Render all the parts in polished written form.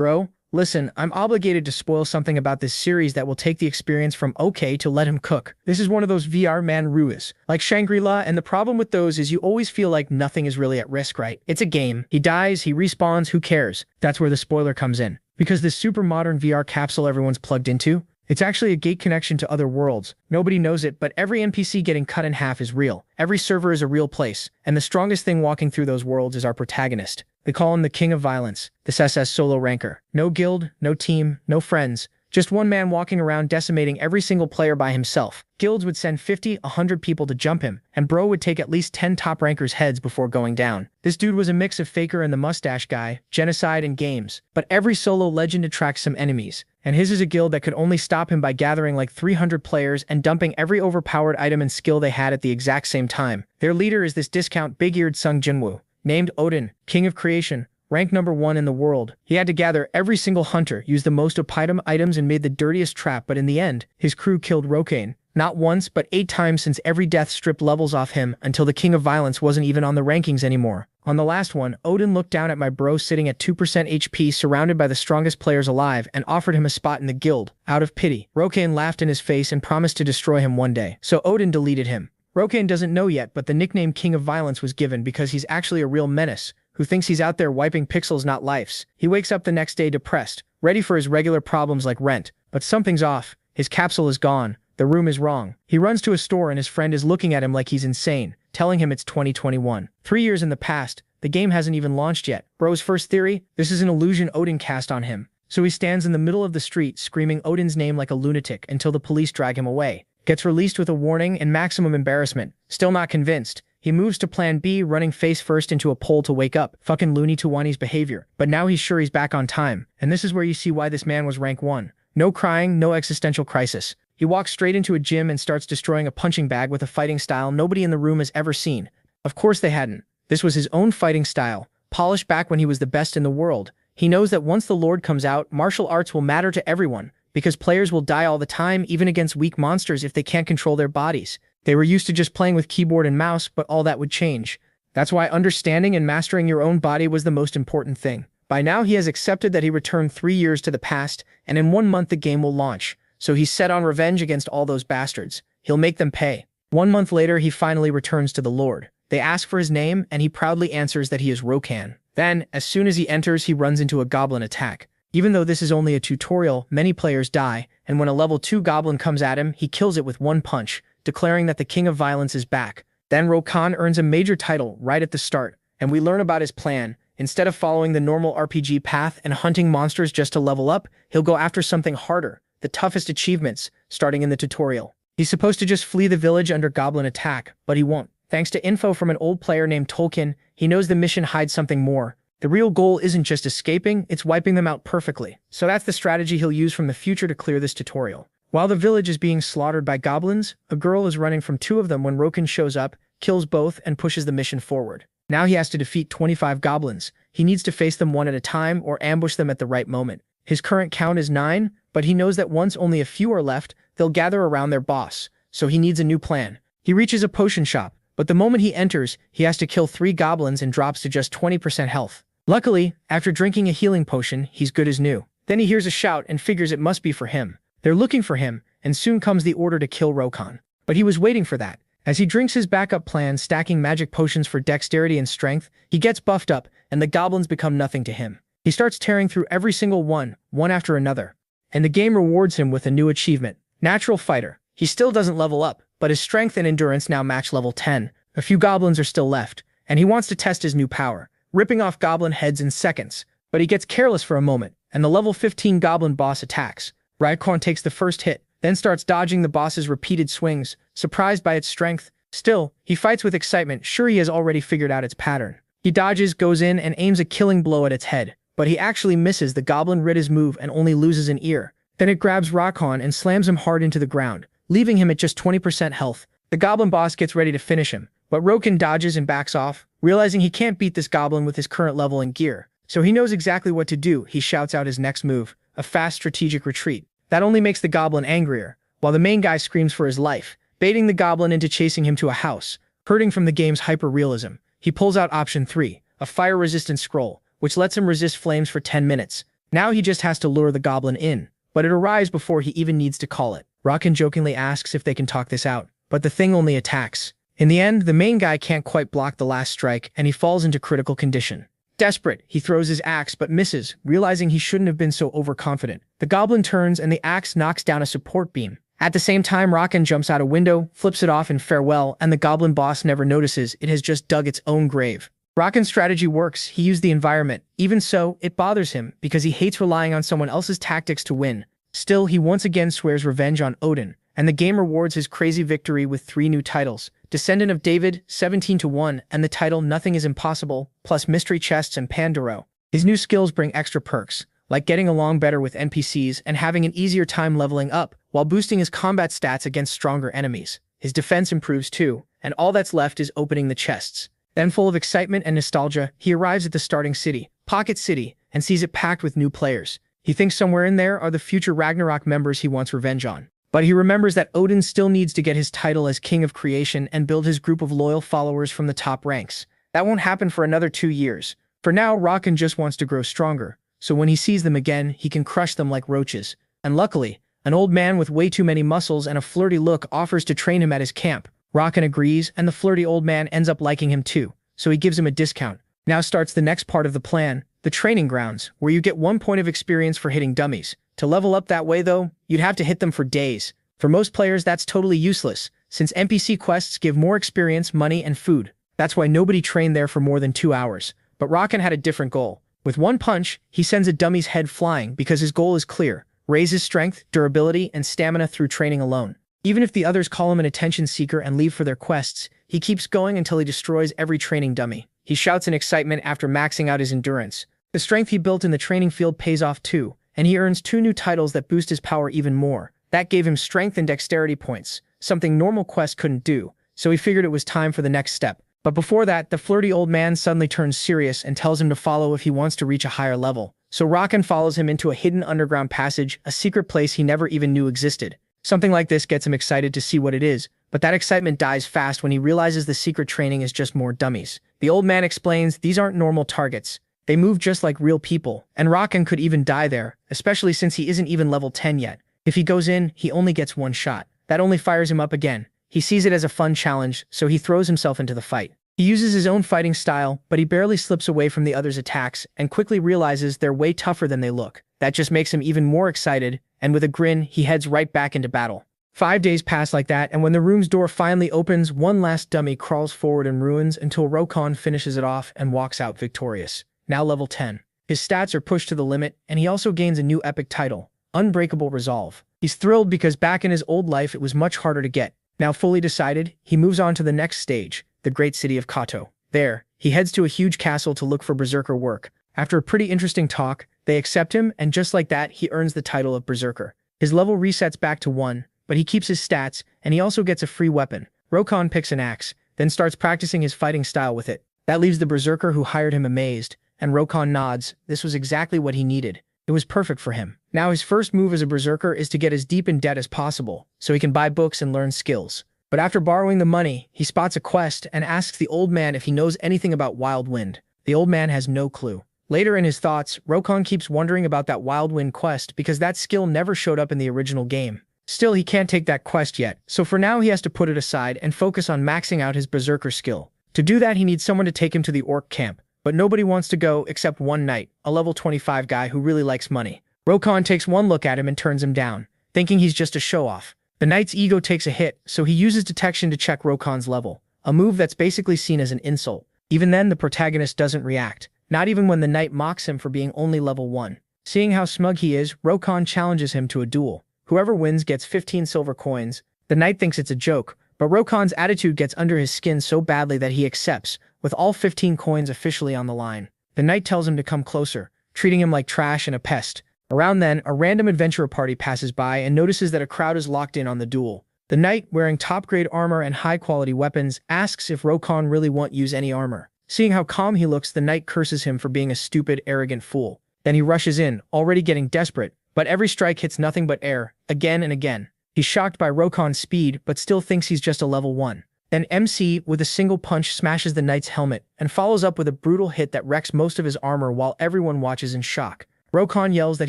Bro, listen, I'm obligated to spoil something about this series that will take the experience from okay to let him cook. This is one of those VR Manhwas, like Shangri-La, and the problem with those is you always feel like nothing is really at risk, right? It's a game. He dies, he respawns, who cares? That's where the spoiler comes in. Because this super modern VR capsule everyone's plugged into, it's actually a gate connection to other worlds. Nobody knows it, but every NPC getting cut in half is real. Every server is a real place, and the strongest thing walking through those worlds is our protagonist. They call him the King of Violence, this SS solo ranker. No guild, no team, no friends. Just one man walking around decimating every single player by himself. Guilds would send 50, 100 people to jump him, and bro would take at least 10 top rankers' heads before going down. This dude was a mix of Faker and the Mustache Guy, genocide and games. But every solo legend attracts some enemies, and his is a guild that could only stop him by gathering like 300 players and dumping every overpowered item and skill they had at the exact same time. Their leader is this discount big-eared Sung Jinwoo, named Odin, King of Creation, ranked #1 in the world. He had to gather every single hunter, use the most OP items, and made the dirtiest trap, but in the end, his crew killed Rokane. Not once, but 8 times, since every death stripped levels off him until the King of Violence wasn't even on the rankings anymore. On the last one, Odin looked down at my bro sitting at 2% HP surrounded by the strongest players alive and offered him a spot in the guild, out of pity. Rokane laughed in his face and promised to destroy him one day, so Odin deleted him. Rokane doesn't know yet, but the nickname King of Violence was given because he's actually a real menace, who thinks he's out there wiping pixels, not lives. He wakes up the next day depressed, ready for his regular problems like rent. But something's off. His capsule is gone. The room is wrong. He runs to a store and his friend is looking at him like he's insane, telling him it's 2021. 3 years in the past, the game hasn't even launched yet. Bro's first theory? This is an illusion Odin cast on him. So he stands in the middle of the street screaming Odin's name like a lunatic until the police drag him away. Gets released with a warning and maximum embarrassment. Still not convinced. He moves to plan B, running face first into a pole to wake up. Fucking Looney Tuwani's behavior. But now he's sure he's back on time. And this is where you see why this man was rank 1. No crying, no existential crisis. He walks straight into a gym and starts destroying a punching bag with a fighting style nobody in the room has ever seen. Of course they hadn't. This was his own fighting style, polished back when he was the best in the world. He knows that once the Lord comes out, martial arts will matter to everyone, because players will die all the time, even against weak monsters if they can't control their bodies. They were used to just playing with keyboard and mouse, but all that would change. That's why understanding and mastering your own body was the most important thing. By now he has accepted that he returned 3 years to the past, and in 1 month the game will launch. So he's set on revenge against all those bastards. He'll make them pay. 1 month later he finally returns to the Lord. They ask for his name, and he proudly answers that he is Rokan. Then, as soon as he enters, he runs into a goblin attack. Even though this is only a tutorial, many players die, and when a level 2 goblin comes at him, he kills it with 1 punch, declaring that the King of Violence is back. Then Rokan earns a major title right at the start, and we learn about his plan. Instead of following the normal RPG path and hunting monsters just to level up, he'll go after something harder, the toughest achievements, starting in the tutorial. He's supposed to just flee the village under goblin attack, but he won't. Thanks to info from an old player named Tolkien, he knows the mission hides something more. The real goal isn't just escaping, it's wiping them out perfectly. So that's the strategy he'll use from the future to clear this tutorial. While the village is being slaughtered by goblins, a girl is running from 2 of them when Rokan shows up, kills both, and pushes the mission forward. Now he has to defeat 25 goblins. He needs to face them one at a time or ambush them at the right moment. His current count is 9, but he knows that once only a few are left, they'll gather around their boss. So he needs a new plan. He reaches a potion shop, but the moment he enters, he has to kill 3 goblins and drops to just 20% health. Luckily, after drinking a healing potion, he's good as new. Then he hears a shout and figures it must be for him. They're looking for him, and soon comes the order to kill Rokan. But he was waiting for that. As he drinks his backup plan, stacking magic potions for dexterity and strength, he gets buffed up, and the goblins become nothing to him. He starts tearing through every single one after another. And the game rewards him with a new achievement, Natural Fighter. He still doesn't level up, but his strength and endurance now match level 10. A few goblins are still left, and he wants to test his new power, ripping off goblin heads in seconds. But he gets careless for a moment, and the level 15 goblin boss attacks. Raikon takes the first hit, then starts dodging the boss's repeated swings, surprised by its strength. Still, he fights with excitement, sure he has already figured out its pattern. He dodges, goes in, and aims a killing blow at its head. But he actually misses. The goblin rid his move and only loses an ear. Then it grabs Raikon and slams him hard into the ground, leaving him at just 20% health. The goblin boss gets ready to finish him, but Rokan dodges and backs off, realizing he can't beat this goblin with his current level and gear. So he knows exactly what to do. He shouts out his next move, a fast strategic retreat. That only makes the goblin angrier, while the main guy screams for his life, baiting the goblin into chasing him to a house. Hurting from the game's hyper-realism, he pulls out option 3, a fire-resistant scroll, which lets him resist flames for 10 minutes. Now he just has to lure the goblin in, but it arrives before he even needs to call it. Rakan jokingly asks if they can talk this out, but the thing only attacks. In the end, the main guy can't quite block the last strike, and he falls into critical condition. Desperate, he throws his axe but misses, realizing he shouldn't have been so overconfident. The goblin turns and the axe knocks down a support beam. At the same time, Rakan jumps out a window, flips it off in farewell, and the goblin boss never notices it has just dug its own grave. Rakan's strategy works. He used the environment. Even so, it bothers him because he hates relying on someone else's tactics to win. Still, he once again swears revenge on Odin, and the game rewards his crazy victory with 3 new titles: Descendant of David, 17-1, and the title Nothing is Impossible, plus Mystery Chests and Pandoro. His new skills bring extra perks, like getting along better with NPCs and having an easier time leveling up, while boosting his combat stats against stronger enemies. His defense improves too, and all that's left is opening the chests. Then, full of excitement and nostalgia, he arrives at the starting city, Pocket City, and sees it packed with new players. He thinks somewhere in there are the future Ragnarok members he wants revenge on. But he remembers that Odin still needs to get his title as King of Creation and build his group of loyal followers from the top ranks. That won't happen for another 2 years. For now, Rakan just wants to grow stronger, so when he sees them again, he can crush them like roaches. And luckily, an old man with way too many muscles and a flirty look offers to train him at his camp. Rakan agrees, and the flirty old man ends up liking him too, so he gives him a discount. Now starts the next part of the plan, the training grounds, where you get 1 point of experience for hitting dummies. To level up that way though, you'd have to hit them for days. For most players, that's totally useless, since NPC quests give more experience, money, and food. That's why nobody trained there for more than 2 hours. But Rakan had a different goal. With 1 punch, he sends a dummy's head flying because his goal is clear: raise his strength, durability, and stamina through training alone. Even if the others call him an attention seeker and leave for their quests, he keeps going until he destroys every training dummy. He shouts in excitement after maxing out his endurance. The strength he built in the training field pays off too, and he earns 2 new titles that boost his power even more. That gave him strength and dexterity points, something normal quests couldn't do, so he figured it was time for the next step. But before that, the flirty old man suddenly turns serious and tells him to follow if he wants to reach a higher level. So Rakan follows him into a hidden underground passage, a secret place he never even knew existed. Something like this gets him excited to see what it is, but that excitement dies fast when he realizes the secret training is just more dummies. The old man explains these aren't normal targets. They move just like real people, and Rakan could even die there, especially since he isn't even level 10 yet. If he goes in, he only gets 1 shot. That only fires him up again. He sees it as a fun challenge, so he throws himself into the fight. He uses his own fighting style, but he barely slips away from the others' attacks and quickly realizes they're way tougher than they look. That just makes him even more excited, and with a grin, he heads right back into battle. 5 days pass like that, and when the room's door finally opens, one last dummy crawls forward in ruins until Rakan finishes it off and walks out victorious. Now level 10. His stats are pushed to the limit, and he also gains a new epic title: Unbreakable Resolve. He's thrilled because back in his old life it was much harder to get. Now fully decided, he moves on to the next stage, the great city of Kato. There, he heads to a huge castle to look for Berserker work. After a pretty interesting talk, they accept him, and just like that, he earns the title of Berserker. His level resets back to 1, but he keeps his stats, and he also gets a free weapon. Rakan picks an axe, then starts practicing his fighting style with it. That leaves the Berserker who hired him amazed, and Rakan nods. This was exactly what he needed. It was perfect for him. Now his first move as a Berserker is to get as deep in debt as possible, so he can buy books and learn skills. But after borrowing the money, he spots a quest and asks the old man if he knows anything about Wild Wind. The old man has no clue. Later in his thoughts, Rakan keeps wondering about that Wild Wind quest because that skill never showed up in the original game. Still, he can't take that quest yet, so for now he has to put it aside and focus on maxing out his Berserker skill. To do that, he needs someone to take him to the orc camp, but nobody wants to go except one knight, a level 25 guy who really likes money. Rakan takes one look at him and turns him down, thinking he's just a show-off. The knight's ego takes a hit, so he uses detection to check Rakan's level, a move that's basically seen as an insult. Even then, the protagonist doesn't react, not even when the knight mocks him for being only level 1. Seeing how smug he is, Rakan challenges him to a duel. Whoever wins gets 15 silver coins. The knight thinks it's a joke, but Rakan's attitude gets under his skin so badly that he accepts, with all 15 coins officially on the line. The knight tells him to come closer, treating him like trash and a pest. Around then, a random adventurer party passes by and notices that a crowd is locked in on the duel. The knight, wearing top-grade armor and high-quality weapons, asks if Rakan really won't use any armor. Seeing how calm he looks, the knight curses him for being a stupid, arrogant fool. Then he rushes in, already getting desperate, but every strike hits nothing but air, again and again. He's shocked by Rakan's speed, but still thinks he's just a level 1. Then MC, with a single punch, smashes the knight's helmet, and follows up with a brutal hit that wrecks most of his armor while everyone watches in shock. Rokon yells that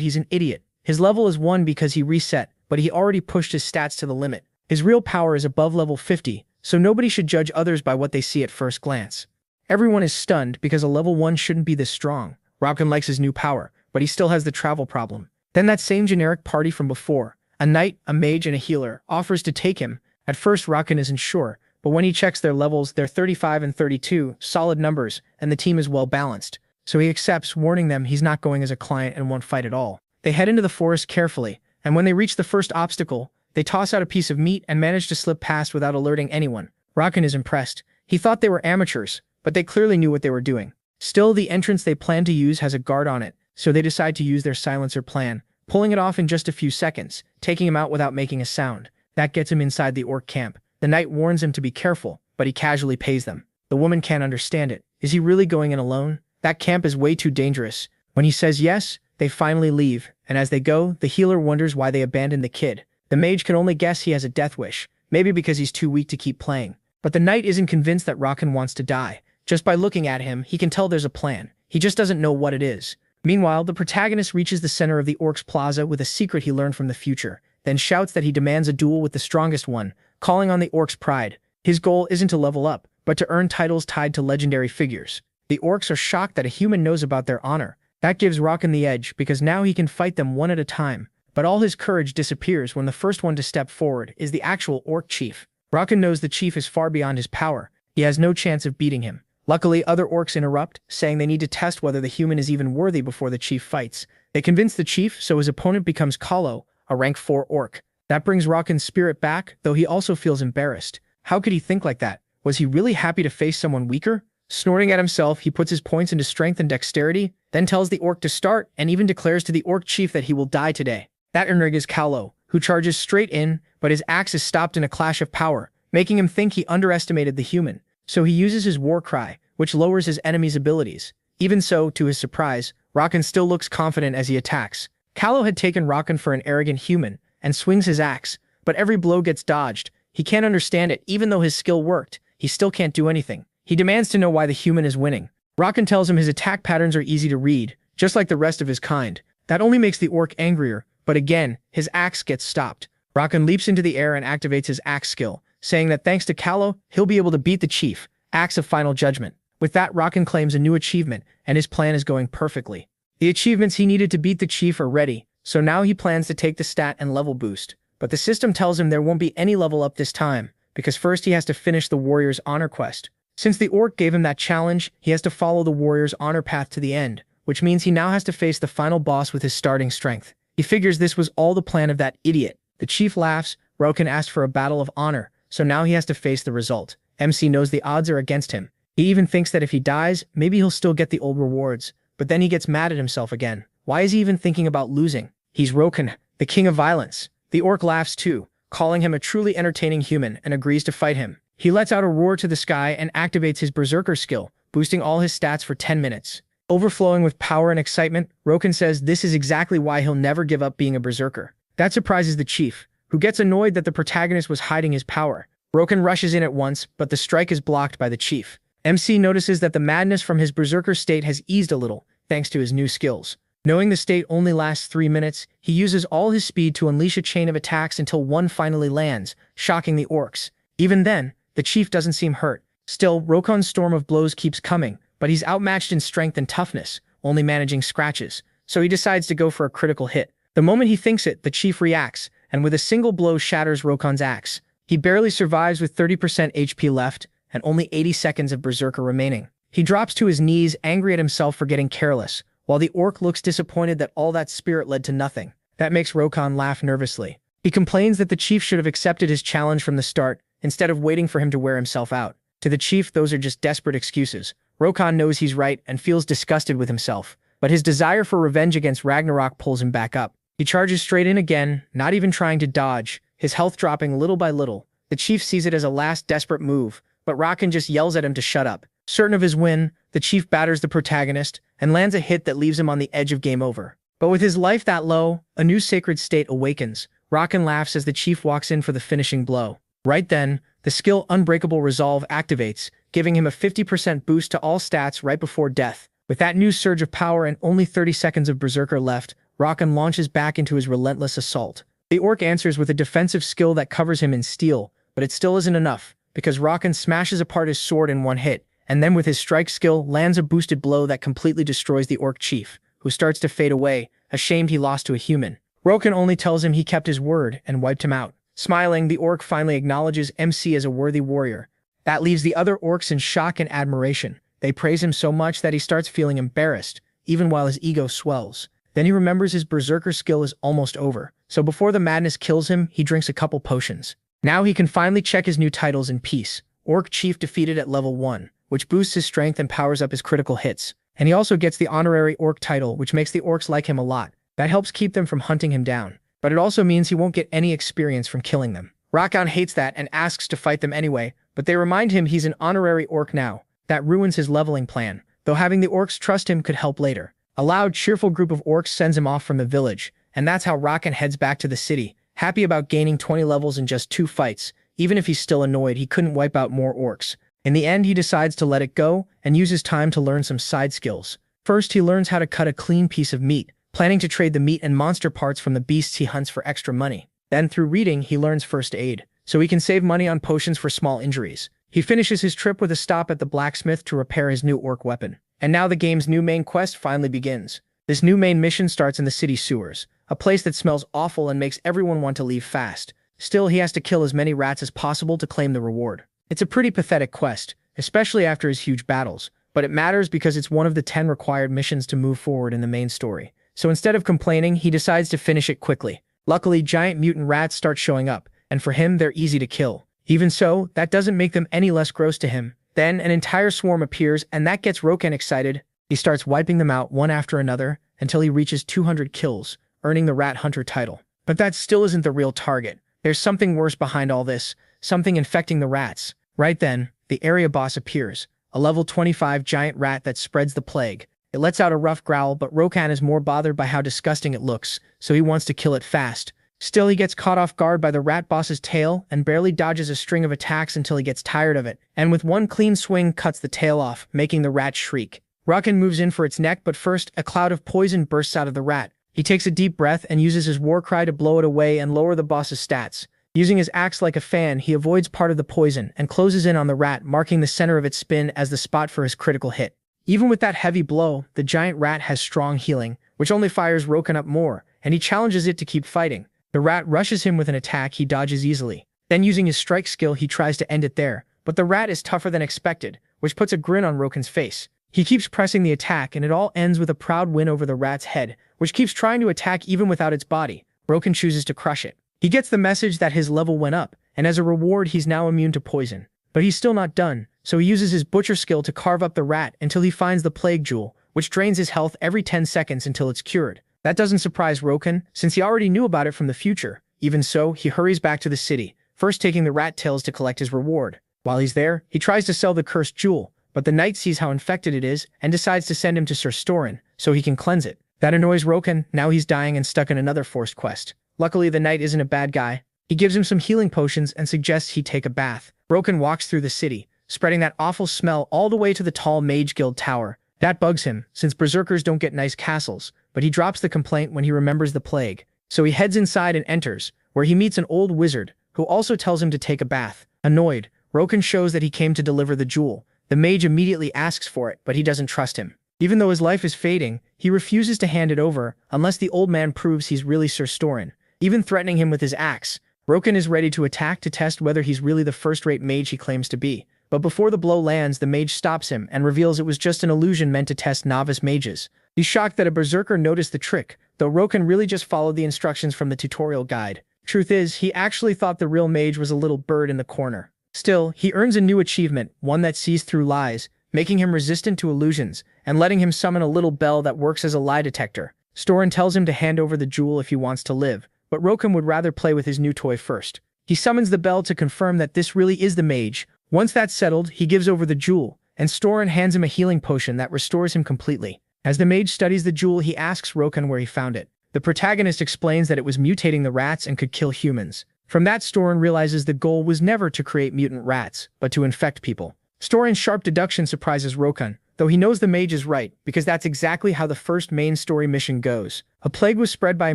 he's an idiot. His level is 1 because he reset, but he already pushed his stats to the limit. His real power is above level 50, so nobody should judge others by what they see at first glance. Everyone is stunned because a level 1 shouldn't be this strong. Rokon likes his new power, but he still has the travel problem. Then that same generic party from before, a knight, a mage, and a healer, offers to take him. At first Rokon isn't sure, but when he checks their levels, they're 35 and 32, solid numbers, and the team is well balanced. So he accepts, warning them he's not going as a client and won't fight at all. They head into the forest carefully, and when they reach the first obstacle, they toss out a piece of meat and manage to slip past without alerting anyone. Rokon is impressed. He thought they were amateurs, but they clearly knew what they were doing. Still, the entrance they plan to use has a guard on it, so they decide to use their silencer plan, pulling it off in just a few seconds, taking him out without making a sound. That gets him inside the orc camp. The knight warns him to be careful, but he casually pays them. The woman can't understand it. Is he really going in alone? That camp is way too dangerous. When he says yes, they finally leave, and as they go, the healer wonders why they abandoned the kid. The mage can only guess he has a death wish, maybe because he's too weak to keep playing. But the knight isn't convinced that Rokon wants to die. Just by looking at him, he can tell there's a plan. He just doesn't know what it is. Meanwhile, the protagonist reaches the center of the orc's plaza with a secret he learned from the future, then shouts that he demands a duel with the strongest one, calling on the orc's pride. His goal isn't to level up, but to earn titles tied to legendary figures. The orcs are shocked that a human knows about their honor. That gives Rokon the edge, because now he can fight them one at a time. But all his courage disappears when the first one to step forward is the actual orc chief. Rokon knows the chief is far beyond his power. He has no chance of beating him. Luckily, other orcs interrupt, saying they need to test whether the human is even worthy before the chief fights. They convince the chief, so his opponent becomes Kalo, a rank 4 orc. That brings Rokon's spirit back, though he also feels embarrassed. How could he think like that? Was he really happy to face someone weaker? Snorting at himself, he puts his points into strength and dexterity, then tells the orc to start, and even declares to the orc chief that he will die today. That is Kalo, who charges straight in, but his axe is stopped in a clash of power, making him think he underestimated the human. So he uses his war cry, which lowers his enemy's abilities. Even so, to his surprise, Rokon still looks confident as he attacks. Kalo had taken Rokon for an arrogant human, and swings his axe, but every blow gets dodged. He can't understand it, even though his skill worked. He still can't do anything. He demands to know why the human is winning. Rokon tells him his attack patterns are easy to read, just like the rest of his kind. That only makes the orc angrier, but again, his axe gets stopped. Rokon leaps into the air and activates his axe skill, saying that thanks to Kalo, he'll be able to beat the chief. Axe of Final Judgment. With that, Rokon claims a new achievement, and his plan is going perfectly. The achievements he needed to beat the chief are ready, so now he plans to take the stat and level boost. But the system tells him there won't be any level up this time, because first he has to finish the warrior's honor quest. Since the orc gave him that challenge, he has to follow the warrior's honor path to the end, which means he now has to face the final boss with his starting strength. He figures this was all the plan of that idiot. The chief laughs. Rokon asked for a battle of honor, so now he has to face the result. MC knows the odds are against him. He even thinks that if he dies, maybe he'll still get the old rewards, but then he gets mad at himself again. Why is he even thinking about losing? He's Rokon, the king of violence. The orc laughs too, calling him a truly entertaining human, and agrees to fight him. He lets out a roar to the sky and activates his berserker skill, boosting all his stats for 10 minutes. Overflowing with power and excitement, Rokon says this is exactly why he'll never give up being a berserker. That surprises the chief, who gets annoyed that the protagonist was hiding his power. Rokon rushes in at once, but the strike is blocked by the chief. MC notices that the madness from his berserker state has eased a little, thanks to his new skills. Knowing the state only lasts 3 minutes, he uses all his speed to unleash a chain of attacks until one finally lands, shocking the orcs. Even then, the chief doesn't seem hurt. Still, Rokon's storm of blows keeps coming, but he's outmatched in strength and toughness, only managing scratches, so he decides to go for a critical hit. The moment he thinks it, the chief reacts, and with a single blow shatters Rokon's axe. He barely survives with 30% HP left, and only 80 seconds of berserker remaining. He drops to his knees, angry at himself for getting careless, while the orc looks disappointed that all that spirit led to nothing. That makes Rokon laugh nervously. He complains that the chief should have accepted his challenge from the start, instead of waiting for him to wear himself out. To the chief, those are just desperate excuses. Rokon knows he's right and feels disgusted with himself, but his desire for revenge against Ragnarok pulls him back up. He charges straight in again, not even trying to dodge, his health dropping little by little. The chief sees it as a last desperate move, but Rokon just yells at him to shut up. Certain of his win, the chief batters the protagonist and lands a hit that leaves him on the edge of game over. But with his life that low, a new sacred state awakens. Rokon laughs as the chief walks in for the finishing blow. Right then, the skill Unbreakable Resolve activates, giving him a 50% boost to all stats right before death. With that new surge of power and only 30 seconds of Berserker left, Rakan launches back into his relentless assault. The orc answers with a defensive skill that covers him in steel, but it still isn't enough, because Rakan smashes apart his sword in one hit, and then with his strike skill lands a boosted blow that completely destroys the orc chief, who starts to fade away, ashamed he lost to a human. Rakan only tells him he kept his word and wiped him out. Smiling, the orc finally acknowledges MC as a worthy warrior. That leaves the other orcs in shock and admiration. They praise him so much that he starts feeling embarrassed, even while his ego swells. Then he remembers his berserker skill is almost over, so before the madness kills him, he drinks a couple potions. Now he can finally check his new titles in peace. Orc Chief defeated at level 1, which boosts his strength and powers up his critical hits. And he also gets the honorary orc title, which makes the orcs like him a lot. That helps keep them from hunting him down. But it also means he won't get any experience from killing them. Rakan hates that and asks to fight them anyway, but they remind him he's an honorary orc now. That ruins his leveling plan, though having the orcs trust him could help later. A loud, cheerful group of orcs sends him off from the village, and that's how Rakan heads back to the city, happy about gaining 20 levels in just 2 fights. Even if he's still annoyed, he couldn't wipe out more orcs. In the end, he decides to let it go and uses time to learn some side skills. First, he learns how to cut a clean piece of meat, planning to trade the meat and monster parts from the beasts he hunts for extra money. Then, through reading, he learns first aid, so he can save money on potions for small injuries. He finishes his trip with a stop at the blacksmith to repair his new orc weapon. And now the game's new main quest finally begins. This new main mission starts in the city sewers, a place that smells awful and makes everyone want to leave fast. Still, he has to kill as many rats as possible to claim the reward. It's a pretty pathetic quest, especially after his huge battles, but it matters because it's one of the 10 required missions to move forward in the main story. So instead of complaining, he decides to finish it quickly. Luckily, giant mutant rats start showing up, and for him, they're easy to kill. Even so, that doesn't make them any less gross to him. Then, an entire swarm appears, and that gets Rakan excited. He starts wiping them out one after another until he reaches 200 kills, earning the Rat Hunter title. But that still isn't the real target. There's something worse behind all this, something infecting the rats. Right then, the area boss appears, a level 25 giant rat that spreads the plague. It lets out a rough growl, but Rakan is more bothered by how disgusting it looks, so he wants to kill it fast. Still, he gets caught off guard by the rat boss's tail and barely dodges a string of attacks until he gets tired of it, and with one clean swing cuts the tail off, making the rat shriek. Rakan moves in for its neck, but first, a cloud of poison bursts out of the rat. He takes a deep breath and uses his war cry to blow it away and lower the boss's stats. Using his axe like a fan, he avoids part of the poison and closes in on the rat, marking the center of its spin as the spot for his critical hit. Even with that heavy blow, the giant rat has strong healing, which only fires Rakan up more, and he challenges it to keep fighting. The rat rushes him with an attack he dodges easily. Then using his strike skill, he tries to end it there, but the rat is tougher than expected, which puts a grin on Rakan's face. He keeps pressing the attack, and it all ends with a proud win over the rat's head, which keeps trying to attack even without its body. Rakan chooses to crush it. He gets the message that his level went up, and as a reward he's now immune to poison. But he's still not done, so he uses his butcher skill to carve up the rat until he finds the plague jewel, which drains his health every 10 seconds until it's cured. That doesn't surprise Rakan, since he already knew about it from the future. Even so, he hurries back to the city, first taking the rat tails to collect his reward. While he's there, he tries to sell the cursed jewel, but the knight sees how infected it is and decides to send him to Sir Storin so he can cleanse it. That annoys Rakan. Now he's dying and stuck in another forced quest. Luckily, the knight isn't a bad guy. He gives him some healing potions and suggests he take a bath. Rakan walks through the city, spreading that awful smell all the way to the tall Mage Guild tower. That bugs him, since berserkers don't get nice castles, but he drops the complaint when he remembers the plague. So he heads inside and enters, where he meets an old wizard, who also tells him to take a bath. Annoyed, Rakan shows that he came to deliver the jewel. The mage immediately asks for it, but he doesn't trust him. Even though his life is fading, he refuses to hand it over unless the old man proves he's really Sir Storin, even threatening him with his axe. Rakan is ready to attack to test whether he's really the first-rate mage he claims to be. But before the blow lands, the mage stops him and reveals it was just an illusion meant to test novice mages. He's shocked that a berserker noticed the trick, though Rakan really just followed the instructions from the tutorial guide. Truth is, he actually thought the real mage was a little bird in the corner. Still, he earns a new achievement, one that sees through lies, making him resistant to illusions, and letting him summon a little bell that works as a lie detector. Storin tells him to hand over the jewel if he wants to live, but Rakan would rather play with his new toy first. He summons the bell to confirm that this really is the mage. Once that's settled, he gives over the jewel, and Storin hands him a healing potion that restores him completely. As the mage studies the jewel, he asks Rakan where he found it. The protagonist explains that it was mutating the rats and could kill humans. From that, Storin realizes the goal was never to create mutant rats, but to infect people. Storin's sharp deduction surprises Rakan, though he knows the mage is right, because that's exactly how the first main story mission goes. A plague was spread by a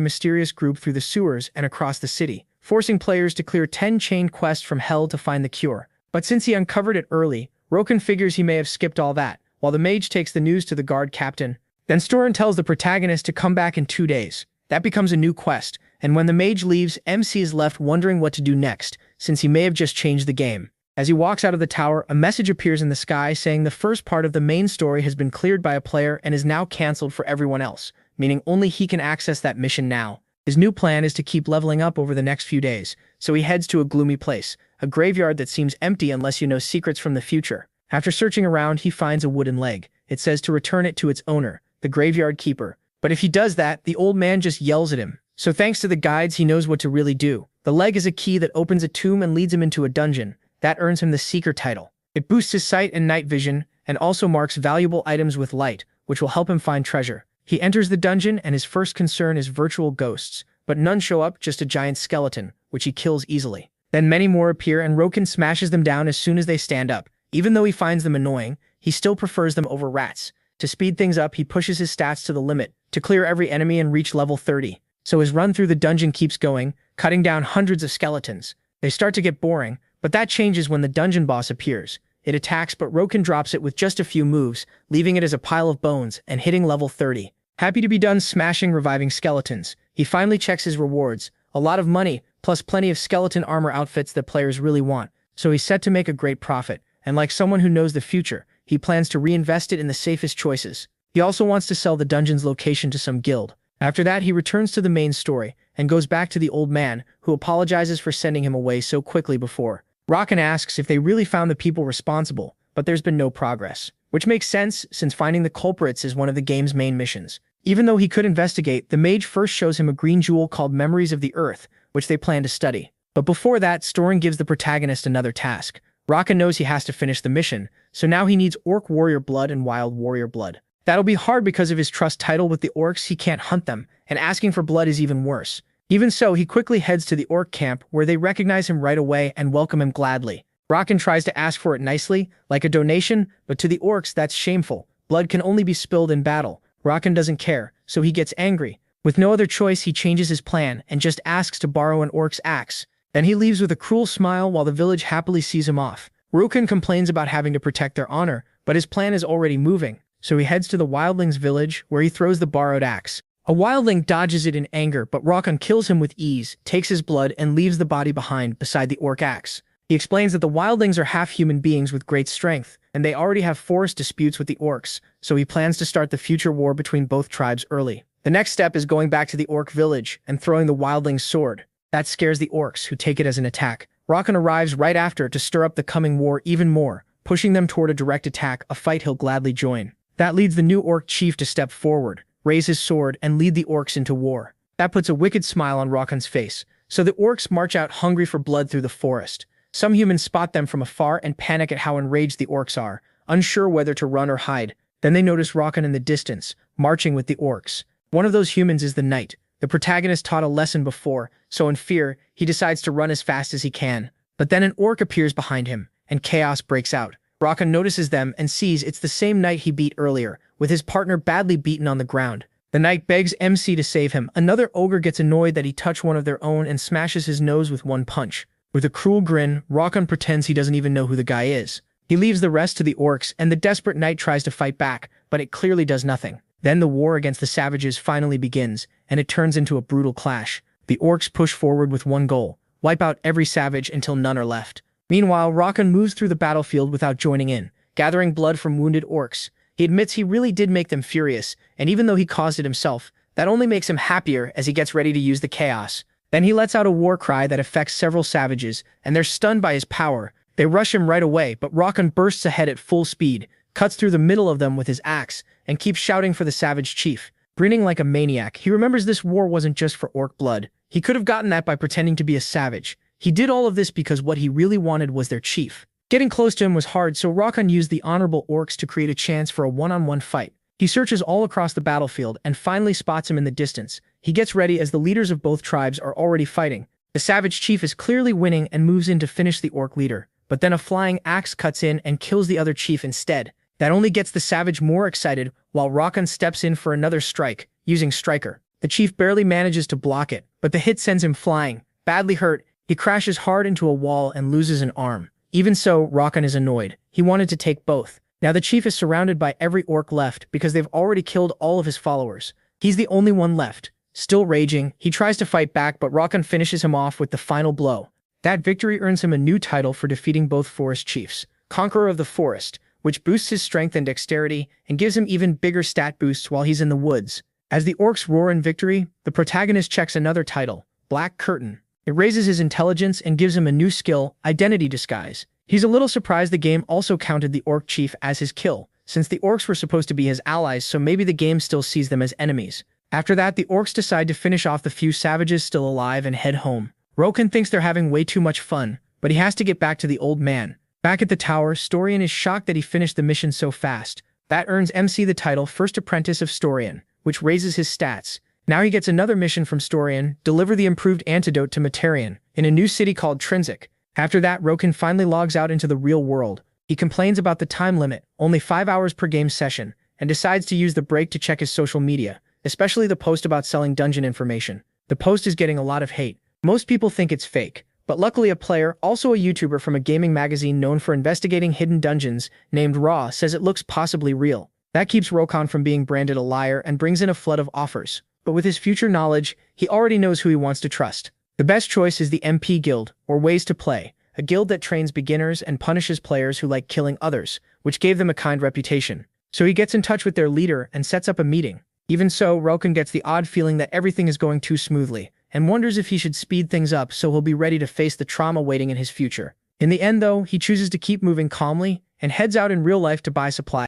mysterious group through the sewers and across the city, forcing players to clear 10 chain quests from hell to find the cure. But since he uncovered it early, Roken figures he may have skipped all that, while the mage takes the news to the guard captain. Then Storin tells the protagonist to come back in 2 days. That becomes a new quest, and when the mage leaves, MC is left wondering what to do next, since he may have just changed the game. As he walks out of the tower, a message appears in the sky saying the first part of the main story has been cleared by a player and is now cancelled for everyone else, meaning only he can access that mission now. His new plan is to keep leveling up over the next few days, so he heads to a gloomy place, a graveyard that seems empty unless you know secrets from the future. After searching around, he finds a wooden leg. It says to return it to its owner, the graveyard keeper. But if he does that, the old man just yells at him. So thanks to the guides, he knows what to really do. The leg is a key that opens a tomb and leads him into a dungeon. That earns him the Seeker title. It boosts his sight and night vision, and also marks valuable items with light, which will help him find treasure. He enters the dungeon, and his first concern is virtual ghosts, but none show up, just a giant skeleton, which he kills easily. Then many more appear, and Roken smashes them down as soon as they stand up. Even though he finds them annoying, he still prefers them over rats. To speed things up, he pushes his stats to the limit, to clear every enemy and reach level 30. So his run through the dungeon keeps going, cutting down hundreds of skeletons. They start to get boring, but that changes when the dungeon boss appears. It attacks, but Roken drops it with just a few moves, leaving it as a pile of bones and hitting level 30. Happy to be done smashing reviving skeletons, he finally checks his rewards. A lot of money, plus plenty of skeleton armor outfits that players really want, so he's set to make a great profit. And like someone who knows the future, he plans to reinvest it in the safest choices. He also wants to sell the dungeon's location to some guild. After that, he returns to the main story and goes back to the old man, who apologizes for sending him away so quickly before. Roken asks if they really found the people responsible, but there's been no progress. Which makes sense, since finding the culprits is one of the game's main missions. Even though he could investigate, the mage first shows him a green jewel called Memories of the Earth, which they plan to study. But before that, Storin gives the protagonist another task. Roken knows he has to finish the mission, so now he needs Orc Warrior blood and Wild Warrior blood. That'll be hard because of his trust title with the orcs. He can't hunt them, and asking for blood is even worse. Even so, he quickly heads to the orc camp, where they recognize him right away and welcome him gladly. Roken tries to ask for it nicely, like a donation, but to the orcs that's shameful. Blood can only be spilled in battle. Roken doesn't care, so he gets angry. With no other choice, he changes his plan and just asks to borrow an orc's axe. Then he leaves with a cruel smile while the village happily sees him off. Roken complains about having to protect their honor, but his plan is already moving, so he heads to the wildling's village, where he throws the borrowed axe. A wildling dodges it in anger, but Roken kills him with ease, takes his blood, and leaves the body behind beside the orc axe. He explains that the wildlings are half-human beings with great strength, and they already have forest disputes with the orcs, so he plans to start the future war between both tribes early. The next step is going back to the orc village and throwing the wildling's sword. That scares the orcs, who take it as an attack. Roken arrives right after to stir up the coming war even more, pushing them toward a direct attack, a fight he'll gladly join. That leads the new orc chief to step forward, raise his sword, and lead the orcs into war. That puts a wicked smile on Roken's face, so the orcs march out hungry for blood through the forest. Some humans spot them from afar and panic at how enraged the orcs are, unsure whether to run or hide. Then they notice Roken in the distance, marching with the orcs. One of those humans is the knight. The protagonist taught a lesson before, so in fear, he decides to run as fast as he can. But then an orc appears behind him, and chaos breaks out. Roken notices them and sees it's the same knight he beat earlier, with his partner badly beaten on the ground. The knight begs MC to save him. Another ogre gets annoyed that he touched one of their own and smashes his nose with one punch. With a cruel grin, Roken pretends he doesn't even know who the guy is. He leaves the rest to the orcs, and the desperate knight tries to fight back, but it clearly does nothing. Then the war against the savages finally begins, and it turns into a brutal clash. The orcs push forward with one goal: wipe out every savage until none are left. Meanwhile, Roken moves through the battlefield without joining in, gathering blood from wounded orcs. He admits he really did make them furious, and even though he caused it himself, that only makes him happier as he gets ready to use the chaos. Then he lets out a war cry that affects several savages, and they're stunned by his power. They rush him right away, but Roken bursts ahead at full speed, cuts through the middle of them with his axe, and keeps shouting for the savage chief. Grinning like a maniac, he remembers this war wasn't just for orc blood. He could have gotten that by pretending to be a savage. He did all of this because what he really wanted was their chief. Getting close to him was hard, so Roken used the honorable orcs to create a chance for a one-on-one fight. He searches all across the battlefield and finally spots him in the distance. He gets ready as the leaders of both tribes are already fighting. The savage chief is clearly winning and moves in to finish the orc leader, but then a flying axe cuts in and kills the other chief instead. That only gets the Savage more excited while Rakan steps in for another strike, using Striker. The Chief barely manages to block it, but the hit sends him flying. Badly hurt, he crashes hard into a wall and loses an arm. Even so, Rakan is annoyed. He wanted to take both. Now the Chief is surrounded by every orc left because they've already killed all of his followers. He's the only one left. Still raging, he tries to fight back, but Rakan finishes him off with the final blow. That victory earns him a new title for defeating both forest chiefs, Conqueror of the Forest, which boosts his strength and dexterity and gives him even bigger stat boosts while he's in the woods. As the orcs roar in victory, the protagonist checks another title, Black Curtain. It raises his intelligence and gives him a new skill, Identity Disguise. He's a little surprised the game also counted the orc chief as his kill, since the orcs were supposed to be his allies, so maybe the game still sees them as enemies. After that, the orcs decide to finish off the few savages still alive and head home. Rokan thinks they're having way too much fun, but he has to get back to the old man. Back at the tower, Storian is shocked that he finished the mission so fast. That earns MC the title First Apprentice of Storian, which raises his stats. Now he gets another mission from Storian, deliver the improved antidote to Materian, in a new city called Trinsic. After that, Rokan finally logs out into the real world. He complains about the time limit, only 5 hours per game session, and decides to use the break to check his social media, especially the post about selling dungeon information. The post is getting a lot of hate. Most people think it's fake, but luckily a player, also a YouTuber from a gaming magazine known for investigating hidden dungeons, named Raw, says it looks possibly real. That keeps Rokan from being branded a liar and brings in a flood of offers. But with his future knowledge, he already knows who he wants to trust. The best choice is the MP Guild, or Ways to Play, a guild that trains beginners and punishes players who like killing others, which gave them a kind reputation. So he gets in touch with their leader and sets up a meeting. Even so, Rokan gets the odd feeling that everything is going too smoothly, and wonders if he should speed things up so he'll be ready to face the trauma waiting in his future. In the end, though, he chooses to keep moving calmly and heads out in real life to buy supplies.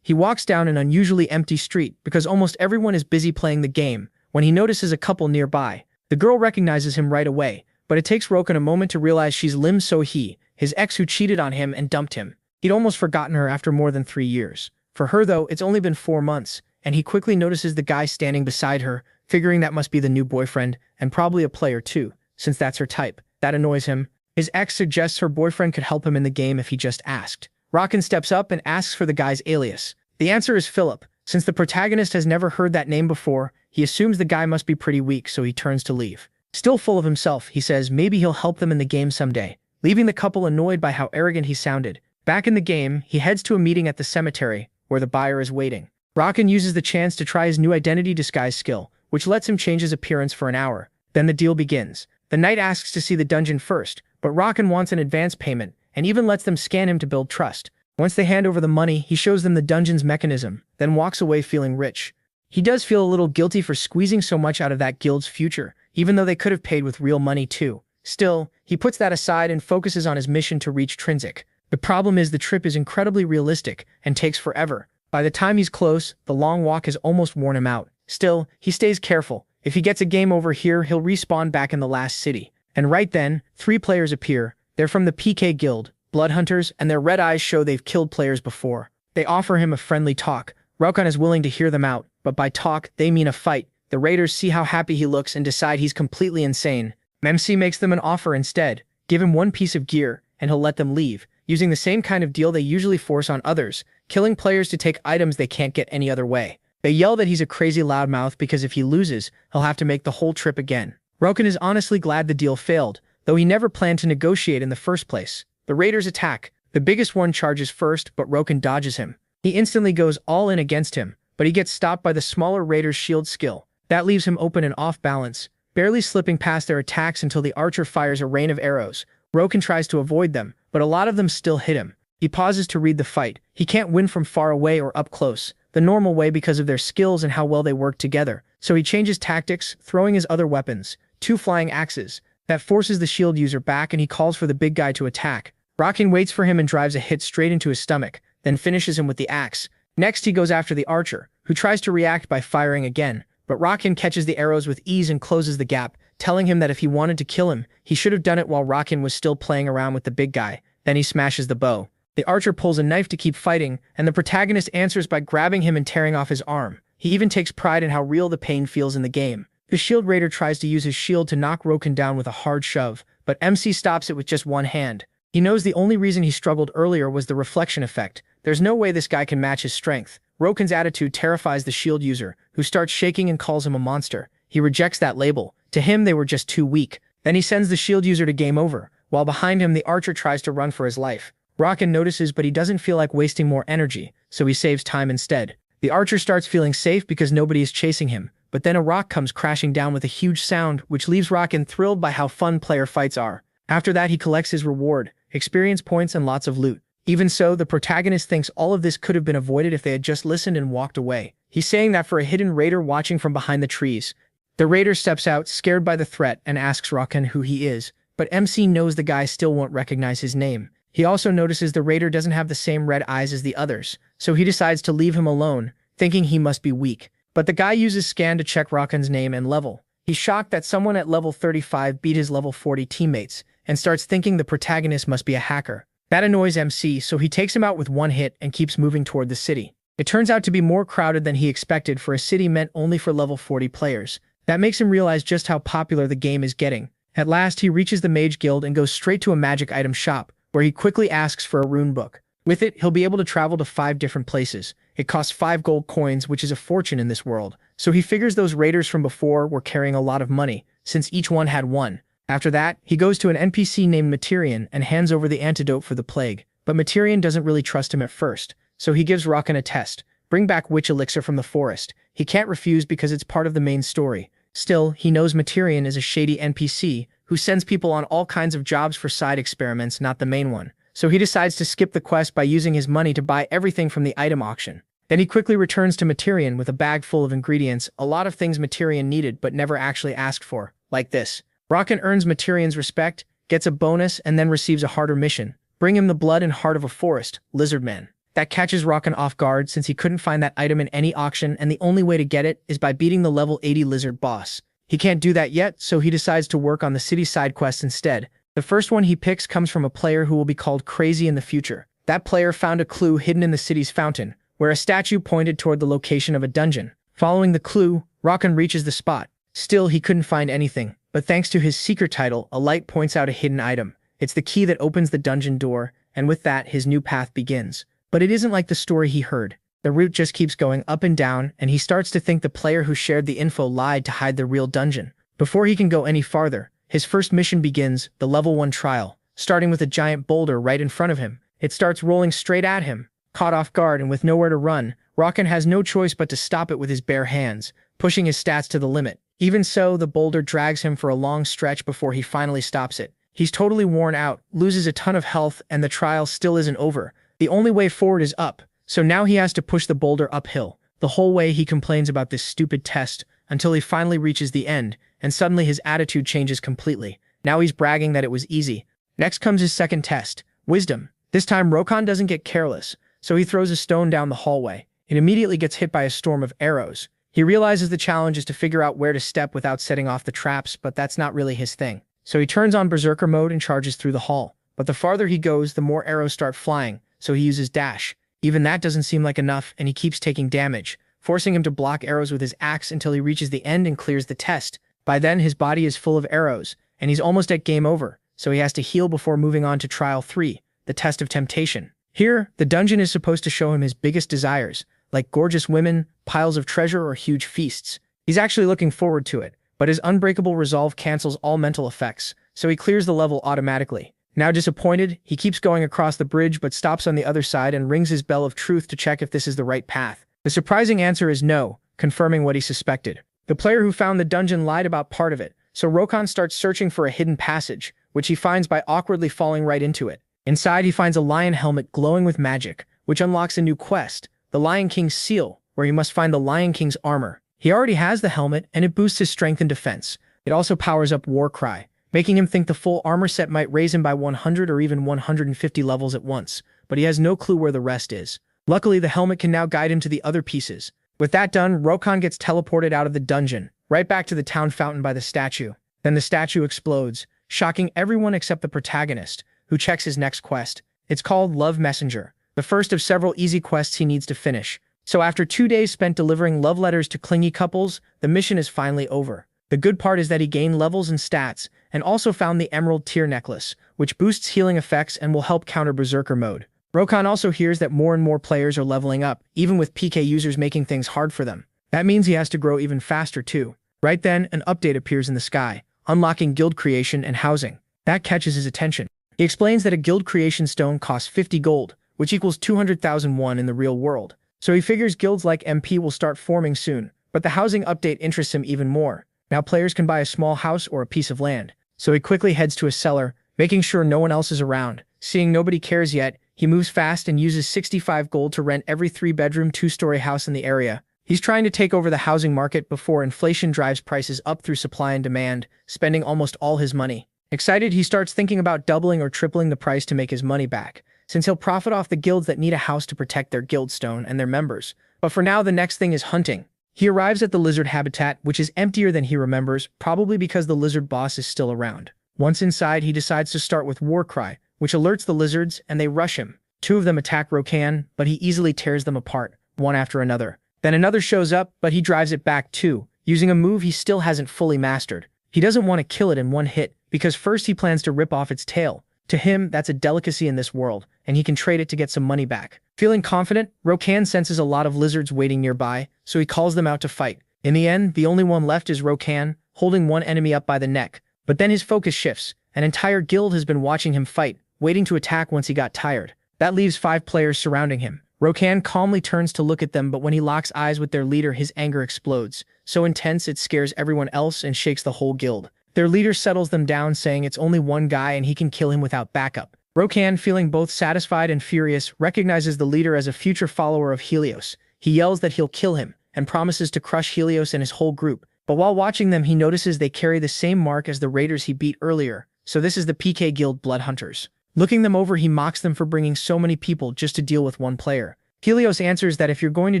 He walks down an unusually empty street because almost everyone is busy playing the game when he notices a couple nearby. The girl recognizes him right away, but it takes Rokan a moment to realize she's Lim So-hee, his ex who cheated on him and dumped him. He'd almost forgotten her after more than 3 years. For her, though, it's only been 4 months, and he quickly notices the guy standing beside her, figuring that must be the new boyfriend, and probably a player too, since that's her type. That annoys him. His ex suggests her boyfriend could help him in the game if he just asked. Rakan steps up and asks for the guy's alias. The answer is Philip. Since the protagonist has never heard that name before, he assumes the guy must be pretty weak, so he turns to leave. Still full of himself, he says maybe he'll help them in the game someday, leaving the couple annoyed by how arrogant he sounded. Back in the game, he heads to a meeting at the cemetery, where the buyer is waiting. Rakan uses the chance to try his new identity disguise skill, which lets him change his appearance for an hour. Then the deal begins. The knight asks to see the dungeon first, but Rakan wants an advance payment, and even lets them scan him to build trust. Once they hand over the money, he shows them the dungeon's mechanism, then walks away feeling rich. He does feel a little guilty for squeezing so much out of that guild's future, even though they could have paid with real money too. Still, he puts that aside and focuses on his mission to reach Trinsic. The problem is the trip is incredibly realistic and takes forever. By the time he's close, the long walk has almost worn him out. Still, he stays careful. If he gets a game over here, he'll respawn back in the last city. And right then, 3 players appear. They're from the PK Guild, Bloodhunters, and their red eyes show they've killed players before. They offer him a friendly talk. Rakan is willing to hear them out, but by talk, they mean a fight. The raiders see how happy he looks and decide he's completely insane. MC makes them an offer instead. Give him 1 piece of gear, and he'll let them leave, using the same kind of deal they usually force on others, killing players to take items they can't get any other way. They yell that he's a crazy loudmouth because if he loses, he'll have to make the whole trip again. Rokan is honestly glad the deal failed, though he never planned to negotiate in the first place. The raiders attack. The biggest one charges first, but Rokan dodges him. He instantly goes all in against him, but he gets stopped by the smaller raider's shield skill. That leaves him open and off balance, barely slipping past their attacks until the archer fires a rain of arrows. Rokan tries to avoid them, but a lot of them still hit him. He pauses to read the fight. He can't win from far away or up close, the normal way because of their skills and how well they work together. So he changes tactics, throwing his other weapons, 2 flying axes. That forces the shield user back and he calls for the big guy to attack. Rakan waits for him and drives a hit straight into his stomach, then finishes him with the axe. Next he goes after the archer, who tries to react by firing again, but Rakan catches the arrows with ease and closes the gap, telling him that if he wanted to kill him, he should have done it while Rakan was still playing around with the big guy. Then he smashes the bow. The archer pulls a knife to keep fighting, and the protagonist answers by grabbing him and tearing off his arm. He even takes pride in how real the pain feels in the game. The shield raider tries to use his shield to knock Rokan down with a hard shove, but MC stops it with just one hand. He knows the only reason he struggled earlier was the reflection effect. There's no way this guy can match his strength. Rokan's attitude terrifies the shield user, who starts shaking and calls him a monster. He rejects that label. To him, they were just too weak. Then he sends the shield user to game over, while behind him the archer tries to run for his life. Rokan notices, but he doesn't feel like wasting more energy, so he saves time instead. The archer starts feeling safe because nobody is chasing him, but then a rock comes crashing down with a huge sound, which leaves Rokan thrilled by how fun player fights are. After that, he collects his reward, experience points and lots of loot. Even so, the protagonist thinks all of this could have been avoided if they had just listened and walked away. He's saying that for a hidden raider watching from behind the trees. The raider steps out, scared by the threat, and asks Rokan who he is, but MC knows the guy still won't recognize his name. He also notices the raider doesn't have the same red eyes as the others, so he decides to leave him alone, thinking he must be weak. But the guy uses scan to check Rokan's name and level. He's shocked that someone at level 35 beat his level 40 teammates, and starts thinking the protagonist must be a hacker. That annoys MC, so he takes him out with one hit and keeps moving toward the city. It turns out to be more crowded than he expected for a city meant only for level 40 players. That makes him realize just how popular the game is getting. At last, he reaches the Mage Guild and goes straight to a magic item shop, where he quickly asks for a rune book. With it, he'll be able to travel to 5 different places. It costs 5 gold coins, which is a fortune in this world, so he figures those raiders from before were carrying a lot of money, since each one had one. After that, he goes to an NPC named Materian and hands over the antidote for the plague, but Materian doesn't really trust him at first, so he gives Rokan a test. Bring back witch elixir from the forest. He can't refuse because it's part of the main story. Still, he knows Materian is a shady NPC who sends people on all kinds of jobs for side experiments, not the main one. So he decides to skip the quest by using his money to buy everything from the item auction. Then he quickly returns to Materian with a bag full of ingredients, a lot of things Materian needed but never actually asked for, like this. Rokan earns Materian's respect, gets a bonus, and then receives a harder mission. Bring him the blood and heart of a forest, lizard man. That catches Rokan off guard since he couldn't find that item in any auction, and the only way to get it is by beating the level 80 lizard boss. He can't do that yet, so he decides to work on the city side quests instead. The first one he picks comes from a player who will be called Crazy in the future. That player found a clue hidden in the city's fountain, where a statue pointed toward the location of a dungeon. Following the clue, Rokan reaches the spot. Still, he couldn't find anything, but thanks to his seeker title, a light points out a hidden item. It's the key that opens the dungeon door, and with that, his new path begins. But it isn't like the story he heard. The route just keeps going up and down, and he starts to think the player who shared the info lied to hide the real dungeon. Before he can go any farther, his first mission begins, the level 1 trial, starting with a giant boulder right in front of him. It starts rolling straight at him. Caught off guard and with nowhere to run, Rokan has no choice but to stop it with his bare hands, pushing his stats to the limit. Even so, the boulder drags him for a long stretch before he finally stops it. He's totally worn out, loses a ton of health, and the trial still isn't over. The only way forward is up, so now he has to push the boulder uphill. The whole way he complains about this stupid test, until he finally reaches the end, and suddenly his attitude changes completely. Now he's bragging that it was easy. Next comes his second test, Wisdom. This time Rokan doesn't get careless, so he throws a stone down the hallway. It immediately gets hit by a storm of arrows. He realizes the challenge is to figure out where to step without setting off the traps, but that's not really his thing. So he turns on Berserker mode and charges through the hall. But the farther he goes, the more arrows start flying, so he uses dash. Even that doesn't seem like enough, and he keeps taking damage, forcing him to block arrows with his axe until he reaches the end and clears the test. By then, his body is full of arrows, and he's almost at game over, so he has to heal before moving on to Trial 3, the Test of Temptation. Here, the dungeon is supposed to show him his biggest desires, like gorgeous women, piles of treasure, or huge feasts. He's actually looking forward to it, but his unbreakable resolve cancels all mental effects, so he clears the level automatically. Now disappointed, he keeps going across the bridge but stops on the other side and rings his bell of truth to check if this is the right path. The surprising answer is no, confirming what he suspected. The player who found the dungeon lied about part of it, so Rokan starts searching for a hidden passage, which he finds by awkwardly falling right into it. Inside, he finds a lion helmet glowing with magic, which unlocks a new quest, the Lion King's Seal, where he must find the Lion King's armor. He already has the helmet, and it boosts his strength and defense. It also powers up Warcry, making him think the full armor set might raise him by 100 or even 150 levels at once, but he has no clue where the rest is. Luckily, the helmet can now guide him to the other pieces. With that done, Rokan gets teleported out of the dungeon, right back to the town fountain by the statue. Then the statue explodes, shocking everyone except the protagonist, who checks his next quest. It's called Love Messenger, the first of several easy quests he needs to finish. So after 2 days spent delivering love letters to clingy couples, the mission is finally over. The good part is that he gained levels and stats, and also found the Emerald Tear Necklace, which boosts healing effects and will help counter Berserker mode. Rokan also hears that more and more players are leveling up, even with PK users making things hard for them. That means he has to grow even faster too. Right then, an update appears in the sky, unlocking guild creation and housing. That catches his attention. He explains that a guild creation stone costs 50 gold, which equals 200,000 won in the real world. So he figures guilds like MP will start forming soon, but the housing update interests him even more. Now players can buy a small house or a piece of land. So he quickly heads to a cellar, making sure no one else is around. Seeing nobody cares yet, he moves fast and uses 65 gold to rent every 3-bedroom, 2-story house in the area. He's trying to take over the housing market before inflation drives prices up through supply and demand, spending almost all his money. Excited, he starts thinking about doubling or tripling the price to make his money back, since he'll profit off the guilds that need a house to protect their guild stone and their members. But for now, the next thing is hunting. He arrives at the lizard habitat, which is emptier than he remembers, probably because the lizard boss is still around. Once inside, he decides to start with Warcry, which alerts the lizards, and they rush him. 2 of them attack Rokan, but he easily tears them apart, one after another. Then another shows up, but he drives it back too, using a move he still hasn't fully mastered. He doesn't want to kill it in one hit, because first he plans to rip off its tail. To him, that's a delicacy in this world, and he can trade it to get some money back. Feeling confident, Rokan senses a lot of lizards waiting nearby, so he calls them out to fight. In the end, the only one left is Rokan, holding one enemy up by the neck. But then his focus shifts. An entire guild has been watching him fight, waiting to attack once he got tired. That leaves 5 players surrounding him. Rokan calmly turns to look at them, but when he locks eyes with their leader, his anger explodes. So intense, it scares everyone else and shakes the whole guild. Their leader settles them down, saying it's only one guy and he can kill him without backup. Rokan, feeling both satisfied and furious, recognizes the leader as a future follower of Helios. He yells that he'll kill him, and promises to crush Helios and his whole group. But while watching them, he notices they carry the same mark as the raiders he beat earlier. So this is the PK Guild Blood Hunters. Looking them over, he mocks them for bringing so many people just to deal with one player. Helios answers that if you're going to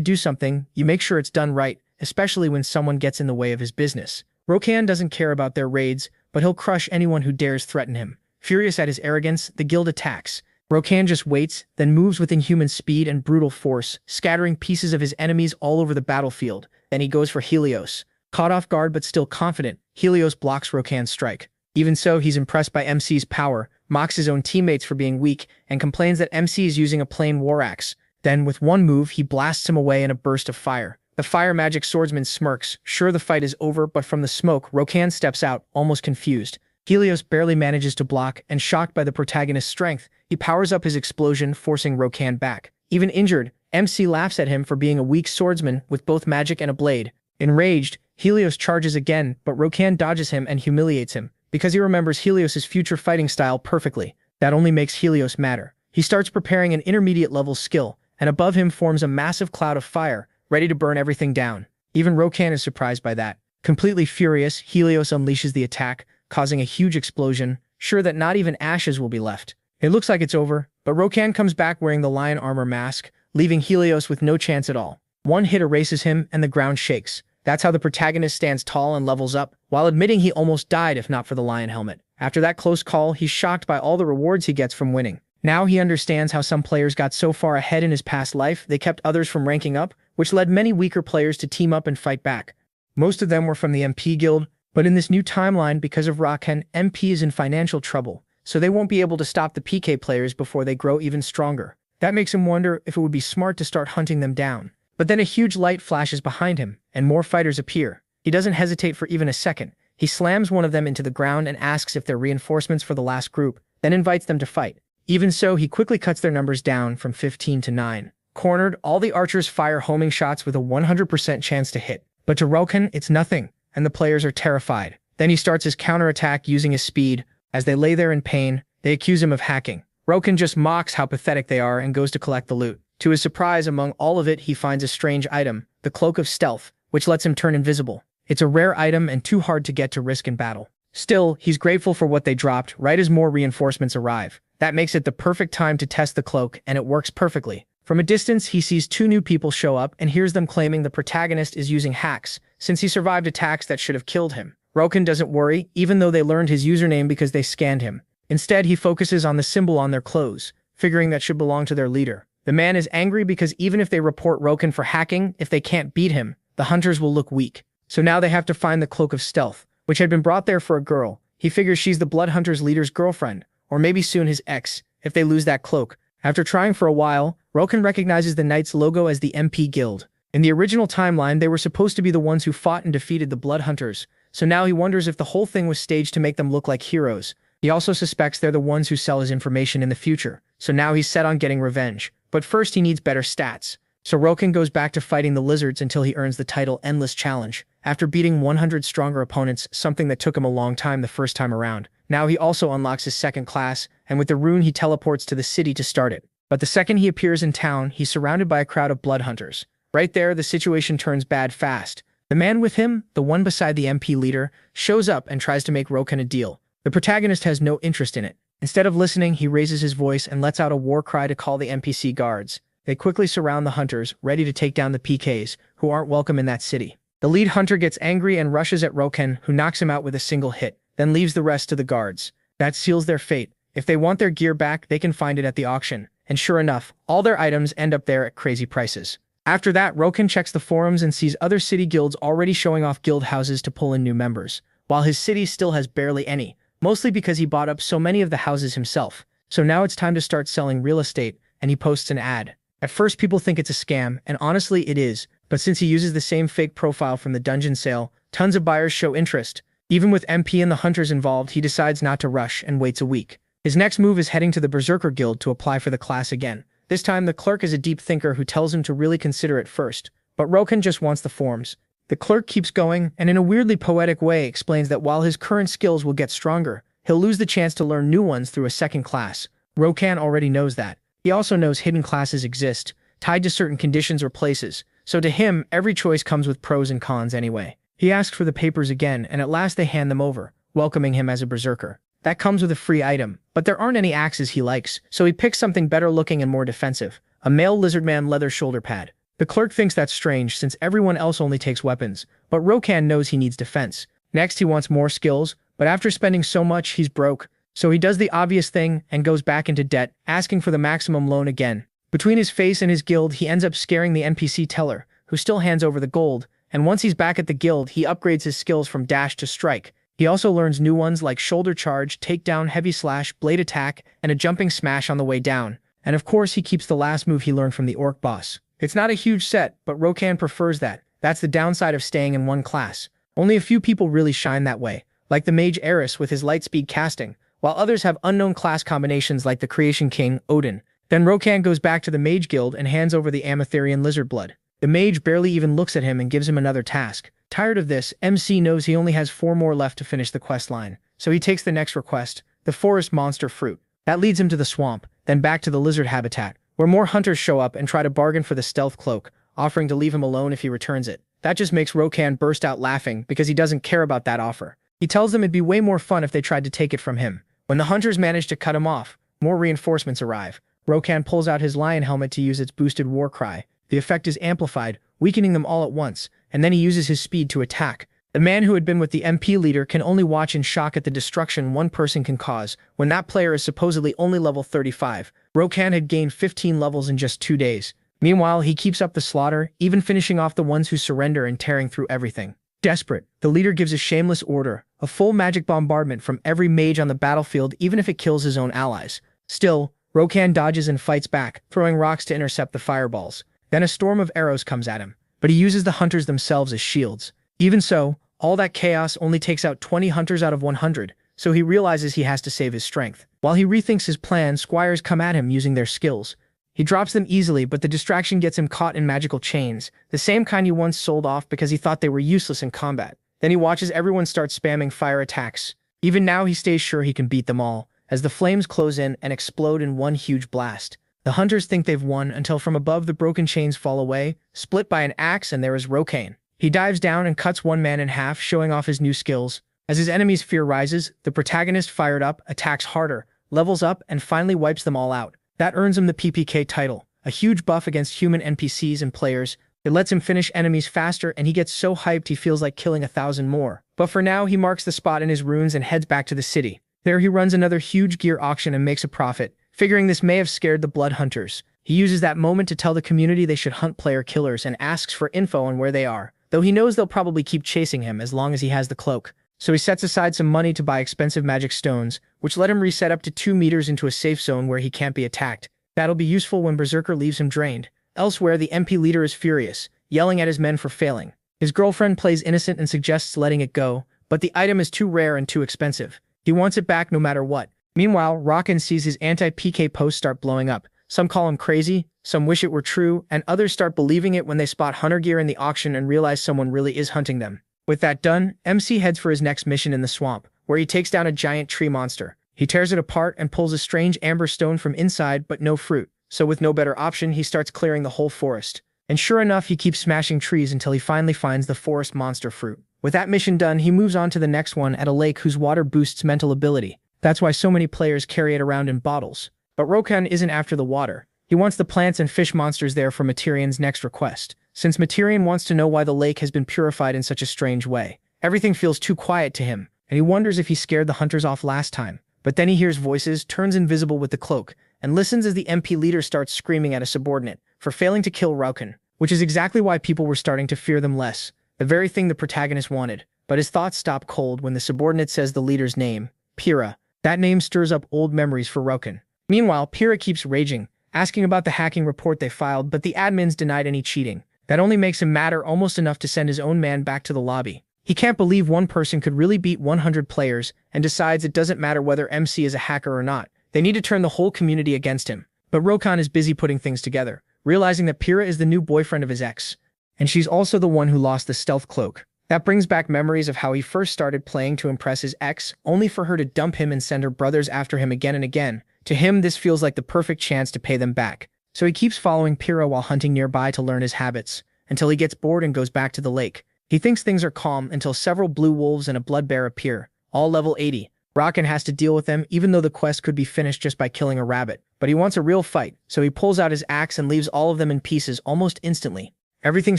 do something, you make sure it's done right, especially when someone gets in the way of his business. Rokan doesn't care about their raids, but he'll crush anyone who dares threaten him. Furious at his arrogance, the guild attacks. Rokan just waits, then moves with inhuman speed and brutal force, scattering pieces of his enemies all over the battlefield. Then he goes for Helios. Caught off guard but still confident, Helios blocks Rokan's strike. Even so, he's impressed by MC's power, mocks his own teammates for being weak, and complains that MC is using a plain war axe. Then, with one move, he blasts him away in a burst of fire. The fire magic swordsman smirks, sure the fight is over, but from the smoke, Rokan steps out, almost confused. Helios barely manages to block, and shocked by the protagonist's strength, he powers up his explosion, forcing Rokan back. Even injured, MC laughs at him for being a weak swordsman with both magic and a blade. Enraged, Helios charges again, but Rokan dodges him and humiliates him, because he remembers Helios' future fighting style perfectly. That only makes Helios madder. He starts preparing an intermediate level skill, and above him forms a massive cloud of fire, ready to burn everything down. Even Rokan is surprised by that. Completely furious, Helios unleashes the attack, causing a huge explosion, sure that not even ashes will be left. It looks like it's over, but Rokan comes back wearing the lion armor mask, leaving Helios with no chance at all. One hit erases him, and the ground shakes. That's how the protagonist stands tall and levels up, while admitting he almost died if not for the lion helmet. After that close call, he's shocked by all the rewards he gets from winning. Now he understands how some players got so far ahead in his past life, they kept others from ranking up, which led many weaker players to team up and fight back. Most of them were from the MP Guild, but in this new timeline, because of Rokan, MP is in financial trouble, so they won't be able to stop the PK players before they grow even stronger. That makes him wonder if it would be smart to start hunting them down. But then a huge light flashes behind him, and more fighters appear. He doesn't hesitate for even a second. He slams one of them into the ground and asks if they're reinforcements for the last group, then invites them to fight. Even so, he quickly cuts their numbers down from 15 to 9. Cornered, all the archers fire homing shots with a 100% chance to hit. But to Rokan, it's nothing, and the players are terrified. Then he starts his counterattack using his speed. As they lay there in pain, they accuse him of hacking. Rokan just mocks how pathetic they are and goes to collect the loot. To his surprise, among all of it, he finds a strange item, the Cloak of Stealth, which lets him turn invisible. It's a rare item and too hard to get to risk in battle. Still, he's grateful for what they dropped right as more reinforcements arrive. That makes it the perfect time to test the cloak, and it works perfectly. From a distance, he sees 2 new people show up and hears them claiming the protagonist is using hacks, since he survived attacks that should have killed him. Rokan doesn't worry, even though they learned his username because they scanned him. Instead, he focuses on the symbol on their clothes, figuring that should belong to their leader. The man is angry because even if they report Rokan for hacking, if they can't beat him, the hunters will look weak. So now they have to find the Cloak of Stealth, which had been brought there for a girl. He figures she's the Blood Hunters leader's girlfriend, or maybe soon his ex. If they lose that cloak, After trying for a while, Roken recognizes the Knights' logo as the MP Guild. In the original timeline, they were supposed to be the ones who fought and defeated the Blood Hunters, so now he wonders if the whole thing was staged to make them look like heroes. He also suspects they're the ones who sell his information in the future, so now he's set on getting revenge. But first he needs better stats. So Roken goes back to fighting the lizards until he earns the title Endless Challenge, after beating 100 stronger opponents, something that took him a long time the first time around. Now he also unlocks his second class, and with the rune he teleports to the city to start it. But the second he appears in town, he's surrounded by a crowd of blood hunters. Right there, the situation turns bad fast. The man with him, the one beside the MP leader, shows up and tries to make Roken a deal. The protagonist has no interest in it. Instead of listening, he raises his voice and lets out a war cry to call the NPC guards. They quickly surround the hunters, ready to take down the PKs, who aren't welcome in that city. The lead hunter gets angry and rushes at Roken, who knocks him out with a single hit, then leaves the rest to the guards. That seals their fate. If they want their gear back, they can find it at the auction. And sure enough, all their items end up there at crazy prices. After that, Roken checks the forums and sees other city guilds already showing off guild houses to pull in new members, while his city still has barely any, mostly because he bought up so many of the houses himself. So now it's time to start selling real estate, and he posts an ad. At first people think it's a scam, and honestly it is, but since he uses the same fake profile from the dungeon sale, tons of buyers show interest. Even with MP and the hunters involved, he decides not to rush and waits a week. His next move is heading to the Berserker Guild to apply for the class again. This time the clerk is a deep thinker who tells him to really consider it first, but Roken just wants the forms. The clerk keeps going, and in a weirdly poetic way explains that while his current skills will get stronger, he'll lose the chance to learn new ones through a second class. Roken already knows that. He also knows hidden classes exist, tied to certain conditions or places, so to him, every choice comes with pros and cons anyway. He asks for the papers again, and at last they hand them over, welcoming him as a berserker. That comes with a free item, but there aren't any axes he likes, so he picks something better looking and more defensive, a male lizardman leather shoulder pad. The clerk thinks that's strange since everyone else only takes weapons, but Roken knows he needs defense. Next he wants more skills, but after spending so much he's broke, so he does the obvious thing and goes back into debt, asking for the maximum loan again. Between his face and his guild he ends up scaring the NPC teller, who still hands over the gold, and once he's back at the guild he upgrades his skills from dash to strike. He also learns new ones like shoulder charge, takedown, heavy slash, blade attack, and a jumping smash on the way down. And of course he keeps the last move he learned from the orc boss. It's not a huge set, but Roken prefers that. That's the downside of staying in one class. Only a few people really shine that way, like the mage Eris with his lightspeed casting, while others have unknown class combinations like the Creation King, Odin. Then Roken goes back to the Mage Guild and hands over the Amatherian Lizard Blood. The mage barely even looks at him and gives him another task. Tired of this, MC knows he only has 4 more left to finish the quest line, so he takes the next request, the Forest Monster Fruit. That leads him to the swamp, then back to the lizard habitat, where more hunters show up and try to bargain for the stealth cloak, offering to leave him alone if he returns it. That just makes Roken burst out laughing because he doesn't care about that offer. He tells them it'd be way more fun if they tried to take it from him. When the hunters manage to cut him off, more reinforcements arrive. Roken pulls out his lion helmet to use its boosted war cry. The effect is amplified, weakening them all at once, and then he uses his speed to attack. The man who had been with the MP leader can only watch in shock at the destruction one person can cause when that player is supposedly only level 35. Roken had gained 15 levels in just 2 days. Meanwhile, he keeps up the slaughter, even finishing off the ones who surrender and tearing through everything. Desperate, the leader gives a shameless order, a full magic bombardment from every mage on the battlefield even if it kills his own allies. Still, Roken dodges and fights back, throwing rocks to intercept the fireballs. Then a storm of arrows comes at him, but he uses the hunters themselves as shields. Even so, all that chaos only takes out 20 hunters out of 100, so he realizes he has to save his strength. While he rethinks his plan, squires come at him using their skills. He drops them easily, but the distraction gets him caught in magical chains, the same kind he once sold off because he thought they were useless in combat. Then he watches everyone start spamming fire attacks. Even now he stays sure he can beat them all, as the flames close in and explode in one huge blast. The hunters think they've won until from above the broken chains fall away, split by an axe, and there is Roken. He dives down and cuts one man in half, showing off his new skills. As his enemy's fear rises, the protagonist, fired up, attacks harder, levels up, and finally wipes them all out. That earns him the PPK title, a huge buff against human NPCs and players. It lets him finish enemies faster, and he gets so hyped he feels like killing 1,000 more. But for now, he marks the spot in his runes and heads back to the city. There he runs another huge gear auction and makes a profit. Figuring this may have scared the blood hunters, he uses that moment to tell the community they should hunt player killers and asks for info on where they are, though he knows they'll probably keep chasing him as long as he has the cloak. So he sets aside some money to buy expensive magic stones, which let him reset up to 2 meters into a safe zone where he can't be attacked. That'll be useful when Berserker leaves him drained. Elsewhere, the MP leader is furious, yelling at his men for failing. His girlfriend plays innocent and suggests letting it go, but the item is too rare and too expensive. He wants it back no matter what. Meanwhile, Rockin sees his anti-PK posts start blowing up. Some call him crazy, some wish it were true, and others start believing it when they spot hunter gear in the auction and realize someone really is hunting them. With that done, MC heads for his next mission in the swamp, where he takes down a giant tree monster. He tears it apart and pulls a strange amber stone from inside, but no fruit. So with no better option, he starts clearing the whole forest. And sure enough, he keeps smashing trees until he finally finds the forest monster fruit. With that mission done, he moves on to the next one at a lake whose water boosts mental ability. That's why so many players carry it around in bottles. But Rokan isn't after the water. He wants the plants and fish monsters there for Materian's next request, since Materian wants to know why the lake has been purified in such a strange way. Everything feels too quiet to him, and he wonders if he scared the hunters off last time. But then he hears voices, turns invisible with the cloak, and listens as the MP leader starts screaming at a subordinate for failing to kill Rokan, which is exactly why people were starting to fear them less, the very thing the protagonist wanted. But his thoughts stop cold when the subordinate says the leader's name, Pyrrha. That name stirs up old memories for Rokan. Meanwhile, Pyrrha keeps raging, asking about the hacking report they filed, but the admins denied any cheating. That only makes him madder almost enough to send his own man back to the lobby. He can't believe one person could really beat 100 players and decides it doesn't matter whether MC is a hacker or not. They need to turn the whole community against him. But Rokan is busy putting things together, realizing that Pyrrha is the new boyfriend of his ex. And she's also the one who lost the stealth cloak. That brings back memories of how he first started playing to impress his ex, only for her to dump him and send her brothers after him again and again. To him, this feels like the perfect chance to pay them back. So he keeps following Pyrrha while hunting nearby to learn his habits, until he gets bored and goes back to the lake. He thinks things are calm until several blue wolves and a blood bear appear, all level 80. Rokan has to deal with them even though the quest could be finished just by killing a rabbit. But he wants a real fight, so he pulls out his axe and leaves all of them in pieces almost instantly. Everything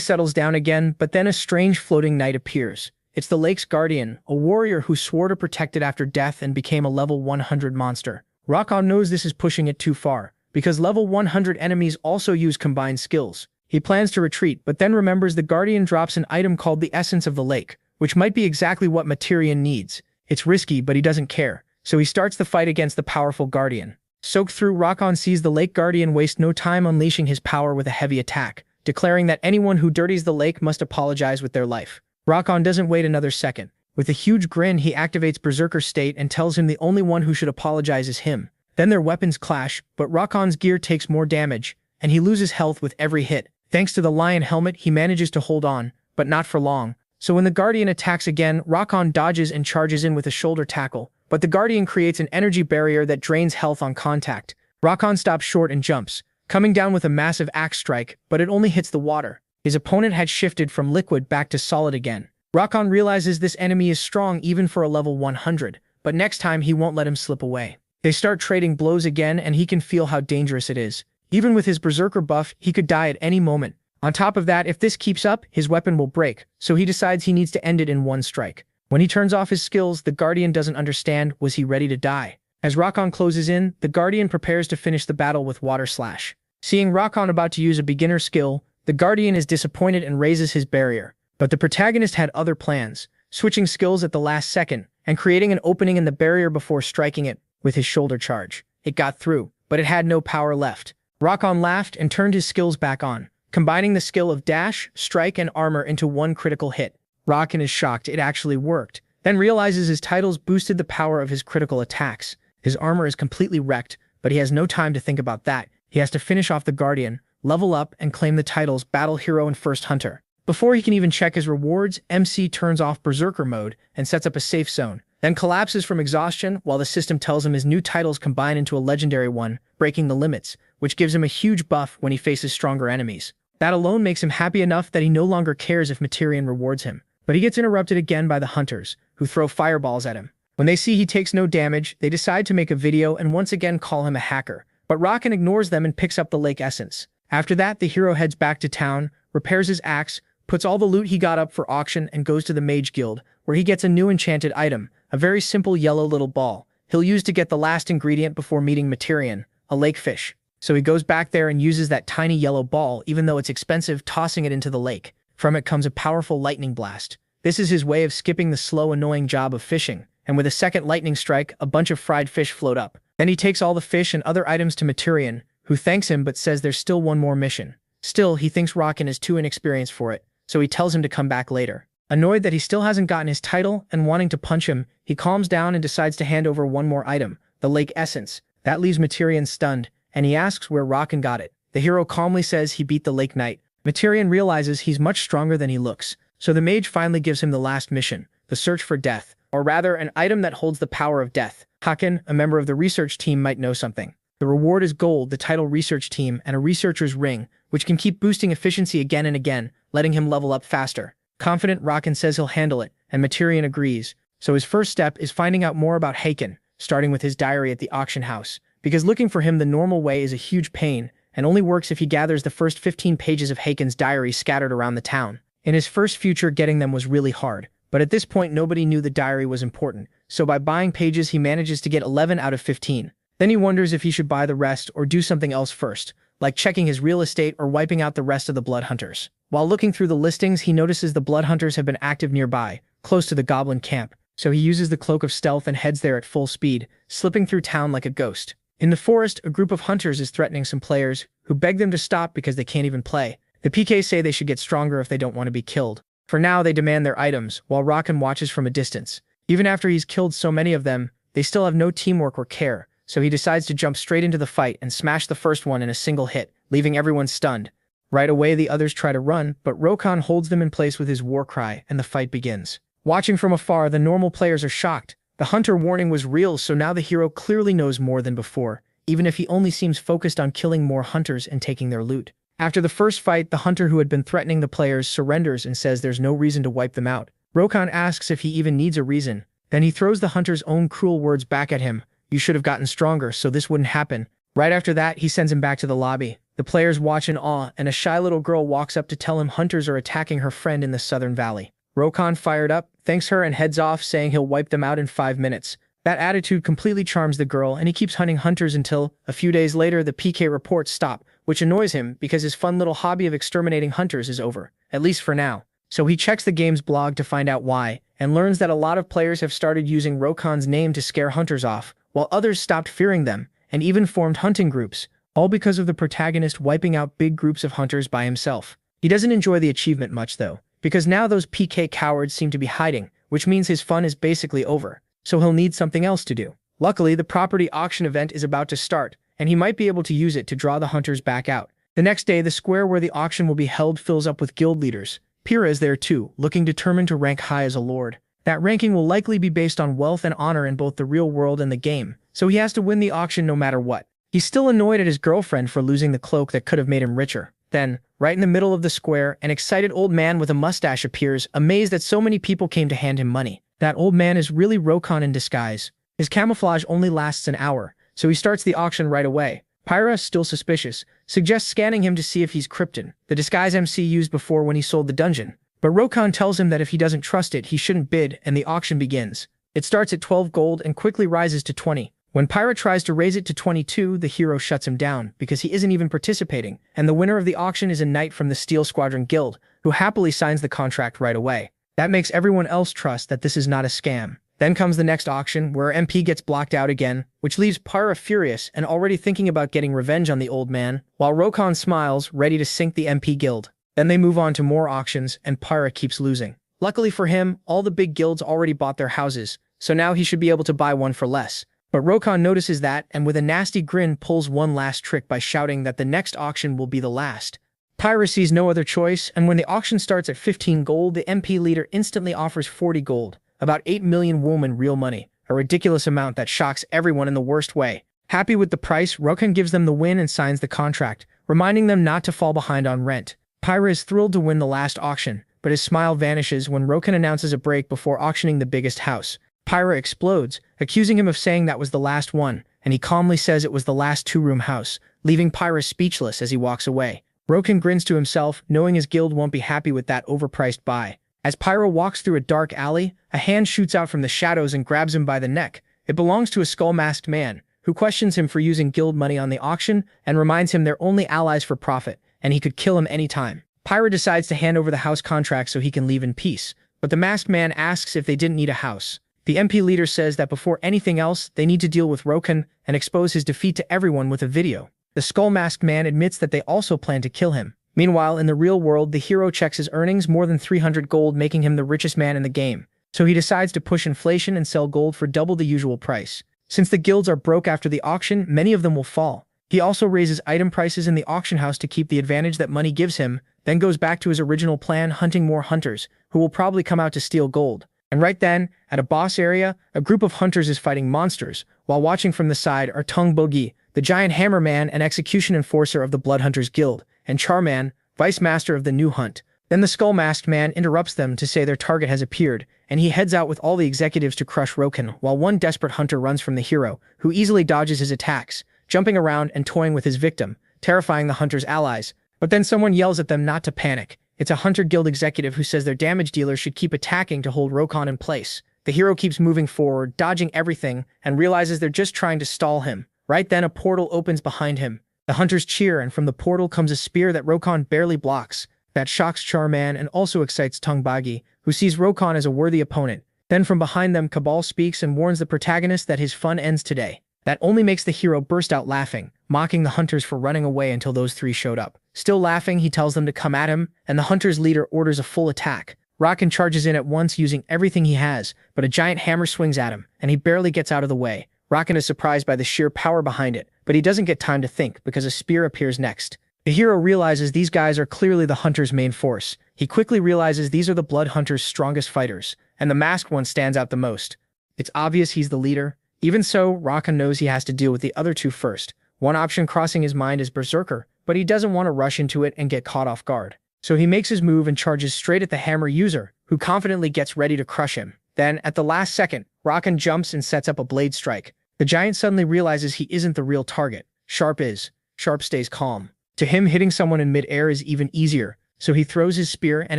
settles down again, but then a strange floating knight appears. It's the lake's guardian, a warrior who swore to protect it after death and became a level 100 monster. Rokan knows this is pushing it too far, because level 100 enemies also use combined skills. He plans to retreat, but then remembers the guardian drops an item called the Essence of the Lake, which might be exactly what Materian needs. It's risky, but he doesn't care, so he starts the fight against the powerful guardian. Soaked through, Rokan sees the lake guardian waste no time unleashing his power with a heavy attack, declaring that anyone who dirties the lake must apologize with their life. Rokan doesn't wait another second. With a huge grin, he activates Berserker State and tells him the only one who should apologize is him. Then their weapons clash, but Rokan's gear takes more damage, and he loses health with every hit. Thanks to the lion helmet, he manages to hold on, but not for long. So when the Guardian attacks again, Rokan dodges and charges in with a shoulder tackle, but the Guardian creates an energy barrier that drains health on contact. Rokan stops short and jumps, coming down with a massive axe strike, but it only hits the water. His opponent had shifted from liquid back to solid again. Rokan realizes this enemy is strong even for a level 100, but next time he won't let him slip away. They start trading blows again and he can feel how dangerous it is. Even with his Berserker buff, he could die at any moment. On top of that, if this keeps up, his weapon will break, so he decides he needs to end it in one strike. When he turns off his skills, the Guardian doesn't understand, was he ready to die? As Rokan closes in, the Guardian prepares to finish the battle with Water Slash. Seeing Rokan about to use a beginner skill, the Guardian is disappointed and raises his barrier. But the protagonist had other plans, switching skills at the last second, and creating an opening in the barrier before striking it with his shoulder charge. It got through, but it had no power left. Rokan laughed and turned his skills back on, combining the skill of dash, strike, and armor into one critical hit. Rokan is shocked it actually worked, then realizes his titles boosted the power of his critical attacks. His armor is completely wrecked, but he has no time to think about that. He has to finish off the Guardian, level up, and claim the titles Battle Hero and First Hunter. Before he can even check his rewards, MC turns off Berserker mode and sets up a safe zone, then collapses from exhaustion while the system tells him his new titles combine into a legendary one, breaking the limits, which gives him a huge buff when he faces stronger enemies. That alone makes him happy enough that he no longer cares if Materian rewards him. But he gets interrupted again by the hunters, who throw fireballs at him. When they see he takes no damage, they decide to make a video and once again call him a hacker. But Rokan ignores them and picks up the lake essence. After that, the hero heads back to town, repairs his axe, puts all the loot he got up for auction and goes to the Mage Guild, where he gets a new enchanted item, a very simple yellow little ball he'll use to get the last ingredient before meeting Materian, a lake fish. So he goes back there and uses that tiny yellow ball, even though it's expensive, tossing it into the lake. From it comes a powerful lightning blast. This is his way of skipping the slow, annoying job of fishing, and with a second lightning strike, a bunch of fried fish float up. Then he takes all the fish and other items to Materian, who thanks him but says there's still one more mission. Still, he thinks Rakan is too inexperienced for it, so he tells him to come back later. Annoyed that he still hasn't gotten his title and wanting to punch him, he calms down and decides to hand over one more item, the lake essence. That leaves Materian stunned, and he asks where Rakan got it. The hero calmly says he beat the Lake Knight. Materian realizes he's much stronger than he looks, so the mage finally gives him the last mission, the search for death, or rather an item that holds the power of death. Hakan, a member of the research team, might know something. The reward is gold, the title research team, and a researcher's ring, which can keep boosting efficiency again and again, letting him level up faster. Confident, Rakan says he'll handle it, and Materian agrees. So his first step is finding out more about Hakan, starting with his diary at the auction house, because looking for him the normal way is a huge pain, and only works if he gathers the first 15 pages of Hakan's diary scattered around the town. In his first future, getting them was really hard, but at this point nobody knew the diary was important, so by buying pages he manages to get 11 out of 15. Then he wonders if he should buy the rest or do something else first, like checking his real estate or wiping out the rest of the blood hunters. While looking through the listings, he notices the blood hunters have been active nearby, close to the goblin camp, so he uses the cloak of stealth and heads there at full speed, slipping through town like a ghost. In the forest, a group of hunters is threatening some players, who beg them to stop because they can't even play. The PK say they should get stronger if they don't want to be killed. For now, they demand their items, while Rakan watches from a distance. Even after he's killed so many of them, they still have no teamwork or care, so he decides to jump straight into the fight and smash the first one in a single hit, leaving everyone stunned. Right away, the others try to run, but Rakan holds them in place with his war cry, and the fight begins. Watching from afar, the normal players are shocked. The hunter warning was real, so now the hero clearly knows more than before, even if he only seems focused on killing more hunters and taking their loot. After the first fight, the hunter who had been threatening the players surrenders and says there's no reason to wipe them out. Rakan asks if he even needs a reason. Then he throws the hunter's own cruel words back at him. You should have gotten stronger, so this wouldn't happen. Right after that, he sends him back to the lobby. The players watch in awe, and a shy little girl walks up to tell him hunters are attacking her friend in the southern valley. Rakan, fired up, thanks her and heads off, saying he'll wipe them out in 5 minutes. That attitude completely charms the girl, and he keeps hunting hunters until, a few days later, the PK reports stop, which annoys him because his fun little hobby of exterminating hunters is over, at least for now. So he checks the game's blog to find out why, and learns that a lot of players have started using Rakan's name to scare hunters off, while others stopped fearing them, and even formed hunting groups, all because of the protagonist wiping out big groups of hunters by himself. He doesn't enjoy the achievement much though, because now those PK cowards seem to be hiding, which means his fun is basically over, so he'll need something else to do. Luckily, the property auction event is about to start, and he might be able to use it to draw the hunters back out. The next day, the square where the auction will be held fills up with guild leaders. Pyrrha is there too, looking determined to rank high as a lord. That ranking will likely be based on wealth and honor in both the real world and the game, so he has to win the auction no matter what. He's still annoyed at his girlfriend for losing the cloak that could have made him richer. Then, right in the middle of the square, an excited old man with a mustache appears, amazed that so many people came to hand him money. That old man is really Rakan in disguise. His camouflage only lasts an hour, so he starts the auction right away. Pyrrha, still suspicious, suggests scanning him to see if he's Krypton, the disguise MC used before when he sold the dungeon. But Rakan tells him that if he doesn't trust it, he shouldn't bid, and the auction begins. It starts at 12 gold and quickly rises to 20. When Pyrrha tries to raise it to 22, the hero shuts him down, because he isn't even participating, and the winner of the auction is a knight from the Steel Squadron Guild, who happily signs the contract right away. That makes everyone else trust that this is not a scam. Then comes the next auction, where MP gets blocked out again, which leaves Pyrrha furious and already thinking about getting revenge on the old man, while Rakan smiles, ready to sink the MP guild. Then they move on to more auctions, and Pyrrha keeps losing. Luckily for him, all the big guilds already bought their houses, so now he should be able to buy one for less. But Rakan notices that, and with a nasty grin pulls one last trick by shouting that the next auction will be the last. Pyrrha sees no other choice, and when the auction starts at 15 gold, the MP leader instantly offers 40 gold, about 8 million won in real money, a ridiculous amount that shocks everyone in the worst way. Happy with the price, Rakan gives them the win and signs the contract, reminding them not to fall behind on rent. Pyrrha is thrilled to win the last auction, but his smile vanishes when Rakan announces a break before auctioning the biggest house. Pyrrha explodes, accusing him of saying that was the last one, and he calmly says it was the last two-room house, leaving Pyrrha speechless as he walks away. Rakan grins to himself, knowing his guild won't be happy with that overpriced buy. As Pyrrha walks through a dark alley, a hand shoots out from the shadows and grabs him by the neck. It belongs to a skull-masked man, who questions him for using guild money on the auction and reminds him they're only allies for profit, and he could kill him anytime. Pyrrha decides to hand over the house contract so he can leave in peace, but the masked man asks if they didn't need a house. The MP leader says that before anything else, they need to deal with Rakan and expose his defeat to everyone with a video. The skull-masked man admits that they also plan to kill him. Meanwhile, in the real world, the hero checks his earnings, more than 300 gold, making him the richest man in the game. So he decides to push inflation and sell gold for double the usual price. Since the guilds are broke after the auction, many of them will fall. He also raises item prices in the auction house to keep the advantage that money gives him, then goes back to his original plan, hunting more hunters, who will probably come out to steal gold. And right then, at a boss area, a group of hunters is fighting monsters, while watching from the side are Tung Bogi, the giant hammer man and execution enforcer of the Blood Hunters Guild, and Charman, vice master of the new hunt. Then the skull-masked man interrupts them to say their target has appeared, and he heads out with all the executives to crush Rokan, while one desperate hunter runs from the hero, who easily dodges his attacks, jumping around and toying with his victim, terrifying the hunter's allies. But then someone yells at them not to panic. It's a Hunter Guild executive who says their damage dealer should keep attacking to hold Rokan in place. The hero keeps moving forward, dodging everything, and realizes they're just trying to stall him. Right then, a portal opens behind him. The hunters cheer, and from the portal comes a spear that Rokan barely blocks. That shocks Charman and also excites Tung Bagi, who sees Rokan as a worthy opponent. Then from behind them, Cabal speaks and warns the protagonist that his fun ends today. That only makes the hero burst out laughing, mocking the hunters for running away until those three showed up. Still laughing, he tells them to come at him, and the hunter's leader orders a full attack. Rokan charges in at once using everything he has, but a giant hammer swings at him, and he barely gets out of the way. Rokan is surprised by the sheer power behind it, but he doesn't get time to think because a spear appears next. The hero realizes these guys are clearly the hunter's main force. He quickly realizes these are the Blood Hunters' strongest fighters, and the masked one stands out the most. It's obvious he's the leader. Even so, Rokan knows he has to deal with the other two first. One option crossing his mind is Berserker, but he doesn't want to rush into it and get caught off guard. So he makes his move and charges straight at the hammer user, who confidently gets ready to crush him. Then, at the last second, Rokan jumps and sets up a blade strike. The giant suddenly realizes he isn't the real target. Sharp is. Sharp stays calm. To him, hitting someone in mid-air is even easier, so he throws his spear and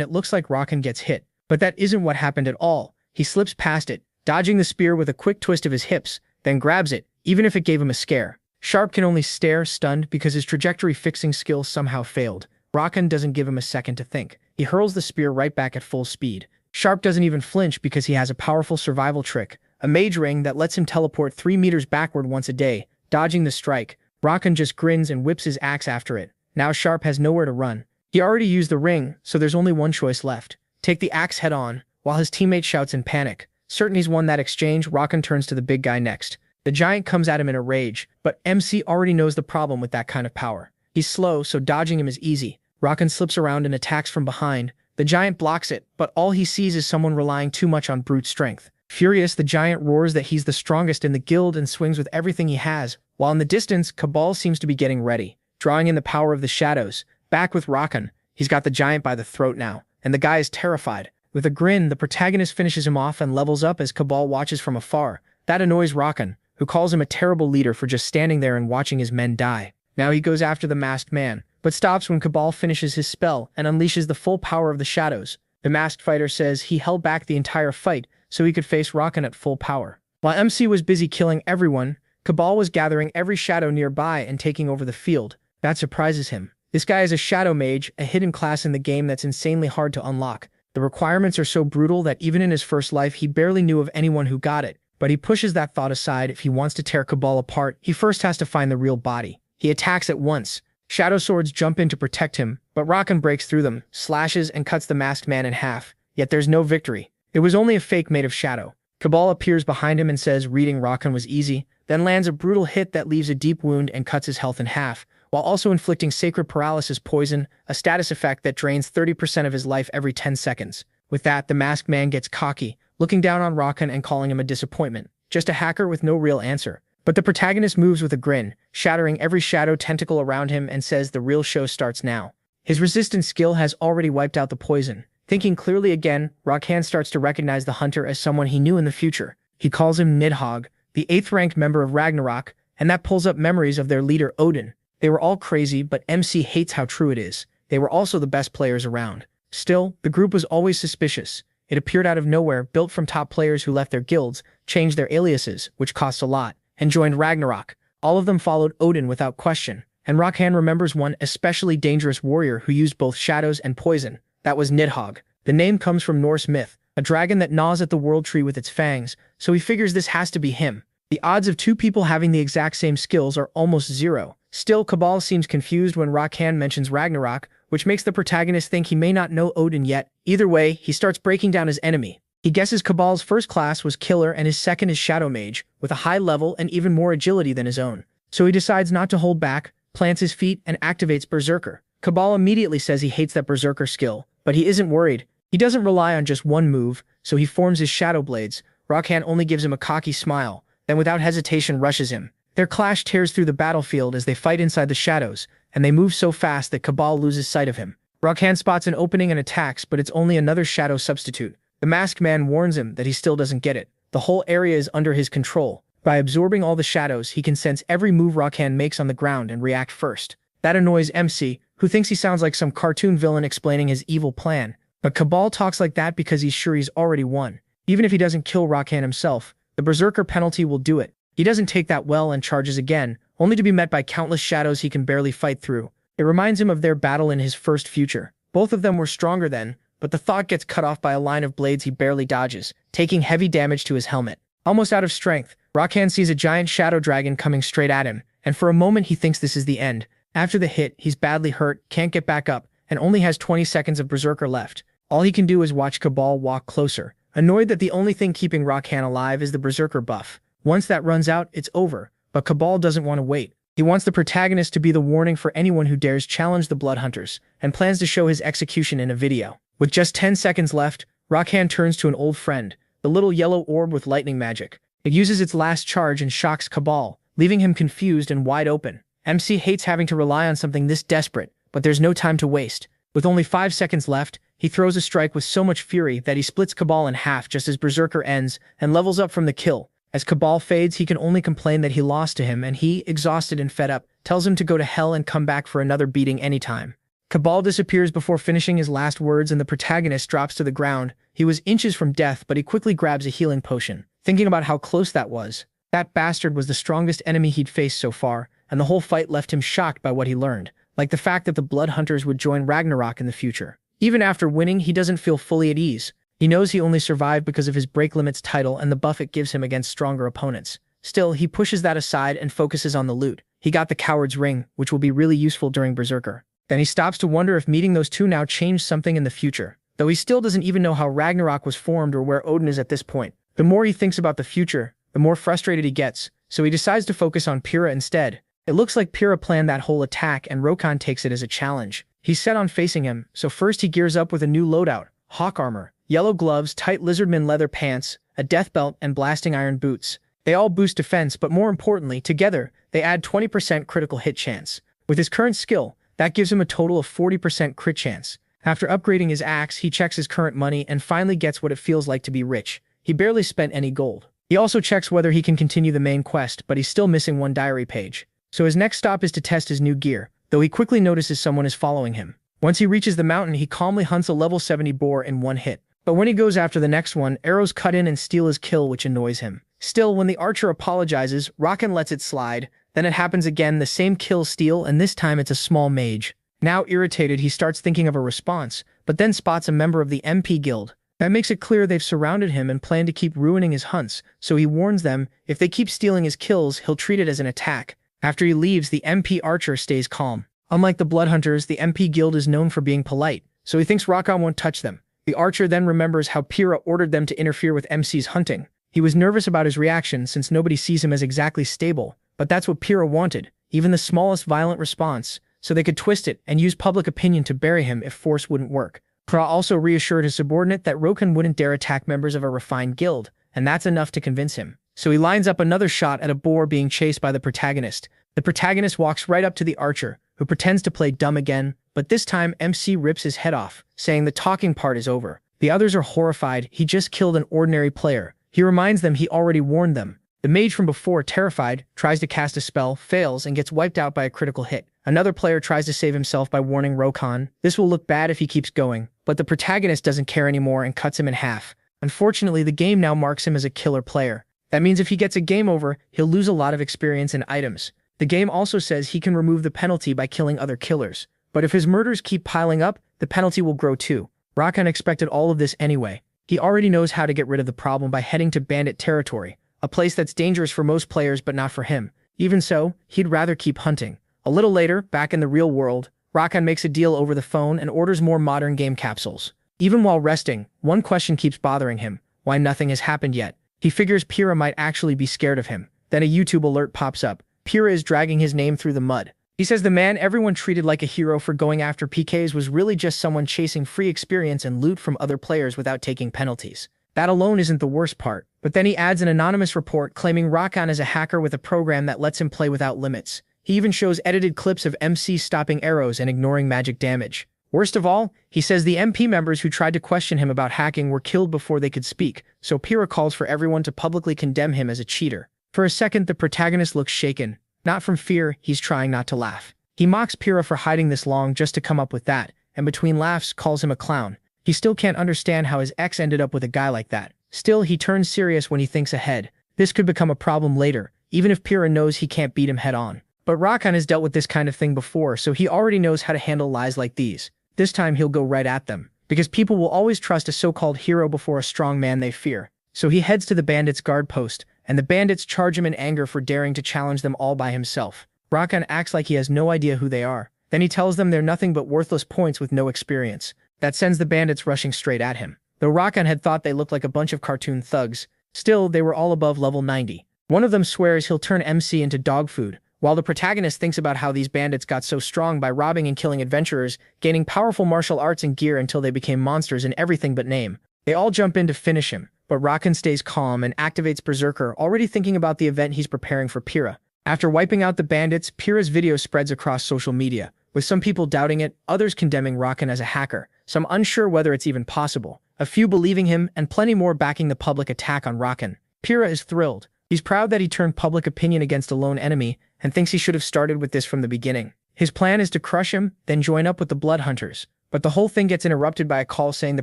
it looks like Rokan gets hit. But that isn't what happened at all. He slips past it, dodging the spear with a quick twist of his hips, then grabs it, even if it gave him a scare. Sharp can only stare, stunned, because his trajectory-fixing skill somehow failed. Rokan doesn't give him a second to think. He hurls the spear right back at full speed. Sharp doesn't even flinch because he has a powerful survival trick, a mage ring that lets him teleport 3 meters backward once a day, dodging the strike. Rokan just grins and whips his axe after it. Now Sharp has nowhere to run. He already used the ring, so there's only one choice left. Take the axe head on, while his teammate shouts in panic. Certain he's won that exchange, Rokan turns to the big guy next. The giant comes at him in a rage, but MC already knows the problem with that kind of power. He's slow, so dodging him is easy. Rokan slips around and attacks from behind. The giant blocks it, but all he sees is someone relying too much on brute strength. Furious, the giant roars that he's the strongest in the guild and swings with everything he has, while in the distance, Cabal seems to be getting ready, drawing in the power of the shadows. Back with Rokan, he's got the giant by the throat now, and the guy is terrified. With a grin, the protagonist finishes him off and levels up as Cabal watches from afar. That annoys Rokan, who calls him a terrible leader for just standing there and watching his men die. Now he goes after the masked man, but stops when Cabal finishes his spell and unleashes the full power of the shadows. The masked fighter says he held back the entire fight so he could face Rokan at full power. While MC was busy killing everyone, Cabal was gathering every shadow nearby and taking over the field. That surprises him. This guy is a shadow mage, a hidden class in the game that's insanely hard to unlock. The requirements are so brutal that even in his first life he barely knew of anyone who got it. But he pushes that thought aside. If he wants to tear Cabal apart, he first has to find the real body. He attacks at once. Shadow swords jump in to protect him, but Rokan breaks through them, slashes and cuts the masked man in half. Yet there's no victory. It was only a fake made of shadow. Cabal appears behind him and says reading Rokan was easy, then lands a brutal hit that leaves a deep wound and cuts his health in half, while also inflicting sacred paralysis poison, a status effect that drains 30% of his life every 10 seconds. With that, the masked man gets cocky, looking down on Rokan and calling him a disappointment. Just a hacker with no real answer. But the protagonist moves with a grin, shattering every shadow tentacle around him and says the real show starts now. His resistance skill has already wiped out the poison. Thinking clearly again, Rokan starts to recognize the hunter as someone he knew in the future. He calls him Nidhogg, the 8th-ranked member of Ragnarok, and that pulls up memories of their leader Odin. They were all crazy, but MC hates how true it is. They were also the best players around. Still, the group was always suspicious. It appeared out of nowhere, built from top players who left their guilds, changed their aliases, which cost a lot, and joined Ragnarok. All of them followed Odin without question, and Rokan remembers one especially dangerous warrior who used both shadows and poison. That was Nidhogg. The name comes from Norse myth, a dragon that gnaws at the world tree with its fangs, so he figures this has to be him. The odds of two people having the exact same skills are almost zero, Still, Cabal seems confused when Rockhan mentions Ragnarok, which makes the protagonist think he may not know Odin yet. Either way, he starts breaking down his enemy. He guesses Cabal's first class was Killer and his second is Shadow Mage, with a high level and even more agility than his own. So he decides not to hold back, plants his feet, and activates Berserker. Cabal immediately says he hates that Berserker skill, but he isn't worried. He doesn't rely on just one move, so he forms his Shadow Blades. Rockhan only gives him a cocky smile, then without hesitation rushes him. Their clash tears through the battlefield as they fight inside the shadows, and they move so fast that Cabal loses sight of him. Rockhan spots an opening and attacks, but it's only another shadow substitute. The masked man warns him that he still doesn't get it. The whole area is under his control. By absorbing all the shadows, he can sense every move Rockhan makes on the ground and react first. That annoys MC, who thinks he sounds like some cartoon villain explaining his evil plan. But Cabal talks like that because he's sure he's already won. Even if he doesn't kill Rockhan himself, the Berserker penalty will do it. He doesn't take that well and charges again, only to be met by countless shadows he can barely fight through. It reminds him of their battle in his first future. Both of them were stronger then, but the thought gets cut off by a line of blades he barely dodges, taking heavy damage to his helmet. Almost out of strength, Rockhan sees a giant shadow dragon coming straight at him, and for a moment he thinks this is the end. After the hit, he's badly hurt, can't get back up, and only has 20 seconds of Berserker left. All he can do is watch Cabal walk closer, annoyed that the only thing keeping Rockhan alive is the Berserker buff. Once that runs out, it's over, but Cabal doesn't want to wait. He wants the protagonist to be the warning for anyone who dares challenge the Blood Hunters, and plans to show his execution in a video. With just 10 seconds left, Rockhan turns to an old friend, the little yellow orb with lightning magic. It uses its last charge and shocks Cabal, leaving him confused and wide open. MC hates having to rely on something this desperate, but there's no time to waste. With only 5 seconds left, he throws a strike with so much fury that he splits Cabal in half just as Berserker ends and levels up from the kill. As Cabal fades, he can only complain that he lost to him, and he, exhausted and fed up, tells him to go to hell and come back for another beating anytime. Cabal disappears before finishing his last words and the protagonist drops to the ground. He was inches from death, but he quickly grabs a healing potion. Thinking about how close that was, that bastard was the strongest enemy he'd faced so far, and the whole fight left him shocked by what he learned, like the fact that the Blood Hunters would join Ragnarok in the future. Even after winning, he doesn't feel fully at ease. He knows he only survived because of his Break Limits title and the buff it gives him against stronger opponents. Still, he pushes that aside and focuses on the loot. He got the Coward's Ring, which will be really useful during Berserker. Then he stops to wonder if meeting those two now changed something in the future, though he still doesn't even know how Ragnarok was formed or where Odin is at this point. The more he thinks about the future, the more frustrated he gets, so he decides to focus on Pyrrha instead. It looks like Pyrrha planned that whole attack and Rokan takes it as a challenge. He's set on facing him, so first he gears up with a new loadout, hawk armor, yellow gloves, tight lizardman leather pants, a death belt, and blasting iron boots. They all boost defense, but more importantly, together, they add 20% critical hit chance. With his current skill, that gives him a total of 40% crit chance. After upgrading his axe, he checks his current money and finally gets what it feels like to be rich. He barely spent any gold. He also checks whether he can continue the main quest, but he's still missing one diary page. So his next stop is to test his new gear, though he quickly notices someone is following him. Once he reaches the mountain, he calmly hunts a level 70 boar in one hit. But when he goes after the next one, arrows cut in and steal his kill, which annoys him. Still, when the archer apologizes, Rocken lets it slide. Then it happens again, the same kill steal, and this time it's a small mage. Now irritated, he starts thinking of a response, but then spots a member of the MP guild. That makes it clear they've surrounded him and plan to keep ruining his hunts, so he warns them, if they keep stealing his kills, he'll treat it as an attack. After he leaves, the MP archer stays calm. Unlike the Blood Hunters, the MP guild is known for being polite, so he thinks Rokan won't touch them. The archer then remembers how Pyrrha ordered them to interfere with MC's hunting. He was nervous about his reaction since nobody sees him as exactly stable, but that's what Pyrrha wanted, even the smallest violent response, so they could twist it and use public opinion to bury him if force wouldn't work. Pyrrha also reassured his subordinate that Rokan wouldn't dare attack members of a refined guild, and that's enough to convince him. So he lines up another shot at a boar being chased by the protagonist. The protagonist walks right up to the archer, who pretends to play dumb again, but this time MC rips his head off, saying the talking part is over. The others are horrified, he just killed an ordinary player. He reminds them he already warned them. The mage from before, terrified, tries to cast a spell, fails, and gets wiped out by a critical hit. Another player tries to save himself by warning Rokan. This will look bad if he keeps going, but the protagonist doesn't care anymore and cuts him in half. Unfortunately, the game now marks him as a killer player. That means if he gets a game over, he'll lose a lot of experience and items. The game also says he can remove the penalty by killing other killers. But if his murders keep piling up, the penalty will grow too. Rokan expected all of this anyway. He already knows how to get rid of the problem by heading to bandit territory, a place that's dangerous for most players but not for him. Even so, he'd rather keep hunting. A little later, back in the real world, Rakan makes a deal over the phone and orders more modern game capsules. Even while resting, one question keeps bothering him: why nothing has happened yet. He figures Pyrrha might actually be scared of him. Then a YouTube alert pops up. Pyrrha is dragging his name through the mud. He says the man everyone treated like a hero for going after PKs was really just someone chasing free experience and loot from other players without taking penalties. That alone isn't the worst part, but then he adds an anonymous report claiming Rakan is a hacker with a program that lets him play without limits. He even shows edited clips of MC stopping arrows and ignoring magic damage. Worst of all, he says the MP members who tried to question him about hacking were killed before they could speak, so Pyrrha calls for everyone to publicly condemn him as a cheater. For a second, the protagonist looks shaken. Not from fear, he's trying not to laugh. He mocks Pyrrha for hiding this long just to come up with that, and between laughs calls him a clown. He still can't understand how his ex ended up with a guy like that. Still, he turns serious when he thinks ahead. This could become a problem later, even if Pyrrha knows he can't beat him head on. But Rakan has dealt with this kind of thing before, so he already knows how to handle lies like these. This time he'll go right at them, because people will always trust a so-called hero before a strong man they fear. So he heads to the bandits' guard post, and the bandits charge him in anger for daring to challenge them all by himself. Rakan acts like he has no idea who they are. Then he tells them they're nothing but worthless points with no experience. That sends the bandits rushing straight at him. Though Rakan had thought they looked like a bunch of cartoon thugs, still they were all above level 90. One of them swears he'll turn MC into dog food, while the protagonist thinks about how these bandits got so strong by robbing and killing adventurers, gaining powerful martial arts and gear until they became monsters in everything but name. They all jump in to finish him, but Rakan stays calm and activates Berserker, already thinking about the event he's preparing for Pyrrha. After wiping out the bandits, Pyrrha's video spreads across social media, with some people doubting it, others condemning Rakan as a hacker, some unsure whether it's even possible, a few believing him, and plenty more backing the public attack on Rakan. Pyrrha is thrilled. He's proud that he turned public opinion against a lone enemy, and thinks he should have started with this from the beginning. His plan is to crush him, then join up with the Blood Hunters. But the whole thing gets interrupted by a call saying the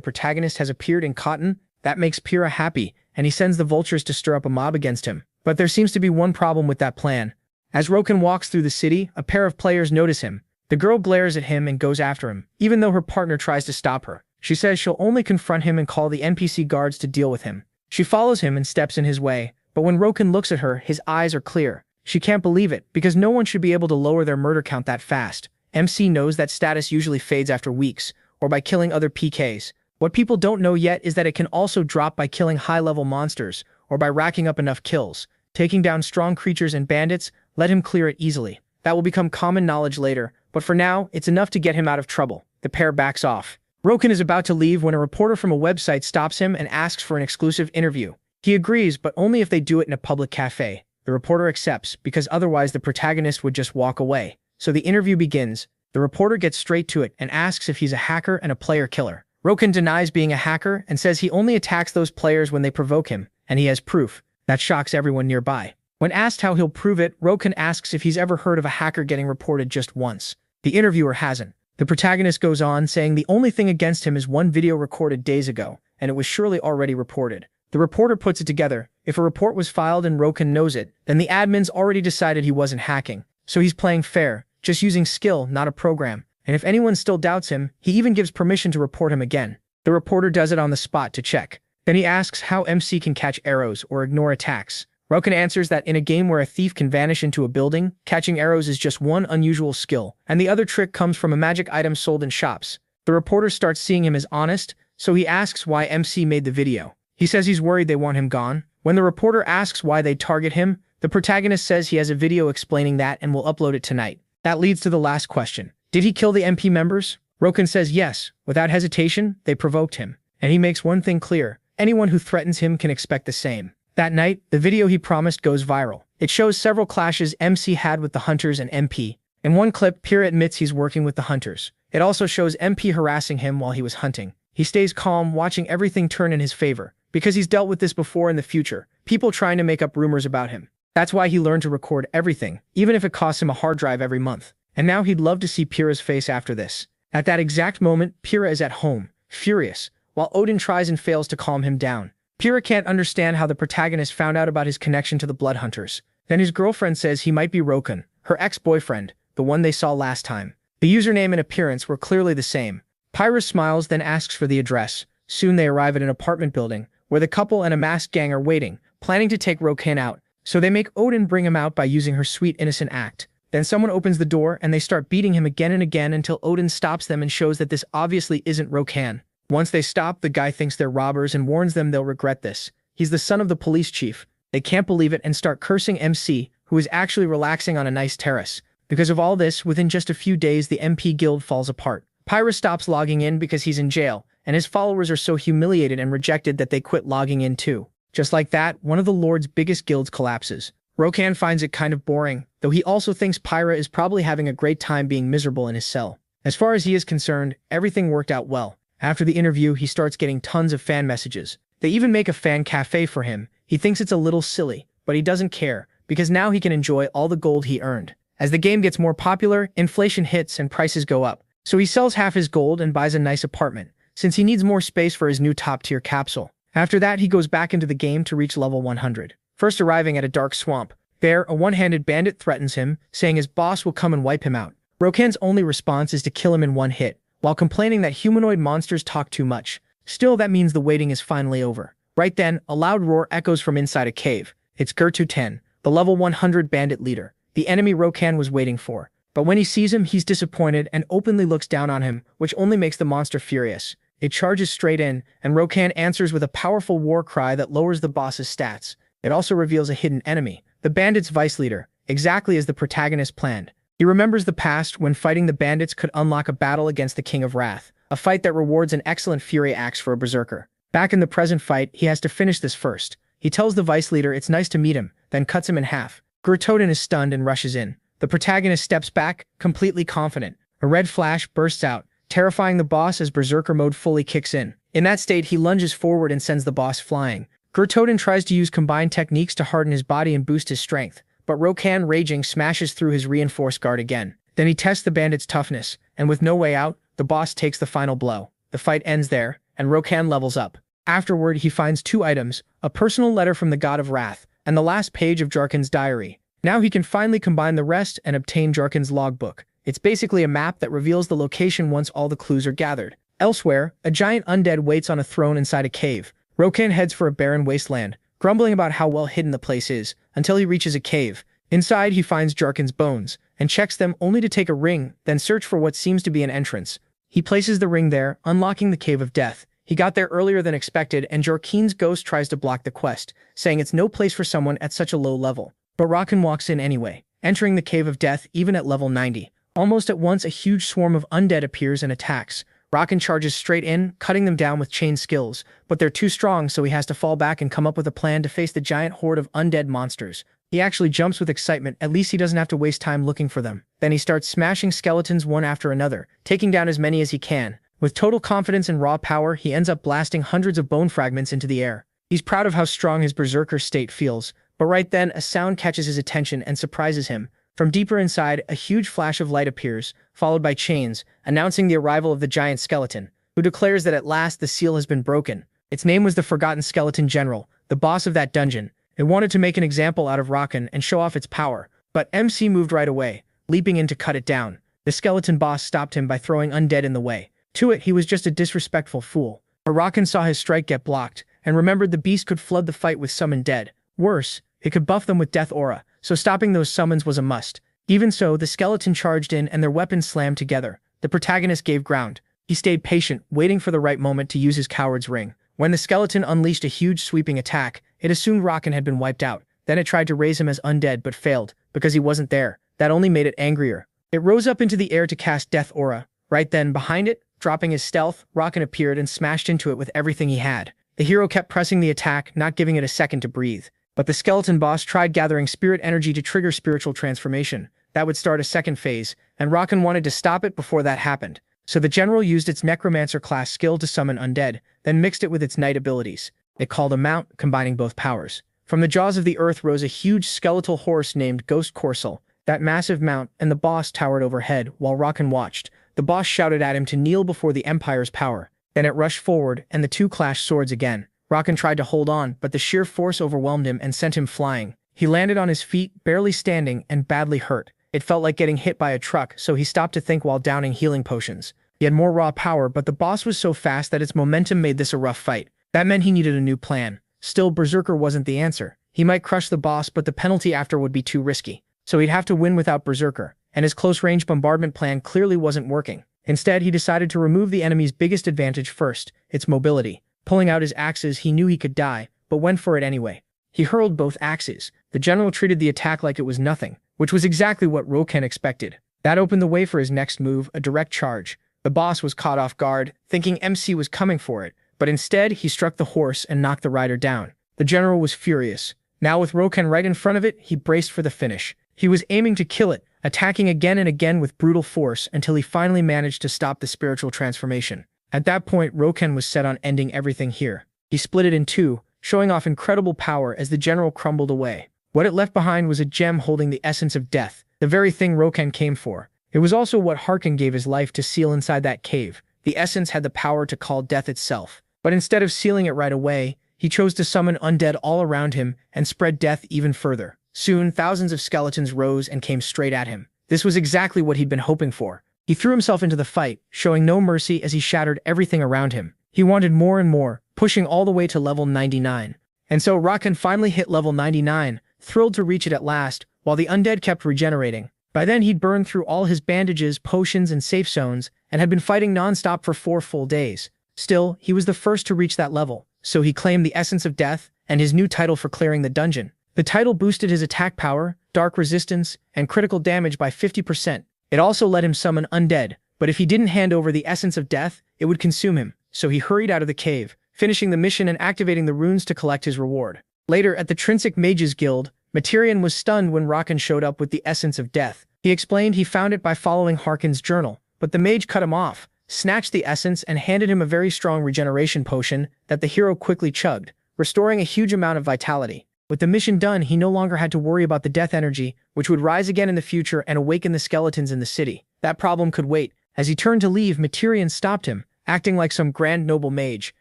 protagonist has appeared in cotton. That makes Pyrrha happy, and he sends the vultures to stir up a mob against him. But there seems to be one problem with that plan. As Rakan walks through the city, a pair of players notice him. The girl glares at him and goes after him, even though her partner tries to stop her. She says she'll only confront him and call the NPC guards to deal with him. She follows him and steps in his way, but when Rakan looks at her, his eyes are clear. She can't believe it, because no one should be able to lower their murder count that fast. MC knows that status usually fades after weeks, or by killing other PKs. What people don't know yet is that it can also drop by killing high-level monsters, or by racking up enough kills. Taking down strong creatures and bandits, let him clear it easily. That will become common knowledge later, but for now, it's enough to get him out of trouble. The pair backs off. Rakan is about to leave when a reporter from a website stops him and asks for an exclusive interview. He agrees, but only if they do it in a public cafe. The reporter accepts, because otherwise the protagonist would just walk away. So the interview begins. The reporter gets straight to it and asks if he's a hacker and a player killer. Rakan denies being a hacker and says he only attacks those players when they provoke him, and he has proof. That shocks everyone nearby. When asked how he'll prove it, Rakan asks if he's ever heard of a hacker getting reported just once. The interviewer hasn't. The protagonist goes on, saying the only thing against him is one video recorded days ago, and it was surely already reported. The reporter puts it together. If a report was filed and Rakan knows it, then the admins already decided he wasn't hacking. So he's playing fair, just using skill, not a program. And if anyone still doubts him, he even gives permission to report him again. The reporter does it on the spot to check. Then he asks how MC can catch arrows or ignore attacks. Rakan answers that in a game where a thief can vanish into a building, catching arrows is just one unusual skill, and the other trick comes from a magic item sold in shops. The reporter starts seeing him as honest, so he asks why MC made the video. He says he's worried they want him gone. When the reporter asks why they target him, the protagonist says he has a video explaining that and will upload it tonight. That leads to the last question. Did he kill the MP members? Rakan says yes. Without hesitation, they provoked him. And he makes one thing clear. Anyone who threatens him can expect the same. That night, the video he promised goes viral. It shows several clashes MC had with the Hunters and MP. In one clip, Pyrrha admits he's working with the Hunters. It also shows MP harassing him while he was hunting. He stays calm, watching everything turn in his favor. Because he's dealt with this before in the future, people trying to make up rumors about him. That's why he learned to record everything, even if it costs him a hard drive every month. And now he'd love to see Pyrrha's face after this. At that exact moment, Pyrrha is at home, furious, while Odin tries and fails to calm him down. Pyrrha can't understand how the protagonist found out about his connection to the Blood Hunters. Then his girlfriend says he might be Rakan, her ex-boyfriend, the one they saw last time. The username and appearance were clearly the same. Pyrrha smiles, then asks for the address. Soon they arrive at an apartment building, where the couple and a masked gang are waiting, planning to take Rakan out. So they make Odin bring him out by using her sweet innocent act. Then someone opens the door and they start beating him again and again until Odin stops them and shows that this obviously isn't Rokan. Once they stop, the guy thinks they're robbers and warns them they'll regret this. He's the son of the police chief. They can't believe it and start cursing MC, who is actually relaxing on a nice terrace. Because of all this, within just a few days the MP guild falls apart. Pyra stops logging in because he's in jail, and his followers are so humiliated and rejected that they quit logging in too. Just like that, one of the Lord's biggest guilds collapses. Rokan finds it kind of boring, though he also thinks Pyra is probably having a great time being miserable in his cell. As far as he is concerned, everything worked out well. After the interview, he starts getting tons of fan messages. They even make a fan cafe for him. He thinks it's a little silly, but he doesn't care, because now he can enjoy all the gold he earned. As the game gets more popular, inflation hits and prices go up. So he sells half his gold and buys a nice apartment, since he needs more space for his new top-tier capsule. After that, he goes back into the game to reach level 100. First arriving at a dark swamp. There, a one-handed bandit threatens him, saying his boss will come and wipe him out. Rokan's only response is to kill him in one hit, while complaining that humanoid monsters talk too much. Still, that means the waiting is finally over. Right then, a loud roar echoes from inside a cave. It's Gertu 10, the level 100 bandit leader, the enemy Rokan was waiting for. But when he sees him, he's disappointed and openly looks down on him, which only makes the monster furious. It charges straight in, and Rokan answers with a powerful war cry that lowers the boss's stats. It also reveals a hidden enemy, the bandit's vice leader, exactly as the protagonist planned. He remembers the past when fighting the bandits could unlock a battle against the King of Wrath, a fight that rewards an excellent fury axe for a berserker. Back in the present fight, he has to finish this first. He tells the vice leader it's nice to meet him, then cuts him in half. Gertodin is stunned and rushes in. The protagonist steps back, completely confident. A red flash bursts out, terrifying the boss as berserker mode fully kicks in. In that state, he lunges forward and sends the boss flying. Gertodin tries to use combined techniques to harden his body and boost his strength, but Rokan, raging, smashes through his reinforced guard again. Then he tests the bandit's toughness, and with no way out, the boss takes the final blow. The fight ends there, and Rokan levels up. Afterward, he finds 2 items, a personal letter from the God of Wrath, and the last page of Jarkan's diary. Now he can finally combine the rest and obtain Jarkan's logbook. It's basically a map that reveals the location once all the clues are gathered. Elsewhere, a giant undead waits on a throne inside a cave. Rokan heads for a barren wasteland, grumbling about how well hidden the place is, until he reaches a cave. Inside, he finds Jarkan's bones, and checks them only to take a ring, then search for what seems to be an entrance. He places the ring there, unlocking the Cave of Death. He got there earlier than expected, and Jarkan's ghost tries to block the quest, saying it's no place for someone at such a low level. But Rokan walks in anyway, entering the Cave of Death even at level 90. Almost at once, a huge swarm of undead appears and attacks. Rokan charges straight in, cutting them down with chain skills, but they're too strong, so he has to fall back and come up with a plan to face the giant horde of undead monsters. He actually jumps with excitement, at least he doesn't have to waste time looking for them. Then he starts smashing skeletons one after another, taking down as many as he can. With total confidence and raw power, he ends up blasting hundreds of bone fragments into the air. He's proud of how strong his berserker state feels, but right then, a sound catches his attention and surprises him. From deeper inside, a huge flash of light appears, followed by chains, announcing the arrival of the giant skeleton, who declares that at last the seal has been broken. Its name was the Forgotten Skeleton General, the boss of that dungeon. It wanted to make an example out of Rokan and show off its power, but MC moved right away, leaping in to cut it down. The skeleton boss stopped him by throwing undead in the way. To it, he was just a disrespectful fool. But Rokan saw his strike get blocked, and remembered the beast could flood the fight with summoned dead. Worse, it could buff them with death aura, so stopping those summons was a must. Even so, the skeleton charged in and their weapons slammed together. The protagonist gave ground. He stayed patient, waiting for the right moment to use his coward's ring. When the skeleton unleashed a huge sweeping attack, it assumed Rokan had been wiped out. Then it tried to raise him as undead but failed, because he wasn't there. That only made it angrier. It rose up into the air to cast death aura. Right then, behind it, dropping his stealth, Rokan appeared and smashed into it with everything he had. The hero kept pressing the attack, not giving it a second to breathe. But the skeleton boss tried gathering spirit energy to trigger spiritual transformation. That would start a second phase, and Rokan wanted to stop it before that happened. So the general used its necromancer class skill to summon undead, then mixed it with its knight abilities. It called a mount, combining both powers. From the jaws of the earth rose a huge skeletal horse named Ghost Coursel. That massive mount and the boss towered overhead while Rokan watched. The boss shouted at him to kneel before the Empire's power. Then it rushed forward, and the two clashed swords again. Rokan tried to hold on, but the sheer force overwhelmed him and sent him flying. He landed on his feet, barely standing, and badly hurt. It felt like getting hit by a truck, so he stopped to think while downing healing potions. He had more raw power, but the boss was so fast that its momentum made this a rough fight. That meant he needed a new plan. Still, Berserker wasn't the answer. He might crush the boss, but the penalty after would be too risky. so he'd have to win without Berserker, and his close-range bombardment plan clearly wasn't working. Instead, he decided to remove the enemy's biggest advantage first, its mobility. Pulling out his axes, he knew he could die, but went for it anyway. He hurled both axes. The general treated the attack like it was nothing, which was exactly what Roken expected. That opened the way for his next move, a direct charge. The boss was caught off guard, thinking MC was coming for it, but instead he struck the horse and knocked the rider down. The general was furious. Now with Roken right in front of it, he braced for the finish. He was aiming to kill it, attacking again and again with brutal force until he finally managed to stop the spiritual transformation. At that point, Roken was set on ending everything here. He split it in two, showing off incredible power as the general crumbled away. What it left behind was a gem holding the essence of death, the very thing Roken came for. It was also what Harken gave his life to seal inside that cave. The essence had the power to call death itself. But instead of sealing it right away, he chose to summon undead all around him and spread death even further. Soon, thousands of skeletons rose and came straight at him. This was exactly what he'd been hoping for. He threw himself into the fight, showing no mercy as he shattered everything around him. He wanted more and more, pushing all the way to level 99. And so Roken finally hit level 99, thrilled to reach it at last, while the undead kept regenerating. By then he'd burned through all his bandages, potions, and safe zones, and had been fighting non-stop for 4 full days. Still, he was the first to reach that level, so he claimed the essence of death and his new title for clearing the dungeon. The title boosted his attack power, dark resistance, and critical damage by 50%. It also let him summon undead, but if he didn't hand over the essence of death, it would consume him, so he hurried out of the cave, finishing the mission and activating the runes to collect his reward. Later, at the Trinsic Mages Guild, Materian was stunned when Roken showed up with the essence of death. He explained he found it by following Harken's journal, but the mage cut him off, snatched the essence, and handed him a very strong regeneration potion that the hero quickly chugged, restoring a huge amount of vitality. With the mission done, he no longer had to worry about the death energy, which would rise again in the future and awaken the skeletons in the city. That problem could wait. As he turned to leave, Materian stopped him, acting like some grand noble mage,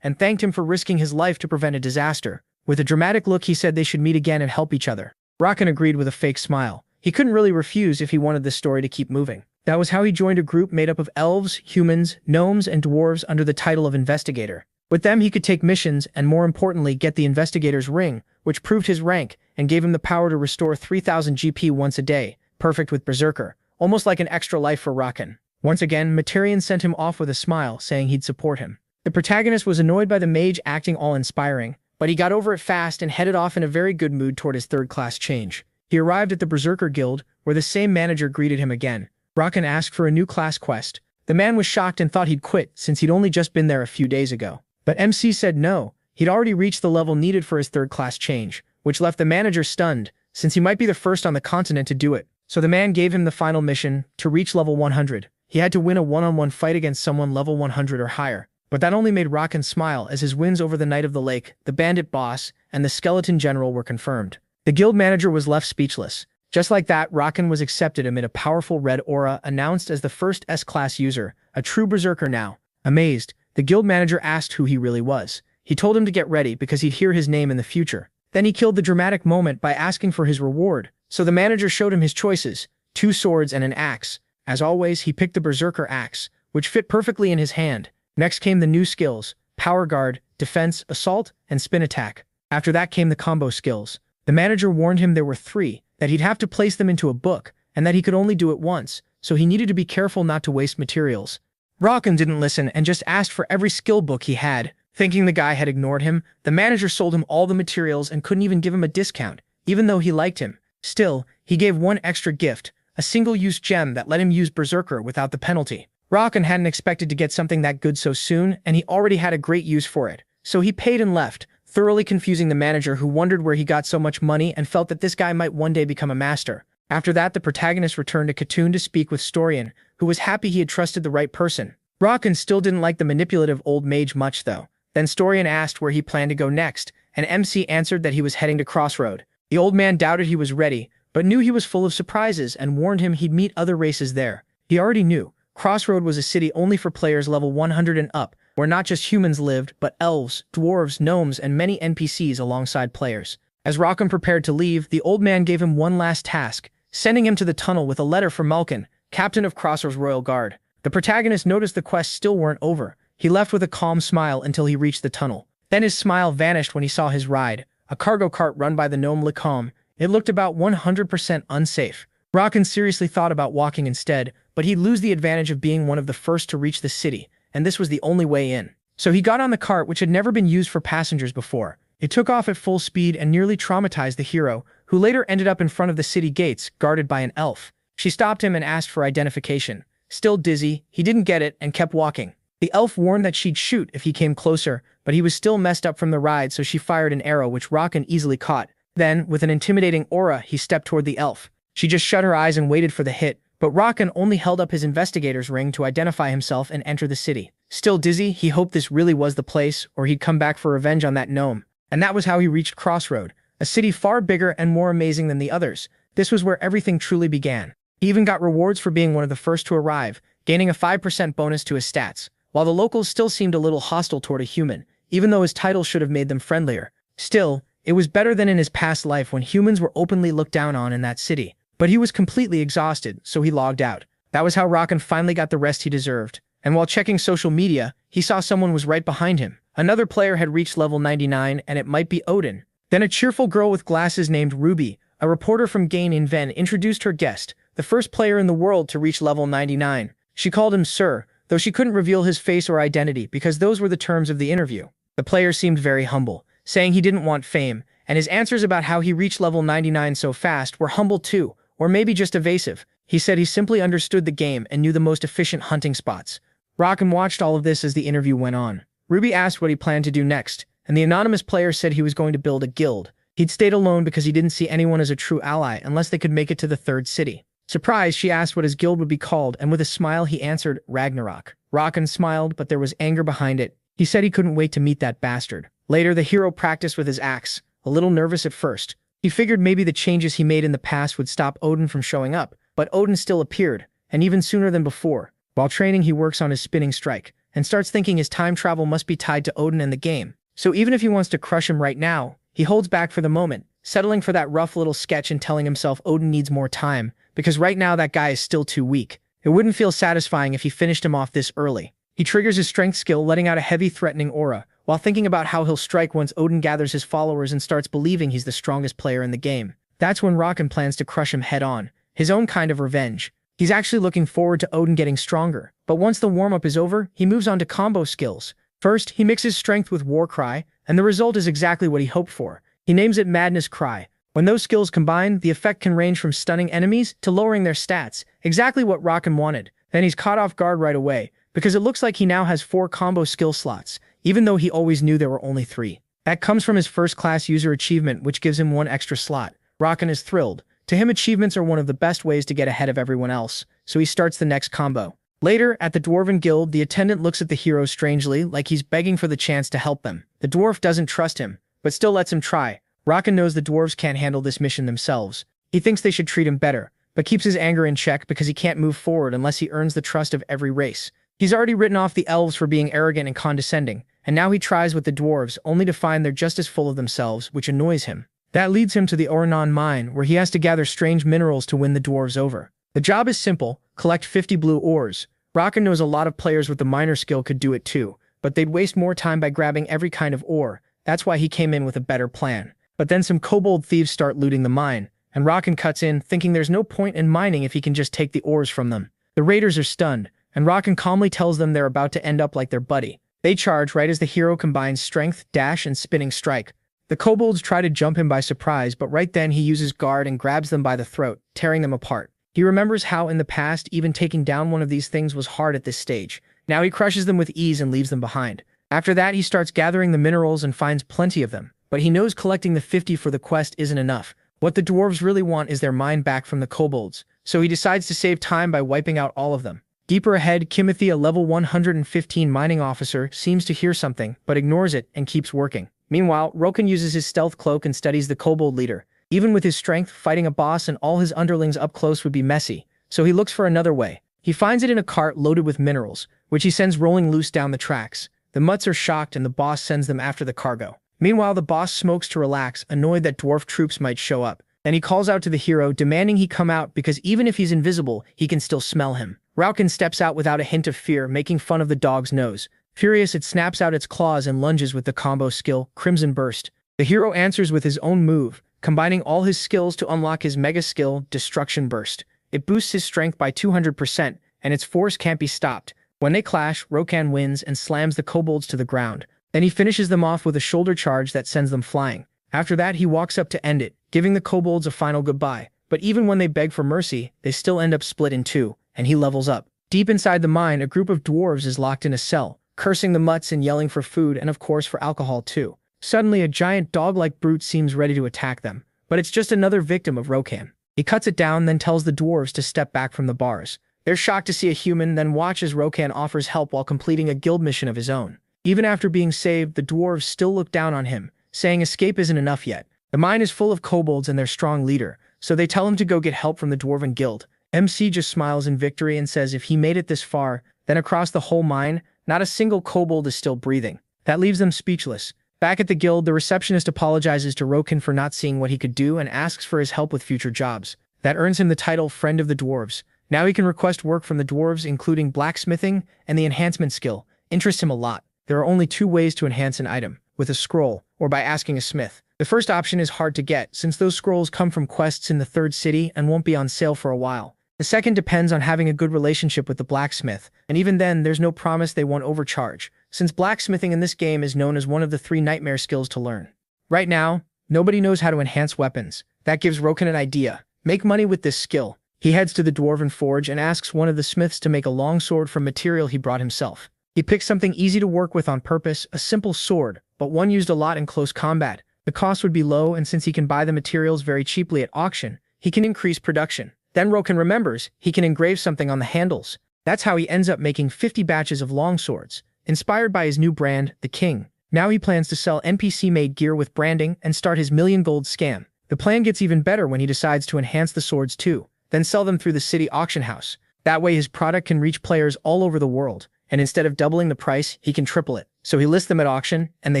and thanked him for risking his life to prevent a disaster. With a dramatic look, he said they should meet again and help each other. Roken agreed with a fake smile. He couldn't really refuse if he wanted this story to keep moving. That was how he joined a group made up of elves, humans, gnomes, and dwarves under the title of Investigator. With them, he could take missions and, more importantly, get the Investigator's ring, which proved his rank and gave him the power to restore 3,000 GP once a day, perfect with Berserker, almost like an extra life for Roken. Once again, Materian sent him off with a smile, saying he'd support him. The protagonist was annoyed by the mage acting all inspiring, but he got over it fast and headed off in a very good mood toward his third-class change. He arrived at the Berserker Guild, where the same manager greeted him again. Roken asked for a new class quest. The man was shocked and thought he'd quit since he'd only just been there a few days ago. But MC said no, he'd already reached the level needed for his third-class change, which left the manager stunned, since he might be the first on the continent to do it. So the man gave him the final mission, to reach level 100. He had to win a one-on-one fight against someone level 100 or higher. But that only made Roken smile as his wins over the Knight of the Lake, the bandit boss, and the skeleton general were confirmed. The guild manager was left speechless. Just like that, Roken was accepted amid a powerful red aura, announced as the first S-class user, a true berserker now. Amazed, the guild manager asked who he really was. He told him to get ready because he'd hear his name in the future. Then he killed the dramatic moment by asking for his reward. So the manager showed him his choices, 2 swords and an axe. As always, he picked the berserker axe, which fit perfectly in his hand. Next came the new skills, power guard, defense, assault, and spin attack. After that came the combo skills. The manager warned him there were 3, that he'd have to place them into a book, and that he could only do it once, so he needed to be careful not to waste materials. Roken didn't listen and just asked for every skill book he had. Thinking the guy had ignored him, the manager sold him all the materials and couldn't even give him a discount, even though he liked him. Still, he gave one extra gift, a single-use gem that let him use Berserker without the penalty. Roken hadn't expected to get something that good so soon, and he already had a great use for it. So he paid and left, thoroughly confusing the manager who wondered where he got so much money and felt that this guy might one day become a master. After that, the protagonist returned to Khatoon to speak with Storian, who was happy he had trusted the right person. Roken still didn't like the manipulative old mage much though. Then Storian asked where he planned to go next, and MC answered that he was heading to Crossroad. The old man doubted he was ready, but knew he was full of surprises and warned him he'd meet other races there. He already knew. Crossroad was a city only for players level 100 and up, where not just humans lived, but elves, dwarves, gnomes, and many NPCs alongside players. As Roken prepared to leave, the old man gave him one last task, sending him to the tunnel with a letter from Malkin, captain of Crossroad's Royal Guard. The protagonist noticed the quests still weren't over. He left with a calm smile until he reached the tunnel. Then his smile vanished when he saw his ride, a cargo cart run by the gnome Lacombe. It looked about 100% unsafe. Rakan seriously thought about walking instead, but he'd lose the advantage of being one of the first to reach the city, and this was the only way in. So he got on the cart, which had never been used for passengers before. It took off at full speed and nearly traumatized the hero, who later ended up in front of the city gates, guarded by an elf. She stopped him and asked for identification. Still dizzy, he didn't get it and kept walking. The elf warned that she'd shoot if he came closer, but he was still messed up from the ride, so she fired an arrow which Rakan easily caught. Then, with an intimidating aura, he stepped toward the elf. She just shut her eyes and waited for the hit, but Rakan only held up his investigator's ring to identify himself and enter the city. Still dizzy, he hoped this really was the place, or he'd come back for revenge on that gnome. And that was how he reached Crossroad, a city far bigger and more amazing than the others. This was where everything truly began. He even got rewards for being one of the first to arrive, gaining a 5% bonus to his stats, while the locals still seemed a little hostile toward a human, even though his title should have made them friendlier. Still, it was better than in his past life when humans were openly looked down on in that city. But he was completely exhausted, so he logged out. That was how Rakan finally got the rest he deserved. And while checking social media, he saw someone was right behind him. Another player had reached level 99, and it might be Odin. Then a cheerful girl with glasses named Ruby, a reporter from Gain in Ven, introduced her guest, the first player in the world to reach level 99. She called him Sir, though she couldn't reveal his face or identity because those were the terms of the interview. The player seemed very humble, saying he didn't want fame, and his answers about how he reached level 99 so fast were humble too, or maybe just evasive. He said he simply understood the game and knew the most efficient hunting spots. Rakan watched all of this as the interview went on. Ruby asked what he planned to do next, and the anonymous player said he was going to build a guild. He'd stayed alone because he didn't see anyone as a true ally unless they could make it to the third city. Surprised, she asked what his guild would be called, and with a smile he answered, Ragnarok. Rakan smiled, but there was anger behind it. He said he couldn't wait to meet that bastard. Later, the hero practiced with his axe, a little nervous at first. He figured maybe the changes he made in the past would stop Odin from showing up, but Odin still appeared, and even sooner than before. While training, he works on his spinning strike, and starts thinking his time travel must be tied to Odin and the game. So even if he wants to crush him right now, he holds back for the moment, settling for that rough little sketch and telling himself Odin needs more time, because right now that guy is still too weak. It wouldn't feel satisfying if he finished him off this early. He triggers his strength skill, letting out a heavy threatening aura, while thinking about how he'll strike once Odin gathers his followers and starts believing he's the strongest player in the game. That's when Rakan plans to crush him head-on, his own kind of revenge. He's actually looking forward to Odin getting stronger, but once the warm-up is over, he moves on to combo skills. First, he mixes strength with War Cry, and the result is exactly what he hoped for. He names it Madness Cry. When those skills combine, the effect can range from stunning enemies to lowering their stats, exactly what Rakan wanted. Then he's caught off guard right away, because it looks like he now has 4 combo skill slots, even though he always knew there were only 3. That comes from his first-class user achievement, which gives him 1 extra slot. Rakan is thrilled. To him, achievements are one of the best ways to get ahead of everyone else, so he starts the next combo. Later, at the Dwarven Guild, the attendant looks at the hero strangely, like he's begging for the chance to help them. The dwarf doesn't trust him, but still lets him try. Rakan knows the dwarves can't handle this mission themselves. He thinks they should treat him better, but keeps his anger in check because he can't move forward unless he earns the trust of every race. He's already written off the elves for being arrogant and condescending, and now he tries with the dwarves only to find they're just as full of themselves, which annoys him. That leads him to the Oranon mine, where he has to gather strange minerals to win the dwarves over. The job is simple: collect 50 blue ores. Rakan knows a lot of players with the miner skill could do it too, but they'd waste more time by grabbing every kind of ore. That's why he came in with a better plan. But then some kobold thieves start looting the mine, and Rakan cuts in, thinking there's no point in mining if he can just take the ores from them. The raiders are stunned, and Rakan calmly tells them they're about to end up like their buddy. They charge right as the hero combines strength, dash, and spinning strike. The kobolds try to jump him by surprise, but right then he uses guard and grabs them by the throat, tearing them apart. He remembers how in the past even taking down one of these things was hard at this stage. Now he crushes them with ease and leaves them behind. After that, he starts gathering the minerals and finds plenty of them. But he knows collecting the 50 for the quest isn't enough. What the dwarves really want is their mine back from the kobolds, so he decides to save time by wiping out all of them. Deeper ahead, Kimothy, a level 115 mining officer, seems to hear something, but ignores it and keeps working. Meanwhile, Rakan uses his stealth cloak and studies the kobold leader. Even with his strength, fighting a boss and all his underlings up close would be messy, so he looks for another way. He finds it in a cart loaded with minerals, which he sends rolling loose down the tracks. The mutts are shocked and the boss sends them after the cargo. Meanwhile, the boss smokes to relax, annoyed that dwarf troops might show up. Then he calls out to the hero, demanding he come out because even if he's invisible, he can still smell him. Rakan steps out without a hint of fear, making fun of the dog's nose. Furious, it snaps out its claws and lunges with the combo skill, Crimson Burst. The hero answers with his own move, combining all his skills to unlock his mega skill, Destruction Burst. It boosts his strength by 200%, and its force can't be stopped. When they clash, Rokan wins and slams the kobolds to the ground. Then he finishes them off with a shoulder charge that sends them flying. After that, he walks up to end it, giving the kobolds a final goodbye. But even when they beg for mercy, they still end up split in two, and he levels up. Deep inside the mine, a group of dwarves is locked in a cell, cursing the mutts and yelling for food and of course for alcohol too. Suddenly, a giant dog-like brute seems ready to attack them, but it's just another victim of Rokan. He cuts it down, then tells the dwarves to step back from the bars. They're shocked to see a human, then watch as Rokan offers help while completing a guild mission of his own. Even after being saved, the dwarves still look down on him, saying escape isn't enough yet. The mine is full of kobolds and their strong leader, so they tell him to go get help from the dwarven guild. MC just smiles in victory and says if he made it this far, then across the whole mine, not a single kobold is still breathing. That leaves them speechless. Back at the guild, the receptionist apologizes to Rokan for not seeing what he could do and asks for his help with future jobs. That earns him the title Friend of the Dwarves. Now he can request work from the dwarves, including blacksmithing, and the enhancement skill interests him a lot. There are only two ways to enhance an item, with a scroll, or by asking a smith. The first option is hard to get, since those scrolls come from quests in the third city and won't be on sale for a while. The second depends on having a good relationship with the blacksmith, and even then, there's no promise they won't overcharge, since blacksmithing in this game is known as one of the 3 nightmare skills to learn. Right now, nobody knows how to enhance weapons. That gives Rokan an idea. Make money with this skill. He heads to the Dwarven Forge and asks one of the smiths to make a longsword from material he brought himself. He picks something easy to work with on purpose, a simple sword, but one used a lot in close combat. The cost would be low, and since he can buy the materials very cheaply at auction, he can increase production. Then Rokan remembers he can engrave something on the handles. That's how he ends up making 50 batches of longswords, inspired by his new brand, the King. Now he plans to sell NPC-made gear with branding and start his million gold scam. The plan gets even better when he decides to enhance the swords too, then sell them through the city auction house. That way his product can reach players all over the world, and instead of doubling the price, he can triple it. So he lists them at auction, and they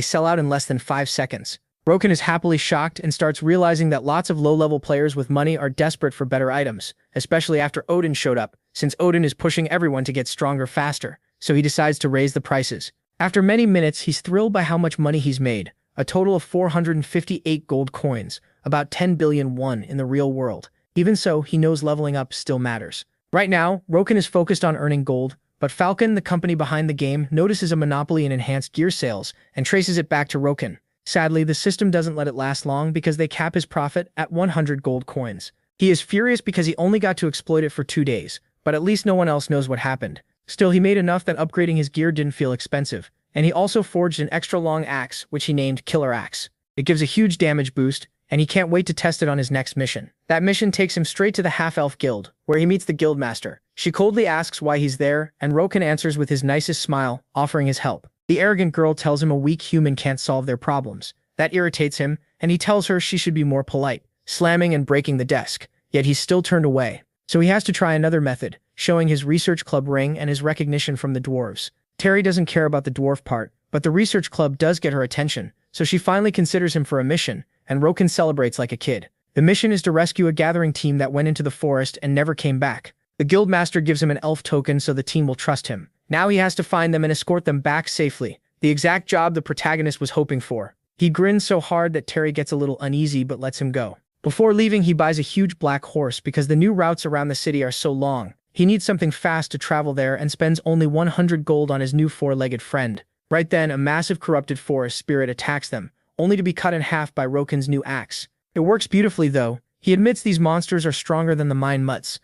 sell out in less than 5 seconds. Rokan is happily shocked and starts realizing that lots of low-level players with money are desperate for better items, especially after Odin showed up, since Odin is pushing everyone to get stronger faster, so he decides to raise the prices. After many minutes, he's thrilled by how much money he's made, a total of 458 gold coins, about 10 billion won in the real world. Even so, he knows leveling up still matters. Right now, Rokan is focused on earning gold, but Falcon, the company behind the game, notices a monopoly in enhanced gear sales and traces it back to Rokan. Sadly, the system doesn't let it last long because they cap his profit at 100 gold coins. He is furious because he only got to exploit it for 2 days, but at least no one else knows what happened. Still, he made enough that upgrading his gear didn't feel expensive, and he also forged an extra long axe, which he named Killer Axe. It gives a huge damage boost, and he can't wait to test it on his next mission. That mission takes him straight to the Half-Elf Guild, where he meets the guildmaster. She coldly asks why he's there, and Rokan answers with his nicest smile, offering his help. The arrogant girl tells him a weak human can't solve their problems. That irritates him, and he tells her she should be more polite, slamming and breaking the desk. Yet he's still turned away. So he has to try another method, showing his research club ring and his recognition from the dwarves. Terry doesn't care about the dwarf part, but the research club does get her attention, so she finally considers him for a mission, and Rokan celebrates like a kid. The mission is to rescue a gathering team that went into the forest and never came back. The guildmaster gives him an elf token so the team will trust him. Now he has to find them and escort them back safely, the exact job the protagonist was hoping for. He grins so hard that Terry gets a little uneasy but lets him go. Before leaving, he buys a huge black horse because the new routes around the city are so long. He needs something fast to travel there and spends only 100 gold on his new 4-legged friend. Right then, a massive corrupted forest spirit attacks them, only to be cut in half by Rokan's new axe. It works beautifully though. He admits these monsters are stronger than the mine mutts.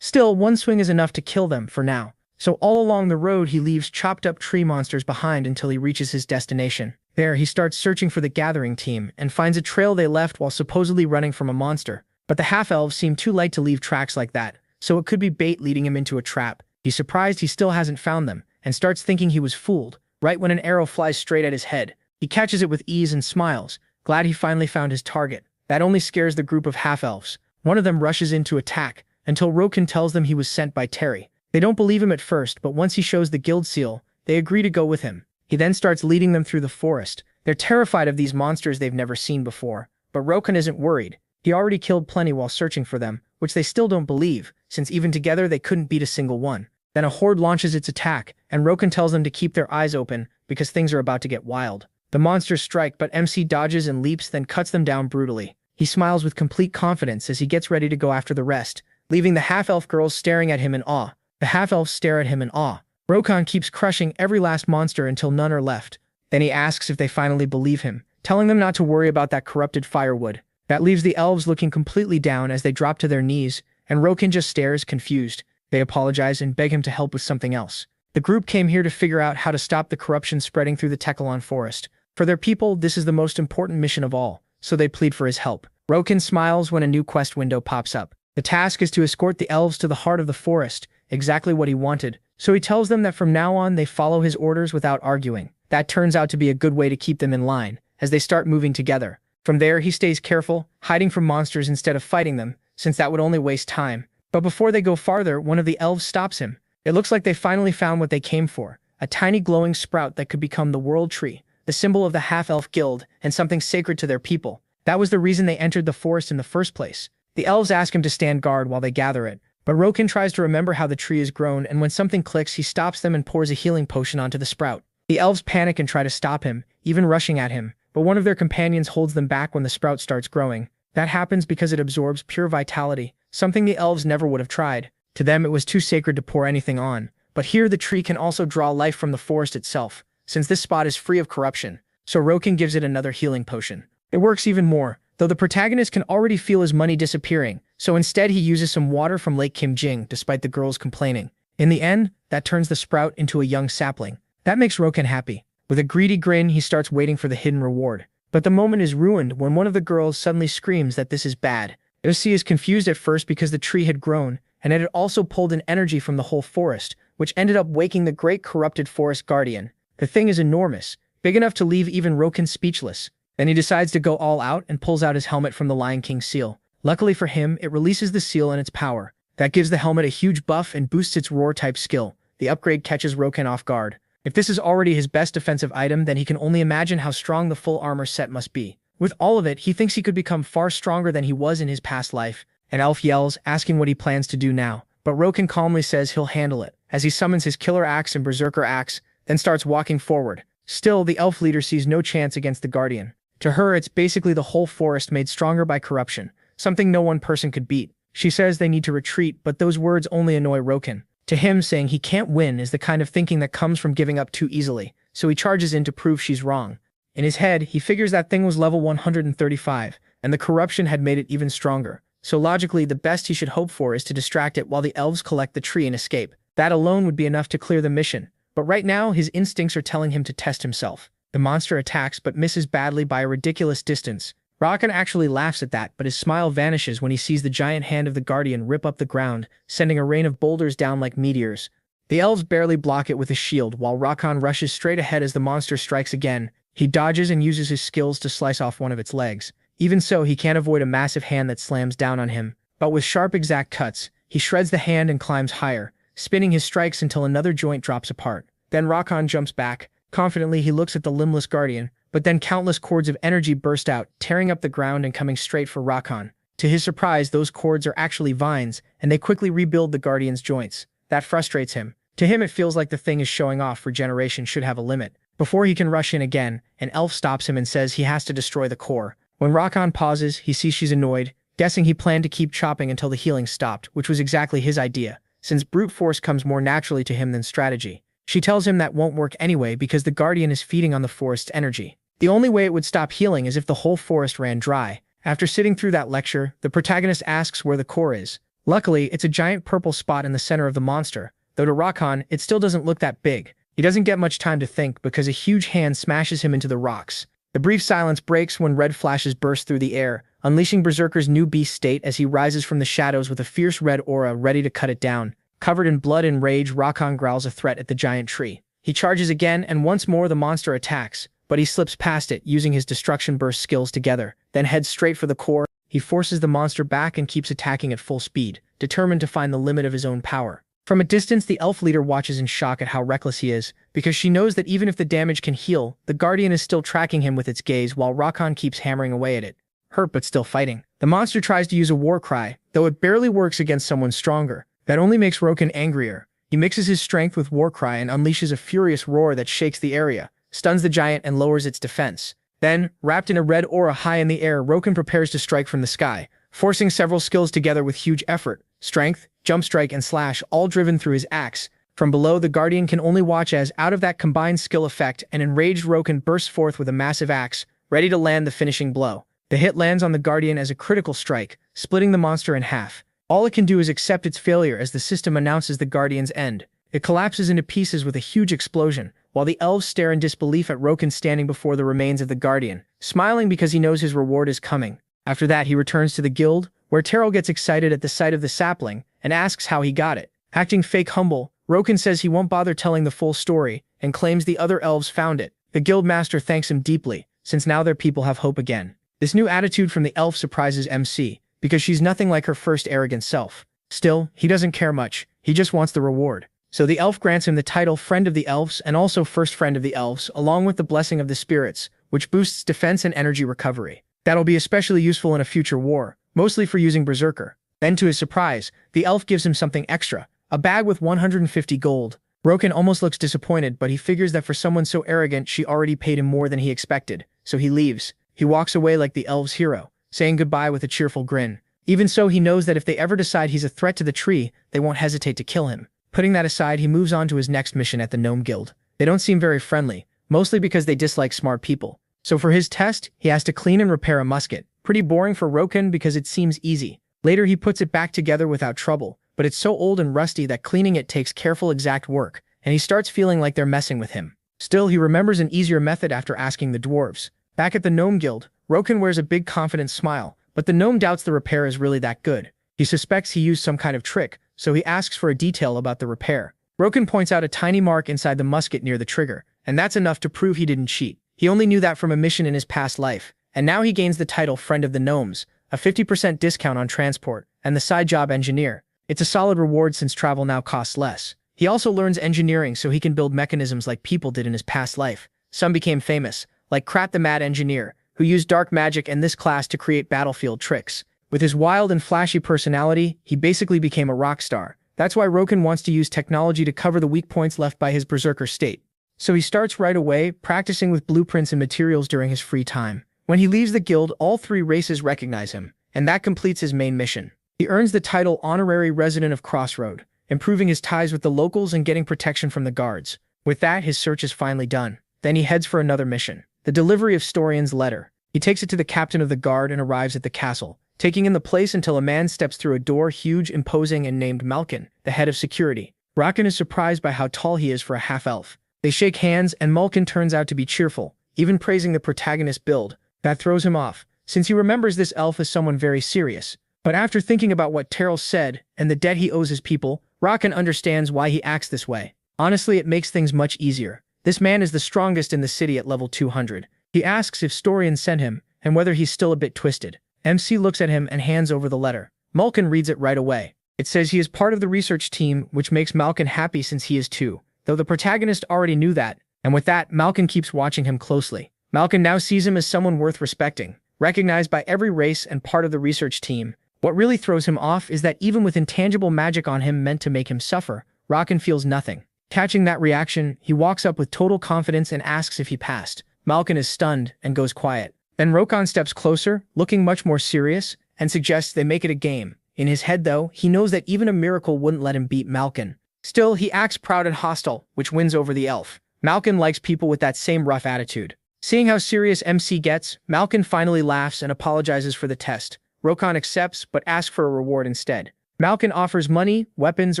Still, one swing is enough to kill them for now. So all along the road he leaves chopped up tree monsters behind until he reaches his destination. There, he starts searching for the gathering team and finds a trail they left while supposedly running from a monster. But the half-elves seem too light to leave tracks like that, so it could be bait leading him into a trap. He's surprised he still hasn't found them, and starts thinking he was fooled, right when an arrow flies straight at his head. He catches it with ease and smiles, glad he finally found his target. That only scares the group of half-elves. One of them rushes in to attack, until Rokan tells them he was sent by Terry. They don't believe him at first, but once he shows the guild seal, they agree to go with him. He then starts leading them through the forest. They're terrified of these monsters they've never seen before, but Rokan isn't worried. He already killed plenty while searching for them, which they still don't believe, since even together they couldn't beat a single one. Then a horde launches its attack, and Rokan tells them to keep their eyes open, because things are about to get wild. The monsters strike, but MC dodges and leaps, then cuts them down brutally. He smiles with complete confidence as he gets ready to go after the rest, leaving the half-elf girls staring at him in awe. The half-elves stare at him in awe. Rokon keeps crushing every last monster until none are left. Then he asks if they finally believe him, telling them not to worry about that corrupted firewood. That leaves the elves looking completely down as they drop to their knees, and Rokon just stares, confused. They apologize and beg him to help with something else. The group came here to figure out how to stop the corruption spreading through the Tekalon forest. For their people, this is the most important mission of all, so they plead for his help. Rokon smiles when a new quest window pops up. The task is to escort the elves to the heart of the forest, exactly what he wanted, so he tells them that from now on they follow his orders without arguing. That turns out to be a good way to keep them in line, as they start moving together. From there, he stays careful, hiding from monsters instead of fighting them, since that would only waste time. But before they go farther, one of the elves stops him. It looks like they finally found what they came for, a tiny glowing sprout that could become the World Tree, the symbol of the half-elf guild, and something sacred to their people. That was the reason they entered the forest in the first place. The elves ask him to stand guard while they gather it, but Rokon tries to remember how the tree is grown, and when something clicks, he stops them and pours a healing potion onto the sprout. The elves panic and try to stop him, even rushing at him, but one of their companions holds them back when the sprout starts growing. That happens because it absorbs pure vitality, something the elves never would have tried. To them, it was too sacred to pour anything on. But here, the tree can also draw life from the forest itself, since this spot is free of corruption, so Rokon gives it another healing potion. It works even more, though the protagonist can already feel his money disappearing, so instead he uses some water from Lake Kimjing, despite the girls complaining. In the end, that turns the sprout into a young sapling. That makes Rokon happy. With a greedy grin, he starts waiting for the hidden reward. But the moment is ruined when one of the girls suddenly screams that this is bad. Osi is confused at first because the tree had grown, and it had also pulled in energy from the whole forest, which ended up waking the great corrupted forest guardian. The thing is enormous, big enough to leave even Rokon speechless. Then he decides to go all out and pulls out his helmet from the Lion King seal. Luckily for him, it releases the seal and its power. That gives the helmet a huge buff and boosts its roar-type skill. The upgrade catches Rokon off guard. If this is already his best defensive item, then he can only imagine how strong the full armor set must be. With all of it, he thinks he could become far stronger than he was in his past life. An elf yells, asking what he plans to do now. But Rokon calmly says he'll handle it, as he summons his killer axe and berserker axe, then starts walking forward. Still, the elf leader sees no chance against the guardian. To her, it's basically the whole forest made stronger by corruption, something no one person could beat. She says they need to retreat, but those words only annoy Rokon. To him, saying he can't win is the kind of thinking that comes from giving up too easily, so he charges in to prove she's wrong. In his head, he figures that thing was level 135, and the corruption had made it even stronger. So logically, the best he should hope for is to distract it while the elves collect the tree and escape. That alone would be enough to clear the mission. But right now, his instincts are telling him to test himself. The monster attacks but misses badly by a ridiculous distance. Rokon actually laughs at that, but his smile vanishes when he sees the giant hand of the guardian rip up the ground, sending a rain of boulders down like meteors. The elves barely block it with a shield, while Rokon rushes straight ahead as the monster strikes again. He dodges and uses his skills to slice off one of its legs. Even so, he can't avoid a massive hand that slams down on him. But with sharp exact cuts, he shreds the hand and climbs higher, spinning his strikes until another joint drops apart. Then Rokon jumps back. Confidently, he looks at the limbless guardian, but then countless cords of energy burst out, tearing up the ground and coming straight for Rokon. To his surprise, those cords are actually vines, and they quickly rebuild the guardian's joints. That frustrates him. To him, it feels like the thing is showing off. Regeneration should have a limit. Before he can rush in again, an elf stops him and says he has to destroy the core. When Rokon pauses, he sees she's annoyed, guessing he planned to keep chopping until the healing stopped, which was exactly his idea, since brute force comes more naturally to him than strategy. She tells him that won't work anyway because the guardian is feeding on the forest's energy. The only way it would stop healing is if the whole forest ran dry. After sitting through that lecture, the protagonist asks where the core is. Luckily, it's a giant purple spot in the center of the monster, though to Rokon, it still doesn't look that big. He doesn't get much time to think because a huge hand smashes him into the rocks. The brief silence breaks when red flashes burst through the air, unleashing Berserker's new beast state as he rises from the shadows with a fierce red aura ready to cut it down. Covered in blood and rage, Rokon growls a threat at the giant tree. He charges again, and once more the monster attacks, but he slips past it, using his destruction burst skills together, then heads straight for the core. He forces the monster back and keeps attacking at full speed, determined to find the limit of his own power. From a distance, the elf leader watches in shock at how reckless he is, because she knows that even if the damage can heal, the guardian is still tracking him with its gaze while Rokon keeps hammering away at it. Hurt but still fighting. The monster tries to use a war cry, though it barely works against someone stronger. That only makes Rokon angrier. He mixes his strength with war cry and unleashes a furious roar that shakes the area, stuns the giant and lowers its defense. Then, wrapped in a red aura high in the air, Roken prepares to strike from the sky, forcing several skills together with huge effort: strength, jump strike, and slash, all driven through his axe. From below, the Guardian can only watch as, out of that combined skill effect, an enraged Roken bursts forth with a massive axe, ready to land the finishing blow. The hit lands on the Guardian as a critical strike, splitting the monster in half. All it can do is accept its failure as the system announces the Guardian's end. It collapses into pieces with a huge explosion, while the elves stare in disbelief at Roken standing before the remains of the Guardian, smiling because he knows his reward is coming. After that, he returns to the guild, where Terrell gets excited at the sight of the sapling and asks how he got it. Acting fake humble, Roken says he won't bother telling the full story and claims the other elves found it. The guild master thanks him deeply, since now their people have hope again. This new attitude from the elf surprises MC, because she's nothing like her first arrogant self. Still, he doesn't care much, he just wants the reward. So the elf grants him the title Friend of the Elves and also First Friend of the Elves, along with the Blessing of the Spirits, which boosts defense and energy recovery. That'll be especially useful in a future war, mostly for using Berserker. Then to his surprise, the elf gives him something extra, a bag with 150 gold. Roken almost looks disappointed, but he figures that for someone so arrogant she already paid him more than he expected, so he leaves. He walks away like the elf's hero, saying goodbye with a cheerful grin. Even so, he knows that if they ever decide he's a threat to the tree, they won't hesitate to kill him. Putting that aside, he moves on to his next mission at the Gnome Guild. They don't seem very friendly, mostly because they dislike smart people. So for his test, he has to clean and repair a musket. Pretty boring for Roken because it seems easy. Later he puts it back together without trouble, but it's so old and rusty that cleaning it takes careful exact work, and he starts feeling like they're messing with him. Still, he remembers an easier method after asking the dwarves. Back at the Gnome Guild, Roken wears a big confident smile, but the gnome doubts the repair is really that good. He suspects he used some kind of trick, so he asks for a detail about the repair. Roken points out a tiny mark inside the musket near the trigger, and that's enough to prove he didn't cheat. He only knew that from a mission in his past life, and now he gains the title Friend of the Gnomes, a 50% discount on transport, and the side job Engineer. It's a solid reward since travel now costs less. He also learns engineering so he can build mechanisms like people did in his past life. Some became famous, like Krat the Mad Engineer, who used dark magic and this class to create battlefield tricks. With his wild and flashy personality, he basically became a rock star. That's why Roken wants to use technology to cover the weak points left by his berserker state. So he starts right away, practicing with blueprints and materials during his free time. When he leaves the guild, all three races recognize him, and that completes his main mission. He earns the title Honorary Resident of Crossroad, improving his ties with the locals and getting protection from the guards. With that, his search is finally done. Then he heads for another mission, the delivery of Storian's letter. He takes it to the captain of the guard and arrives at the castle, taking in the place until a man steps through a door, huge, imposing, and named Malkin, the head of security. Roken is surprised by how tall he is for a half-elf. They shake hands, and Malkin turns out to be cheerful, even praising the protagonist's build. That throws him off, since he remembers this elf as someone very serious. But after thinking about what Terrell said and the debt he owes his people, Roken understands why he acts this way. Honestly, it makes things much easier. This man is the strongest in the city at level 200. He asks if Storian sent him, and whether he's still a bit twisted. MC looks at him and hands over the letter. Malkin reads it right away. It says he is part of the research team, which makes Malkin happy since he is too, though the protagonist already knew that, and with that, Malkin keeps watching him closely. Malkin now sees him as someone worth respecting, recognized by every race and part of the research team. What really throws him off is that even with intangible magic on him meant to make him suffer, Roken feels nothing. Catching that reaction, he walks up with total confidence and asks if he passed. Malkin is stunned and goes quiet. Then Roken steps closer, looking much more serious, and suggests they make it a game. In his head, though, he knows that even a miracle wouldn't let him beat Malkin. Still, he acts proud and hostile, which wins over the elf. Malkin likes people with that same rough attitude. Seeing how serious MC gets, Malkin finally laughs and apologizes for the test. Roken accepts, but asks for a reward instead. Malkin offers money, weapons,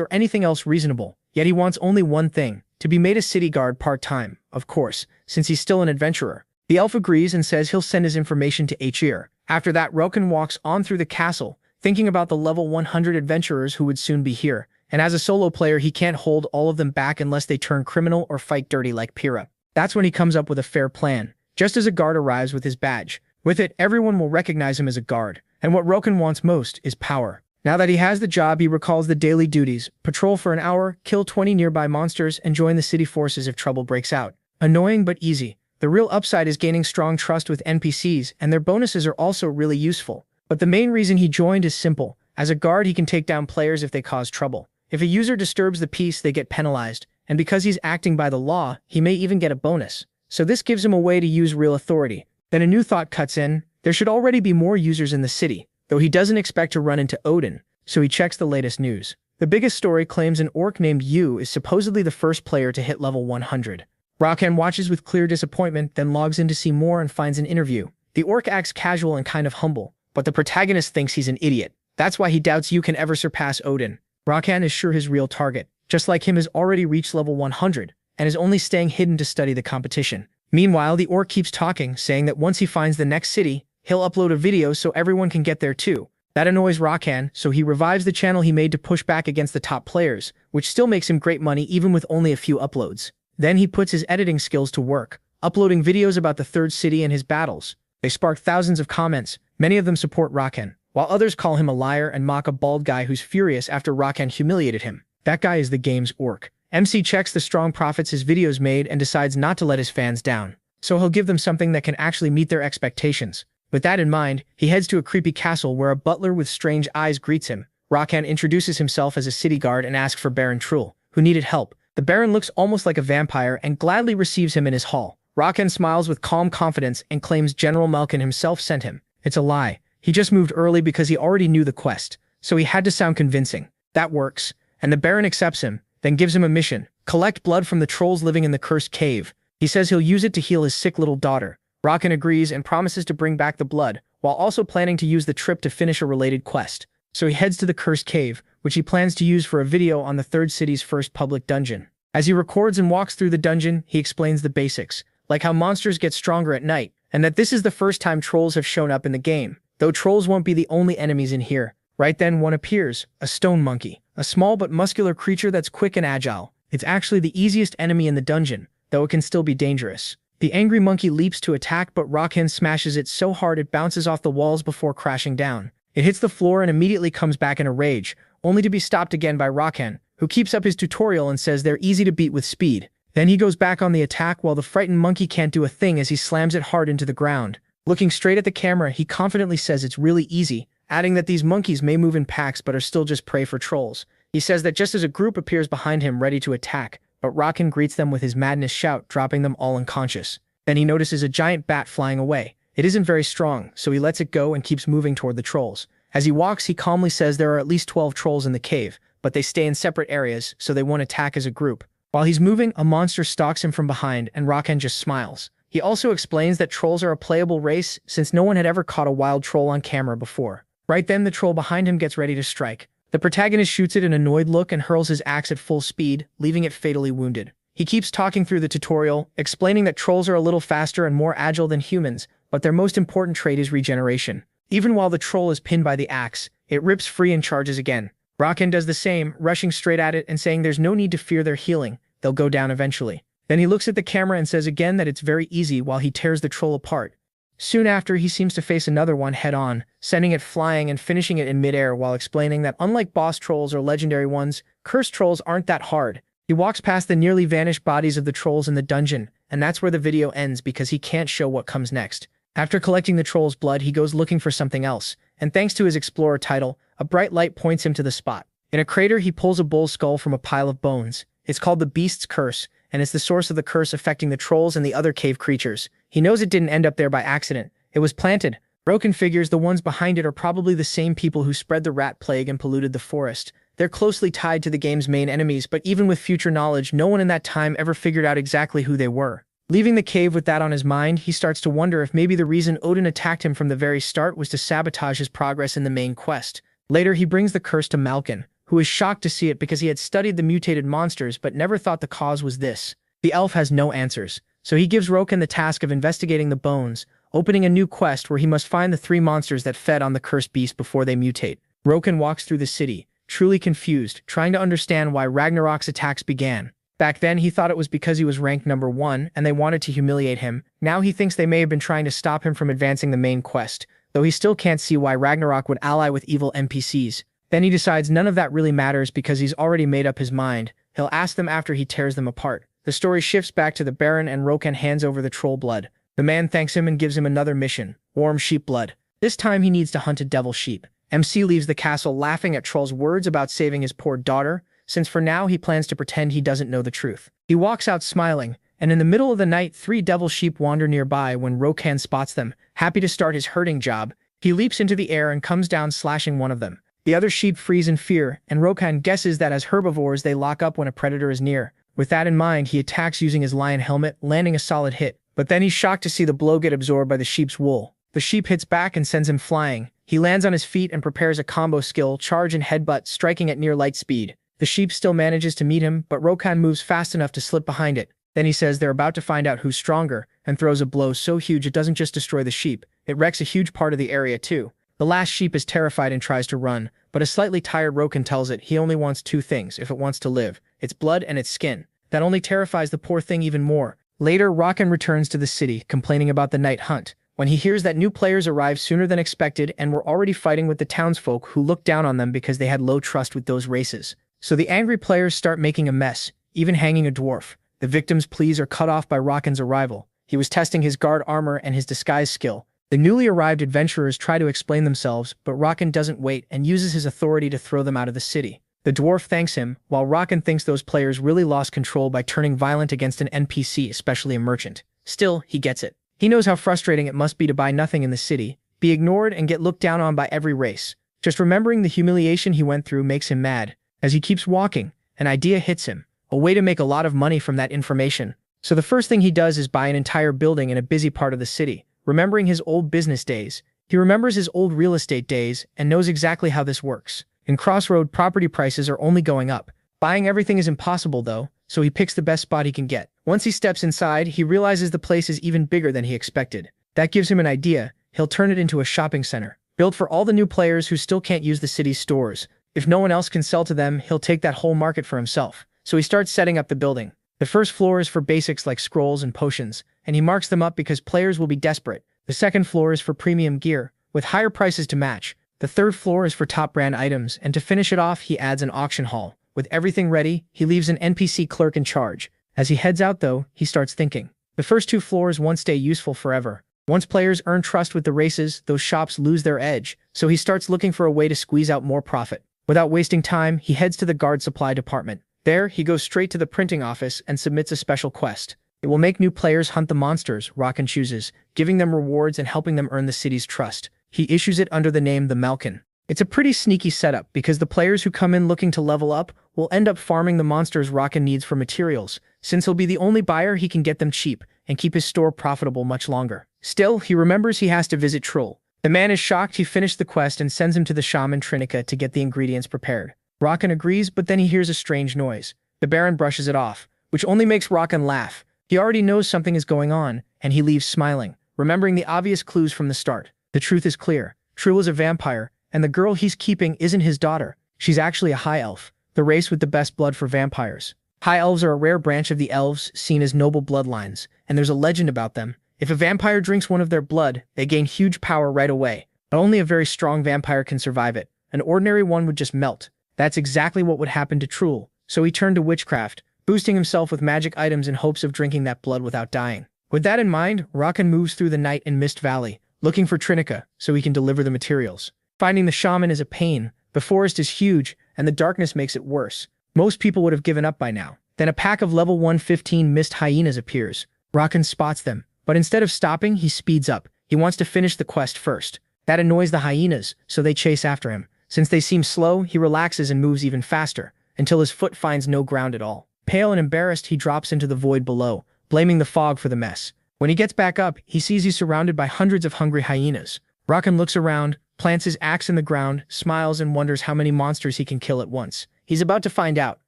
or anything else reasonable, yet he wants only one thing: to be made a city guard part-time, of course, since he's still an adventurer. The elf agrees and says he'll send his information to Hir. After that, Roken walks on through the castle, thinking about the level 100 adventurers who would soon be here, and as a solo player he can't hold all of them back unless they turn criminal or fight dirty like Pyrrha. That's when he comes up with a fair plan. Just as a guard arrives with his badge. With it, everyone will recognize him as a guard, and what Roken wants most is power. Now that he has the job, he recalls the daily duties: patrol for an hour, kill 20 nearby monsters, and join the city forces if trouble breaks out. Annoying but easy. The real upside is gaining strong trust with NPCs, and their bonuses are also really useful. But the main reason he joined is simple. As a guard, he can take down players if they cause trouble. If a user disturbs the peace, they get penalized, and because he's acting by the law, he may even get a bonus. So this gives him a way to use real authority. Then a new thought cuts in. There should already be more users in the city, though he doesn't expect to run into Odin, so he checks the latest news. The biggest story claims an orc named Yu is supposedly the first player to hit level 100. Rakan watches with clear disappointment, then logs in to see more and finds an interview. The orc acts casual and kind of humble, but the protagonist thinks he's an idiot. That's why he doubts Yu can ever surpass Odin. Rakan is sure his real target, just like him, has already reached level 100, and is only staying hidden to study the competition. Meanwhile, the orc keeps talking, saying that once he finds the next city, he'll upload a video so everyone can get there too. That annoys Rakan, so he revives the channel he made to push back against the top players, which still makes him great money even with only a few uploads. Then he puts his editing skills to work, uploading videos about the third city and his battles. They spark thousands of comments, many of them support Rakan, while others call him a liar and mock a bald guy who's furious after Rakan humiliated him. That guy is the game's orc. MC checks the strong profits his videos made and decides not to let his fans down, so he'll give them something that can actually meet their expectations. With that in mind, he heads to a creepy castle where a butler with strange eyes greets him. Rakan introduces himself as a city guard and asks for Baron Trull, who needed help. The Baron looks almost like a vampire and gladly receives him in his hall. Rakan smiles with calm confidence and claims General Malkin himself sent him. It's a lie. He just moved early because he already knew the quest, so he had to sound convincing. That works, and the Baron accepts him, then gives him a mission: collect blood from the trolls living in the cursed cave. He says he'll use it to heal his sick little daughter. Rakan agrees and promises to bring back the blood, while also planning to use the trip to finish a related quest. So he heads to the cursed cave, which he plans to use for a video on the third city's first public dungeon. As he records and walks through the dungeon, he explains the basics, like how monsters get stronger at night, and that this is the first time trolls have shown up in the game, though trolls won't be the only enemies in here. Right then one appears, a stone monkey, a small but muscular creature that's quick and agile. It's actually the easiest enemy in the dungeon, though it can still be dangerous. The angry monkey leaps to attack, but Rakan smashes it so hard it bounces off the walls before crashing down. It hits the floor and immediately comes back in a rage, only to be stopped again by Rakan, who keeps up his tutorial and says they're easy to beat with speed. Then he goes back on the attack while the frightened monkey can't do a thing as he slams it hard into the ground. Looking straight at the camera, he confidently says it's really easy, adding that these monkeys may move in packs but are still just prey for trolls. He says that just as a group appears behind him ready to attack, but Rakan greets them with his madness shout, dropping them all unconscious. Then he notices a giant bat flying away. It isn't very strong, so he lets it go and keeps moving toward the trolls. As he walks, he calmly says there are at least 12 trolls in the cave, but they stay in separate areas, so they won't attack as a group. While he's moving, a monster stalks him from behind, and Rakan just smiles. He also explains that trolls are a playable race, since no one had ever caught a wild troll on camera before. Right then, the troll behind him gets ready to strike. The protagonist shoots it an annoyed look and hurls his axe at full speed, leaving it fatally wounded. He keeps talking through the tutorial, explaining that trolls are a little faster and more agile than humans, but their most important trait is regeneration. Even while the troll is pinned by the axe, it rips free and charges again. Rakan does the same, rushing straight at it and saying there's no need to fear their healing, they'll go down eventually. Then he looks at the camera and says again that it's very easy while he tears the troll apart. Soon after, he seems to face another one head-on, sending it flying and finishing it in midair while explaining that unlike boss trolls or legendary ones, cursed trolls aren't that hard. He walks past the nearly vanished bodies of the trolls in the dungeon, and that's where the video ends because he can't show what comes next. After collecting the troll's blood, he goes looking for something else, and thanks to his explorer title, a bright light points him to the spot. In a crater, he pulls a bull's skull from a pile of bones. It's called the Beast's Curse, and it's the source of the curse affecting the trolls and the other cave creatures. He knows it didn't end up there by accident. It was planted. Rakan figures the ones behind it are probably the same people who spread the rat plague and polluted the forest. They're closely tied to the game's main enemies, but even with future knowledge, no one in that time ever figured out exactly who they were. Leaving the cave with that on his mind, he starts to wonder if maybe the reason Odin attacked him from the very start was to sabotage his progress in the main quest. Later, he brings the curse to Malkin, who is shocked to see it because he had studied the mutated monsters but never thought the cause was this. The elf has no answers, so he gives Rakan the task of investigating the bones, opening a new quest where he must find the 3 monsters that fed on the cursed beast before they mutate. Rakan walks through the city, truly confused, trying to understand why Ragnarok's attacks began. Back then, he thought it was because he was ranked number 1 and they wanted to humiliate him. Now he thinks they may have been trying to stop him from advancing the main quest, though he still can't see why Ragnarok would ally with evil NPCs. Then he decides none of that really matters because he's already made up his mind. He'll ask them after he tears them apart. The story shifts back to the Baron and Rakan hands over the troll blood. The man thanks him and gives him another mission, warm sheep blood. This time he needs to hunt a devil sheep. MC leaves the castle laughing at Troll's words about saving his poor daughter, since for now he plans to pretend he doesn't know the truth. He walks out smiling, and in the middle of the night 3 devil sheep wander nearby. When Rokan spots them, happy to start his herding job, he leaps into the air and comes down, slashing one of them. The other sheep freeze in fear, and Rokan guesses that as herbivores they lock up when a predator is near. With that in mind, he attacks using his lion helmet, landing a solid hit. But then he's shocked to see the blow get absorbed by the sheep's wool. The sheep hits back and sends him flying. He lands on his feet and prepares a combo skill, charge and headbutt, striking at near light speed. The sheep still manages to meet him, but Rokan moves fast enough to slip behind it. Then he says they're about to find out who's stronger, and throws a blow so huge it doesn't just destroy the sheep, it wrecks a huge part of the area too. The last sheep is terrified and tries to run, but a slightly tired Rokan tells it he only wants 2 things if it wants to live: its blood and its skin. That only terrifies the poor thing even more. Later, Rokan returns to the city, complaining about the night hunt, when he hears that new players arrived sooner than expected and were already fighting with the townsfolk who looked down on them because they had low trust with those races. So the angry players start making a mess, even hanging a dwarf. The victim's pleas are cut off by Rokan's arrival. He was testing his guard armor and his disguise skill. The newly arrived adventurers try to explain themselves, but Rokan doesn't wait and uses his authority to throw them out of the city. The dwarf thanks him, while Rokan thinks those players really lost control by turning violent against an NPC, especially a merchant. Still, he gets it. He knows how frustrating it must be to buy nothing in the city, be ignored and get looked down on by every race. Just remembering the humiliation he went through makes him mad. As he keeps walking, an idea hits him, a way to make a lot of money from that information. So the first thing he does is buy an entire building in a busy part of the city. Remembering his old business days, he remembers his old real estate days and knows exactly how this works. In Crossroad, property prices are only going up. Buying everything is impossible though, so he picks the best spot he can get. Once he steps inside, he realizes the place is even bigger than he expected. That gives him an idea. He'll turn it into a shopping center, built for all the new players who still can't use the city's stores. If no one else can sell to them, he'll take that whole market for himself. So he starts setting up the building. The first floor is for basics like scrolls and potions, and he marks them up because players will be desperate. The second floor is for premium gear, with higher prices to match. The third floor is for top brand items, and to finish it off, he adds an auction hall. With everything ready, he leaves an NPC clerk in charge. As he heads out though, he starts thinking. The first 2 floors won't stay useful forever. Once players earn trust with the races, those shops lose their edge, so he starts looking for a way to squeeze out more profit. Without wasting time, he heads to the guard supply department. There, he goes straight to the printing office and submits a special quest. It will make new players hunt the monsters Rokan chooses, giving them rewards and helping them earn the city's trust. He issues it under the name the Malkin. It's a pretty sneaky setup because the players who come in looking to level up will end up farming the monsters Rokan needs for materials, since he'll be the only buyer he can get them cheap and keep his store profitable much longer. Still, he remembers he has to visit Trull. The man is shocked he finished the quest and sends him to the shaman Trinica to get the ingredients prepared. Rokan agrees, but then he hears a strange noise. The Baron brushes it off, which only makes Rokan laugh. He already knows something is going on, and he leaves smiling, remembering the obvious clues from the start. The truth is clear. Trull is a vampire, and the girl he's keeping isn't his daughter. She's actually a high elf, the race with the best blood for vampires. High elves are a rare branch of the elves, seen as noble bloodlines, and there's a legend about them. If a vampire drinks one of their blood, they gain huge power right away. But only a very strong vampire can survive it. An ordinary one would just melt. That's exactly what would happen to Trull, so he turned to witchcraft, boosting himself with magic items in hopes of drinking that blood without dying. With that in mind, Rokan moves through the night in Mist Valley, looking for Trinica so he can deliver the materials. Finding the shaman is a pain. The forest is huge, and the darkness makes it worse. Most people would have given up by now. Then a pack of level 115 mist hyenas appears. Rokan spots them, but instead of stopping, he speeds up. He wants to finish the quest first. That annoys the hyenas, so they chase after him. Since they seem slow, he relaxes and moves even faster, until his foot finds no ground at all. Pale and embarrassed, he drops into the void below, blaming the fog for the mess. When he gets back up, he sees he's surrounded by hundreds of hungry hyenas. Rokan looks around, plants his axe in the ground, smiles and wonders how many monsters he can kill at once. He's about to find out,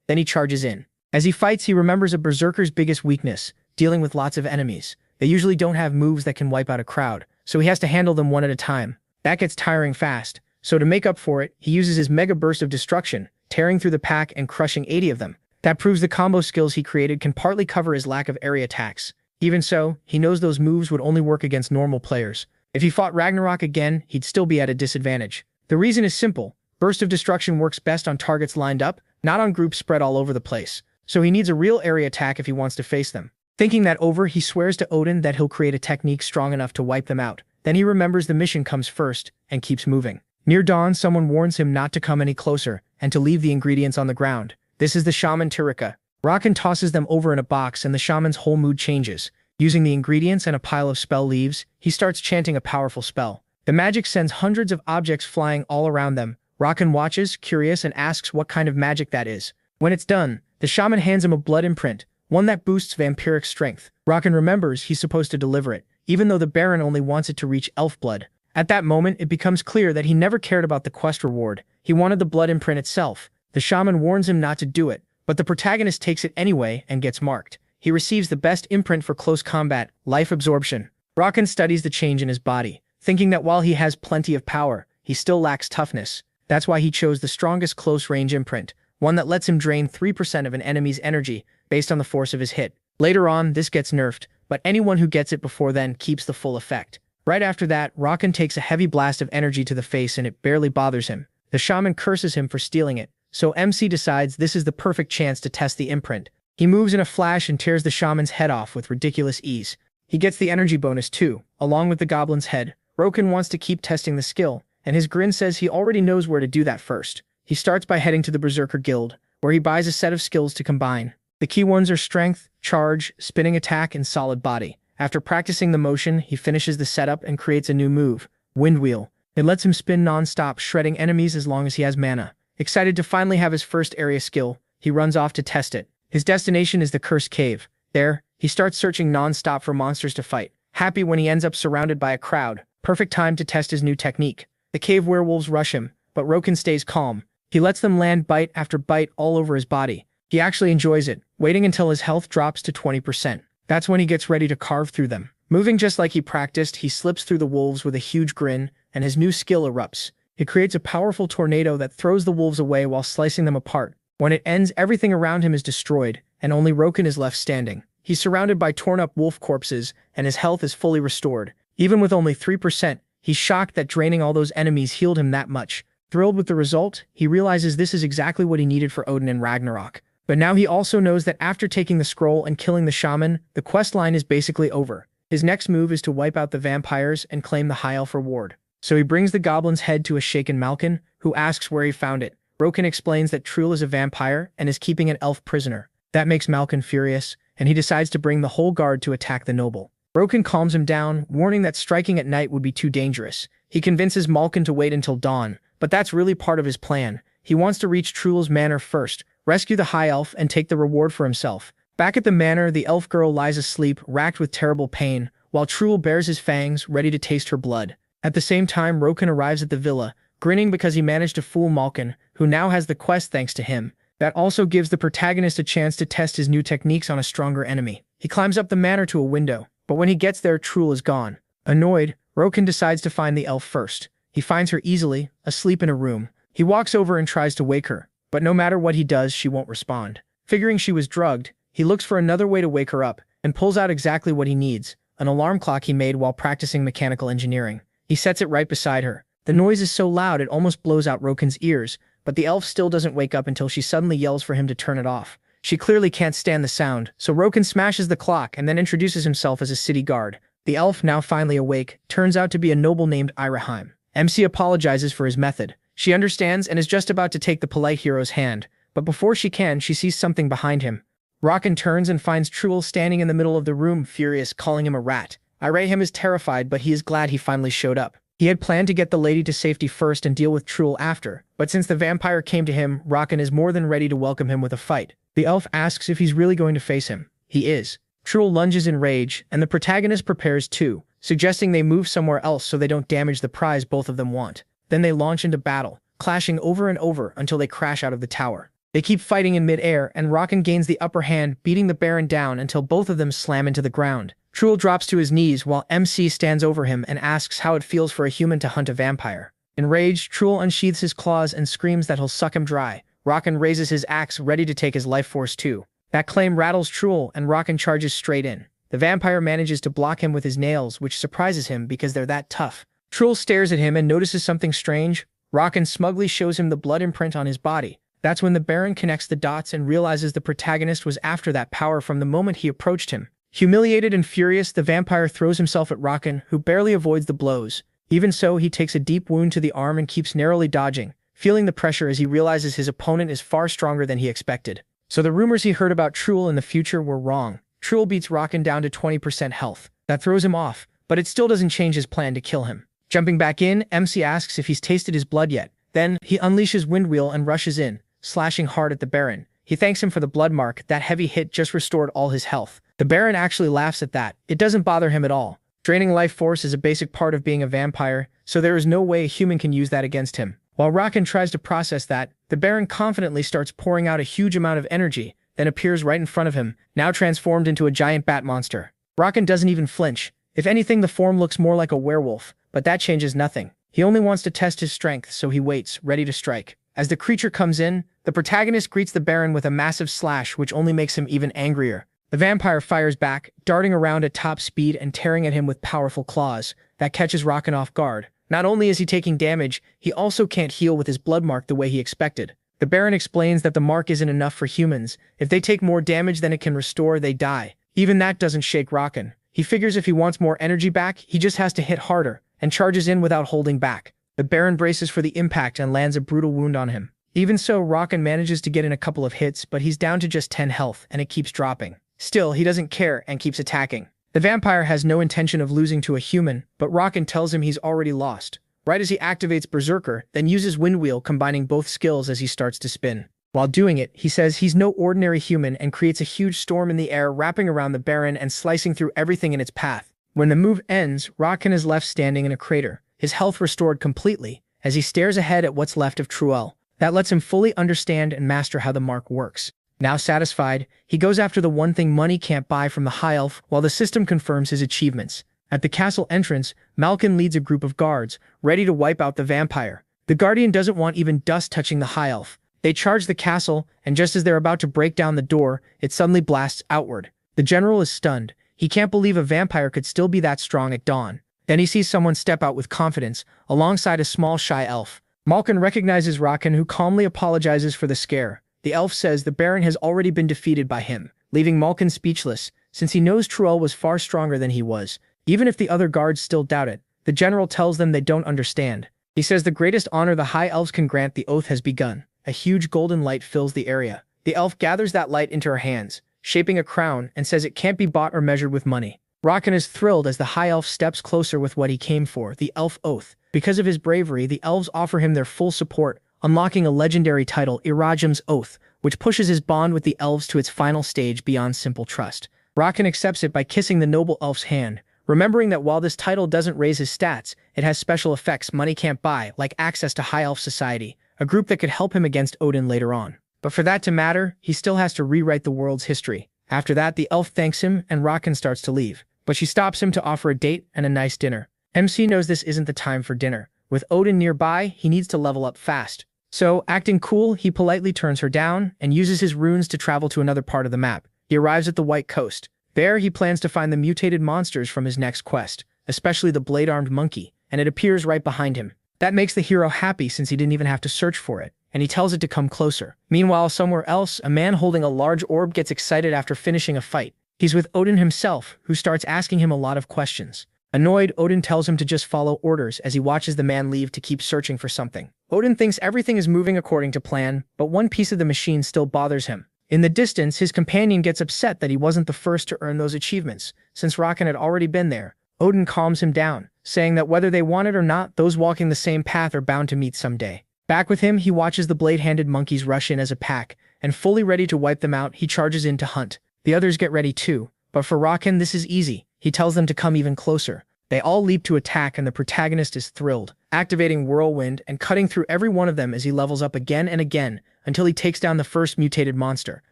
then he charges in. As he fights, he remembers a berserker's biggest weakness, dealing with lots of enemies. They usually don't have moves that can wipe out a crowd, so he has to handle them one at a time. That gets tiring fast, so to make up for it, he uses his mega burst of destruction, tearing through the pack and crushing 80 of them. That proves the combo skills he created can partly cover his lack of area attacks. Even so, he knows those moves would only work against normal players. If he fought Ragnarok again, he'd still be at a disadvantage. The reason is simple. Burst of Destruction works best on targets lined up, not on groups spread all over the place. So he needs a real area attack if he wants to face them. Thinking that over, he swears to Odin that he'll create a technique strong enough to wipe them out. Then he remembers the mission comes first, and keeps moving. Near dawn, someone warns him not to come any closer, and to leave the ingredients on the ground. This is the shaman Tirika. Rakan tosses them over in a box and the shaman's whole mood changes. Using the ingredients and a pile of spell leaves, he starts chanting a powerful spell. The magic sends hundreds of objects flying all around them. Rakan watches, curious, and asks what kind of magic that is. When it's done, the shaman hands him a blood imprint, one that boosts vampiric strength. Rakan remembers he's supposed to deliver it, even though the Baron only wants it to reach elf blood. At that moment, it becomes clear that he never cared about the quest reward. He wanted the blood imprint itself. The shaman warns him not to do it, but the protagonist takes it anyway and gets marked. He receives the best imprint for close combat, life absorption. Rakan studies the change in his body, thinking that while he has plenty of power, he still lacks toughness. That's why he chose the strongest close-range imprint, one that lets him drain 3% of an enemy's energy based on the force of his hit. Later on, this gets nerfed, but anyone who gets it before then keeps the full effect. Right after that, Rakan takes a heavy blast of energy to the face and it barely bothers him. The shaman curses him for stealing it, so MC decides this is the perfect chance to test the imprint. He moves in a flash and tears the shaman's head off with ridiculous ease. He gets the energy bonus too, along with the goblin's head. Rakan wants to keep testing the skill, and his grin says he already knows where to do that first. He starts by heading to the Berserker Guild, where he buys a set of skills to combine. The key ones are Strength, Charge, Spinning Attack, and Solid Body. After practicing the motion, he finishes the setup and creates a new move, Wind Wheel. It lets him spin non-stop, shredding enemies as long as he has mana. Excited to finally have his first area skill, he runs off to test it. His destination is the Cursed Cave. There, he starts searching non-stop for monsters to fight, happy when he ends up surrounded by a crowd. Perfect time to test his new technique. The cave werewolves rush him, but Rakan stays calm. He lets them land bite after bite all over his body. He actually enjoys it, waiting until his health drops to 20%. That's when he gets ready to carve through them. Moving just like he practiced, he slips through the wolves with a huge grin, and his new skill erupts. It creates a powerful tornado that throws the wolves away while slicing them apart. When it ends, everything around him is destroyed, and only Rakan is left standing. He's surrounded by torn-up wolf corpses, and his health is fully restored. Even with only 3%, he's shocked that draining all those enemies healed him that much. Thrilled with the result, he realizes this is exactly what he needed for Odin and Ragnarok. But now he also knows that after taking the scroll and killing the shaman, the quest line is basically over. His next move is to wipe out the vampires and claim the High Elf reward. So he brings the goblin's head to a shaken Malkin, who asks where he found it. Rakan explains that Trul is a vampire and is keeping an elf prisoner. That makes Malkin furious, and he decides to bring the whole guard to attack the noble. Rakan calms him down, warning that striking at night would be too dangerous. He convinces Malkin to wait until dawn, but that's really part of his plan. He wants to reach Trul's manor first, rescue the High Elf, and take the reward for himself. Back at the manor, the elf girl lies asleep, racked with terrible pain, while Trul bares his fangs, ready to taste her blood. At the same time, Rakan arrives at the villa, grinning because he managed to fool Malkin, who now has the quest thanks to him. That also gives the protagonist a chance to test his new techniques on a stronger enemy. He climbs up the manor to a window, but when he gets there, Trul is gone. Annoyed, Rakan decides to find the elf first. He finds her easily, asleep in a room. He walks over and tries to wake her, but no matter what he does, she won't respond. Figuring she was drugged, he looks for another way to wake her up, and pulls out exactly what he needs, an alarm clock he made while practicing mechanical engineering. He sets it right beside her. The noise is so loud it almost blows out Rokan's ears, but the elf still doesn't wake up until she suddenly yells for him to turn it off. She clearly can't stand the sound, so Rakan smashes the clock and then introduces himself as a city guard. The elf, now finally awake, turns out to be a noble named Iraheim. MC apologizes for his method. She understands and is just about to take the polite hero's hand, but before she can, she sees something behind him. Rakan turns and finds Trul standing in the middle of the room, furious, calling him a rat. Iraheim is terrified, but he is glad he finally showed up. He had planned to get the lady to safety first and deal with Trul after, but since the vampire came to him, Rakan is more than ready to welcome him with a fight. The elf asks if he's really going to face him. He is. Trul lunges in rage, and the protagonist prepares too, suggesting they move somewhere else so they don't damage the prize both of them want. Then they launch into battle, clashing over and over until they crash out of the tower. They keep fighting in mid-air, and Rakan gains the upper hand, beating the Baron down until both of them slam into the ground. Trul drops to his knees while MC stands over him and asks how it feels for a human to hunt a vampire. Enraged, Trul unsheathes his claws and screams that he'll suck him dry. Rakan raises his axe, ready to take his life force too. That claim rattles Trul, and Rakan charges straight in. The vampire manages to block him with his nails, which surprises him because they're that tough. Trul stares at him and notices something strange. Rakan smugly shows him the blood imprint on his body. That's when the Baron connects the dots and realizes the protagonist was after that power from the moment he approached him. Humiliated and furious, the vampire throws himself at Rakan, who barely avoids the blows. Even so, he takes a deep wound to the arm and keeps narrowly dodging, feeling the pressure as he realizes his opponent is far stronger than he expected. So the rumors he heard about Truel in the future were wrong. Truel beats Rocken down to 20% health. That throws him off, but it still doesn't change his plan to kill him. Jumping back in, MC asks if he's tasted his blood yet. Then, he unleashes Windwheel and rushes in, slashing hard at the Baron. He thanks him for the blood mark. That heavy hit just restored all his health. The Baron actually laughs at that. It doesn't bother him at all. Draining life force is a basic part of being a vampire, so there is no way a human can use that against him. While Rocken tries to process that, the Baron confidently starts pouring out a huge amount of energy, then appears right in front of him, now transformed into a giant bat monster. Rocken doesn't even flinch. If anything, the form looks more like a werewolf, but that changes nothing. He only wants to test his strength, so he waits, ready to strike. As the creature comes in, the protagonist greets the Baron with a massive slash, which only makes him even angrier. The vampire fires back, darting around at top speed and tearing at him with powerful claws. That catches Rocken off guard. Not only is he taking damage, he also can't heal with his blood mark the way he expected. The Baron explains that the mark isn't enough for humans. If they take more damage than it can restore, they die. Even that doesn't shake Rocken. He figures if he wants more energy back, he just has to hit harder, and charges in without holding back. The Baron braces for the impact and lands a brutal wound on him. Even so, Rocken manages to get in a couple of hits, but he's down to just 10 health, and it keeps dropping. Still, he doesn't care and keeps attacking. The vampire has no intention of losing to a human, but Rocken tells him he's already lost. Right as he activates Berserker, then uses Windwheel, combining both skills as he starts to spin. While doing it, he says he's no ordinary human and creates a huge storm in the air, wrapping around the Baron and slicing through everything in its path. When the move ends, Rocken is left standing in a crater, his health restored completely, as he stares ahead at what's left of Truel. That lets him fully understand and master how the mark works. Now satisfied, he goes after the one thing money can't buy from the High Elf, while the system confirms his achievements. At the castle entrance, Malkin leads a group of guards, ready to wipe out the vampire. The Guardian doesn't want even dust touching the High Elf. They charge the castle, and just as they're about to break down the door, it suddenly blasts outward. The general is stunned. He can't believe a vampire could still be that strong at dawn. Then he sees someone step out with confidence, alongside a small shy elf. Malkin recognizes Rocken, who calmly apologizes for the scare. The elf says the Baron has already been defeated by him, leaving Malkin speechless, since he knows Truel was far stronger than he was. Even if the other guards still doubt it, the general tells them they don't understand. He says the greatest honor the High Elves can grant, the oath has begun. A huge golden light fills the area. The elf gathers that light into her hands, shaping a crown, and says it can't be bought or measured with money. Rocken is thrilled as the High Elf steps closer with what he came for, the Elf Oath. Because of his bravery, the elves offer him their full support, unlocking a legendary title, Irajam's Oath, which pushes his bond with the elves to its final stage beyond simple trust. Rocken accepts it by kissing the noble elf's hand, remembering that while this title doesn't raise his stats, it has special effects money can't buy, like access to High Elf Society, a group that could help him against Odin later on. But for that to matter, he still has to rewrite the world's history. After that, the elf thanks him, and Rocken starts to leave. But she stops him to offer a date and a nice dinner. MC knows this isn't the time for dinner. With Odin nearby, he needs to level up fast. So, acting cool, he politely turns her down and uses his runes to travel to another part of the map. He arrives at the White Coast. There, he plans to find the mutated monsters from his next quest, especially the blade-armed monkey, and it appears right behind him. That makes the hero happy since he didn't even have to search for it, and he tells it to come closer. Meanwhile, somewhere else, a man holding a large orb gets excited after finishing a fight. He's with Odin himself, who starts asking him a lot of questions. Annoyed, Odin tells him to just follow orders as he watches the man leave to keep searching for something. Odin thinks everything is moving according to plan, but one piece of the machine still bothers him. In the distance, his companion gets upset that he wasn't the first to earn those achievements, since Rocken had already been there. Odin calms him down, saying that whether they want it or not, those walking the same path are bound to meet someday. Back with him, he watches the blade-handed monkeys rush in as a pack, and fully ready to wipe them out, he charges in to hunt. The others get ready too, but for Rocken, this is easy. He tells them to come even closer. They all leap to attack, and the protagonist is thrilled, activating Whirlwind and cutting through every one of them as he levels up again and again, until he takes down the first mutated monster.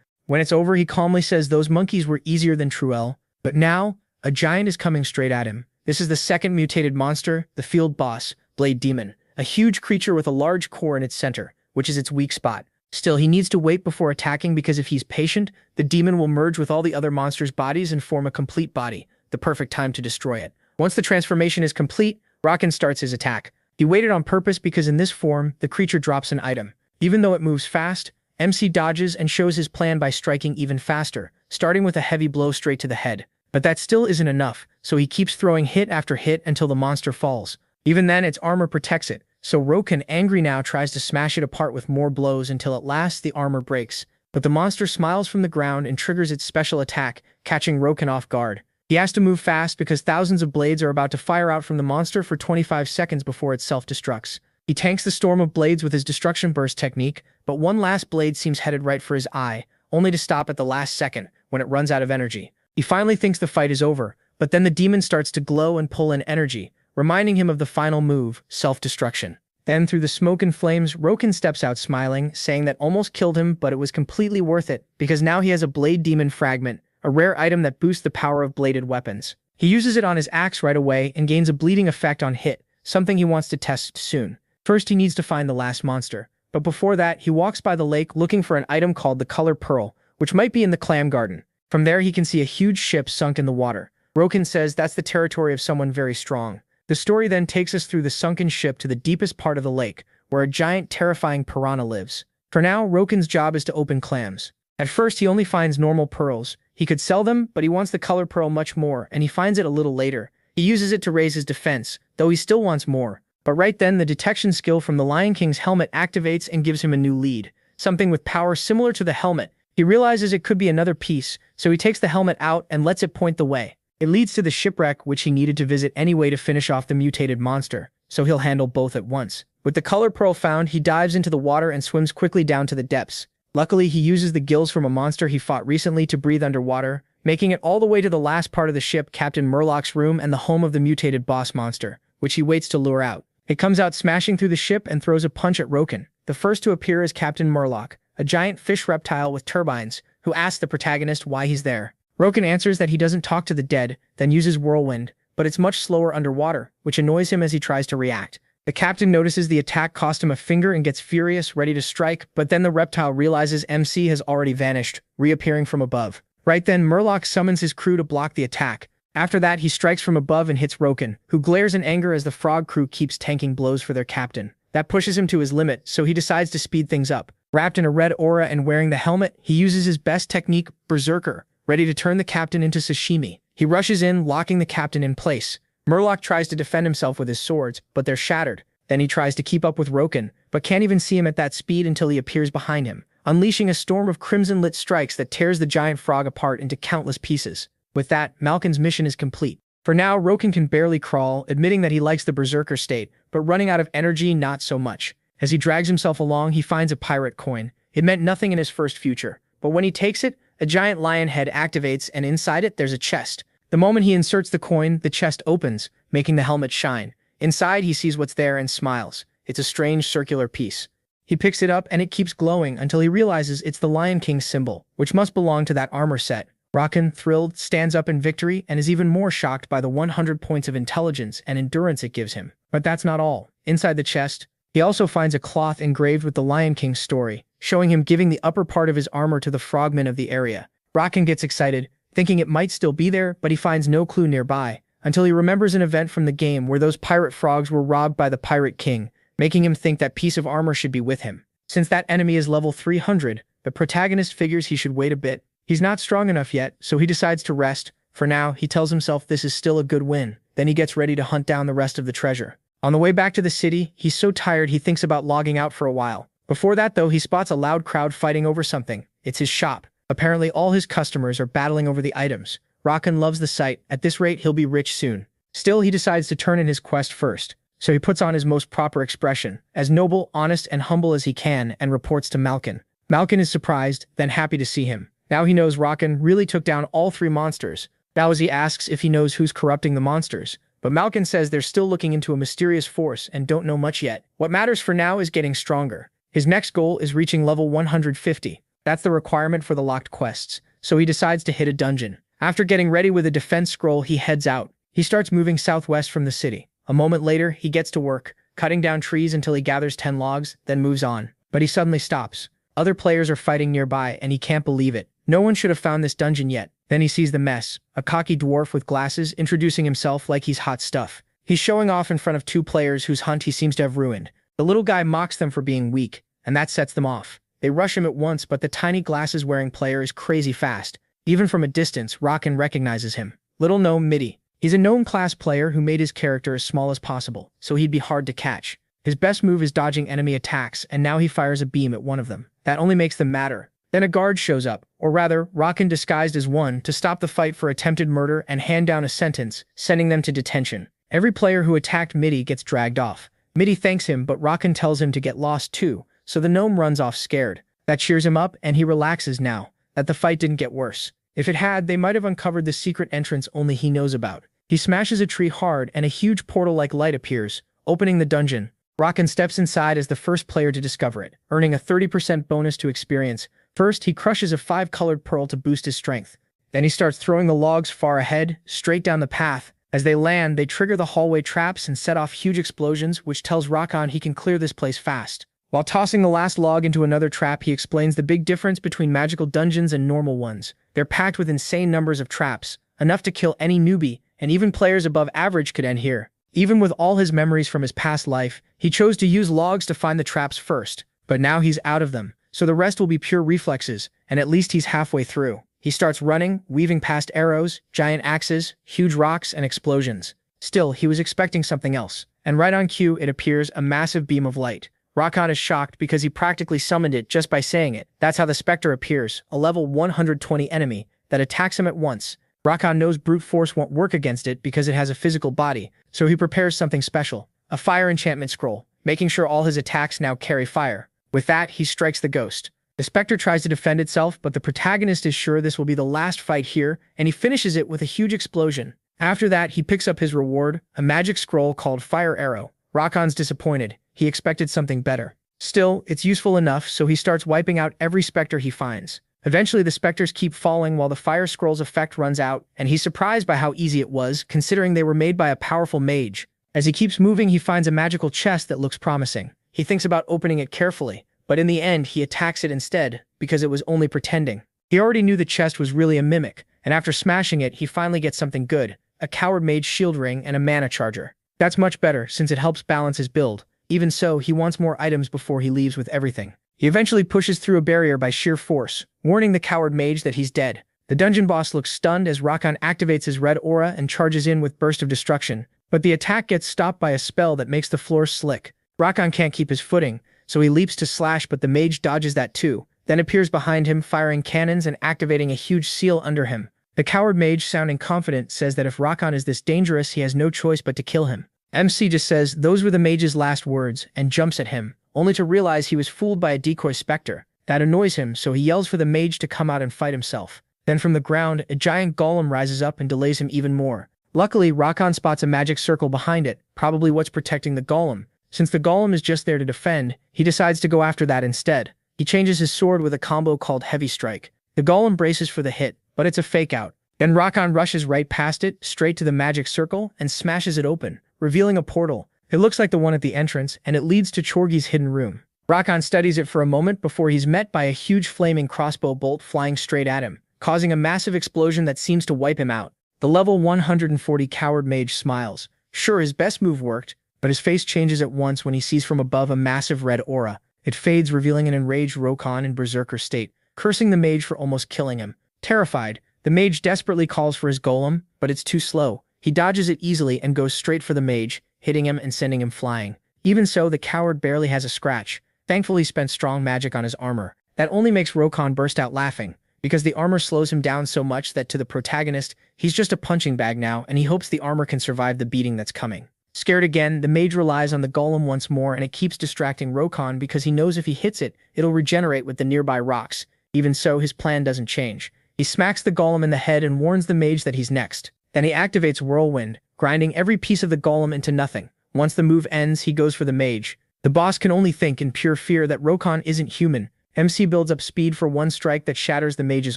When it's over, he calmly says those monkeys were easier than Truel, but now, a giant is coming straight at him. This is the second mutated monster, the field boss, Blade Demon, a huge creature with a large core in its center, which is its weak spot. Still, he needs to wait before attacking because if he's patient, the demon will merge with all the other monsters' bodies and form a complete body, the perfect time to destroy it. Once the transformation is complete, Rocken starts his attack. He waited on purpose because in this form, the creature drops an item. Even though it moves fast, MC dodges and shows his plan by striking even faster, starting with a heavy blow straight to the head. But that still isn't enough, so he keeps throwing hit after hit until the monster falls. Even then, its armor protects it, so Rocken, angry now, tries to smash it apart with more blows until at last the armor breaks. But the monster smiles from the ground and triggers its special attack, catching Roken off guard. He has to move fast because thousands of blades are about to fire out from the monster for 25 seconds before it self-destructs. He tanks the storm of blades with his destruction burst technique, but one last blade seems headed right for his eye, only to stop at the last second, when it runs out of energy. He finally thinks the fight is over, but then the demon starts to glow and pull in energy, reminding him of the final move, self-destruction. Then, through the smoke and flames, Roken steps out smiling, saying that almost killed him, but it was completely worth it, because now he has a Blade Demon Fragment, a rare item that boosts the power of bladed weapons. He uses it on his axe right away and gains a bleeding effect on hit, something he wants to test soon. First, he needs to find the last monster, but before that, he walks by the lake looking for an item called the Color Pearl, which might be in the Clam Garden. From there, he can see a huge ship sunk in the water. Roken says that's the territory of someone very strong. The story then takes us through the sunken ship to the deepest part of the lake, where a giant, terrifying piranha lives. For now, Roken's job is to open clams. At first, he only finds normal pearls. He could sell them, but he wants the color pearl much more, and he finds it a little later. He uses it to raise his defense, though he still wants more. But right then, the detection skill from the Lion King's helmet activates and gives him a new lead, something with power similar to the helmet. He realizes it could be another piece, so he takes the helmet out and lets it point the way. It leads to the shipwreck, which he needed to visit anyway to finish off the mutated monster, so he'll handle both at once. With the color pearl found, he dives into the water and swims quickly down to the depths. Luckily, he uses the gills from a monster he fought recently to breathe underwater, making it all the way to the last part of the ship, Captain Murlock's room and the home of the mutated boss monster, which he waits to lure out. It comes out smashing through the ship and throws a punch at Roken. The first to appear is Captain Murlock, a giant fish reptile with turbines, who asks the protagonist why he's there. Roken answers that he doesn't talk to the dead, then uses whirlwind, but it's much slower underwater, which annoys him as he tries to react. The captain notices the attack cost him a finger and gets furious, ready to strike, but then the reptile realizes MC has already vanished, reappearing from above. Right then, Murlock summons his crew to block the attack. After that, he strikes from above and hits Roken, who glares in anger as the frog crew keeps tanking blows for their captain. That pushes him to his limit, so he decides to speed things up. Wrapped in a red aura and wearing the helmet, he uses his best technique, Berserker, ready to turn the captain into sashimi. He rushes in, locking the captain in place. Murlock tries to defend himself with his swords, but they're shattered. Then he tries to keep up with Roken, but can't even see him at that speed until he appears behind him, unleashing a storm of crimson-lit strikes that tears the giant frog apart into countless pieces. With that, Malkin's mission is complete. For now, Roken can barely crawl, admitting that he likes the Berserker state, but running out of energy, not so much. As he drags himself along, he finds a pirate coin. It meant nothing in his first future, but when he takes it, a giant lion head activates, and inside it, there's a chest. The moment he inserts the coin, the chest opens, making the helmet shine. Inside, he sees what's there and smiles. It's a strange circular piece. He picks it up, and it keeps glowing until he realizes it's the Lion King symbol, which must belong to that armor set. Roken, thrilled, stands up in victory and is even more shocked by the 100 points of intelligence and endurance it gives him. But that's not all. Inside the chest, he also finds a cloth engraved with the Lion King's story, showing him giving the upper part of his armor to the frogmen of the area. Roken gets excited, thinking it might still be there, but he finds no clue nearby, until he remembers an event from the game where those pirate frogs were robbed by the Pirate King, making him think that piece of armor should be with him. Since that enemy is level 300, the protagonist figures he should wait a bit. He's not strong enough yet, so he decides to rest. For now, he tells himself this is still a good win. Then he gets ready to hunt down the rest of the treasure. On the way back to the city, he's so tired he thinks about logging out for a while. Before that, though, he spots a loud crowd fighting over something. It's his shop. Apparently, all his customers are battling over the items. Roken loves the sight. At this rate, he'll be rich soon. Still, he decides to turn in his quest first. So he puts on his most proper expression, as noble, honest, and humble as he can, and reports to Malkin. Malkin is surprised, then happy to see him. Now he knows Roken really took down all 3 monsters. Bowsy asks if he knows who's corrupting the monsters, but Malkin says they're still looking into a mysterious force and don't know much yet. What matters for now is getting stronger. His next goal is reaching level 150. That's the requirement for the locked quests, so he decides to hit a dungeon. After getting ready with a defense scroll, he heads out. He starts moving southwest from the city. A moment later, he gets to work, cutting down trees until he gathers 10 logs, then moves on. But he suddenly stops. Other players are fighting nearby, and he can't believe it. No one should have found this dungeon yet. Then he sees the mess, a cocky dwarf with glasses introducing himself like he's hot stuff. He's showing off in front of 2 players whose hunt he seems to have ruined. The little guy mocks them for being weak, and that sets them off. They rush him at once, but the tiny glasses-wearing player is crazy fast. Even from a distance, Roken recognizes him. Little gnome Mitty. He's a gnome-class player who made his character as small as possible, so he'd be hard to catch. His best move is dodging enemy attacks, and now he fires a beam at one of them. That only makes them madder. Then a guard shows up, or rather, Rakan disguised as one, to stop the fight for attempted murder and hand down a sentence, sending them to detention. Every player who attacked Midi gets dragged off. Midi thanks him, but Rakan tells him to get lost too, so the gnome runs off scared. That cheers him up, and he relaxes now that the fight didn't get worse. If it had, they might have uncovered the secret entrance only he knows about. He smashes a tree hard, and a huge portal-like light appears, opening the dungeon. Rakan steps inside as the first player to discover it, earning a 30% bonus to experience. First, he crushes a 5-colored pearl to boost his strength. Then he starts throwing the logs far ahead, straight down the path. As they land, they trigger the hallway traps and set off huge explosions, which tells Rakan he can clear this place fast. While tossing the last log into another trap, he explains the big difference between magical dungeons and normal ones. They're packed with insane numbers of traps, enough to kill any newbie, and even players above average could end here. Even with all his memories from his past life, he chose to use logs to find the traps first. But now he's out of them, so the rest will be pure reflexes, and at least he's halfway through. He starts running, weaving past arrows, giant axes, huge rocks, and explosions. Still, he was expecting something else. And right on cue, it appears, a massive beam of light. Rakan is shocked because he practically summoned it just by saying it. That's how the Spectre appears, a level 120 enemy that attacks him at once. Rakan knows brute force won't work against it because it has a physical body, so he prepares something special, a fire enchantment scroll, making sure all his attacks now carry fire. With that, he strikes the ghost. The Spectre tries to defend itself, but the protagonist is sure this will be the last fight here, and he finishes it with a huge explosion. After that, he picks up his reward, a magic scroll called Fire Arrow. Rakan's disappointed. He expected something better. Still, it's useful enough, so he starts wiping out every Spectre he finds. Eventually, the Spectres keep falling while the Fire Scroll's effect runs out, and he's surprised by how easy it was, considering they were made by a powerful mage. As he keeps moving, he finds a magical chest that looks promising. He thinks about opening it carefully, but in the end, he attacks it instead, because it was only pretending. He already knew the chest was really a mimic, and after smashing it, he finally gets something good, a Coward Mage shield ring and a mana charger. That's much better, since it helps balance his build. Even so, he wants more items before he leaves with everything. He eventually pushes through a barrier by sheer force, warning the Coward Mage that he's dead. The dungeon boss looks stunned as Rakan activates his red aura and charges in with Burst of Destruction, but the attack gets stopped by a spell that makes the floor slick. Rakan can't keep his footing, so he leaps to slash, but the mage dodges that too, then appears behind him, firing cannons and activating a huge seal under him. The Coward Mage, sounding confident, says that if Rakan is this dangerous, he has no choice but to kill him. MC just says those were the mage's last words and jumps at him, only to realize he was fooled by a decoy Spectre. That annoys him, so he yells for the mage to come out and fight himself. Then from the ground, a giant golem rises up and delays him even more. Luckily, Rakan spots a magic circle behind it, probably what's protecting the golem. Since the golem is just there to defend, he decides to go after that instead. He changes his sword with a combo called Heavy Strike. The golem braces for the hit, but it's a fake out. Then Rakan rushes right past it, straight to the magic circle, and smashes it open, revealing a portal. It looks like the one at the entrance, and it leads to Chorgi's hidden room. Rakan studies it for a moment before he's met by a huge flaming crossbow bolt flying straight at him, causing a massive explosion that seems to wipe him out. The level 140 Coward Mage smiles. Sure, his best move worked, but his face changes at once when he sees from above a massive red aura. It fades, revealing an enraged Rakan in berserker state, cursing the mage for almost killing him. Terrified, the mage desperately calls for his golem, but it's too slow. He dodges it easily and goes straight for the mage, hitting him and sending him flying. Even so, the coward barely has a scratch. Thankfully, he spent strong magic on his armor. That only makes Rakan burst out laughing, because the armor slows him down so much that to the protagonist, he's just a punching bag now, and he hopes the armor can survive the beating that's coming. Scared again, the mage relies on the golem once more, and it keeps distracting Rakan because he knows if he hits it, it'll regenerate with the nearby rocks. Even so, his plan doesn't change. He smacks the golem in the head and warns the mage that he's next. Then he activates Whirlwind, grinding every piece of the golem into nothing. Once the move ends, he goes for the mage. The boss can only think in pure fear that Rakan isn't human. MC builds up speed for one strike that shatters the mage's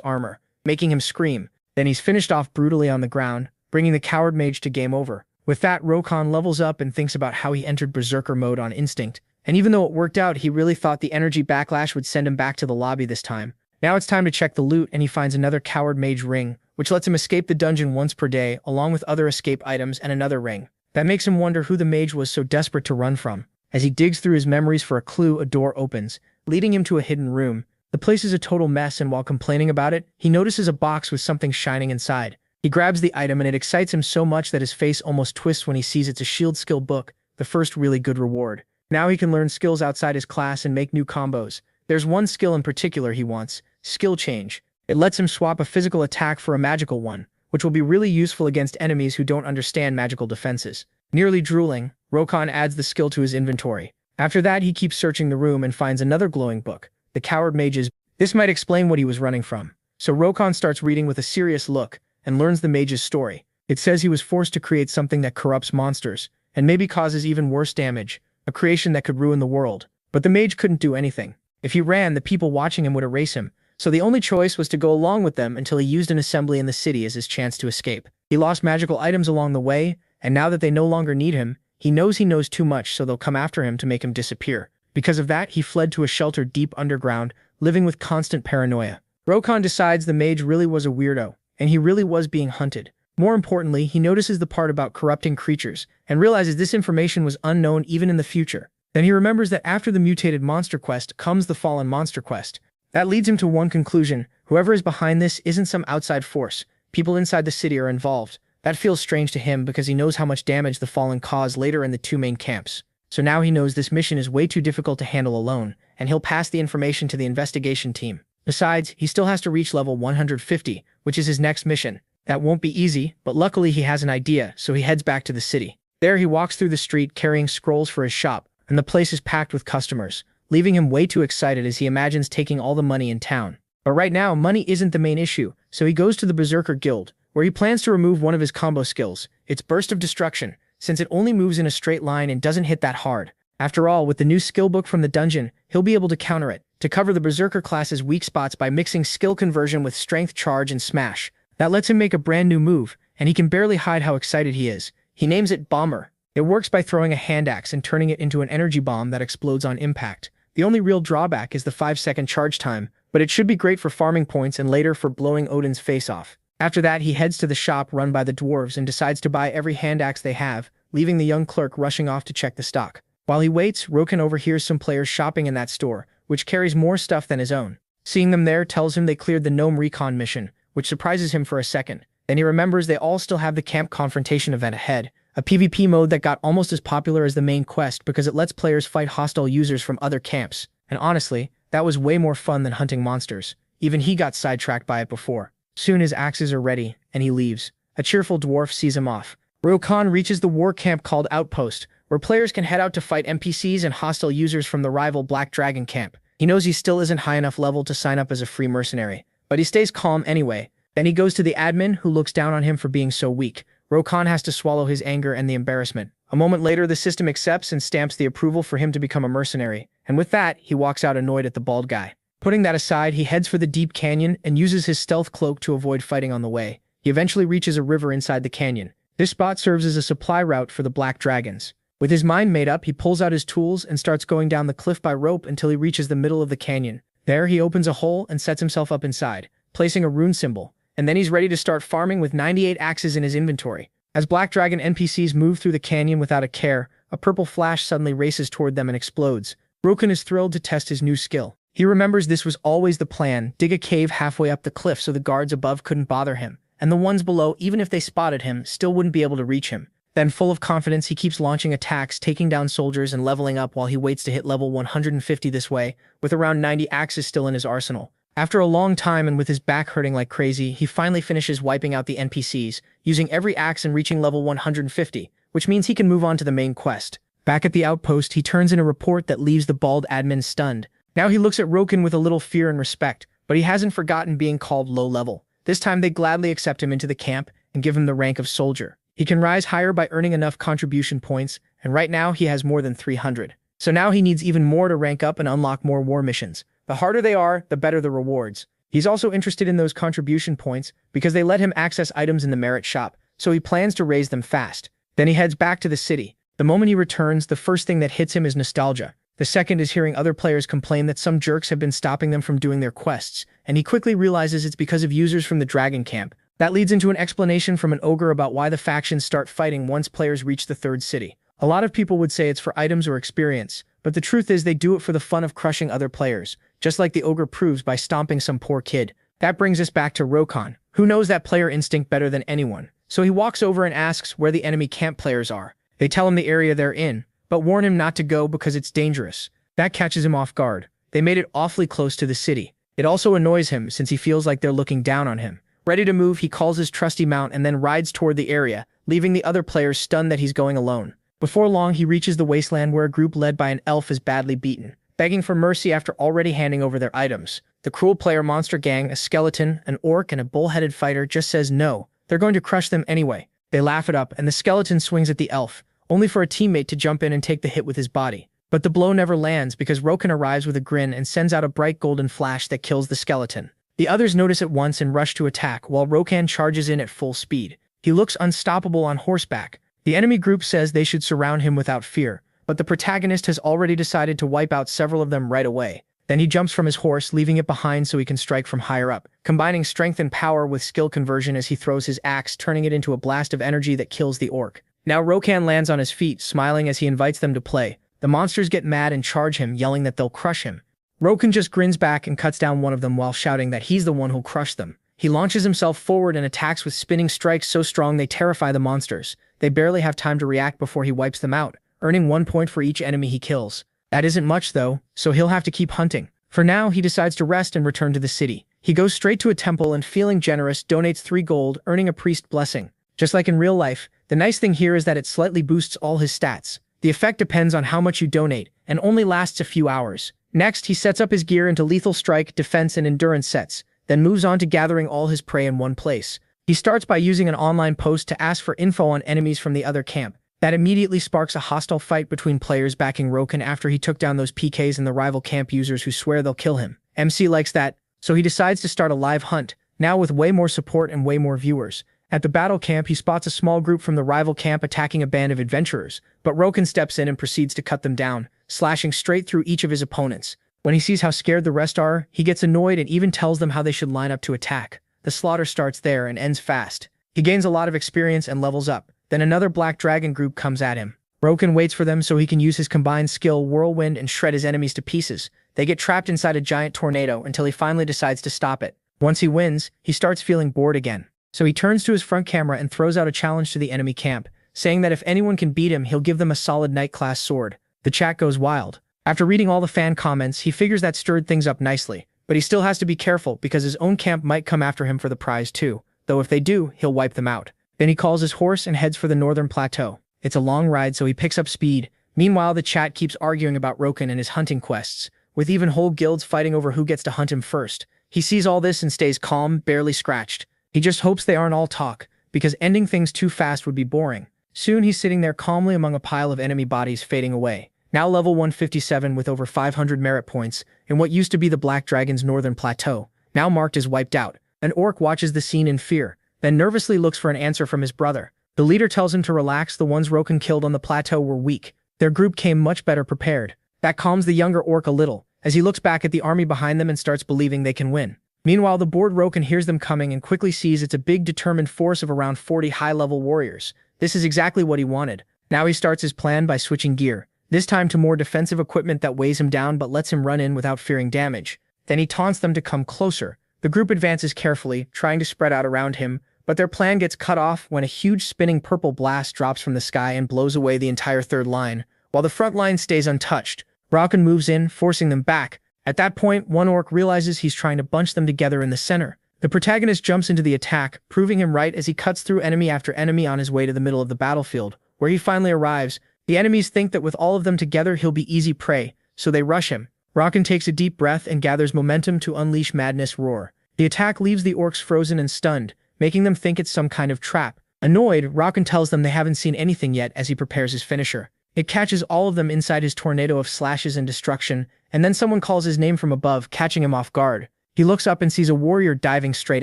armor, making him scream. Then he's finished off brutally on the ground, bringing the coward mage to game over. With that, Rakan levels up and thinks about how he entered berserker mode on instinct. And even though it worked out, he really thought the energy backlash would send him back to the lobby this time. Now it's time to check the loot, and he finds another coward mage ring, which lets him escape the dungeon once per day, along with other escape items and another ring. That makes him wonder who the mage was so desperate to run from. As he digs through his memories for a clue, a door opens, leading him to a hidden room. The place is a total mess, and while complaining about it, he notices a box with something shining inside. He grabs the item, and it excites him so much that his face almost twists when he sees it's a shield skill book, the first really good reward. Now he can learn skills outside his class and make new combos. There's one skill in particular he wants, skill change. It lets him swap a physical attack for a magical one, which will be really useful against enemies who don't understand magical defenses. Nearly drooling, Rokon adds the skill to his inventory. After that, he keeps searching the room and finds another glowing book, The Coward Mage's. This might explain what he was running from. So Rokon starts reading with a serious look and learns the mage's story. It says he was forced to create something that corrupts monsters and maybe causes even worse damage, a creation that could ruin the world. But the mage couldn't do anything. If he ran, the people watching him would erase him. So the only choice was to go along with them until he used an assembly in the city as his chance to escape. He lost magical items along the way, and now that they no longer need him, he knows too much, so they'll come after him to make him disappear. Because of that, he fled to a shelter deep underground, living with constant paranoia. Rokon decides the mage really was a weirdo, and he really was being hunted. More importantly, he notices the part about corrupting creatures, and realizes this information was unknown even in the future. Then he remembers that after the mutated monster quest comes the fallen monster quest. That leads him to one conclusion: whoever is behind this isn't some outside force. People inside the city are involved. That feels strange to him because he knows how much damage the fallen cause later in the two main camps. So now he knows this mission is way too difficult to handle alone, and he'll pass the information to the investigation team. Besides, he still has to reach level 150, which is his next mission. That won't be easy, but luckily he has an idea, so he heads back to the city. There he walks through the street carrying scrolls for his shop, and the place is packed with customers, leaving him way too excited as he imagines taking all the money in town. But right now, money isn't the main issue, so he goes to the Berserker Guild, where he plans to remove one of his combo skills, its Burst of Destruction, since it only moves in a straight line and doesn't hit that hard. After all, with the new skill book from the dungeon, he'll be able to counter it, to cover the Berserker class's weak spots by mixing skill conversion with strength, charge, and smash. That lets him make a brand new move, and he can barely hide how excited he is. He names it Bomber. It works by throwing a hand axe and turning it into an energy bomb that explodes on impact. The only real drawback is the 5-second charge time, but it should be great for farming points and later for blowing Odin's face off. After that, he heads to the shop run by the dwarves and decides to buy every hand axe they have, leaving the young clerk rushing off to check the stock. While he waits, Rokon overhears some players shopping in that store, which carries more stuff than his own. Seeing them there tells him they cleared the gnome recon mission, which surprises him for a second. Then he remembers they all still have the camp confrontation event ahead, a PvP mode that got almost as popular as the main quest because it lets players fight hostile users from other camps. And honestly, that was way more fun than hunting monsters. Even he got sidetracked by it before. Soon his axes are ready, and he leaves. A cheerful dwarf sees him off. Rokon reaches the war camp called Outpost, where players can head out to fight NPCs and hostile users from the rival Black Dragon camp. He knows he still isn't high enough level to sign up as a free mercenary, but he stays calm anyway. Then he goes to the admin, who looks down on him for being so weak. Rokon has to swallow his anger and the embarrassment. A moment later, the system accepts and stamps the approval for him to become a mercenary, and with that, he walks out annoyed at the bald guy. Putting that aside, he heads for the deep canyon and uses his stealth cloak to avoid fighting on the way. He eventually reaches a river inside the canyon. This spot serves as a supply route for the Black Dragons. With his mind made up, he pulls out his tools and starts going down the cliff by rope until he reaches the middle of the canyon. There, he opens a hole and sets himself up inside, placing a rune symbol, and then he's ready to start farming with 98 axes in his inventory. As Black Dragon NPCs move through the canyon without a care, a purple flash suddenly races toward them and explodes. Rokon is thrilled to test his new skill. He remembers this was always the plan: dig a cave halfway up the cliff so the guards above couldn't bother him, and the ones below, even if they spotted him, still wouldn't be able to reach him. Then, full of confidence, he keeps launching attacks, taking down soldiers and leveling up while he waits to hit level 150 this way, with around 90 axes still in his arsenal. After a long time and with his back hurting like crazy, he finally finishes wiping out the NPCs, using every axe and reaching level 150, which means he can move on to the main quest. Back at the outpost, he turns in a report that leaves the bald admin stunned. Now he looks at Rokon with a little fear and respect, but he hasn't forgotten being called low level. This time they gladly accept him into the camp and give him the rank of soldier. He can rise higher by earning enough contribution points, and right now he has more than 300. So now he needs even more to rank up and unlock more war missions. The harder they are, the better the rewards. He's also interested in those contribution points because they let him access items in the merit shop, so he plans to raise them fast. Then he heads back to the city. The moment he returns, the first thing that hits him is nostalgia. The second is hearing other players complain that some jerks have been stopping them from doing their quests, and he quickly realizes it's because of users from the Dragon Camp. That leads into an explanation from an ogre about why the factions start fighting once players reach the third city. A lot of people would say it's for items or experience, but the truth is they do it for the fun of crushing other players, just like the ogre proves by stomping some poor kid. That brings us back to Rokon, who knows that player instinct better than anyone. So he walks over and asks where the enemy camp players are. They tell him the area they're in, but warn him not to go because it's dangerous. That catches him off guard. They made it awfully close to the city. It also annoys him since he feels like they're looking down on him. Ready to move, he calls his trusty mount and then rides toward the area, leaving the other players stunned that he's going alone. Before long, he reaches the wasteland where a group led by an elf is badly beaten, begging for mercy after already handing over their items. The cruel player monster gang, a skeleton, an orc, and a bull-headed fighter just says no. They're going to crush them anyway. They laugh it up, and the skeleton swings at the elf, only for a teammate to jump in and take the hit with his body. But the blow never lands because Roken arrives with a grin and sends out a bright golden flash that kills the skeleton. The others notice at once and rush to attack while Rokan charges in at full speed. He looks unstoppable on horseback. The enemy group says they should surround him without fear, but the protagonist has already decided to wipe out several of them right away. Then he jumps from his horse, leaving it behind so he can strike from higher up, combining strength and power with skill conversion as he throws his axe, turning it into a blast of energy that kills the orc. Now Rokan lands on his feet, smiling as he invites them to play. The monsters get mad and charge him, yelling that they'll crush him. Roken just grins back and cuts down one of them while shouting that he's the one who'll crush them. He launches himself forward and attacks with spinning strikes so strong they terrify the monsters. They barely have time to react before he wipes them out, earning 1 point for each enemy he kills. That isn't much though, so he'll have to keep hunting. For now, he decides to rest and return to the city. He goes straight to a temple and, feeling generous, donates 3 gold, earning a priest blessing. Just like in real life, the nice thing here is that it slightly boosts all his stats. The effect depends on how much you donate, and only lasts a few hours. Next, he sets up his gear into lethal strike, defense, and endurance sets, then moves on to gathering all his prey in one place. He starts by using an online post to ask for info on enemies from the other camp. That immediately sparks a hostile fight between players backing Roken after he took down those PKs and the rival camp users who swear they'll kill him. MC likes that, so he decides to start a live hunt, now with way more support and way more viewers. At the battle camp, he spots a small group from the rival camp attacking a band of adventurers, but Roken steps in and proceeds to cut them down, slashing straight through each of his opponents. When he sees how scared the rest are, he gets annoyed and even tells them how they should line up to attack. The slaughter starts there and ends fast. He gains a lot of experience and levels up. Then another black dragon group comes at him. Roken waits for them so he can use his combined skill Whirlwind and shred his enemies to pieces. They get trapped inside a giant tornado until he finally decides to stop it. Once he wins, he starts feeling bored again. So he turns to his front camera and throws out a challenge to the enemy camp, saying that if anyone can beat him, he'll give them a solid knight-class sword. The chat goes wild. After reading all the fan comments, he figures that stirred things up nicely, but he still has to be careful because his own camp might come after him for the prize too, though if they do, he'll wipe them out. Then he calls his horse and heads for the northern plateau. It's a long ride, so he picks up speed. Meanwhile, the chat keeps arguing about Roken and his hunting quests, with even whole guilds fighting over who gets to hunt him first. He sees all this and stays calm, barely scratched. He just hopes they aren't all talk, because ending things too fast would be boring. Soon he's sitting there calmly among a pile of enemy bodies fading away. Now level 157 with over 500 merit points, in what used to be the Black Dragon's northern plateau, now marked as wiped out. An orc watches the scene in fear, then nervously looks for an answer from his brother. The leader tells him to relax. The ones Roken killed on the plateau were weak. Their group came much better prepared. That calms the younger orc a little, as he looks back at the army behind them and starts believing they can win. Meanwhile, the bored Roken hears them coming and quickly sees it's a big determined force of around 40 high-level warriors. This is exactly what he wanted. Now he starts his plan by switching gear, this time to more defensive equipment that weighs him down but lets him run in without fearing damage. Then he taunts them to come closer. The group advances carefully, trying to spread out around him, but their plan gets cut off when a huge spinning purple blast drops from the sky and blows away the entire third line, while the front line stays untouched. Roken moves in, forcing them back. At that point, one orc realizes he's trying to bunch them together in the center. The protagonist jumps into the attack, proving him right as he cuts through enemy after enemy on his way to the middle of the battlefield, where he finally arrives. The enemies think that with all of them together he'll be easy prey, so they rush him. Roken takes a deep breath and gathers momentum to unleash Madness Roar. The attack leaves the orcs frozen and stunned, making them think it's some kind of trap. Annoyed, Roken tells them they haven't seen anything yet as he prepares his finisher. It catches all of them inside his tornado of slashes and destruction, and then someone calls his name from above, catching him off guard. He looks up and sees a warrior diving straight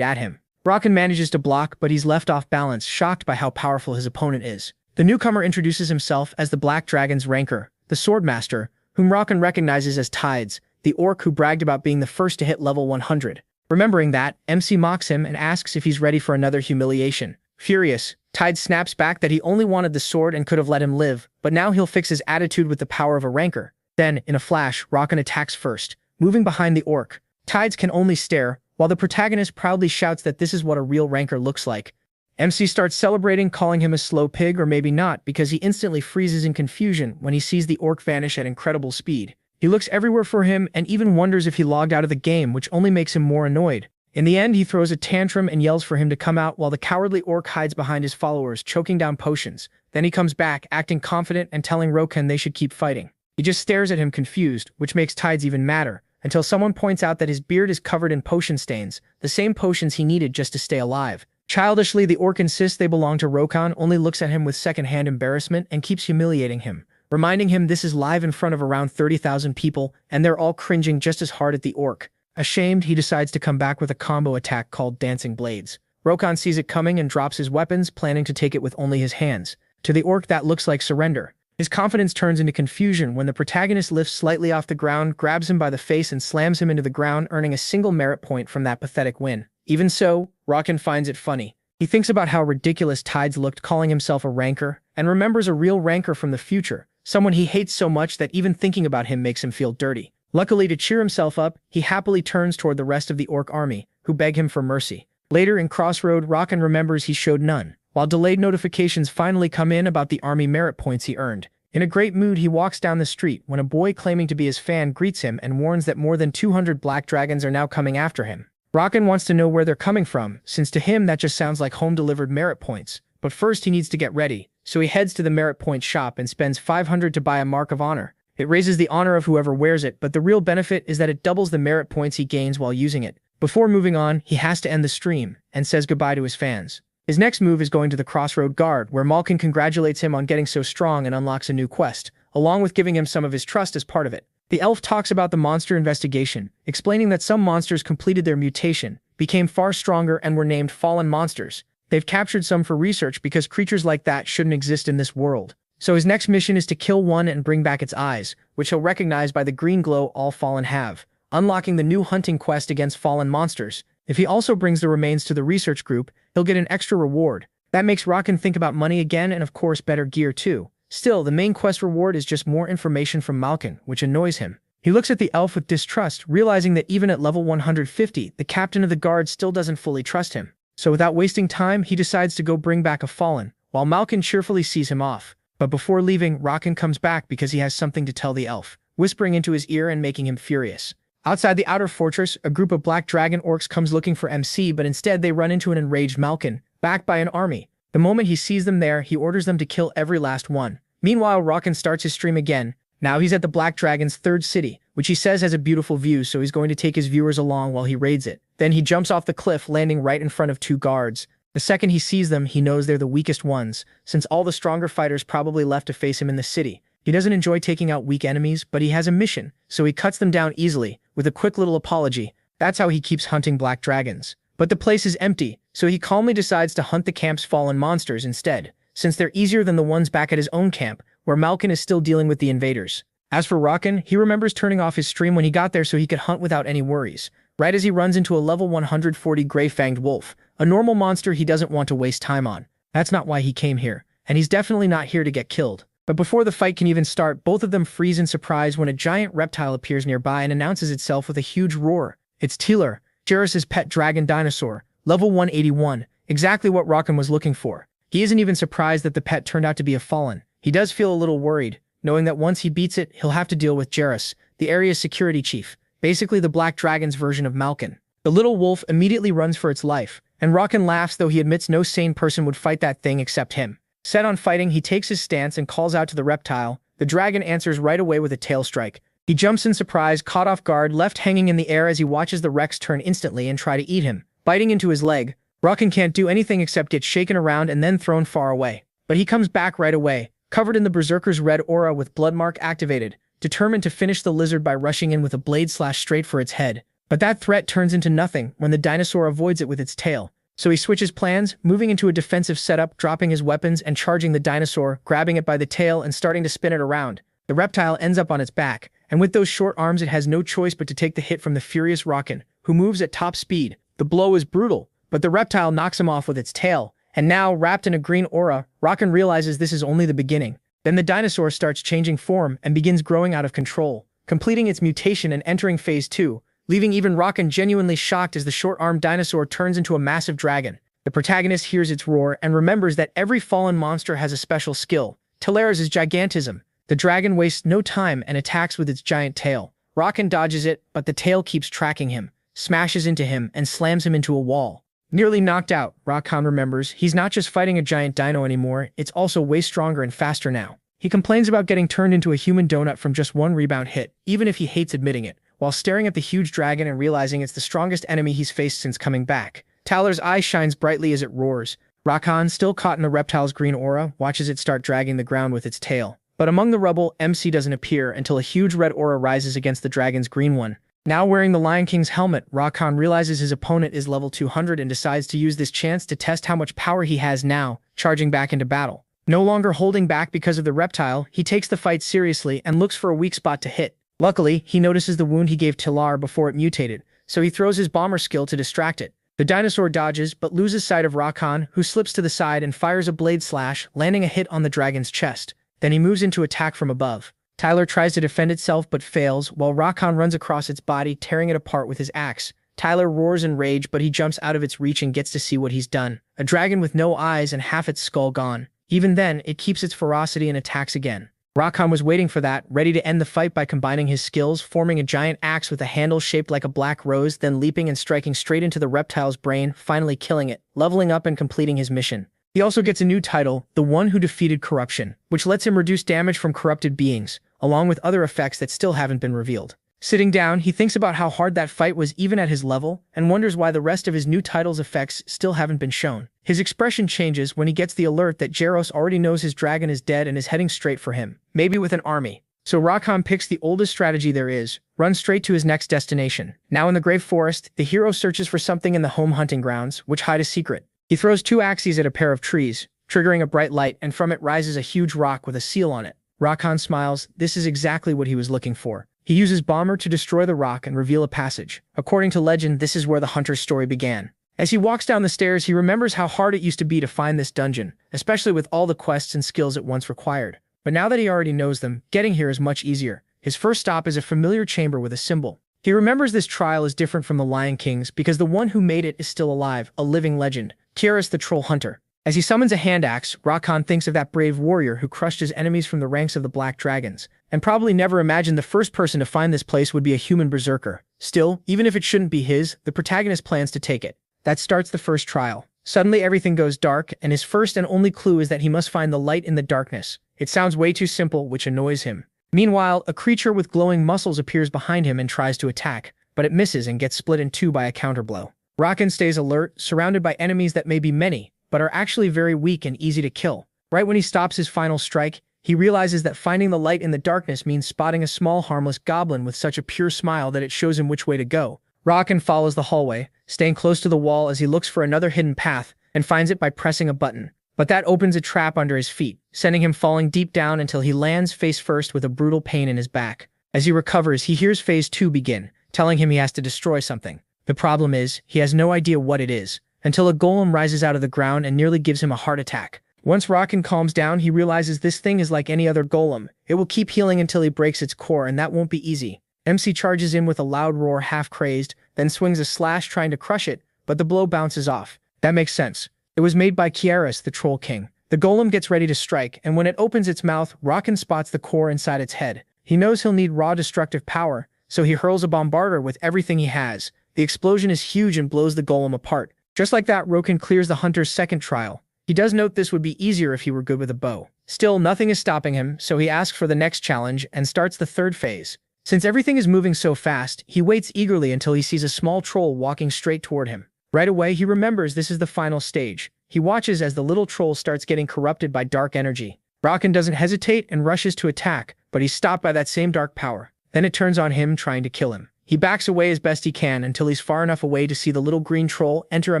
at him. Roken manages to block, but he's left off balance, shocked by how powerful his opponent is. The newcomer introduces himself as the Black Dragon's ranker, the Swordmaster, whom Roken recognizes as Tides, the orc who bragged about being the first to hit level 100. Remembering that, MC mocks him and asks if he's ready for another humiliation. Furious, Tides snaps back that he only wanted the sword and could have let him live, but now he'll fix his attitude with the power of a ranker. Then, in a flash, Roken attacks first, moving behind the orc. Tides can only stare, while the protagonist proudly shouts that this is what a real ranker looks like. MC starts celebrating, calling him a slow pig, or maybe not, because he instantly freezes in confusion when he sees the orc vanish at incredible speed. He looks everywhere for him and even wonders if he logged out of the game, which only makes him more annoyed. In the end, he throws a tantrum and yells for him to come out while the cowardly orc hides behind his followers, choking down potions. Then he comes back, acting confident and telling Rokan they should keep fighting. He just stares at him confused, which makes Tides even madder, until someone points out that his beard is covered in potion stains, the same potions he needed just to stay alive. Childishly, the orc insists they belong to Rokan, only looks at him with second-hand embarrassment and keeps humiliating him, reminding him this is live in front of around 30,000 people, and they're all cringing just as hard at the orc. Ashamed, he decides to come back with a combo attack called Dancing Blades. Rokan sees it coming and drops his weapons, planning to take it with only his hands. To the orc, that looks like surrender. His confidence turns into confusion when the protagonist lifts slightly off the ground, grabs him by the face and slams him into the ground, earning a single merit point from that pathetic win. Even so, Rokan finds it funny. He thinks about how ridiculous Tides looked calling himself a ranker, and remembers a real ranker from the future, someone he hates so much that even thinking about him makes him feel dirty. Luckily, to cheer himself up, he happily turns toward the rest of the orc army, who beg him for mercy. Later in Crossroad, Rokan remembers he showed none, while delayed notifications finally come in about the army merit points he earned. In a great mood, he walks down the street when a boy claiming to be his fan greets him and warns that more than 200 black dragons are now coming after him. Rokan wants to know where they're coming from, since to him that just sounds like home-delivered merit points. But first he needs to get ready, so he heads to the merit point shop and spends 500 to buy a mark of honor. It raises the honor of whoever wears it, but the real benefit is that it doubles the merit points he gains while using it. Before moving on, he has to end the stream, and says goodbye to his fans. His next move is going to the Crossroad Guard, where Malkin congratulates him on getting so strong and unlocks a new quest, along with giving him some of his trust as part of it. The elf talks about the monster investigation, explaining that some monsters completed their mutation, became far stronger and were named fallen monsters. They've captured some for research because creatures like that shouldn't exist in this world. So his next mission is to kill one and bring back its eyes, which he'll recognize by the green glow all fallen have, unlocking the new hunting quest against fallen monsters. If he also brings the remains to the research group, he'll get an extra reward. That makes Rokan think about money again and of course better gear too. Still, the main quest reward is just more information from Malkin, which annoys him. He looks at the elf with distrust, realizing that even at level 150, the captain of the guard still doesn't fully trust him. So without wasting time, he decides to go bring back a fallen, while Malkin cheerfully sees him off. But before leaving, Rokan comes back because he has something to tell the elf, whispering into his ear and making him furious. Outside the outer fortress, a group of black dragon orcs comes looking for MC, but instead they run into an enraged Malkin, backed by an army. The moment he sees them there, he orders them to kill every last one. Meanwhile, Rokan starts his stream again. Now he's at the Black Dragon's third city, which he says has a beautiful view, so he's going to take his viewers along while he raids it. Then he jumps off the cliff, landing right in front of two guards. The second he sees them, he knows they're the weakest ones, since all the stronger fighters probably left to face him in the city. He doesn't enjoy taking out weak enemies, but he has a mission, so he cuts them down easily, with a quick little apology. That's how he keeps hunting black dragons. But the place is empty, so he calmly decides to hunt the camp's fallen monsters instead, since they're easier than the ones back at his own camp, where Malkin is still dealing with the invaders. As for Rokan, he remembers turning off his stream when he got there so he could hunt without any worries, right as he runs into a level 140 gray-fanged wolf, a normal monster he doesn't want to waste time on. That's not why he came here, and he's definitely not here to get killed. But before the fight can even start, both of them freeze in surprise when a giant reptile appears nearby and announces itself with a huge roar. It's Teeler, Jarrus's pet dragon dinosaur, level 181, exactly what Rokan was looking for. He isn't even surprised that the pet turned out to be a fallen. He does feel a little worried, knowing that once he beats it, he'll have to deal with Jarrus, the area's security chief, basically the Black Dragon's version of Malkin. The little wolf immediately runs for its life, and Rokan laughs, though he admits no sane person would fight that thing except him. Set on fighting, he takes his stance and calls out to the reptile. The dragon answers right away with a tail strike. He jumps in surprise, caught off guard, left hanging in the air as he watches the Rex turn instantly and try to eat him. Biting into his leg, Rokan can't do anything except get shaken around and then thrown far away. But he comes back right away, covered in the Berserker's red aura with Bloodmark activated, determined to finish the lizard by rushing in with a blade slash straight for its head. But that threat turns into nothing when the dinosaur avoids it with its tail. So he switches plans, moving into a defensive setup, dropping his weapons and charging the dinosaur, grabbing it by the tail and starting to spin it around. The reptile ends up on its back, and with those short arms it has no choice but to take the hit from the furious Rokan, who moves at top speed. The blow is brutal, but the reptile knocks him off with its tail, and now, wrapped in a green aura, Rokan realizes this is only the beginning. Then the dinosaur starts changing form and begins growing out of control, completing its mutation and entering phase 2, leaving even Rokan genuinely shocked as the short-armed dinosaur turns into a massive dragon. The protagonist hears its roar and remembers that every fallen monster has a special skill. Telera's is Gigantism, The dragon wastes no time and attacks with its giant tail. Rakan dodges it, but the tail keeps tracking him, smashes into him, and slams him into a wall. Nearly knocked out, Rakan remembers he's not just fighting a giant dino anymore, it's also way stronger and faster now. He complains about getting turned into a human donut from just one rebound hit, even if he hates admitting it, while staring at the huge dragon and realizing it's the strongest enemy he's faced since coming back. Tyler's eye shines brightly as it roars. Rakan, still caught in the reptile's green aura, watches it start dragging the ground with its tail. But among the rubble, MC doesn't appear until a huge red aura rises against the dragon's green one. Now wearing the Lion King's helmet, Rakan realizes his opponent is level 200 and decides to use this chance to test how much power he has now, charging back into battle. No longer holding back because of the reptile, he takes the fight seriously and looks for a weak spot to hit. Luckily, he notices the wound he gave Tilar before it mutated, so he throws his bomber skill to distract it. The dinosaur dodges, but loses sight of Rakan, who slips to the side and fires a blade slash, landing a hit on the dragon's chest. Then he moves into attack from above. Tyler tries to defend itself but fails, while Rakan runs across its body, tearing it apart with his axe. Tyler roars in rage, but he jumps out of its reach and gets to see what he's done. A dragon with no eyes and half its skull gone. Even then, it keeps its ferocity and attacks again. Rakan was waiting for that, ready to end the fight by combining his skills, forming a giant axe with a handle shaped like a black rose, then leaping and striking straight into the reptile's brain, finally killing it, leveling up and completing his mission. He also gets a new title, The One Who Defeated Corruption, which lets him reduce damage from corrupted beings, along with other effects that still haven't been revealed. Sitting down, he thinks about how hard that fight was even at his level, and wonders why the rest of his new title's effects still haven't been shown. His expression changes when he gets the alert that Jaros already knows his dragon is dead and is heading straight for him, maybe with an army. So Rakan picks the oldest strategy there is, run straight to his next destination. Now in the Grave Forest, the hero searches for something in the home hunting grounds, which hide a secret. He throws 2 axes at a pair of trees, triggering a bright light, and from it rises a huge rock with a seal on it. Rakan smiles. This is exactly what he was looking for. He uses Bomber to destroy the rock and reveal a passage. According to legend, this is where the hunter's story began. As he walks down the stairs, he remembers how hard it used to be to find this dungeon, especially with all the quests and skills it once required. But now that he already knows them, getting here is much easier. His first stop is a familiar chamber with a symbol. He remembers this trial is different from the Lion King's because the one who made it is still alive, a living legend, Kiaris the Troll Hunter. As he summons a hand axe, Rakan thinks of that brave warrior who crushed his enemies from the ranks of the Black Dragons, and probably never imagined the first person to find this place would be a human berserker. Still, even if it shouldn't be his, the protagonist plans to take it. That starts the first trial. Suddenly everything goes dark, and his first and only clue is that he must find the light in the darkness. It sounds way too simple, which annoys him. Meanwhile, a creature with glowing muscles appears behind him and tries to attack, but it misses and gets split in 2 by a counterblow. Rakan stays alert, surrounded by enemies that may be many, but are actually very weak and easy to kill. Right when he stops his final strike, he realizes that finding the light in the darkness means spotting a small harmless goblin with such a pure smile that it shows him which way to go. Rakan follows the hallway, staying close to the wall as he looks for another hidden path, and finds it by pressing a button. But that opens a trap under his feet, sending him falling deep down until he lands face first with a brutal pain in his back. As he recovers, he hears Phase 2 begin, telling him he has to destroy something. The problem is, he has no idea what it is, until a golem rises out of the ground and nearly gives him a heart attack. Once Rakan calms down, he realizes this thing is like any other golem. It will keep healing until he breaks its core, and that won't be easy. MC charges in with a loud roar, half-crazed, then swings a slash trying to crush it, but the blow bounces off. That makes sense. It was made by Kiaris, the Troll King. The golem gets ready to strike, and when it opens its mouth, Rakan spots the core inside its head. He knows he'll need raw destructive power, so he hurls a bombarder with everything he has. The explosion is huge and blows the golem apart. Just like that, Rakan clears the hunter's second trial. He does note this would be easier if he were good with a bow. Still, nothing is stopping him, so he asks for the next challenge and starts the third phase. Since everything is moving so fast, he waits eagerly until he sees a small troll walking straight toward him. Right away, he remembers this is the final stage. He watches as the little troll starts getting corrupted by dark energy. Rakan doesn't hesitate and rushes to attack, but he's stopped by that same dark power. Then it turns on him, trying to kill him. He backs away as best he can until he's far enough away to see the little green troll enter a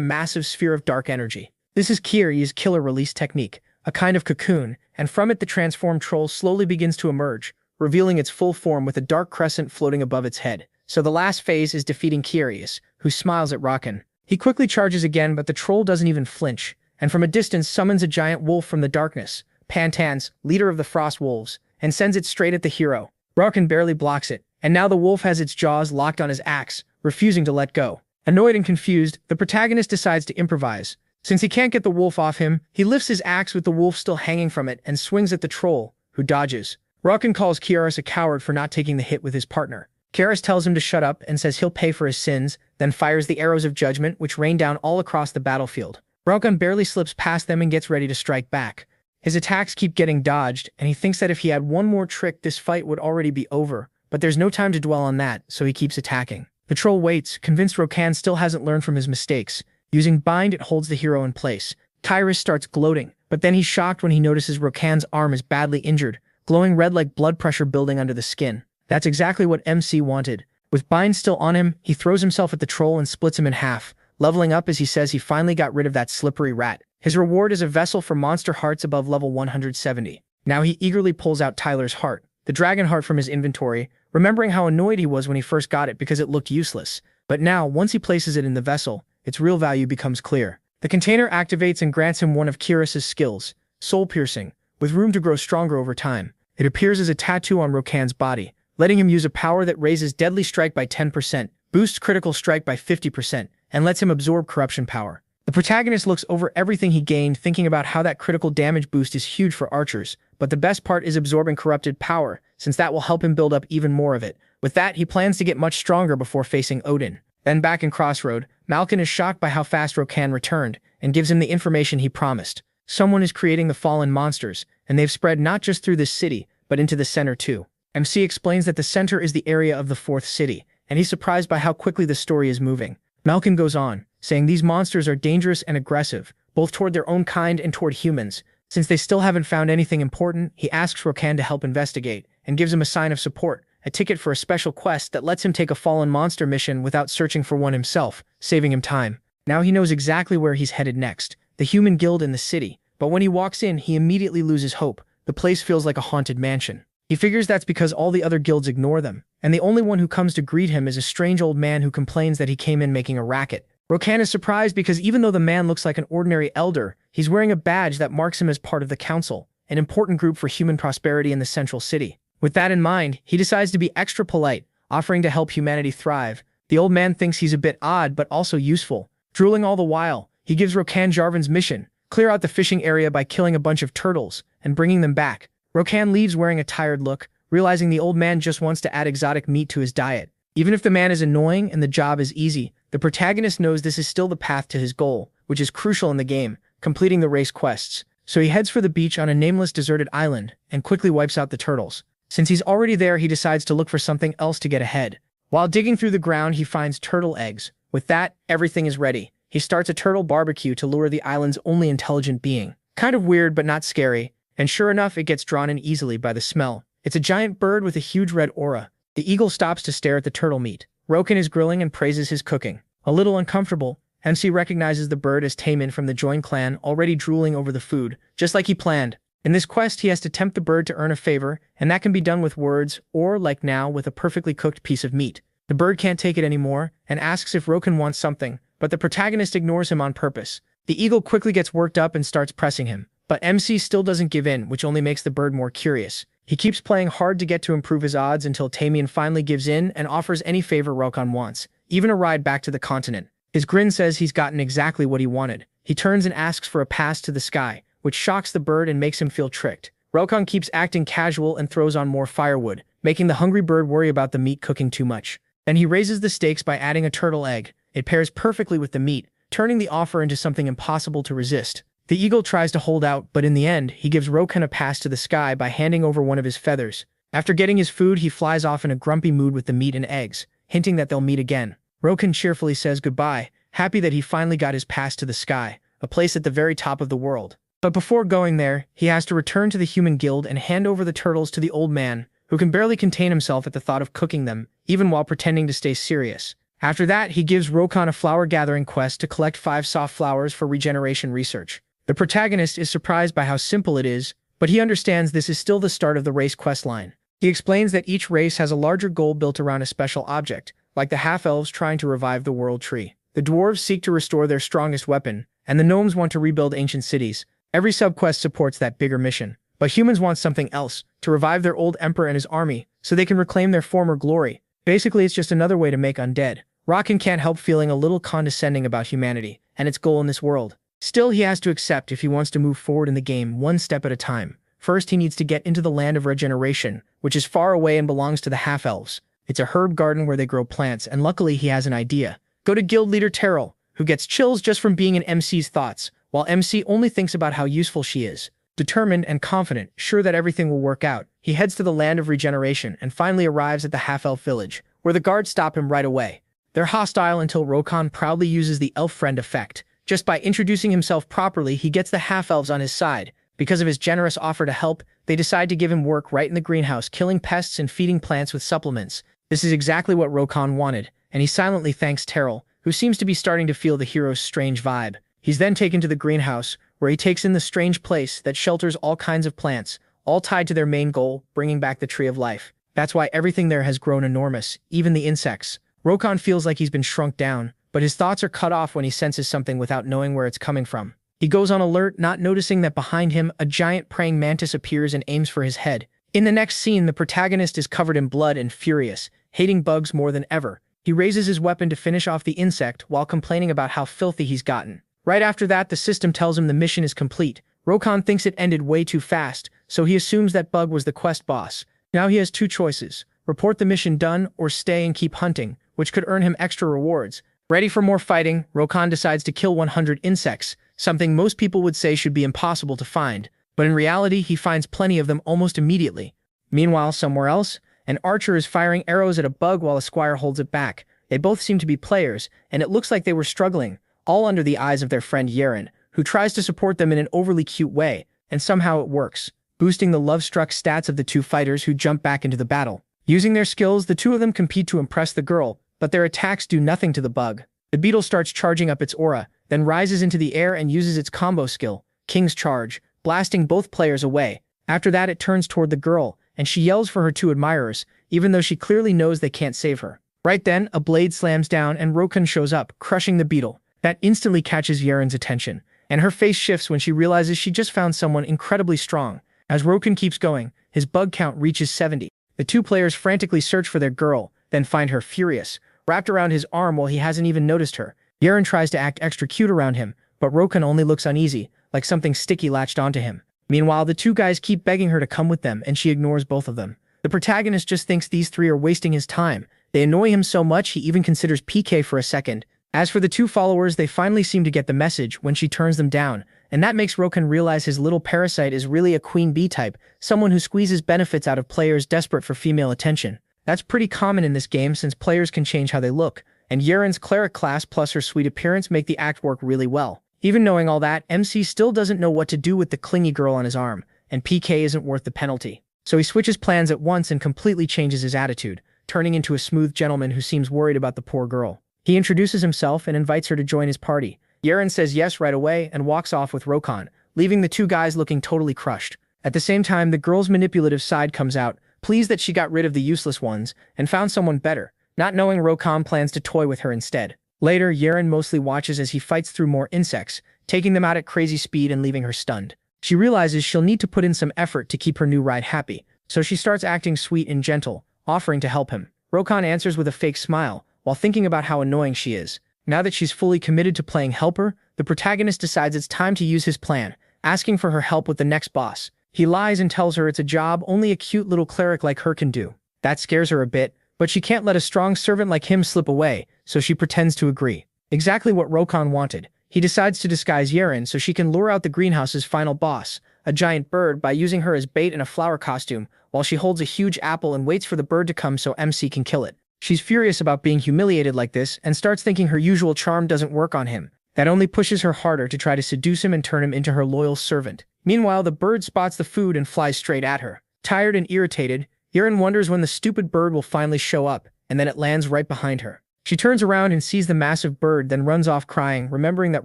massive sphere of dark energy. This is Kiaris' killer release technique, a kind of cocoon, and from it the transformed troll slowly begins to emerge, revealing its full form with a dark crescent floating above its head. So the last phase is defeating Kiaris, who smiles at Rakan. He quickly charges again, but the troll doesn't even flinch, and from a distance summons a giant wolf from the darkness, Pantans, leader of the Frost Wolves, and sends it straight at the hero. Rakan barely blocks it, and now the wolf has its jaws locked on his axe, refusing to let go. Annoyed and confused, the protagonist decides to improvise. Since he can't get the wolf off him, he lifts his axe with the wolf still hanging from it and swings at the troll, who dodges. Rokan calls Kiaris a coward for not taking the hit with his partner. Kiaris tells him to shut up and says he'll pay for his sins, then fires the arrows of judgment which rain down all across the battlefield. Rokan barely slips past them and gets ready to strike back. His attacks keep getting dodged, and he thinks that if he had one more trick this fight would already be over, but there's no time to dwell on that, so he keeps attacking. The troll waits, convinced Rokan still hasn't learned from his mistakes. Using Bind, it holds the hero in place. Kiaris starts gloating, but then he's shocked when he notices Rokan's arm is badly injured, glowing red like blood pressure building under the skin. That's exactly what MC wanted. With Bind still on him, he throws himself at the troll and splits him in half, leveling up as he says he finally got rid of that slippery rat. His reward is a vessel for monster hearts above level 170. Now he eagerly pulls out Tyler's heart, the dragon heart, from his inventory, remembering how annoyed he was when he first got it because it looked useless. But now, once he places it in the vessel, its real value becomes clear. The container activates and grants him one of Kiaris' skills, Soul Piercing, with room to grow stronger over time. It appears as a tattoo on Rokan's body, letting him use a power that raises deadly strike by 10%, boosts critical strike by 50%, and lets him absorb corruption power. The protagonist looks over everything he gained, thinking about how that critical damage boost is huge for archers, but the best part is absorbing corrupted power, since that will help him build up even more of it. With that, he plans to get much stronger before facing Odin. Then back in Crossroad, Malkin is shocked by how fast Rokan returned, and gives him the information he promised. Someone is creating the fallen monsters, and they've spread not just through this city, but into the center too. MC explains that the center is the area of the fourth city, and he's surprised by how quickly the story is moving. Malkin goes on, saying these monsters are dangerous and aggressive, both toward their own kind and toward humans. Since they still haven't found anything important, he asks Rokan to help investigate, and gives him a sign of support, a ticket for a special quest that lets him take a fallen monster mission without searching for one himself, saving him time. Now he knows exactly where he's headed next, the human guild in the city, but when he walks in, he immediately loses hope. The place feels like a haunted mansion. He figures that's because all the other guilds ignore them, and the only one who comes to greet him is a strange old man who complains that he came in making a racket. Rokan is surprised because even though the man looks like an ordinary elder, he's wearing a badge that marks him as part of the council, an important group for human prosperity in the central city. With that in mind, he decides to be extra polite, offering to help humanity thrive. The old man thinks he's a bit odd but also useful. Drooling all the while, he gives Rokan Jarvan's mission, clear out the fishing area by killing a bunch of turtles and bringing them back. Rokan leaves wearing a tired look, realizing the old man just wants to add exotic meat to his diet. Even if the man is annoying and the job is easy, the protagonist knows this is still the path to his goal, which is crucial in the game, completing the race quests. So he heads for the beach on a nameless deserted island and quickly wipes out the turtles. Since he's already there, he decides to look for something else to get ahead. While digging through the ground, he finds turtle eggs. With that, everything is ready. He starts a turtle barbecue to lure the island's only intelligent being. Kind of weird but not scary, and sure enough, it gets drawn in easily by the smell. It's a giant bird with a huge red aura. The eagle stops to stare at the turtle meat. Rokan is grilling and praises his cooking. A little uncomfortable, MC recognizes the bird as Taemin from the Join clan, already drooling over the food, just like he planned. In this quest, he has to tempt the bird to earn a favor, and that can be done with words, or, like now, with a perfectly cooked piece of meat. The bird can't take it anymore, and asks if Rokan wants something, but the protagonist ignores him on purpose. The eagle quickly gets worked up and starts pressing him, but MC still doesn't give in, which only makes the bird more curious. He keeps playing hard to get to improve his odds until Taemin finally gives in and offers any favor Rokan wants, even a ride back to the continent. His grin says he's gotten exactly what he wanted. He turns and asks for a pass to the sky, which shocks the bird and makes him feel tricked. Rokan keeps acting casual and throws on more firewood, making the hungry bird worry about the meat cooking too much. Then he raises the stakes by adding a turtle egg. It pairs perfectly with the meat, turning the offer into something impossible to resist. The eagle tries to hold out, but in the end, he gives Rokan a pass to the sky by handing over one of his feathers. After getting his food, he flies off in a grumpy mood with the meat and eggs, hinting that they'll meet again. Rokan cheerfully says goodbye, happy that he finally got his pass to the sky, a place at the very top of the world. But before going there, he has to return to the human guild and hand over the turtles to the old man, who can barely contain himself at the thought of cooking them, even while pretending to stay serious. After that, he gives Rokan a flower-gathering quest to collect 5 soft flowers for regeneration research. The protagonist is surprised by how simple it is, but he understands this is still the start of the race quest line. He explains that each race has a larger goal built around a special object, like the half-elves trying to revive the world tree. The dwarves seek to restore their strongest weapon, and the gnomes want to rebuild ancient cities. Every subquest supports that bigger mission. But humans want something else, to revive their old emperor and his army, so they can reclaim their former glory. Basically, it's just another way to make undead. Rokan can't help feeling a little condescending about humanity, and its goal in this world. Still, he has to accept if he wants to move forward in the game one step at a time. First, he needs to get into the land of regeneration, which is far away and belongs to the half-elves. It's a herb garden where they grow plants, and luckily he has an idea. Go to guild leader Terrell, who gets chills just from being in MC's thoughts, while MC only thinks about how useful she is. Determined and confident, sure that everything will work out, he heads to the land of regeneration and finally arrives at the half-elf village, where the guards stop him right away. They're hostile until Rokon proudly uses the elf friend effect. Just by introducing himself properly, he gets the half-elves on his side. Because of his generous offer to help, they decide to give him work right in the greenhouse, killing pests and feeding plants with supplements. This is exactly what Rokon wanted, and he silently thanks Terrell, who seems to be starting to feel the hero's strange vibe. He's then taken to the greenhouse, where he takes in the strange place that shelters all kinds of plants, all tied to their main goal, bringing back the Tree of Life. That's why everything there has grown enormous, even the insects. Rokon feels like he's been shrunk down, but his thoughts are cut off when he senses something without knowing where it's coming from. He goes on alert, not noticing that behind him, a giant praying mantis appears and aims for his head. In the next scene, the protagonist is covered in blood and furious, hating bugs more than ever. He raises his weapon to finish off the insect while complaining about how filthy he's gotten. Right after that, the system tells him the mission is complete. Rokon thinks it ended way too fast, so he assumes that bug was the quest boss. Now he has two choices: report the mission done or stay and keep hunting, which could earn him extra rewards. Ready for more fighting, Rokon decides to kill 100 insects, something most people would say should be impossible to find, but in reality he finds plenty of them almost immediately. Meanwhile, somewhere else, an archer is firing arrows at a bug while a squire holds it back. They both seem to be players, and it looks like they were struggling, all under the eyes of their friend Yeren, who tries to support them in an overly cute way, and somehow it works, boosting the love-struck stats of the two fighters who jump back into the battle. Using their skills, the two of them compete to impress the girl, but their attacks do nothing to the bug. The beetle starts charging up its aura, then rises into the air and uses its combo skill, King's Charge, blasting both players away. After that, it turns toward the girl, and she yells for her two admirers, even though she clearly knows they can't save her. Right then, a blade slams down and Rokon shows up, crushing the beetle. That instantly catches Yeren's attention, and her face shifts when she realizes she just found someone incredibly strong. As Rokon keeps going, his bug count reaches 70. The two players frantically search for their girl, then find her furious, wrapped around his arm while he hasn't even noticed her. Yeren tries to act extra cute around him, but Rokon only looks uneasy, like something sticky latched onto him. Meanwhile, the two guys keep begging her to come with them, and she ignores both of them. The protagonist just thinks these three are wasting his time. They annoy him so much he even considers PK for a second. As for the two followers, they finally seem to get the message when she turns them down, and that makes Rokon realize his little parasite is really a queen bee type, someone who squeezes benefits out of players desperate for female attention. That's pretty common in this game since players can change how they look, and Yeren's cleric class plus her sweet appearance make the act work really well. Even knowing all that, MC still doesn't know what to do with the clingy girl on his arm, and PK isn't worth the penalty. So he switches plans at once and completely changes his attitude, turning into a smooth gentleman who seems worried about the poor girl. He introduces himself and invites her to join his party. Yeren says yes right away and walks off with Rokon, leaving the two guys looking totally crushed. At the same time, the girl's manipulative side comes out, pleased that she got rid of the useless ones and found someone better, not knowing Rokon plans to toy with her instead. Later, Yeren mostly watches as he fights through more insects, taking them out at crazy speed and leaving her stunned. She realizes she'll need to put in some effort to keep her new ride happy, so she starts acting sweet and gentle, offering to help him. Rokon answers with a fake smile, while thinking about how annoying she is. Now that she's fully committed to playing helper, the protagonist decides it's time to use his plan, asking for her help with the next boss. He lies and tells her it's a job only a cute little cleric like her can do. That scares her a bit, but she can't let a strong servant like him slip away, so she pretends to agree. Exactly what Rokon wanted. He decides to disguise Yeren so she can lure out the greenhouse's final boss, a giant bird, by using her as bait in a flower costume, while she holds a huge apple and waits for the bird to come so MC can kill it. She's furious about being humiliated like this and starts thinking her usual charm doesn't work on him. That only pushes her harder to try to seduce him and turn him into her loyal servant. Meanwhile, the bird spots the food and flies straight at her. Tired and irritated, Yeren wonders when the stupid bird will finally show up, and then it lands right behind her. She turns around and sees the massive bird, then runs off crying, remembering that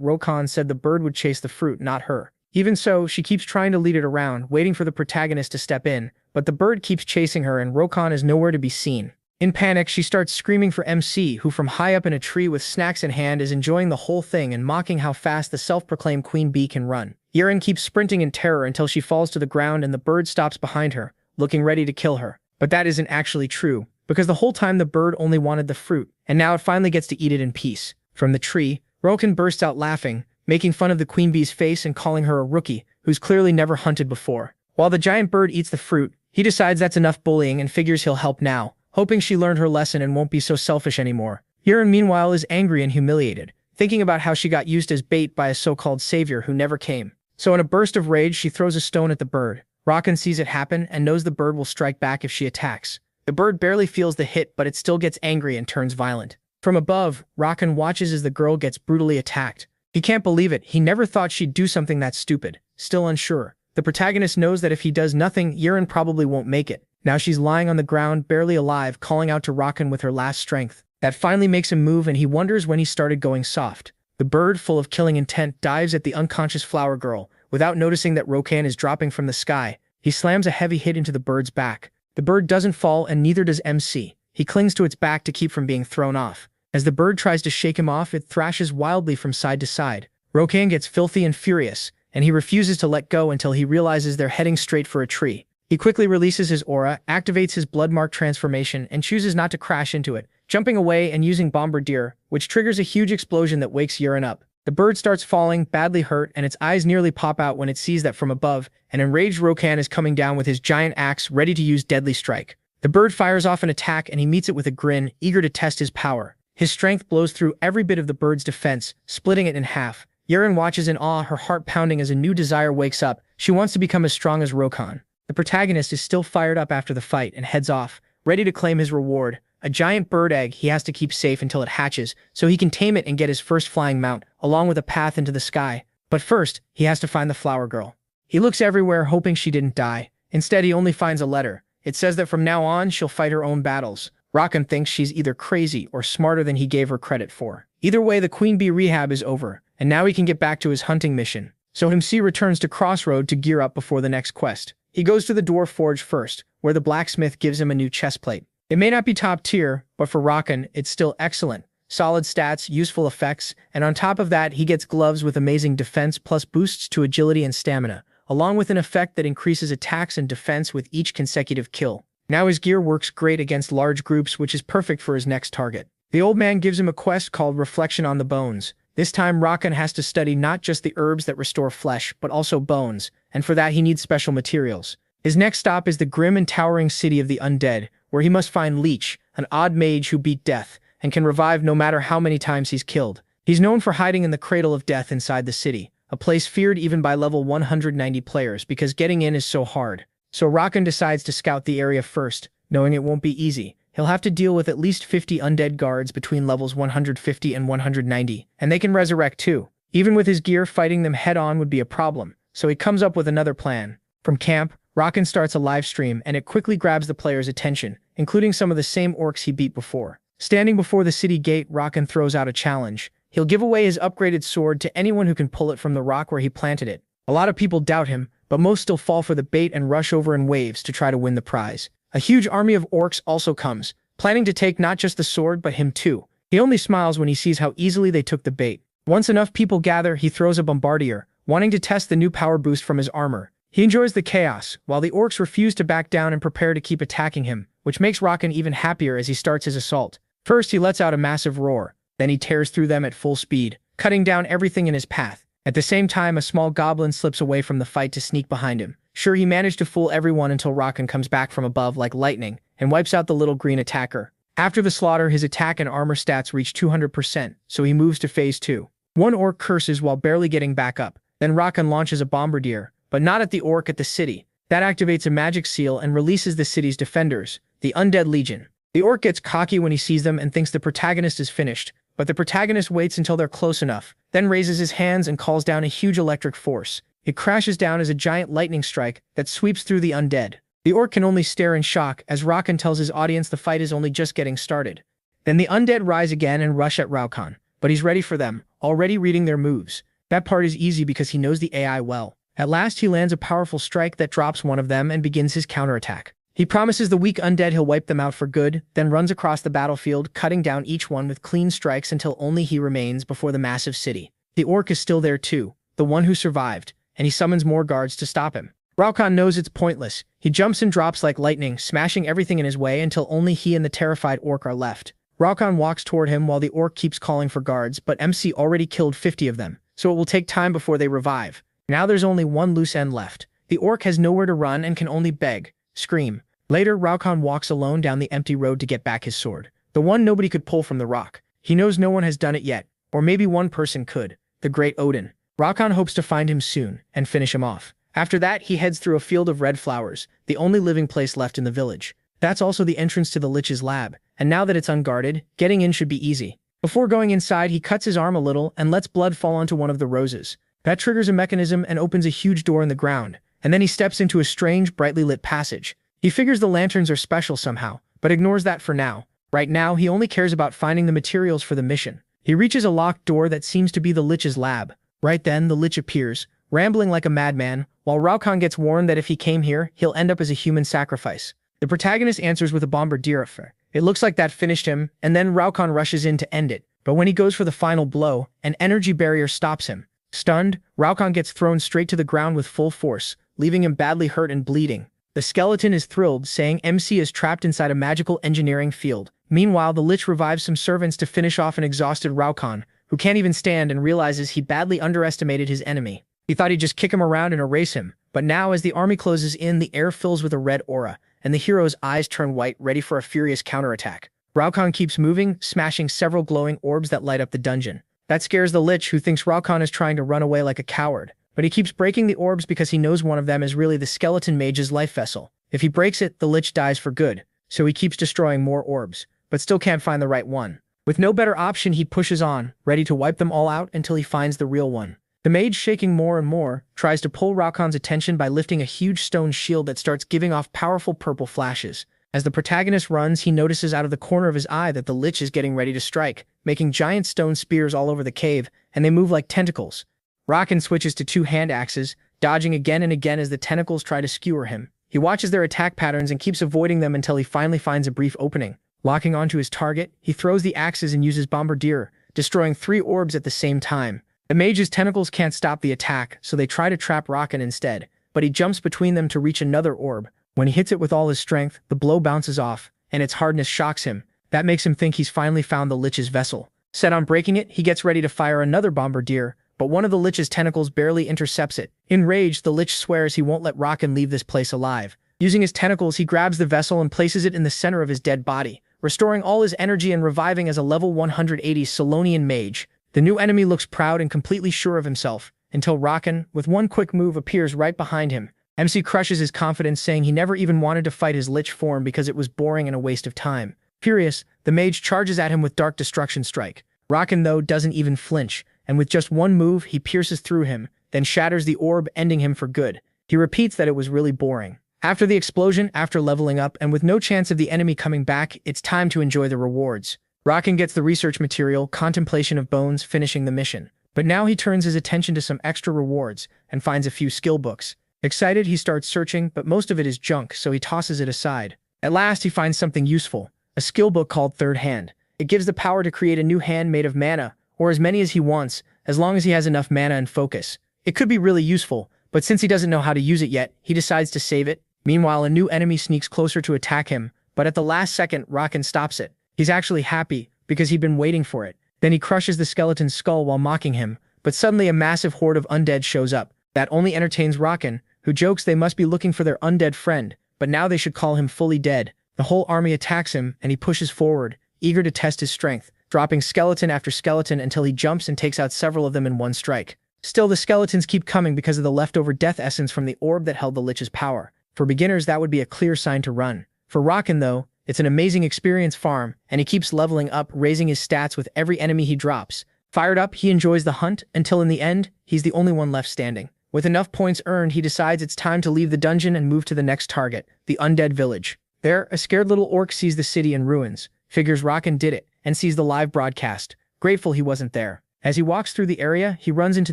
Rokon said the bird would chase the fruit, not her. Even so, she keeps trying to lead it around, waiting for the protagonist to step in, but the bird keeps chasing her and Rokon is nowhere to be seen. In panic, she starts screaming for MC, who from high up in a tree with snacks in hand is enjoying the whole thing and mocking how fast the self-proclaimed queen bee can run. Yeren keeps sprinting in terror until she falls to the ground and the bird stops behind her, looking ready to kill her. But that isn't actually true, because the whole time the bird only wanted the fruit, and now it finally gets to eat it in peace. From the tree, Rokon bursts out laughing, making fun of the queen bee's face and calling her a rookie, who's clearly never hunted before. While the giant bird eats the fruit, he decides that's enough bullying and figures he'll help now, hoping she learned her lesson and won't be so selfish anymore. Yurin meanwhile is angry and humiliated, thinking about how she got used as bait by a so-called savior who never came. So in a burst of rage, she throws a stone at the bird. Rakan sees it happen and knows the bird will strike back if she attacks. The bird barely feels the hit, but it still gets angry and turns violent. From above, Rakan watches as the girl gets brutally attacked. He can't believe it. He never thought she'd do something that stupid. Still unsure, the protagonist knows that if he does nothing, Yurin probably won't make it. Now she's lying on the ground, barely alive, calling out to Rakan with her last strength. That finally makes him move, and he wonders when he started going soft. The bird, full of killing intent, dives at the unconscious flower girl. Without noticing that Rakan is dropping from the sky, he slams a heavy hit into the bird's back. The bird doesn't fall, and neither does MC. He clings to its back to keep from being thrown off. As the bird tries to shake him off, it thrashes wildly from side to side. Rakan gets filthy and furious, and he refuses to let go until he realizes they're heading straight for a tree. He quickly releases his aura, activates his blood-mark transformation, and chooses not to crash into it, jumping away and using Bombardier, which triggers a huge explosion that wakes Yurin up. The bird starts falling, badly hurt, and its eyes nearly pop out when it sees that from above, an enraged Rakan is coming down with his giant axe, ready to use deadly strike. The bird fires off an attack, and he meets it with a grin, eager to test his power. His strength blows through every bit of the bird's defense, splitting it in half. Yurin watches in awe, her heart pounding as a new desire wakes up. She wants to become as strong as Rakan. The protagonist is still fired up after the fight and heads off, ready to claim his reward, a giant bird egg he has to keep safe until it hatches, so he can tame it and get his first flying mount, along with a path into the sky. But first, he has to find the flower girl. He looks everywhere, hoping she didn't die. Instead, he only finds a letter. It says that from now on, she'll fight her own battles. Rakan thinks she's either crazy or smarter than he gave her credit for. Either way, the Queen Bee rehab is over, and now he can get back to his hunting mission. So MC returns to Crossroad to gear up before the next quest. He goes to the Dwarf Forge first, where the blacksmith gives him a new chestplate. It may not be top tier, but for Rakan, it's still excellent. Solid stats, useful effects, and on top of that, he gets gloves with amazing defense plus boosts to agility and stamina, along with an effect that increases attacks and defense with each consecutive kill. Now his gear works great against large groups, which is perfect for his next target. The old man gives him a quest called Reflection on the Bones. This time, Rakan has to study not just the herbs that restore flesh, but also bones, and for that he needs special materials. His next stop is the grim and towering city of the undead, where he must find Leech, an odd mage who beat death, and can revive no matter how many times he's killed. He's known for hiding in the Cradle of Death inside the city, a place feared even by level 190 players because getting in is so hard. So Rakan decides to scout the area first, knowing it won't be easy. He'll have to deal with at least 50 undead guards between levels 150 and 190, and they can resurrect too. Even with his gear, fighting them head-on would be a problem, so he comes up with another plan. From camp, Rakan starts a live stream, and it quickly grabs the players' attention, including some of the same orcs he beat before. Standing before the city gate, Rakan throws out a challenge. He'll give away his upgraded sword to anyone who can pull it from the rock where he planted it. A lot of people doubt him, but most still fall for the bait and rush over in waves to try to win the prize. A huge army of orcs also comes, planning to take not just the sword but him too. He only smiles when he sees how easily they took the bait. Once enough people gather, he throws a bombardier, wanting to test the new power boost from his armor. He enjoys the chaos, while the orcs refuse to back down and prepare to keep attacking him, which makes Rakan even happier as he starts his assault. First, he lets out a massive roar. Then he tears through them at full speed, cutting down everything in his path. At the same time, a small goblin slips away from the fight to sneak behind him. Sure, he managed to fool everyone until Rakan comes back from above like lightning and wipes out the little green attacker. After the slaughter, his attack and armor stats reach 200%, so he moves to phase 2. One orc curses while barely getting back up. Then Rakan launches a bombardier, but not at the orc at the city. That activates a magic seal and releases the city's defenders, the Undead Legion. The orc gets cocky when he sees them and thinks the protagonist is finished, but the protagonist waits until they're close enough, then raises his hands and calls down a huge electric force. It crashes down as a giant lightning strike that sweeps through the undead. The orc can only stare in shock as Rakan tells his audience the fight is only just getting started. Then the undead rise again and rush at Rakan, but he's ready for them, already reading their moves. That part is easy because he knows the AI well. At last, he lands a powerful strike that drops one of them and begins his counterattack. He promises the weak undead he'll wipe them out for good, then runs across the battlefield, cutting down each one with clean strikes until only he remains before the massive city. The orc is still there too, the one who survived, and he summons more guards to stop him. Rakan knows it's pointless. He jumps and drops like lightning, smashing everything in his way until only he and the terrified orc are left. Rakan walks toward him while the orc keeps calling for guards, but MC already killed 50 of them, so it will take time before they revive. Now there's only one loose end left. The orc has nowhere to run and can only beg, scream. Later, Raukon walks alone down the empty road to get back his sword. The one nobody could pull from the rock. He knows no one has done it yet, or maybe one person could. The great Odin. Raukon hopes to find him soon and finish him off. After that, he heads through a field of red flowers, the only living place left in the village. That's also the entrance to the Lich's lab, and now that it's unguarded, getting in should be easy. Before going inside, he cuts his arm a little and lets blood fall onto one of the roses. That triggers a mechanism and opens a huge door in the ground, and then he steps into a strange, brightly lit passage. He figures the lanterns are special somehow, but ignores that for now. Right now, he only cares about finding the materials for the mission. He reaches a locked door that seems to be the Lich's lab. Right then, the Lich appears, rambling like a madman, while Raukon gets warned that if he came here, he'll end up as a human sacrifice. The protagonist answers with a bombardier. It looks like that finished him, and then Raukon rushes in to end it. But when he goes for the final blow, an energy barrier stops him. Stunned, Raukon gets thrown straight to the ground with full force, leaving him badly hurt and bleeding. The skeleton is thrilled, saying MC is trapped inside a magical engineering field. Meanwhile, the Lich revives some servants to finish off an exhausted Raukon, who can't even stand and realizes he badly underestimated his enemy. He thought he'd just kick him around and erase him, but now as the army closes in, the air fills with a red aura, and the hero's eyes turn white, ready for a furious counterattack. Raukon keeps moving, smashing several glowing orbs that light up the dungeon. That scares the Lich, who thinks Raukon is trying to run away like a coward. But he keeps breaking the orbs because he knows one of them is really the skeleton mage's life vessel. If he breaks it, the Lich dies for good, so he keeps destroying more orbs, but still can't find the right one. With no better option, he pushes on, ready to wipe them all out until he finds the real one. The mage, shaking more and more, tries to pull Raukon's attention by lifting a huge stone shield that starts giving off powerful purple flashes. As the protagonist runs, he notices out of the corner of his eye that the Lich is getting ready to strike, making giant stone spears all over the cave, and they move like tentacles. Raukon switches to two hand axes, dodging again and again as the tentacles try to skewer him. He watches their attack patterns and keeps avoiding them until he finally finds a brief opening. Locking onto his target, he throws the axes and uses Bombardier, destroying 3 orbs at the same time. The mage's tentacles can't stop the attack, so they try to trap Raukon instead, but he jumps between them to reach another orb. When he hits it with all his strength, the blow bounces off, and its hardness shocks him. That makes him think he's finally found the Lich's vessel. Set on breaking it, he gets ready to fire another Bombardier, but one of the Lich's tentacles barely intercepts it. Enraged, the Lich swears he won't let Raukon leave this place alive. Using his tentacles, he grabs the vessel and places it in the center of his dead body, restoring all his energy and reviving as a level 180 Solonian mage. The new enemy looks proud and completely sure of himself, until Raukon, with one quick move, appears right behind him. MC crushes his confidence, saying he never even wanted to fight his Lich form because it was boring and a waste of time. Furious, the mage charges at him with Dark Destruction Strike. Raukon, though, doesn't even flinch, and with just one move, he pierces through him, then shatters the orb, ending him for good. He repeats that it was really boring. After the explosion, after leveling up, and with no chance of the enemy coming back, it's time to enjoy the rewards. Raukon gets the research material, Contemplation of Bones, finishing the mission. But now he turns his attention to some extra rewards, and finds a few skill books. Excited, he starts searching, but most of it is junk, so he tosses it aside. At last, he finds something useful, a skill book called Third Hand. It gives the power to create a new hand made of mana, or as many as he wants, as long as he has enough mana and focus. It could be really useful, but since he doesn't know how to use it yet, he decides to save it. Meanwhile, a new enemy sneaks closer to attack him, but at the last second, Raukon stops it. He's actually happy, because he'd been waiting for it. Then he crushes the skeleton's skull while mocking him, but suddenly a massive horde of undead shows up. That only entertains Raukon, who jokes they must be looking for their undead friend, but now they should call him fully dead. The whole army attacks him, and he pushes forward, eager to test his strength, dropping skeleton after skeleton until he jumps and takes out several of them in one strike. Still, the skeletons keep coming because of the leftover death essence from the orb that held the Lich's power. For beginners, that would be a clear sign to run. For Raukon, though, it's an amazing experience farm, and he keeps leveling up, raising his stats with every enemy he drops. Fired up, he enjoys the hunt, until in the end, he's the only one left standing. With enough points earned, he decides it's time to leave the dungeon and move to the next target, the undead village. There, a scared little orc sees the city in ruins, figures Raukon did it, and sees the live broadcast, grateful he wasn't there. As he walks through the area, he runs into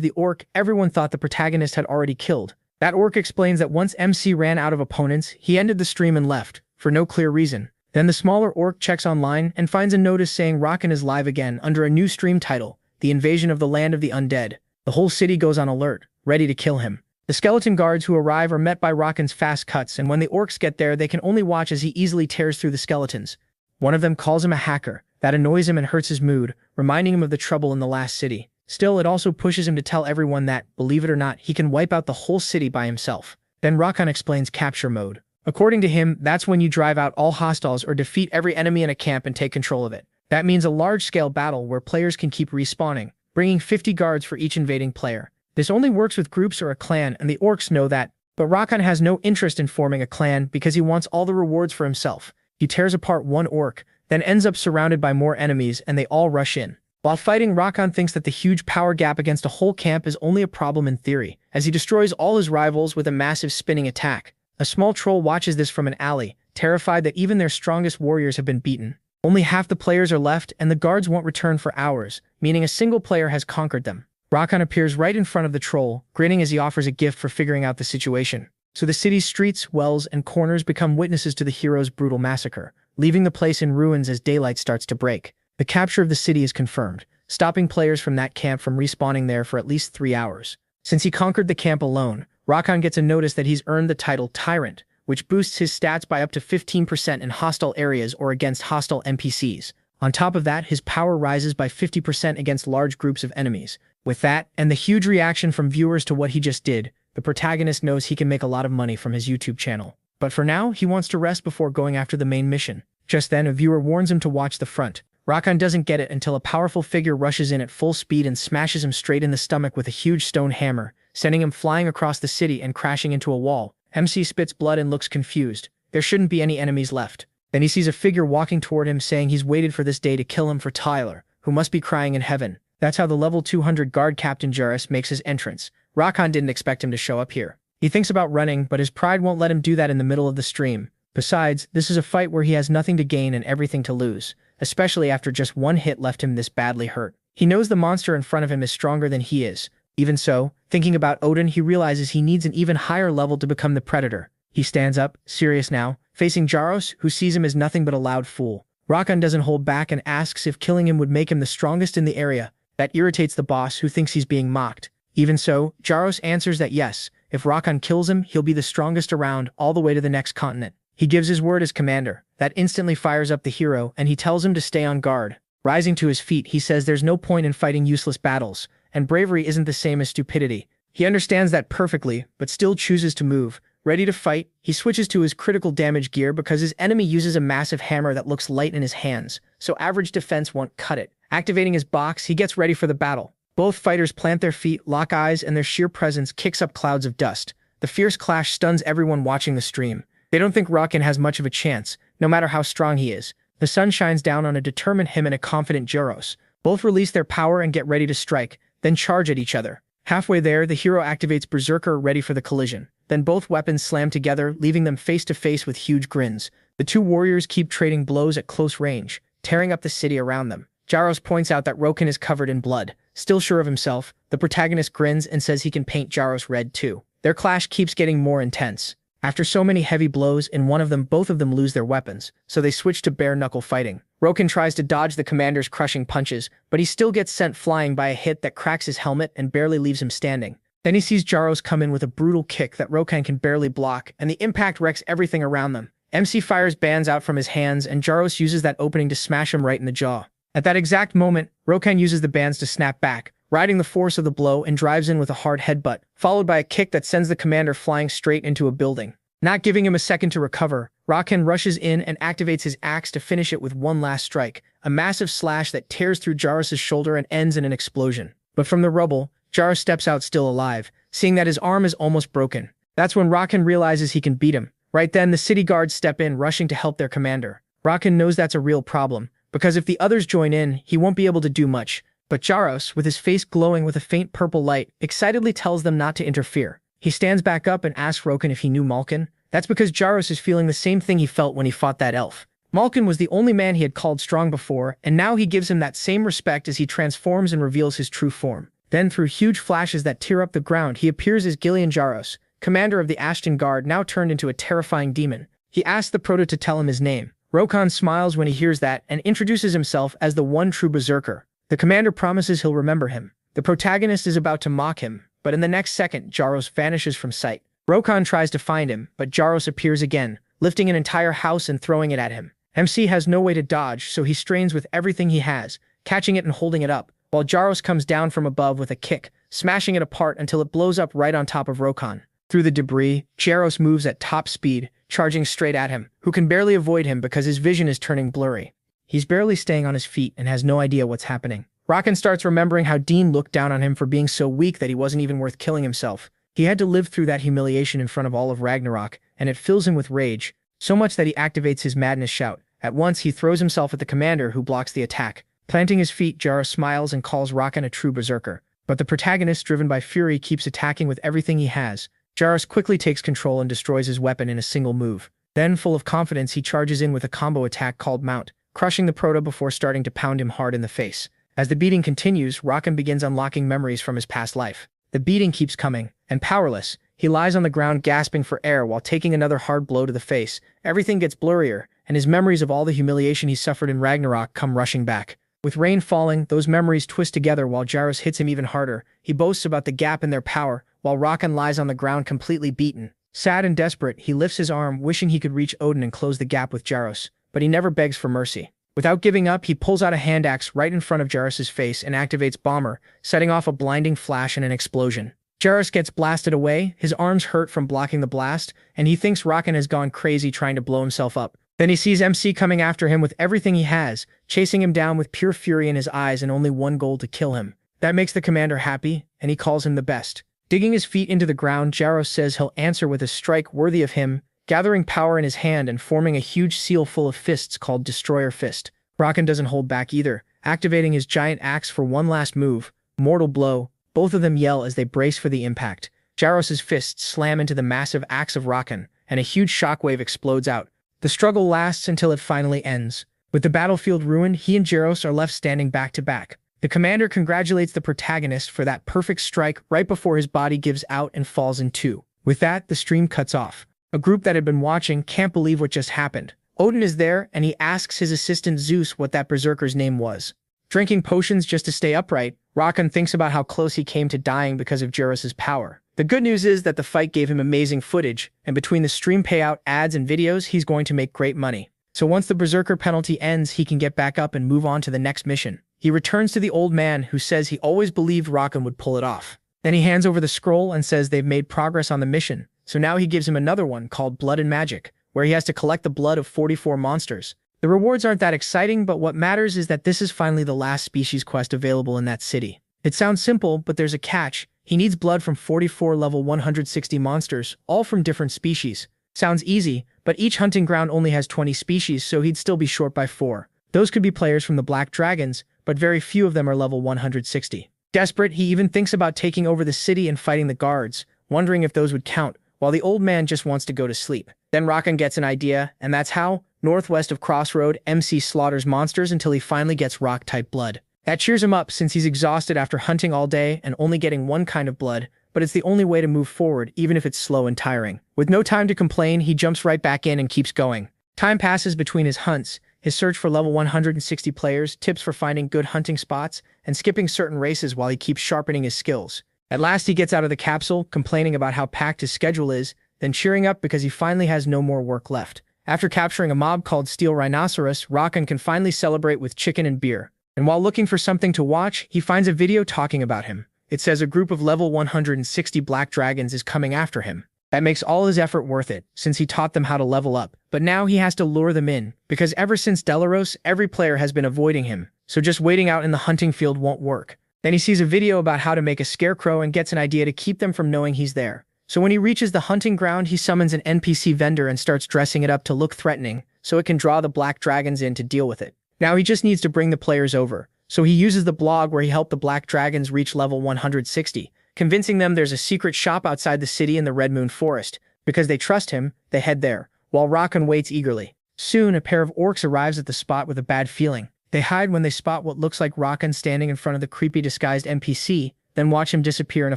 the orc everyone thought the protagonist had already killed. That orc explains that once MC ran out of opponents, he ended the stream and left, for no clear reason. Then the smaller orc checks online and finds a notice saying Raukon is live again under a new stream title, The Invasion of the Land of the Undead. The whole city goes on alert, ready to kill him. The skeleton guards who arrive are met by Raukon's fast cuts, and when the orcs get there, they can only watch as he easily tears through the skeletons. One of them calls him a hacker. That annoys him and hurts his mood, reminding him of the trouble in the last city. Still, it also pushes him to tell everyone that, believe it or not, he can wipe out the whole city by himself. Then Rakan explains capture mode. According to him, that's when you drive out all hostiles or defeat every enemy in a camp and take control of it. That means a large-scale battle where players can keep respawning, bringing 50 guards for each invading player. This only works with groups or a clan, and the orcs know that. But Rakan has no interest in forming a clan because he wants all the rewards for himself. He tears apart one orc, then ends up surrounded by more enemies, and they all rush in. While fighting, Rakan thinks that the huge power gap against a whole camp is only a problem in theory, as he destroys all his rivals with a massive spinning attack. A small troll watches this from an alley, terrified that even their strongest warriors have been beaten. Only half the players are left, and the guards won't return for hours, meaning a single player has conquered them. Rakan appears right in front of the troll, grinning as he offers a gift for figuring out the situation. So the city's streets, wells, and corners become witnesses to the hero's brutal massacre, leaving the place in ruins as daylight starts to break. The capture of the city is confirmed, stopping players from that camp from respawning there for at least 3 hours. Since he conquered the camp alone, Rakan gets a notice that he's earned the title Tyrant, which boosts his stats by up to 15% in hostile areas or against hostile NPCs. On top of that, his power rises by 50% against large groups of enemies. With that, and the huge reaction from viewers to what he just did, the protagonist knows he can make a lot of money from his YouTube channel. But for now, he wants to rest before going after the main mission. Just then, a viewer warns him to watch the front. Rakan doesn't get it until a powerful figure rushes in at full speed and smashes him straight in the stomach with a huge stone hammer, sending him flying across the city and crashing into a wall. MC spits blood and looks confused. There shouldn't be any enemies left. Then he sees a figure walking toward him saying he's waited for this day to kill him for Tyler, who must be crying in heaven. That's how the level 200 guard Captain Jarrus makes his entrance. Rakan didn't expect him to show up here. He thinks about running, but his pride won't let him do that in the middle of the stream. Besides, this is a fight where he has nothing to gain and everything to lose, especially after just one hit left him this badly hurt. He knows the monster in front of him is stronger than he is. Even so, thinking about Odin, he realizes he needs an even higher level to become the Predator. He stands up, serious now, facing Jarrus, who sees him as nothing but a loud fool. Rakan doesn't hold back and asks if killing him would make him the strongest in the area. That irritates the boss, who thinks he's being mocked. Even so, Jarrus answers that yes, if Rakan kills him, he'll be the strongest around all the way to the next continent. He gives his word as commander. That instantly fires up the hero, and he tells him to stay on guard. Rising to his feet, he says there's no point in fighting useless battles, and bravery isn't the same as stupidity. He understands that perfectly, but still chooses to move. Ready to fight, he switches to his critical damage gear because his enemy uses a massive hammer that looks light in his hands, so average defense won't cut it. Activating his box, he gets ready for the battle. Both fighters plant their feet, lock eyes, and their sheer presence kicks up clouds of dust. The fierce clash stuns everyone watching the stream. They don't think Rakan has much of a chance, no matter how strong he is. The sun shines down on a determined him and a confident Jarrus. Both release their power and get ready to strike, then charge at each other. Halfway there, the hero activates Berserker, ready for the collision. Then both weapons slam together, leaving them face to face with huge grins. The two warriors keep trading blows at close range, tearing up the city around them. Jarrus points out that Rakan is covered in blood. Still sure of himself, the protagonist grins and says he can paint Jarrus red too. Their clash keeps getting more intense. After so many heavy blows in one of them, both of them lose their weapons, so they switch to bare-knuckle fighting. Rakan tries to dodge the commander's crushing punches, but he still gets sent flying by a hit that cracks his helmet and barely leaves him standing. Then he sees Jarrus come in with a brutal kick that Rakan can barely block, and the impact wrecks everything around them. MC fires bands out from his hands, and Jarrus uses that opening to smash him right in the jaw. At that exact moment, Rakan uses the bands to snap back, riding the force of the blow, and drives in with a hard headbutt, followed by a kick that sends the commander flying straight into a building. Not giving him a second to recover, Rakan rushes in and activates his axe to finish it with one last strike, a massive slash that tears through Jarrus' shoulder and ends in an explosion. But from the rubble, Jarrus steps out still alive, seeing that his arm is almost broken. That's when Rakan realizes he can beat him. Right then, the city guards step in, rushing to help their commander. Rakan knows that's a real problem, because if the others join in, he won't be able to do much. But Jarrus, with his face glowing with a faint purple light, excitedly tells them not to interfere. He stands back up and asks Rakan if he knew Malkin. That's because Jarrus is feeling the same thing he felt when he fought that elf. Malkin was the only man he had called strong before, and now he gives him that same respect as he transforms and reveals his true form. Then, through huge flashes that tear up the ground, he appears as Gillian Jarrus, commander of the Ashton Guard, now turned into a terrifying demon. He asks the Proto to tell him his name. Rakan smiles when he hears that and introduces himself as the one true Berserker. The commander promises he'll remember him. The protagonist is about to mock him, but in the next second, Jarrus vanishes from sight. Rakan tries to find him, but Jarrus appears again, lifting an entire house and throwing it at him. MC has no way to dodge, so he strains with everything he has, catching it and holding it up, while Jarrus comes down from above with a kick, smashing it apart until it blows up right on top of Rakan. Through the debris, Jaros moves at top speed, charging straight at him, who can barely avoid him because his vision is turning blurry. He's barely staying on his feet and has no idea what's happening. Rakan starts remembering how Dean looked down on him for being so weak that he wasn't even worth killing himself. He had to live through that humiliation in front of all of Ragnarok, and it fills him with rage, so much that he activates his madness shout. At once, he throws himself at the commander who blocks the attack. Planting his feet, Jaros smiles and calls Rakan a true berserker. But the protagonist, driven by fury, keeps attacking with everything he has. Jaros quickly takes control and destroys his weapon in a single move. Then, full of confidence, he charges in with a combo attack called Mount, crushing the Proto before starting to pound him hard in the face. As the beating continues, Rakan begins unlocking memories from his past life. The beating keeps coming, and powerless, he lies on the ground gasping for air while taking another hard blow to the face. Everything gets blurrier, and his memories of all the humiliation he suffered in Ragnarok come rushing back. With rain falling, those memories twist together while Jaros hits him even harder. He boasts about the gap in their power, while Rakan lies on the ground completely beaten. Sad and desperate, he lifts his arm, wishing he could reach Odin and close the gap with Jaros, but he never begs for mercy. Without giving up, he pulls out a hand axe right in front of Jaros' face and activates Bomber, setting off a blinding flash and an explosion. Jaros gets blasted away, his arms hurt from blocking the blast, and he thinks Rakan has gone crazy trying to blow himself up. Then he sees MC coming after him with everything he has, chasing him down with pure fury in his eyes and only one goal to kill him. That makes the commander happy, and he calls him the best. Digging his feet into the ground, Jaros says he'll answer with a strike worthy of him, gathering power in his hand and forming a huge seal full of fists called Destroyer Fist. Rakan doesn't hold back either, activating his giant axe for one last move, Mortal Blow. Both of them yell as they brace for the impact. Jaros' fists slam into the massive axe of Rakan, and a huge shockwave explodes out. The struggle lasts until it finally ends. With the battlefield ruined, he and Jaros are left standing back to back. The commander congratulates the protagonist for that perfect strike right before his body gives out and falls in two. With that, the stream cuts off. A group that had been watching can't believe what just happened. Odin is there, and he asks his assistant Zeus what that berserker's name was. Drinking potions just to stay upright, Rakan thinks about how close he came to dying because of Jaros' power. The good news is that the fight gave him amazing footage, and between the stream payout, ads, and videos, he's going to make great money. So once the berserker penalty ends, he can get back up and move on to the next mission. He returns to the old man, who says he always believed Rakan would pull it off. Then he hands over the scroll and says they've made progress on the mission, so now he gives him another one called Blood and Magic, where he has to collect the blood of 44 monsters. The rewards aren't that exciting, but what matters is that this is finally the last species quest available in that city. It sounds simple, but there's a catch. He needs blood from 44 level 160 monsters, all from different species. Sounds easy, but each hunting ground only has 20 species, so he'd still be short by 4. Those could be players from the Black Dragons, but very few of them are level 160. Desperate, he even thinks about taking over the city and fighting the guards, wondering if those would count, while the old man just wants to go to sleep. Then Rakan gets an idea, and that's how, northwest of Crossroad, MC slaughters monsters until he finally gets rock-type blood. That cheers him up since he's exhausted after hunting all day and only getting one kind of blood, but it's the only way to move forward, even if it's slow and tiring. With no time to complain, he jumps right back in and keeps going. Time passes between his hunts, his search for level 160 players, tips for finding good hunting spots, and skipping certain races while he keeps sharpening his skills. At last he gets out of the capsule, complaining about how packed his schedule is, then cheering up because he finally has no more work left. After capturing a mob called Steel Rhinoceros, Rakan can finally celebrate with chicken and beer. And while looking for something to watch, he finds a video talking about him. It says a group of level 160 black dragons is coming after him. That makes all his effort worth it, since he taught them how to level up. But now he has to lure them in, because ever since Delaros, every player has been avoiding him, so just waiting out in the hunting field won't work. Then he sees a video about how to make a scarecrow and gets an idea to keep them from knowing he's there. So when he reaches the hunting ground, he summons an NPC vendor and starts dressing it up to look threatening, so it can draw the black dragons in to deal with it. Now he just needs to bring the players over, so he uses the blog where he helped the black dragons reach level 160, convincing them there's a secret shop outside the city in the Red Moon Forest. Because they trust him, they head there, while Rakan waits eagerly. Soon, a pair of orcs arrives at the spot with a bad feeling. They hide when they spot what looks like Rakan standing in front of the creepy disguised NPC, then watch him disappear in a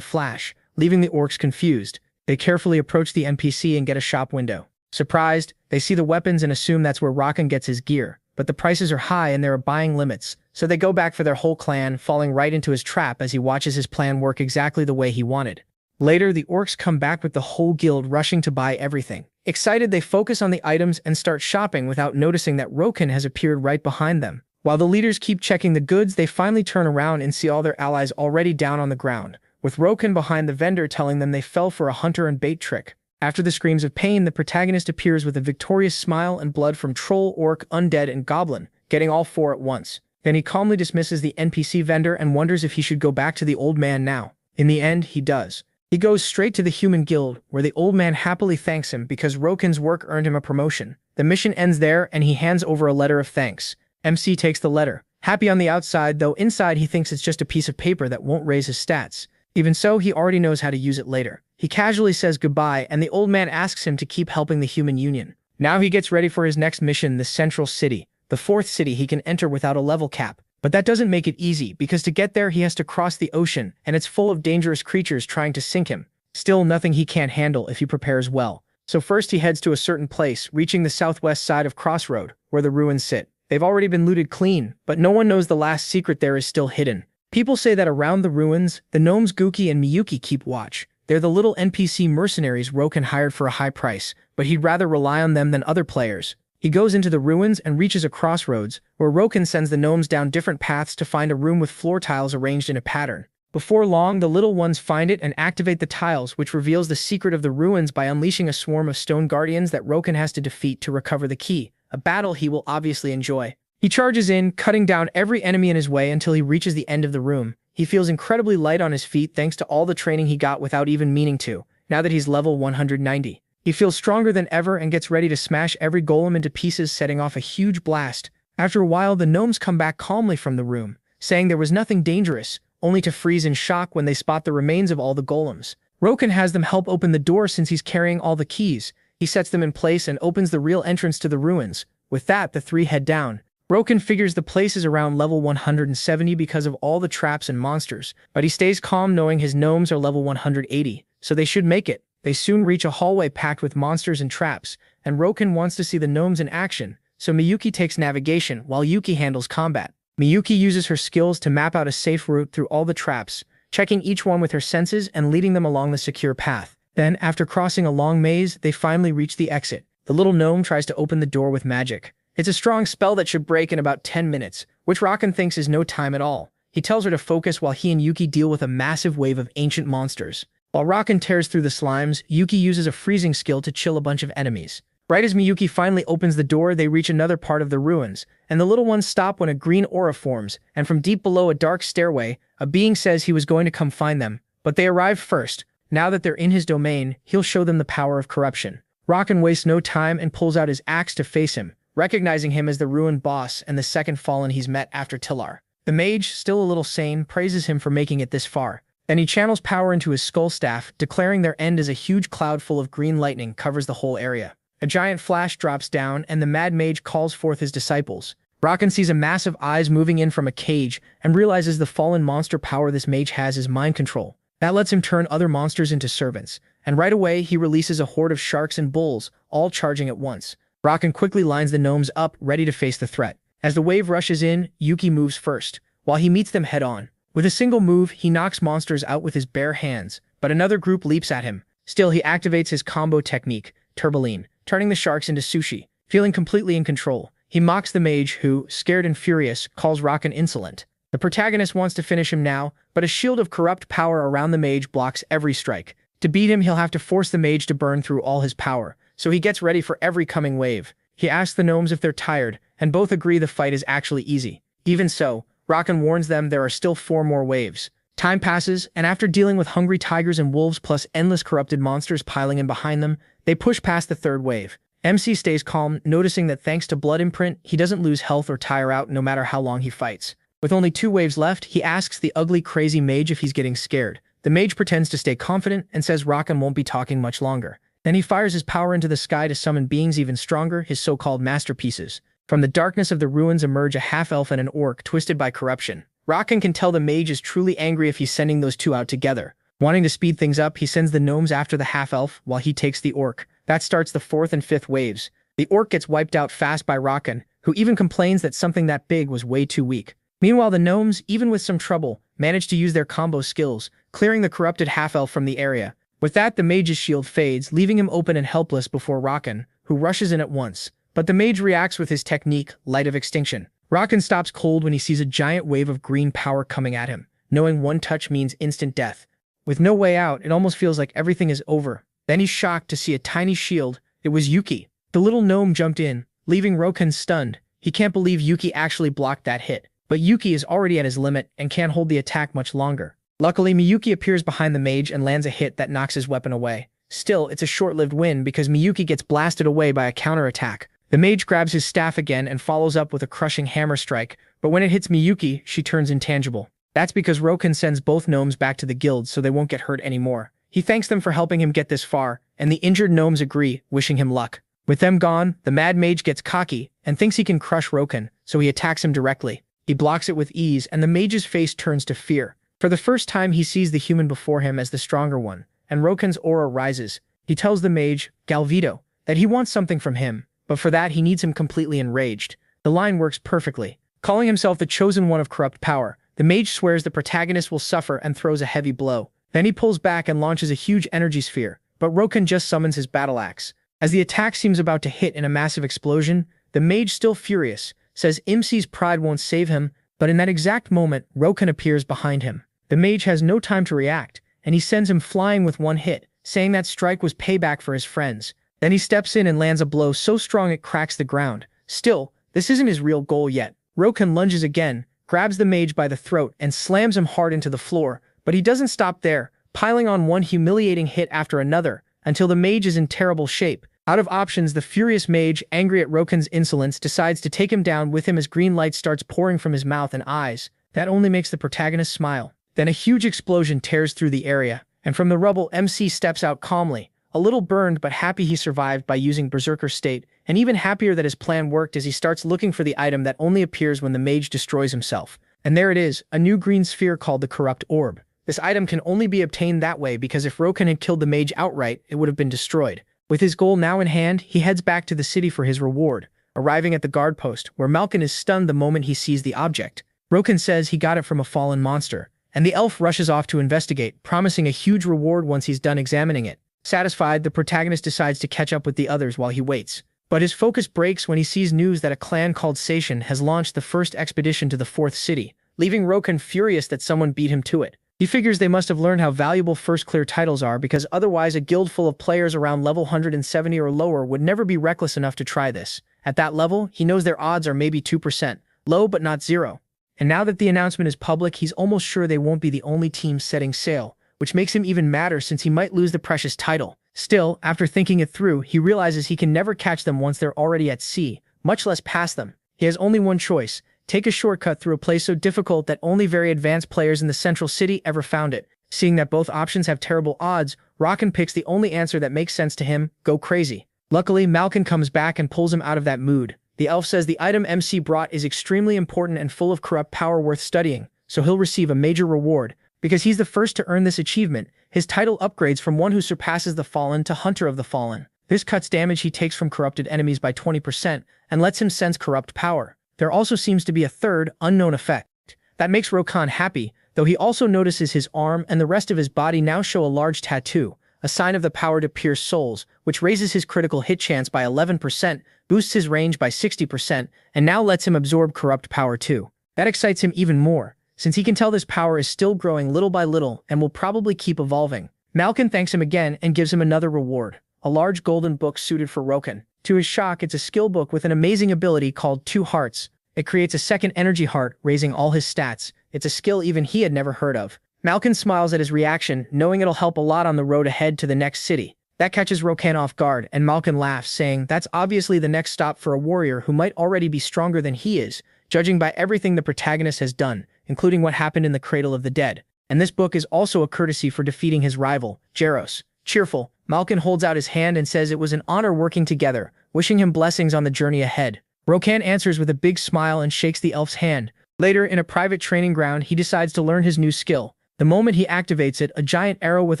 flash, leaving the orcs confused. They carefully approach the NPC and get a shop window. Surprised, they see the weapons and assume that's where Rakan gets his gear. But the prices are high and there are buying limits, so they go back for their whole clan, falling right into his trap as he watches his plan work exactly the way he wanted. Later, the orcs come back with the whole guild rushing to buy everything. Excited, they focus on the items and start shopping without noticing that Rokan has appeared right behind them. While the leaders keep checking the goods, they finally turn around and see all their allies already down on the ground. with Roken behind the vendor telling them they fell for a hunter and bait trick. After the screams of pain, the protagonist appears with a victorious smile and blood from troll, orc, undead, and goblin, getting all four at once. Then he calmly dismisses the NPC vendor and wonders if he should go back to the old man now. In the end, he does. He goes straight to the human guild, where the old man happily thanks him because Roken's work earned him a promotion. The mission ends there, and he hands over a letter of thanks. MC takes the letter. Happy on the outside, though inside he thinks it's just a piece of paper that won't raise his stats. Even so, he already knows how to use it later. He casually says goodbye, and the old man asks him to keep helping the human union. Now he gets ready for his next mission, the Central City, the fourth city he can enter without a level cap. But that doesn't make it easy, because to get there he has to cross the ocean, and it's full of dangerous creatures trying to sink him. Still, nothing he can't handle if he prepares well. So first he heads to a certain place, reaching the southwest side of Crossroad, where the ruins sit. They've already been looted clean, but no one knows the last secret there is still hidden. People say that around the ruins, the gnomes Gookie and Miyuki keep watch. They're the little NPC mercenaries Roken hired for a high price, but he'd rather rely on them than other players. He goes into the ruins and reaches a crossroads, where Roken sends the gnomes down different paths to find a room with floor tiles arranged in a pattern. Before long, the little ones find it and activate the tiles, which reveals the secret of the ruins by unleashing a swarm of stone guardians that Roken has to defeat to recover the key, a battle he will obviously enjoy. He charges in, cutting down every enemy in his way until he reaches the end of the room. He feels incredibly light on his feet thanks to all the training he got without even meaning to, now that he's level 190. He feels stronger than ever and gets ready to smash every golem into pieces, setting off a huge blast. After a while, the gnomes come back calmly from the room, saying there was nothing dangerous, only to freeze in shock when they spot the remains of all the golems. Roken has them help open the door since he's carrying all the keys. He sets them in place and opens the real entrance to the ruins. With that, the three head down. Roken figures the place is around level 170 because of all the traps and monsters, but he stays calm knowing his gnomes are level 180, so they should make it. They soon reach a hallway packed with monsters and traps, and Roken wants to see the gnomes in action, so Miyuki takes navigation while Yuki handles combat. Miyuki uses her skills to map out a safe route through all the traps, checking each one with her senses and leading them along the secure path. Then, after crossing a long maze, they finally reach the exit. The little gnome tries to open the door with magic. It's a strong spell that should break in about 10 minutes, which Roken thinks is no time at all. He tells her to focus while he and Yuki deal with a massive wave of ancient monsters. While Roken tears through the slimes, Yuki uses a freezing skill to chill a bunch of enemies. Right as Miyuki finally opens the door, they reach another part of the ruins, and the little ones stop when a green aura forms, and from deep below a dark stairway, a being says he was going to come find them, but they arrive first. Now that they're in his domain, he'll show them the power of corruption. Roken wastes no time and pulls out his axe to face him, recognizing him as the ruined boss and the second fallen he's met after Tillar. The mage, still a little sane, praises him for making it this far. Then he channels power into his skull staff, declaring their end as a huge cloud full of green lightning covers the whole area. A giant flash drops down, and the mad mage calls forth his disciples. Roken sees a massive eyes moving in from a cage, and realizes the fallen monster power this mage has is mind control. That lets him turn other monsters into servants, and right away he releases a horde of sharks and bulls, all charging at once. Roken quickly lines the gnomes up, ready to face the threat. As the wave rushes in, Yuki moves first, while he meets them head-on. With a single move, he knocks monsters out with his bare hands, but another group leaps at him. Still, he activates his combo technique, Turboline, turning the sharks into sushi. Feeling completely in control, he mocks the mage who, scared and furious, calls Roken insolent. The protagonist wants to finish him now, but a shield of corrupt power around the mage blocks every strike. To beat him, he'll have to force the mage to burn through all his power, so he gets ready for every coming wave. He asks the gnomes if they're tired, and both agree the fight is actually easy. Even so, Roken warns them there are still 4 more waves. Time passes, and after dealing with hungry tigers and wolves plus endless corrupted monsters piling in behind them, they push past the 3rd wave. MC stays calm, noticing that thanks to Blood Imprint, he doesn't lose health or tire out no matter how long he fights. With only 2 waves left, he asks the ugly, crazy mage if he's getting scared. The mage pretends to stay confident and says Roken won't be talking much longer. Then he fires his power into the sky to summon beings even stronger, his so-called masterpieces. From the darkness of the ruins emerge a half-elf and an orc twisted by corruption. Roken can tell the mage is truly angry if he's sending those two out together. Wanting to speed things up, he sends the gnomes after the half-elf while he takes the orc. That starts the 4th and 5th waves. The orc gets wiped out fast by Roken, who even complains that something that big was way too weak. Meanwhile, the gnomes, even with some trouble, manage to use their combo skills, clearing the corrupted half-elf from the area. With that, the mage's shield fades, leaving him open and helpless before Roken, who rushes in at once. But the mage reacts with his technique, Light of Extinction. Roken stops cold when he sees a giant wave of green power coming at him, knowing one touch means instant death. With no way out, it almost feels like everything is over. Then he's shocked to see a tiny shield. It was Yuki. The little gnome jumped in, leaving Rokan stunned. He can't believe Yuki actually blocked that hit. But Yuki is already at his limit and can't hold the attack much longer. Luckily, Miyuki appears behind the mage and lands a hit that knocks his weapon away. Still, it's a short-lived win because Miyuki gets blasted away by a counterattack. The mage grabs his staff again and follows up with a crushing hammer strike, but when it hits Miyuki, she turns intangible. That's because Rokan sends both gnomes back to the guild so they won't get hurt anymore. He thanks them for helping him get this far, and the injured gnomes agree, wishing him luck. With them gone, the mad mage gets cocky and thinks he can crush Rokan, so he attacks him directly. He blocks it with ease, and the mage's face turns to fear. For the first time, he sees the human before him as the stronger one, and Rokan's aura rises. He tells the mage, Galvito, that he wants something from him, but for that he needs him completely enraged. The line works perfectly. Calling himself the chosen one of corrupt power, the mage swears the protagonist will suffer and throws a heavy blow. Then he pulls back and launches a huge energy sphere, but Rokan just summons his battle axe. As the attack seems about to hit in a massive explosion, the mage, still furious, says Imsi's pride won't save him, but in that exact moment, Rokan appears behind him. The mage has no time to react, and he sends him flying with one hit, saying that strike was payback for his friends. Then he steps in and lands a blow so strong it cracks the ground. Still, this isn't his real goal yet. Rokan lunges again, grabs the mage by the throat, and slams him hard into the floor, but he doesn't stop there, piling on one humiliating hit after another, until the mage is in terrible shape. Out of options, the furious mage, angry at Rokan's insolence, decides to take him down with him as green light starts pouring from his mouth and eyes. That only makes the protagonist smile. Then a huge explosion tears through the area, and from the rubble, MC steps out calmly, a little burned but happy he survived by using Berserker State, and even happier that his plan worked as he starts looking for the item that only appears when the mage destroys himself. And there it is, a new green sphere called the Corrupt Orb. This item can only be obtained that way because if Rokan had killed the mage outright, it would have been destroyed. With his goal now in hand, he heads back to the city for his reward, arriving at the guard post, where Malkin is stunned the moment he sees the object. Rokan says he got it from a fallen monster, and the elf rushes off to investigate, promising a huge reward once he's done examining it. Satisfied, the protagonist decides to catch up with the others while he waits. But his focus breaks when he sees news that a clan called Seishin has launched the first expedition to the fourth city, leaving Rokan furious that someone beat him to it. He figures they must have learned how valuable first clear titles are because otherwise a guild full of players around level 170 or lower would never be reckless enough to try this. At that level, he knows their odds are maybe 2%, low but not zero. And now that the announcement is public, he's almost sure they won't be the only team setting sail, which makes him even madder since he might lose the precious title. Still, after thinking it through, he realizes he can never catch them once they're already at sea, much less pass them. He has only one choice: take a shortcut through a place so difficult that only very advanced players in the central city ever found it. Seeing that both options have terrible odds, Rokan picks the only answer that makes sense to him: go crazy. Luckily, Malkin comes back and pulls him out of that mood. The elf says the item MC brought is extremely important and full of corrupt power worth studying, so he'll receive a major reward. Because he's the first to earn this achievement, his title upgrades from one who surpasses the Fallen to Hunter of the Fallen. This cuts damage he takes from corrupted enemies by 20% and lets him sense corrupt power. There also seems to be a third, unknown effect. That makes Rokan happy, though he also notices his arm and the rest of his body now show a large tattoo, a sign of the power to pierce souls, which raises his critical hit chance by 11%, boosts his range by 60%, and now lets him absorb corrupt power too. That excites him even more, since he can tell this power is still growing little by little and will probably keep evolving. Malkin thanks him again and gives him another reward, a large golden book suited for Rokan. To his shock, it's a skill book with an amazing ability called Two Hearts. It creates a second energy heart, raising all his stats. It's a skill even he had never heard of. Malkin smiles at his reaction, knowing it'll help a lot on the road ahead to the next city. That catches Rokan off guard, and Malkin laughs, saying that's obviously the next stop for a warrior who might already be stronger than he is, judging by everything the protagonist has done, including what happened in the Cradle of the Dead. And this book is also a courtesy for defeating his rival, Jaros. Cheerful, Malkin holds out his hand and says it was an honor working together, wishing him blessings on the journey ahead. Rokan answers with a big smile and shakes the elf's hand. Later, in a private training ground, he decides to learn his new skill. The moment he activates it, a giant arrow with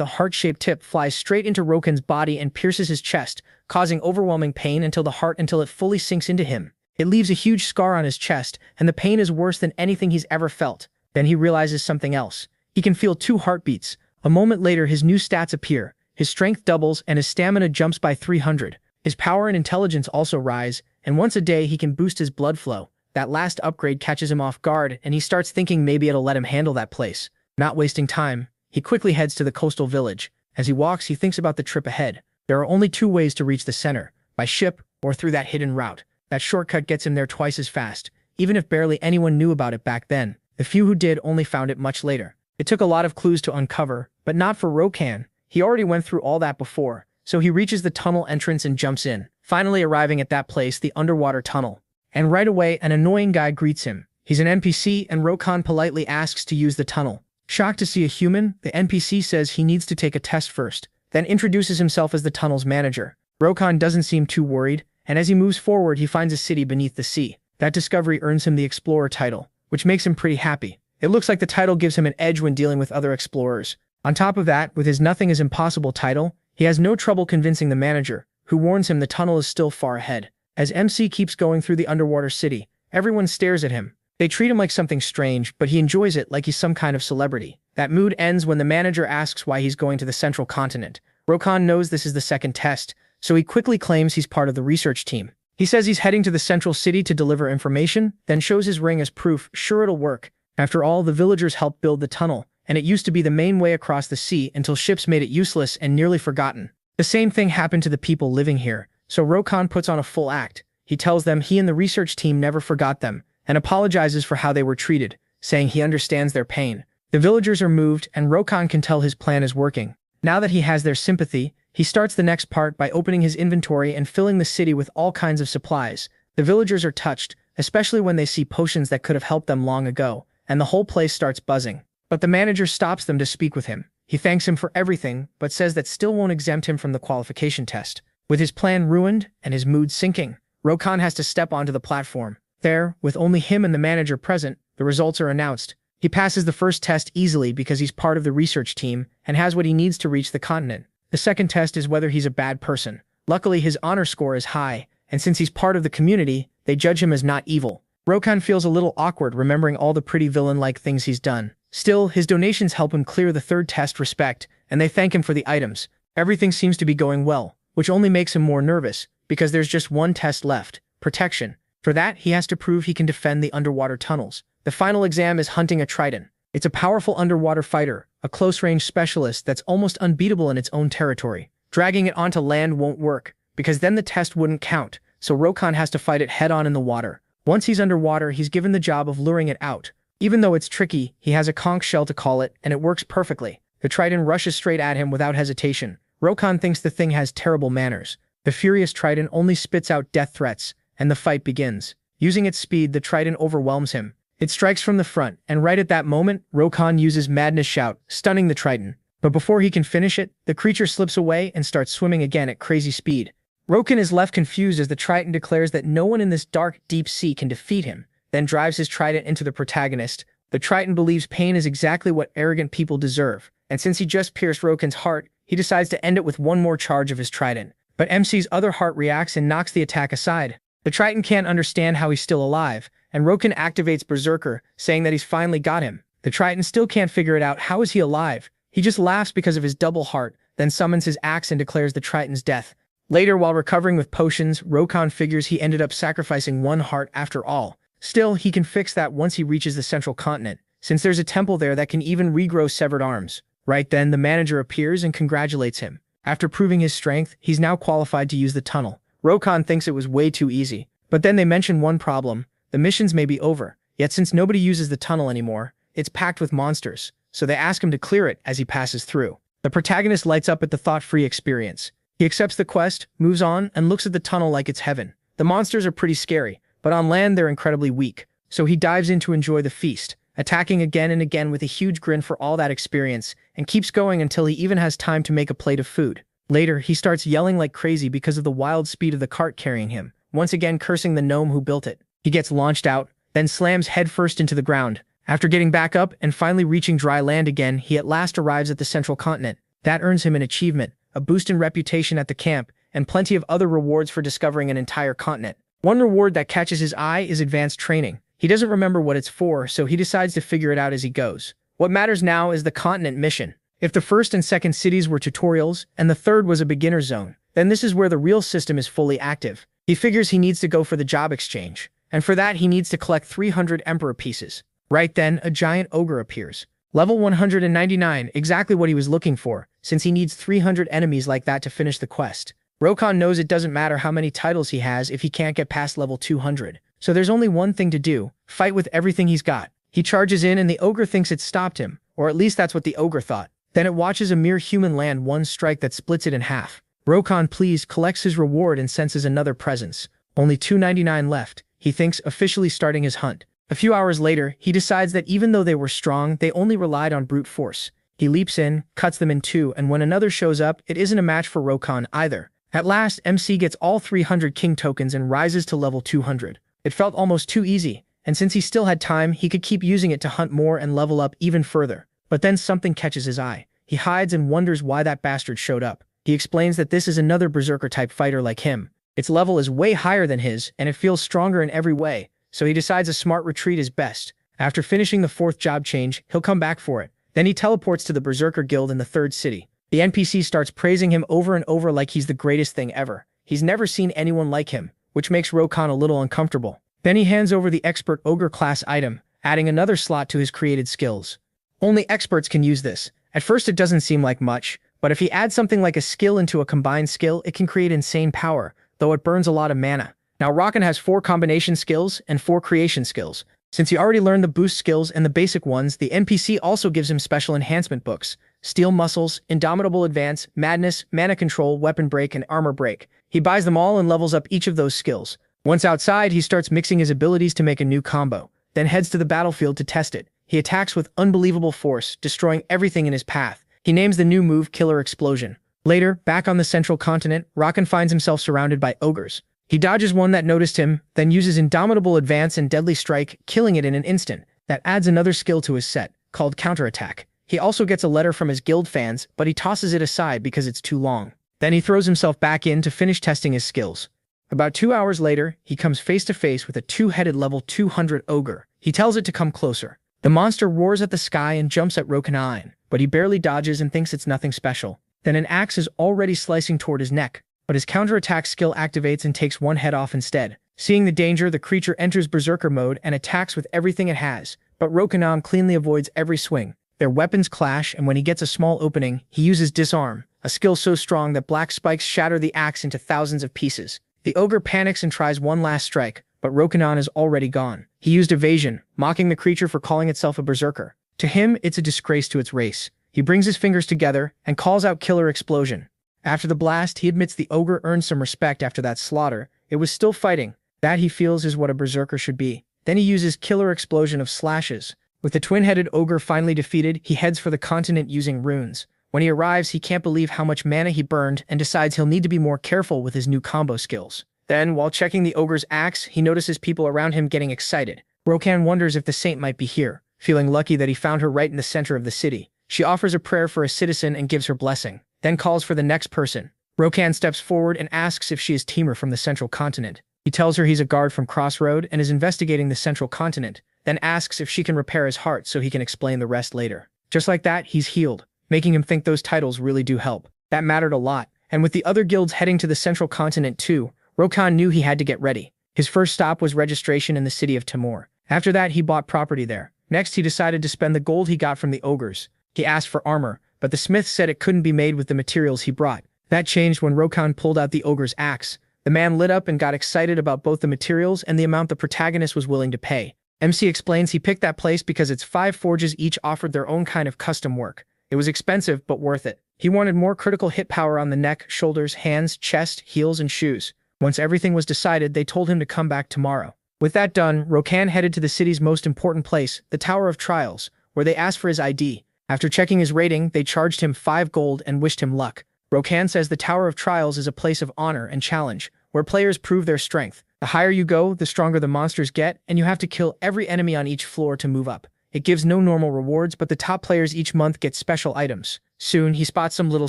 a heart-shaped tip flies straight into Rokan's body and pierces his chest, causing overwhelming pain until it fully sinks into him. It leaves a huge scar on his chest, and the pain is worse than anything he's ever felt. Then he realizes something else. He can feel 2 heartbeats. A moment later, his new stats appear. His strength doubles, and his stamina jumps by 300. His power and intelligence also rise, and once a day he can boost his blood flow. That last upgrade catches him off guard, and he starts thinking maybe it'll let him handle that place. Not wasting time, he quickly heads to the coastal village. As he walks, he thinks about the trip ahead. There are only two ways to reach the center, by ship or through that hidden route. That shortcut gets him there twice as fast, even if barely anyone knew about it back then. The few who did only found it much later. It took a lot of clues to uncover, but not for Rokan. He already went through all that before, so he reaches the tunnel entrance and jumps in, finally arriving at that place, the underwater tunnel. And right away, an annoying guy greets him. He's an NPC, and Rokan politely asks to use the tunnel. Shocked to see a human, the NPC says he needs to take a test first, then introduces himself as the tunnel's manager. Rokan doesn't seem too worried, and as he moves forward, he finds a city beneath the sea. That discovery earns him the Explorer title, which makes him pretty happy. It looks like the title gives him an edge when dealing with other explorers. On top of that, with his Nothing is Impossible title, he has no trouble convincing the manager, who warns him the tunnel is still far ahead. As MC keeps going through the underwater city, everyone stares at him. They treat him like something strange, but he enjoys it like he's some kind of celebrity. That mood ends when the manager asks why he's going to the central continent. Rokan knows this is the second test, so he quickly claims he's part of the research team. He says he's heading to the central city to deliver information, then shows his ring as proof. Sure, it'll work. After all, the villagers helped build the tunnel, and it used to be the main way across the sea until ships made it useless and nearly forgotten. The same thing happened to the people living here, so Rokan puts on a full act. He tells them he and the research team never forgot them, and apologizes for how they were treated, saying he understands their pain. The villagers are moved, and Rokan can tell his plan is working. Now that he has their sympathy, he starts the next part by opening his inventory and filling the city with all kinds of supplies. The villagers are touched, especially when they see potions that could have helped them long ago, and the whole place starts buzzing. But the manager stops them to speak with him. He thanks him for everything, but says that still won't exempt him from the qualification test. With his plan ruined and his mood sinking, Rokan has to step onto the platform. There, with only him and the manager present, the results are announced. He passes the first test easily because he's part of the research team and has what he needs to reach the continent. The second test is whether he's a bad person. Luckily, his honor score is high, and since he's part of the community, they judge him as not evil. Rokan feels a little awkward remembering all the pretty villain-like things he's done. Still, his donations help him clear the third test, respect, and they thank him for the items. Everything seems to be going well, which only makes him more nervous, because there's just one test left, protection. For that, he has to prove he can defend the underwater tunnels. The final exam is hunting a trident. It's a powerful underwater fighter, a close-range specialist that's almost unbeatable in its own territory. Dragging it onto land won't work, because then the test wouldn't count, so Rokan has to fight it head-on in the water. Once he's underwater, he's given the job of luring it out. Even though it's tricky, he has a conch shell to call it, and it works perfectly. The trident rushes straight at him without hesitation. Rokan thinks the thing has terrible manners. The furious trident only spits out death threats, and the fight begins. Using its speed, the trident overwhelms him. It strikes from the front, and right at that moment, Rokan uses Madness Shout, stunning the trident. But before he can finish it, the creature slips away and starts swimming again at crazy speed. Rokan is left confused as the trident declares that no one in this dark, deep sea can defeat him, then drives his trident into the protagonist. The trident believes pain is exactly what arrogant people deserve, and since he just pierced Rokan's heart, he decides to end it with one more charge of his trident. But MC's other heart reacts and knocks the attack aside. The trident can't understand how he's still alive, and Rokan activates Berserker, saying that he's finally got him. The trident still can't figure it out. How is he alive? He just laughs because of his double heart, then summons his axe and declares the trident's death. Later, while recovering with potions, Rokan figures he ended up sacrificing one heart after all. Still, he can fix that once he reaches the central continent, since there's a temple there that can even regrow severed arms. Right then, the manager appears and congratulates him. After proving his strength, he's now qualified to use the tunnel. Rokan thinks it was way too easy. But then they mention one problem. The missions may be over, yet since nobody uses the tunnel anymore, it's packed with monsters, so they ask him to clear it as he passes through. The protagonist lights up at the thought-free experience. He accepts the quest, moves on, and looks at the tunnel like it's heaven. The monsters are pretty scary, but on land they're incredibly weak, so he dives in to enjoy the feast, attacking again and again with a huge grin for all that experience, and keeps going until he even has time to make a plate of food. Later, he starts yelling like crazy because of the wild speed of the cart carrying him, once again cursing the gnome who built it. He gets launched out, then slams headfirst into the ground. After getting back up and finally reaching dry land again, he at last arrives at the central continent. That earns him an achievement, a boost in reputation at the camp, and plenty of other rewards for discovering an entire continent. One reward that catches his eye is advanced training. He doesn't remember what it's for, so he decides to figure it out as he goes. What matters now is the continent mission. If the first and second cities were tutorials, and the third was a beginner zone, then this is where the real system is fully active. He figures he needs to go for the job exchange, and for that he needs to collect 300 Emperor pieces. Right then, a giant ogre appears. Level 199, exactly what he was looking for, since he needs 300 enemies like that to finish the quest. Rokon knows it doesn't matter how many titles he has if he can't get past level 200. So there's only one thing to do, fight with everything he's got. He charges in and the ogre thinks it stopped him, or at least that's what the ogre thought. Then it watches a mere human land one strike that splits it in half. Rokon, pleased, collects his reward and senses another presence. Only 299 left, he thinks, officially starting his hunt. A few hours later, he decides that even though they were strong, they only relied on brute force. He leaps in, cuts them in two, and when another shows up, it isn't a match for Rokon either. At last, MC gets all 300 king tokens and rises to level 200. It felt almost too easy, and since he still had time, he could keep using it to hunt more and level up even further. But then something catches his eye. He hides and wonders why that bastard showed up. He explains that this is another berserker-type fighter like him. Its level is way higher than his, and it feels stronger in every way, so he decides a smart retreat is best. After finishing the 4th job change, he'll come back for it. Then he teleports to the Berserker Guild in the 3rd city. The NPC starts praising him over and over like he's the greatest thing ever. He's never seen anyone like him, which makes Rokon a little uncomfortable. Then he hands over the Expert Ogre class item, adding another slot to his created skills. Only experts can use this. At first it doesn't seem like much, but if he adds something like a skill into a combined skill, it can create insane power, though it burns a lot of mana. Now Rokon has 4 combination skills and 4 creation skills. Since he already learned the boost skills and the basic ones, the NPC also gives him special enhancement books: Steel Muscles, Indomitable Advance, Madness, Mana Control, Weapon Break, and Armor Break. He buys them all and levels up each of those skills. Once outside, he starts mixing his abilities to make a new combo, then heads to the battlefield to test it. He attacks with unbelievable force, destroying everything in his path. He names the new move Killer Explosion. Later, back on the central continent, Rokon finds himself surrounded by ogres. He dodges one that noticed him, then uses Indomitable Advance and Deadly Strike, killing it in an instant. That adds another skill to his set, called Counterattack. He also gets a letter from his guild fans, but he tosses it aside because it's too long. Then he throws himself back in to finish testing his skills. About 2 hours later, he comes face to face with a 2-headed level 200 ogre. He tells it to come closer. The monster roars at the sky and jumps at Rokon, but he barely dodges and thinks it's nothing special. Then an axe is already slicing toward his neck, but his counterattack skill activates and takes one head off instead. Seeing the danger, the creature enters berserker mode and attacks with everything it has, but Rokon cleanly avoids every swing. Their weapons clash, and when he gets a small opening, he uses Disarm, a skill so strong that black spikes shatter the axe into thousands of pieces. The ogre panics and tries one last strike, but Rokon is already gone. He used evasion, mocking the creature for calling itself a berserker. To him, it's a disgrace to its race. He brings his fingers together and calls out Killer Explosion. After the blast, he admits the ogre earned some respect after that slaughter. It was still fighting. That, he feels, is what a berserker should be. Then he uses Killer Explosion of slashes. With the twin-headed ogre finally defeated, he heads for the continent using runes. When he arrives, he can't believe how much mana he burned and decides he'll need to be more careful with his new combo skills. Then, while checking the ogre's axe, he notices people around him getting excited. Rokon wonders if the saint might be here, feeling lucky that he found her right in the center of the city. She offers a prayer for a citizen and gives her blessing, then calls for the next person. Rokon steps forward and asks if she is Teamer from the central continent. He tells her he's a guard from Crossroad and is investigating the central continent, then asks if she can repair his heart so he can explain the rest later. Just like that, he's healed, making him think those titles really do help. That mattered a lot, and with the other guilds heading to the central continent too, Rokon knew he had to get ready. His first stop was registration in the city of Timor. After that, he bought property there. Next, he decided to spend the gold he got from the ogres. He asked for armor, but the smith said it couldn't be made with the materials he brought. That changed when Rokon pulled out the ogre's axe. The man lit up and got excited about both the materials and the amount the protagonist was willing to pay. MC explains he picked that place because its 5 forges each offered their own kind of custom work. It was expensive, but worth it. He wanted more critical hit power on the neck, shoulders, hands, chest, heels, and shoes. Once everything was decided, they told him to come back tomorrow. With that done, Rokon headed to the city's most important place, the Tower of Trials, where they asked for his ID. After checking his rating, they charged him 5 gold and wished him luck. Rokon says the Tower of Trials is a place of honor and challenge, where players prove their strength. The higher you go, the stronger the monsters get, and you have to kill every enemy on each floor to move up. It gives no normal rewards, but the top players each month get special items. Soon, he spots some little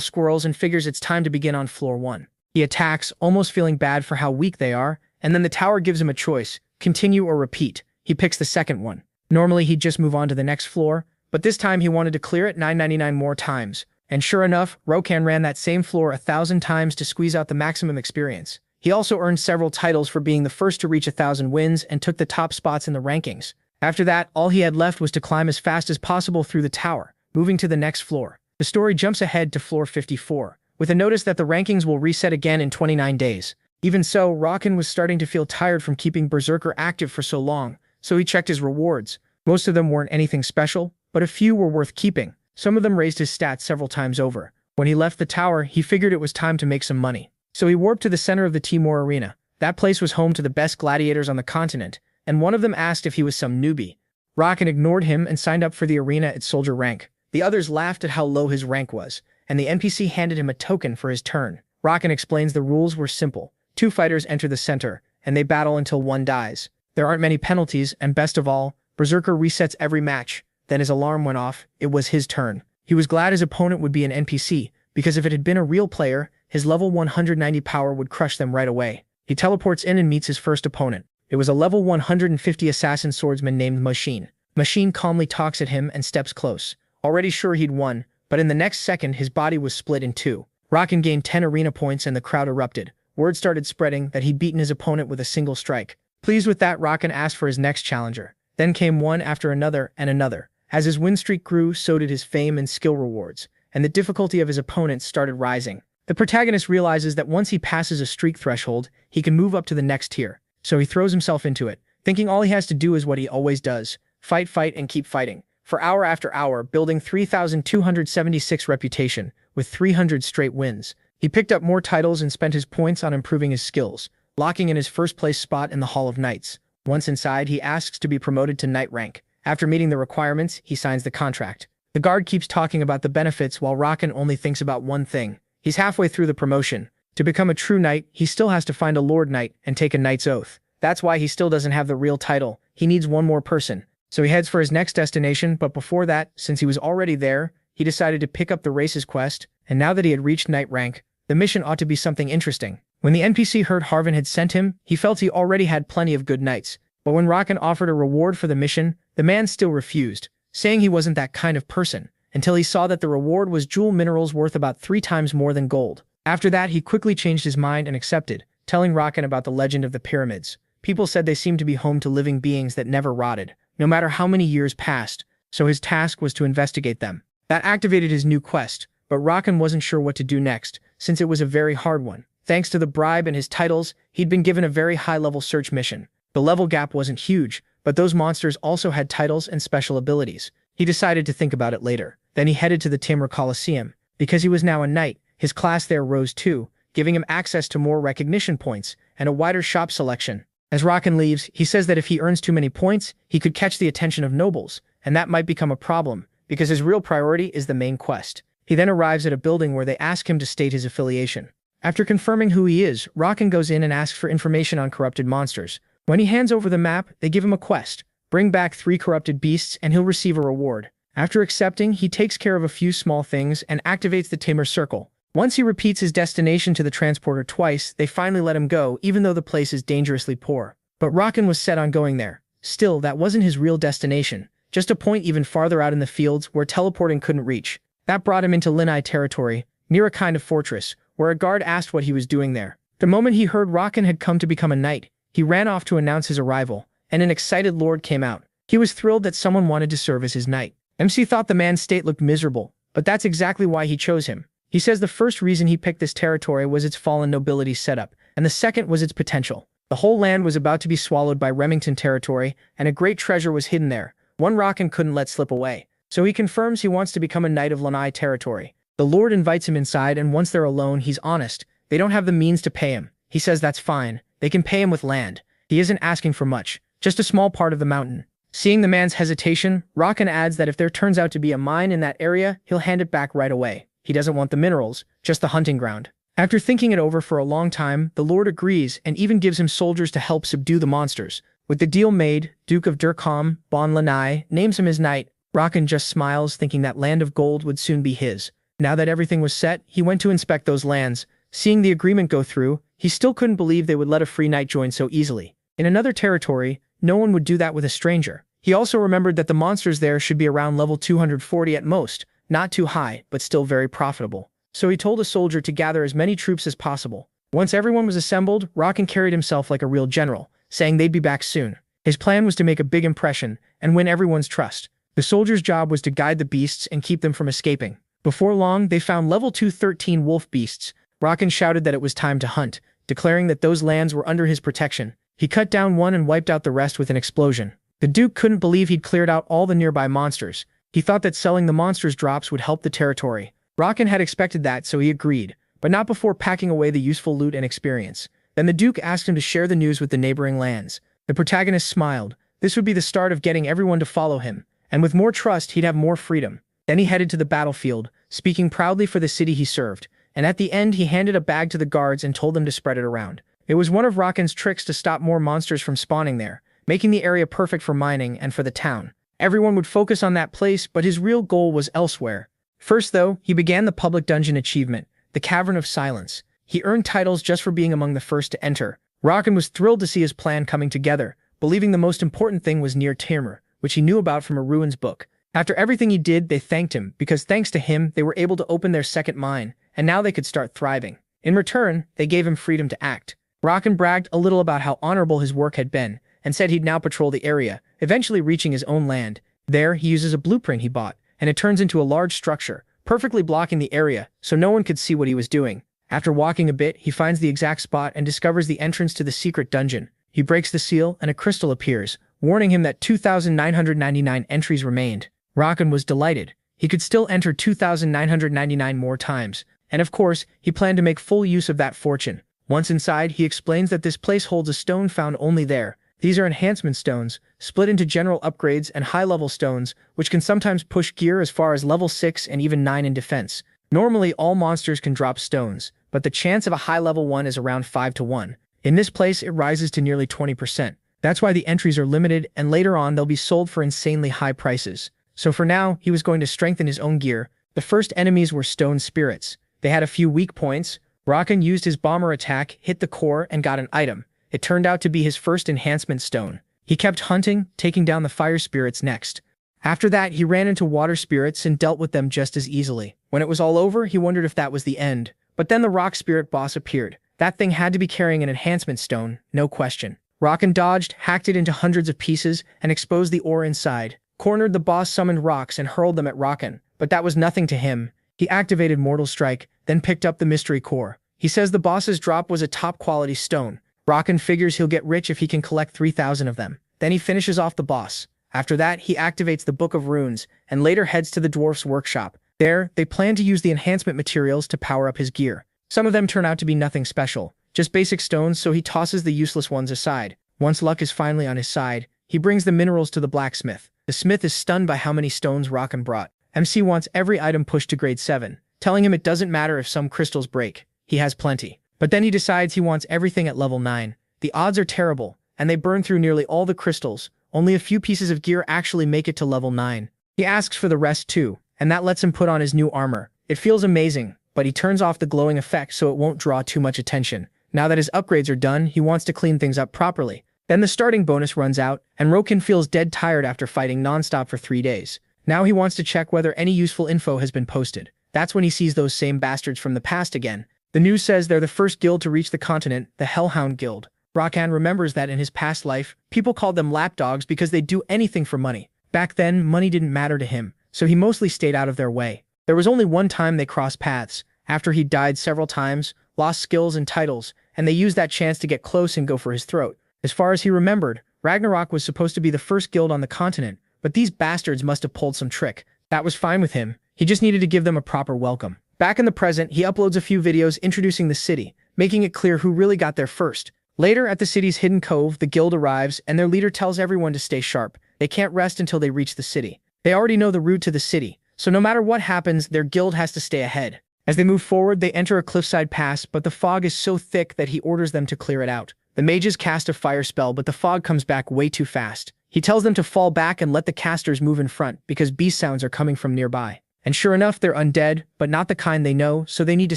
squirrels and figures it's time to begin on floor 1. He attacks, almost feeling bad for how weak they are, and then the tower gives him a choice: continue or repeat. He picks the second one. Normally, he'd just move on to the next floor, but this time he wanted to clear it 999 more times. And sure enough, Rokon ran that same floor 1,000 times to squeeze out the maximum experience. He also earned several titles for being the first to reach 1,000 wins and took the top spots in the rankings. After that, all he had left was to climb as fast as possible through the tower, moving to the next floor. The story jumps ahead to floor 54, with a notice that the rankings will reset again in 29 days. Even so, Rakan was starting to feel tired from keeping Berserker active for so long, so he checked his rewards. Most of them weren't anything special, but a few were worth keeping. Some of them raised his stats several times over. When he left the tower, he figured it was time to make some money. So he warped to the center of the Timor Arena. That place was home to the best gladiators on the continent, and one of them asked if he was some newbie. Rakan ignored him and signed up for the arena at soldier rank. The others laughed at how low his rank was, and the NPC handed him a token for his turn. Rakan explains the rules were simple. 2 fighters enter the center, and they battle until one dies. There aren't many penalties, and best of all, Berserker resets every match. Then his alarm went off. It was his turn. He was glad his opponent would be an NPC, because if it had been a real player, his level 190 power would crush them right away. He teleports in and meets his first opponent. It was a level 150 assassin swordsman named Machine. Machine calmly talks at him and steps close. Already sure he'd won, but in the next second his body was split in two. Rakan gained 10 arena points and the crowd erupted. Word started spreading that he'd beaten his opponent with a single strike. Pleased with that, Rakan asked for his next challenger. Then came one after another and another. As his win streak grew, so did his fame and skill rewards, and the difficulty of his opponents started rising. The protagonist realizes that once he passes a streak threshold, he can move up to the next tier. So he throws himself into it, thinking all he has to do is what he always does. Fight, and keep fighting. For hour after hour, building 3,276 reputation, with 300 straight wins. He picked up more titles and spent his points on improving his skills, locking in his first-place spot in the Hall of Knights. Once inside, he asks to be promoted to Knight rank. After meeting the requirements, he signs the contract. The guard keeps talking about the benefits while Rakan only thinks about one thing. He's halfway through the promotion. To become a true knight, he still has to find a Lord Knight and take a knight's oath. That's why he still doesn't have the real title. He needs one more person. So he heads for his next destination, but before that, since he was already there, he decided to pick up the race's quest, and now that he had reached knight rank, the mission ought to be something interesting. When the NPC heard Harvin had sent him, he felt he already had plenty of good knights. But when Rakan offered a reward for the mission, the man still refused, saying he wasn't that kind of person, until he saw that the reward was jewel minerals worth about 3 times more than gold. After that, he quickly changed his mind and accepted, telling Rakan about the legend of the pyramids. People said they seemed to be home to living beings that never rotted, no matter how many years passed, so his task was to investigate them. That activated his new quest, but Rakan wasn't sure what to do next, since it was a very hard one. Thanks to the bribe and his titles, he'd been given a very high-level search mission. The level gap wasn't huge, but those monsters also had titles and special abilities. He decided to think about it later. Then he headed to the Timur Colosseum. Because he was now a knight, his class there rose too, giving him access to more recognition points and a wider shop selection. As Rakan leaves, he says that if he earns too many points, he could catch the attention of nobles, and that might become a problem, because his real priority is the main quest. He then arrives at a building where they ask him to state his affiliation. After confirming who he is, Rakan goes in and asks for information on corrupted monsters. When he hands over the map, they give him a quest. Bring back 3 corrupted beasts and he'll receive a reward. After accepting, he takes care of a few small things and activates the Timur Circle. Once he repeats his destination to the transporter twice, they finally let him go, even though the place is dangerously poor. But Rakan was set on going there. Still, that wasn't his real destination, just a point even farther out in the fields where teleporting couldn't reach. That brought him into Linai territory, near a kind of fortress, where a guard asked what he was doing there. The moment he heard Rakan had come to become a knight, he ran off to announce his arrival, and an excited lord came out. He was thrilled that someone wanted to serve as his knight. MC thought the man's state looked miserable, but that's exactly why he chose him. He says the first reason he picked this territory was its fallen nobility setup, and the second was its potential. The whole land was about to be swallowed by Remington territory, and a great treasure was hidden there, one Rakan couldn't let slip away. So he confirms he wants to become a knight of Lanai territory. The lord invites him inside, and once they're alone, he's honest. They don't have the means to pay him. He says that's fine. They can pay him with land. He isn't asking for much, just a small part of the mountain. Seeing the man's hesitation, Rakan adds that if there turns out to be a mine in that area, he'll hand it back right away. He doesn't want the minerals, just the hunting ground. After thinking it over for a long time, the lord agrees and even gives him soldiers to help subdue the monsters. With the deal made, Duke of Durkham, Bon Lanai, names him his knight. Rakan just smiles, thinking that land of gold would soon be his. Now that everything was set, he went to inspect those lands. Seeing the agreement go through, he still couldn't believe they would let a free knight join so easily. In another territory, no one would do that with a stranger. He also remembered that the monsters there should be around level 240 at most, not too high, but still very profitable. So he told a soldier to gather as many troops as possible. Once everyone was assembled, Rakan carried himself like a real general, saying they'd be back soon. His plan was to make a big impression and win everyone's trust. The soldier's job was to guide the beasts and keep them from escaping. Before long, they found level 213 wolf beasts. Rakan shouted that it was time to hunt, declaring that those lands were under his protection. He cut down one and wiped out the rest with an explosion. The Duke couldn't believe he'd cleared out all the nearby monsters. He thought that selling the monsters' drops would help the territory. Rakan had expected that, so he agreed, but not before packing away the useful loot and experience. Then the Duke asked him to share the news with the neighboring lands. The protagonist smiled. This would be the start of getting everyone to follow him, and with more trust he'd have more freedom. Then he headed to the battlefield, speaking proudly for the city he served, and at the end he handed a bag to the guards and told them to spread it around. It was one of Rakan's tricks to stop more monsters from spawning there, making the area perfect for mining and for the town. Everyone would focus on that place, but his real goal was elsewhere. First though, he began the public dungeon achievement, the Cavern of Silence. He earned titles just for being among the first to enter. Rakan was thrilled to see his plan coming together, believing the most important thing was near Timur, which he knew about from a ruins book. After everything he did, they thanked him, because thanks to him, they were able to open their second mine, and now they could start thriving. In return, they gave him freedom to act. Rakan bragged a little about how honorable his work had been, and said he'd now patrol the area, eventually reaching his own land. There, he uses a blueprint he bought, and it turns into a large structure, perfectly blocking the area, so no one could see what he was doing. After walking a bit, he finds the exact spot and discovers the entrance to the secret dungeon. He breaks the seal, and a crystal appears, warning him that 2,999 entries remained. Rakan was delighted. He could still enter 2,999 more times, and of course, he planned to make full use of that fortune. Once inside, he explains that this place holds a stone found only there. These are enhancement stones, split into general upgrades and high-level stones, which can sometimes push gear as far as level 6 and even 9 in defense. Normally, all monsters can drop stones, but the chance of a high-level one is around 5 to 1. In this place, it rises to nearly 20%. That's why the entries are limited, and later on they'll be sold for insanely high prices. So for now, he was going to strengthen his own gear. The first enemies were stone spirits. They had a few weak points. Rakan used his bomber attack, hit the core, and got an item. It turned out to be his first enhancement stone. He kept hunting, taking down the fire spirits next. After that, he ran into water spirits and dealt with them just as easily. When it was all over, he wondered if that was the end. But then the rock spirit boss appeared. That thing had to be carrying an enhancement stone, no question. Rakan dodged, hacked it into hundreds of pieces, and exposed the ore inside. Cornered, the boss summoned rocks and hurled them at Rakan. But that was nothing to him. He activated Mortal Strike, then picked up the mystery core. He says the boss's drop was a top-quality stone. Rakan figures he'll get rich if he can collect 3,000 of them. Then he finishes off the boss. After that, he activates the Book of Runes, and later heads to the dwarf's workshop. There, they plan to use the enhancement materials to power up his gear. Some of them turn out to be nothing special, just basic stones, so he tosses the useless ones aside. Once luck is finally on his side, he brings the minerals to the blacksmith. The smith is stunned by how many stones Rakan brought. MC wants every item pushed to grade 7, telling him it doesn't matter if some crystals break. He has plenty. But then he decides he wants everything at level 9. The odds are terrible, and they burn through nearly all the crystals. Only a few pieces of gear actually make it to level 9. He asks for the rest too, and that lets him put on his new armor. It feels amazing, but he turns off the glowing effect so it won't draw too much attention. Now that his upgrades are done, he wants to clean things up properly. Then the starting bonus runs out, and Rakan feels dead tired after fighting non-stop for 3 days. Now he wants to check whether any useful info has been posted. That's when he sees those same bastards from the past again. The news says they're the first guild to reach the continent, the Hellhound Guild. Rakan remembers that in his past life, people called them lapdogs because they'd do anything for money. Back then, money didn't matter to him, so he mostly stayed out of their way. There was only one time they crossed paths, after he died several times, lost skills and titles, and they used that chance to get close and go for his throat. As far as he remembered, Ragnarok was supposed to be the first guild on the continent, but these bastards must have pulled some trick. That was fine with him. He just needed to give them a proper welcome. Back in the present, he uploads a few videos introducing the city, making it clear who really got there first. Later, at the city's hidden cove, the guild arrives, and their leader tells everyone to stay sharp. They can't rest until they reach the city. They already know the route to the city, so no matter what happens, their guild has to stay ahead. As they move forward, they enter a cliffside pass, but the fog is so thick that he orders them to clear it out. The mages cast a fire spell, but the fog comes back way too fast. He tells them to fall back and let the casters move in front, because beast sounds are coming from nearby. And sure enough, they're undead, but not the kind they know, so they need to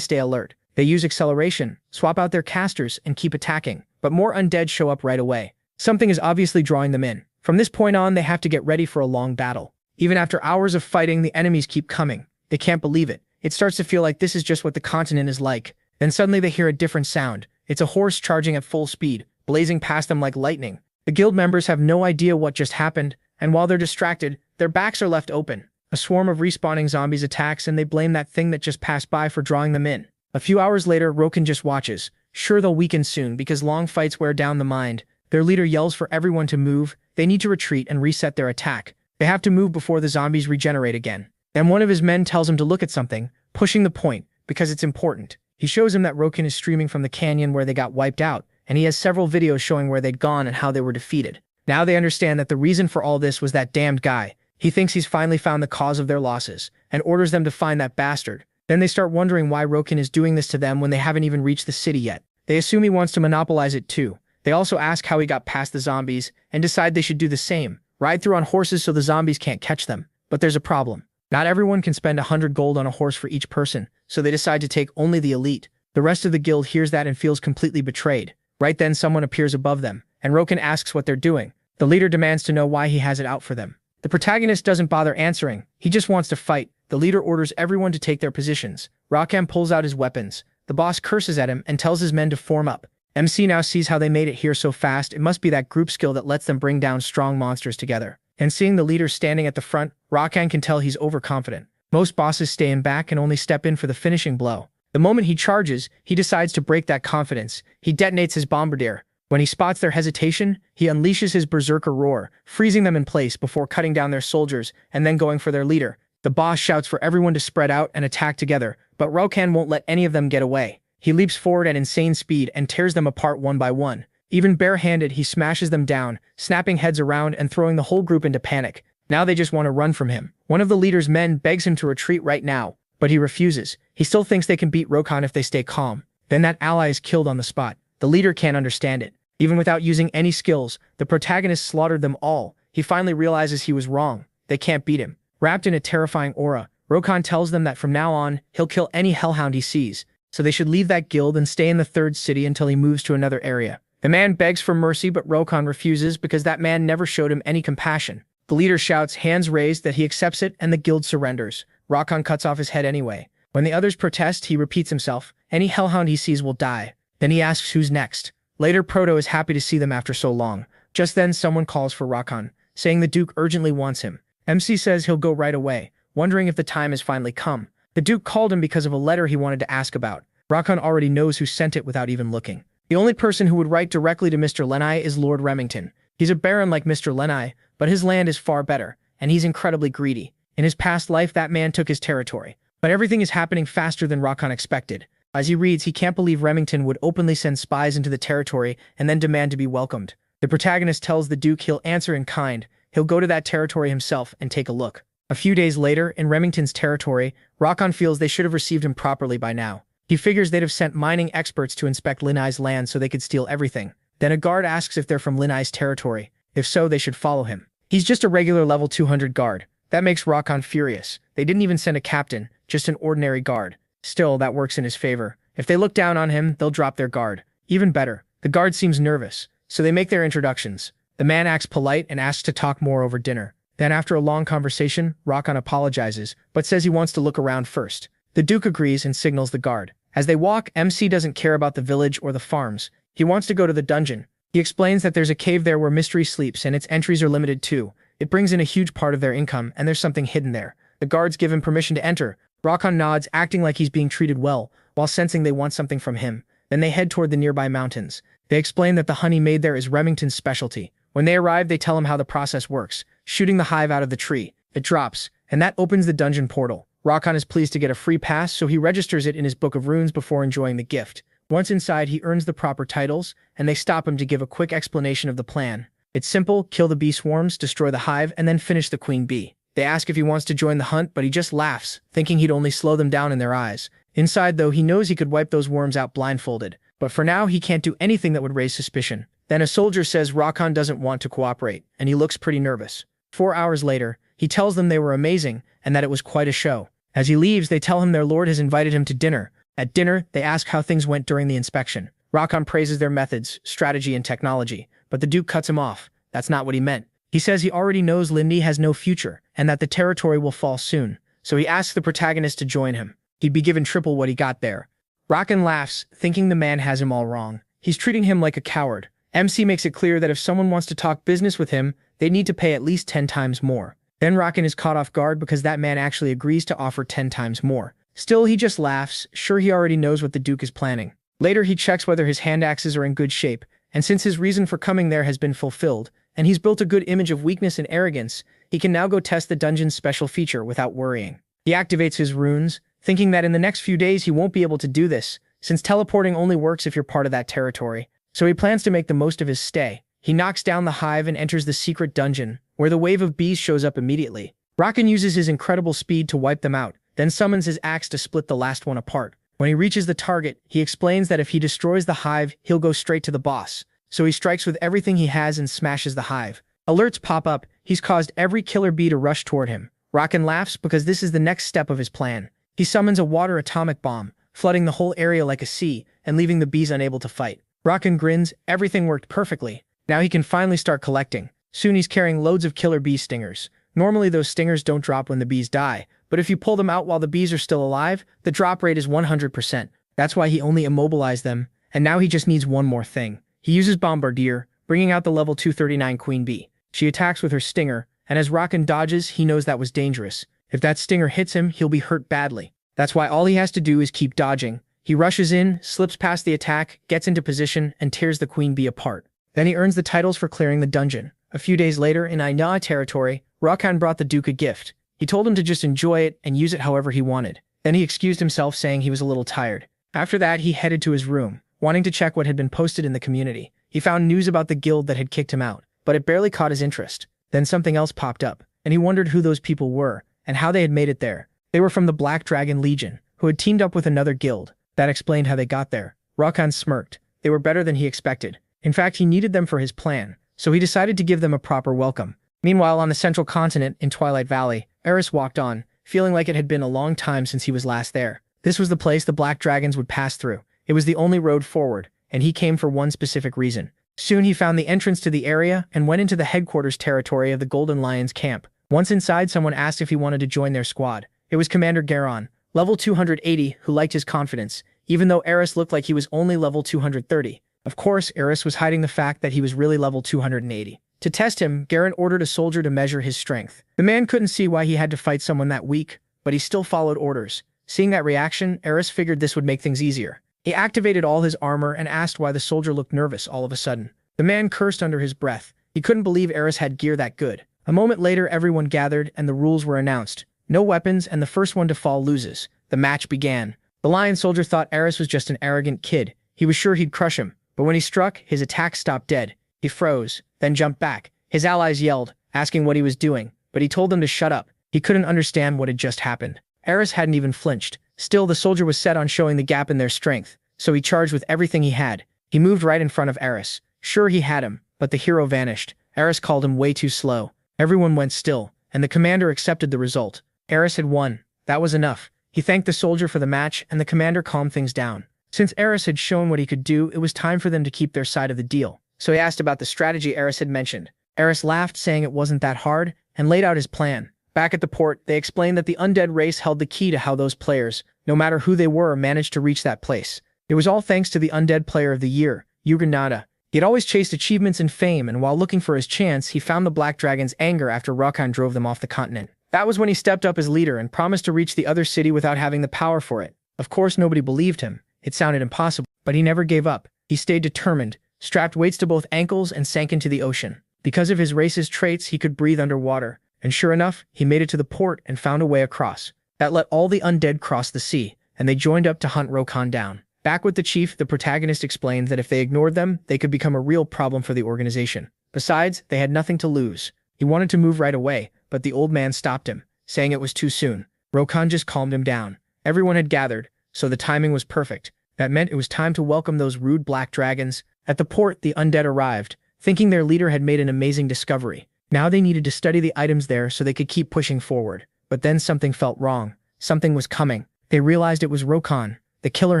stay alert. They use acceleration, swap out their casters, and keep attacking. But more undead show up right away. Something is obviously drawing them in. From this point on, they have to get ready for a long battle. Even after hours of fighting, the enemies keep coming. They can't believe it. It starts to feel like this is just what the continent is like. Then suddenly they hear a different sound. It's a horse charging at full speed, blazing past them like lightning. The guild members have no idea what just happened, and while they're distracted, their backs are left open. A swarm of respawning zombies attacks and they blame that thing that just passed by for drawing them in. A few hours later, Roken just watches. Sure, they'll weaken soon because long fights wear down the mind. Their leader yells for everyone to move. They need to retreat and reset their attack. They have to move before the zombies regenerate again. Then one of his men tells him to look at something, pushing the point, because it's important. He shows him that Roken is streaming from the canyon where they got wiped out, and he has several videos showing where they'd gone and how they were defeated. Now they understand that the reason for all this was that damned guy. He thinks he's finally found the cause of their losses, and orders them to find that bastard. Then they start wondering why Roken is doing this to them when they haven't even reached the city yet. They assume he wants to monopolize it too. They also ask how he got past the zombies, and decide they should do the same. Ride through on horses so the zombies can't catch them. But there's a problem. Not everyone can spend 100 gold on a horse for each person, so they decide to take only the elite. The rest of the guild hears that and feels completely betrayed. Right then someone appears above them, and Roken asks what they're doing. The leader demands to know why he has it out for them. The protagonist doesn't bother answering, he just wants to fight. The leader orders everyone to take their positions. Rokan pulls out his weapons. The boss curses at him and tells his men to form up. MC now sees how they made it here so fast. It must be that group skill that lets them bring down strong monsters together. And seeing the leader standing at the front, Rokan can tell he's overconfident. Most bosses stay in back and only step in for the finishing blow. The moment he charges, he decides to break that confidence. He detonates his bombardier. When he spots their hesitation, he unleashes his berserker roar, freezing them in place before cutting down their soldiers and then going for their leader. The boss shouts for everyone to spread out and attack together, but Rokan won't let any of them get away. He leaps forward at insane speed and tears them apart one by one. Even barehanded, he smashes them down, snapping heads around and throwing the whole group into panic. Now they just want to run from him. One of the leader's men begs him to retreat right now, but he refuses. He still thinks they can beat Rokan if they stay calm. Then that ally is killed on the spot. The leader can't understand it. Even without using any skills, the protagonist slaughtered them all. He finally realizes he was wrong. They can't beat him. Wrapped in a terrifying aura, Rokan tells them that from now on, he'll kill any hellhound he sees, so they should leave that guild and stay in the third city until he moves to another area. The man begs for mercy, but Rokan refuses because that man never showed him any compassion. The leader shouts, hands raised, that he accepts it, and the guild surrenders. Rokan cuts off his head anyway. When the others protest, he repeats himself. Any hellhound he sees will die. Then he asks who's next. Later, Proto is happy to see them after so long. Just then, someone calls for Rokan, saying the Duke urgently wants him. MC says he'll go right away, wondering if the time has finally come. The Duke called him because of a letter he wanted to ask about. Rokan already knows who sent it without even looking. The only person who would write directly to Mr. Lenai is Lord Remington. He's a baron like Mr. Lenai, but his land is far better, and he's incredibly greedy. In his past life, that man took his territory. But everything is happening faster than Rokan expected. As he reads, he can't believe Remington would openly send spies into the territory and then demand to be welcomed. The protagonist tells the Duke he'll answer in kind. He'll go to that territory himself and take a look. A few days later, in Remington's territory, Rokan feels they should have received him properly by now. He figures they'd have sent mining experts to inspect Linai's land so they could steal everything. Then a guard asks if they're from Linai's territory. If so, they should follow him. He's just a regular level 200 guard. That makes Rokan furious. They didn't even send a captain, just an ordinary guard. Still, that works in his favor. If they look down on him, they'll drop their guard. Even better, the guard seems nervous, so they make their introductions. The man acts polite and asks to talk more over dinner. Then after a long conversation, Rokan apologizes, but says he wants to look around first. The Duke agrees and signals the guard. As they walk, MC doesn't care about the village or the farms. He wants to go to the dungeon. He explains that there's a cave there where Mystery sleeps and its entries are limited too. It brings in a huge part of their income, and there's something hidden there. The guards give him permission to enter. Rokan nods, acting like he's being treated well, while sensing they want something from him. Then they head toward the nearby mountains. They explain that the honey made there is Remington's specialty. When they arrive, they tell him how the process works, shooting the hive out of the tree. It drops, and that opens the dungeon portal. Rokan is pleased to get a free pass, so he registers it in his book of runes before enjoying the gift. Once inside, he earns the proper titles, and they stop him to give a quick explanation of the plan. It's simple: kill the bee swarms, destroy the hive, and then finish the queen bee. They ask if he wants to join the hunt, but he just laughs, thinking he'd only slow them down in their eyes. Inside, though, he knows he could wipe those worms out blindfolded. But for now, he can't do anything that would raise suspicion. Then a soldier says Rokan doesn't want to cooperate, and he looks pretty nervous. 4 hours later, he tells them they were amazing, and that it was quite a show. As he leaves, they tell him their lord has invited him to dinner. At dinner, they ask how things went during the inspection. Rokan praises their methods, strategy, and technology, but the Duke cuts him off. That's not what he meant. He says he already knows Lindy has no future, and that the territory will fall soon, so he asks the protagonist to join him. He'd be given triple what he got there. Rokan laughs, thinking the man has him all wrong. He's treating him like a coward, MC makes it clear that if someone wants to talk business with him, they need to pay at least 10 times more. Then Rakan is caught off guard because that man actually agrees to offer 10 times more. Still, he just laughs, sure he already knows what the Duke is planning. Later, he checks whether his hand axes are in good shape, and since his reason for coming there has been fulfilled, and he's built a good image of weakness and arrogance, he can now go test the dungeon's special feature without worrying. He activates his runes, thinking that in the next few days he won't be able to do this, since teleporting only works if you're part of that territory. So he plans to make the most of his stay. He knocks down the hive and enters the secret dungeon, where the wave of bees shows up immediately. Rakan uses his incredible speed to wipe them out, then summons his axe to split the last one apart. When he reaches the target, he explains that if he destroys the hive, he'll go straight to the boss. So he strikes with everything he has and smashes the hive. Alerts pop up, he's caused every killer bee to rush toward him. Rakan laughs because this is the next step of his plan. He summons a water atomic bomb, flooding the whole area like a sea, and leaving the bees unable to fight. Rakan grins, everything worked perfectly. Now he can finally start collecting. Soon he's carrying loads of killer bee stingers. Normally those stingers don't drop when the bees die, but if you pull them out while the bees are still alive, the drop rate is 100%. That's why he only immobilized them, and now he just needs one more thing. He uses Bombardier, bringing out the level 239 queen bee. She attacks with her stinger, and as Rakan dodges, he knows that was dangerous. If that stinger hits him, he'll be hurt badly. That's why all he has to do is keep dodging. He rushes in, slips past the attack, gets into position, and tears the queen bee apart. Then he earns the titles for clearing the dungeon. A few days later, in Ainaa territory, Rakan brought the Duke a gift. He told him to just enjoy it and use it however he wanted. Then he excused himself, saying he was a little tired. After that, he headed to his room, wanting to check what had been posted in the community. He found news about the guild that had kicked him out, but it barely caught his interest. Then something else popped up, and he wondered who those people were and how they had made it there. They were from the Black Dragon Legion, who had teamed up with another guild. That explained how they got there. Rakan smirked. They were better than he expected. In fact, he needed them for his plan, so he decided to give them a proper welcome. Meanwhile, on the central continent in Twilight Valley, Eris walked on, feeling like it had been a long time since he was last there. This was the place the Black Dragons would pass through. It was the only road forward, and he came for one specific reason. Soon he found the entrance to the area and went into the headquarters territory of the Golden Lions camp. Once inside, someone asked if he wanted to join their squad. It was Commander Garon, level 280, who liked his confidence, even though Eris looked like he was only level 230. Of course, Eris was hiding the fact that he was really level 280. To test him, Garon ordered a soldier to measure his strength. The man couldn't see why he had to fight someone that weak, but he still followed orders. Seeing that reaction, Eris figured this would make things easier. He activated all his armor and asked why the soldier looked nervous all of a sudden. The man cursed under his breath. He couldn't believe Eris had gear that good. A moment later, everyone gathered and the rules were announced. No weapons, and the first one to fall loses. The match began. The lion soldier thought Eris was just an arrogant kid. He was sure he'd crush him, but when he struck, his attack stopped dead. He froze, then jumped back. His allies yelled, asking what he was doing, but he told them to shut up. He couldn't understand what had just happened. Eris hadn't even flinched. Still, the soldier was set on showing the gap in their strength, so he charged with everything he had. He moved right in front of Eris. Sure, he had him, but the hero vanished. Eris called him way too slow. Everyone went still, and the commander accepted the result. Eris had won. That was enough. He thanked the soldier for the match, and the commander calmed things down. Since Eris had shown what he could do, it was time for them to keep their side of the deal. So he asked about the strategy Eris had mentioned. Eris laughed, saying it wasn't that hard, and laid out his plan. Back at the port, they explained that the undead race held the key to how those players, no matter who they were, managed to reach that place. It was all thanks to the Undead Player of the Year, Yuganada. He had always chased achievements and fame, and while looking for his chance, he found the Black Dragon's anger after Rakan drove them off the continent. That was when he stepped up as leader and promised to reach the other city without having the power for it. Of course, nobody believed him. It sounded impossible, but he never gave up. He stayed determined, strapped weights to both ankles, and sank into the ocean. Because of his race's traits, he could breathe underwater. And sure enough, he made it to the port and found a way across. That let all the undead cross the sea, and they joined up to hunt Rakan down. Back with the chief, the protagonist explained that if they ignored them, they could become a real problem for the organization. Besides, they had nothing to lose. He wanted to move right away, but the old man stopped him, saying it was too soon. Rakan just calmed him down. Everyone had gathered, so the timing was perfect. That meant it was time to welcome those rude black dragons. At the port, the undead arrived, thinking their leader had made an amazing discovery. Now they needed to study the items there so they could keep pushing forward. But then something felt wrong. Something was coming. They realized it was Rakan, the killer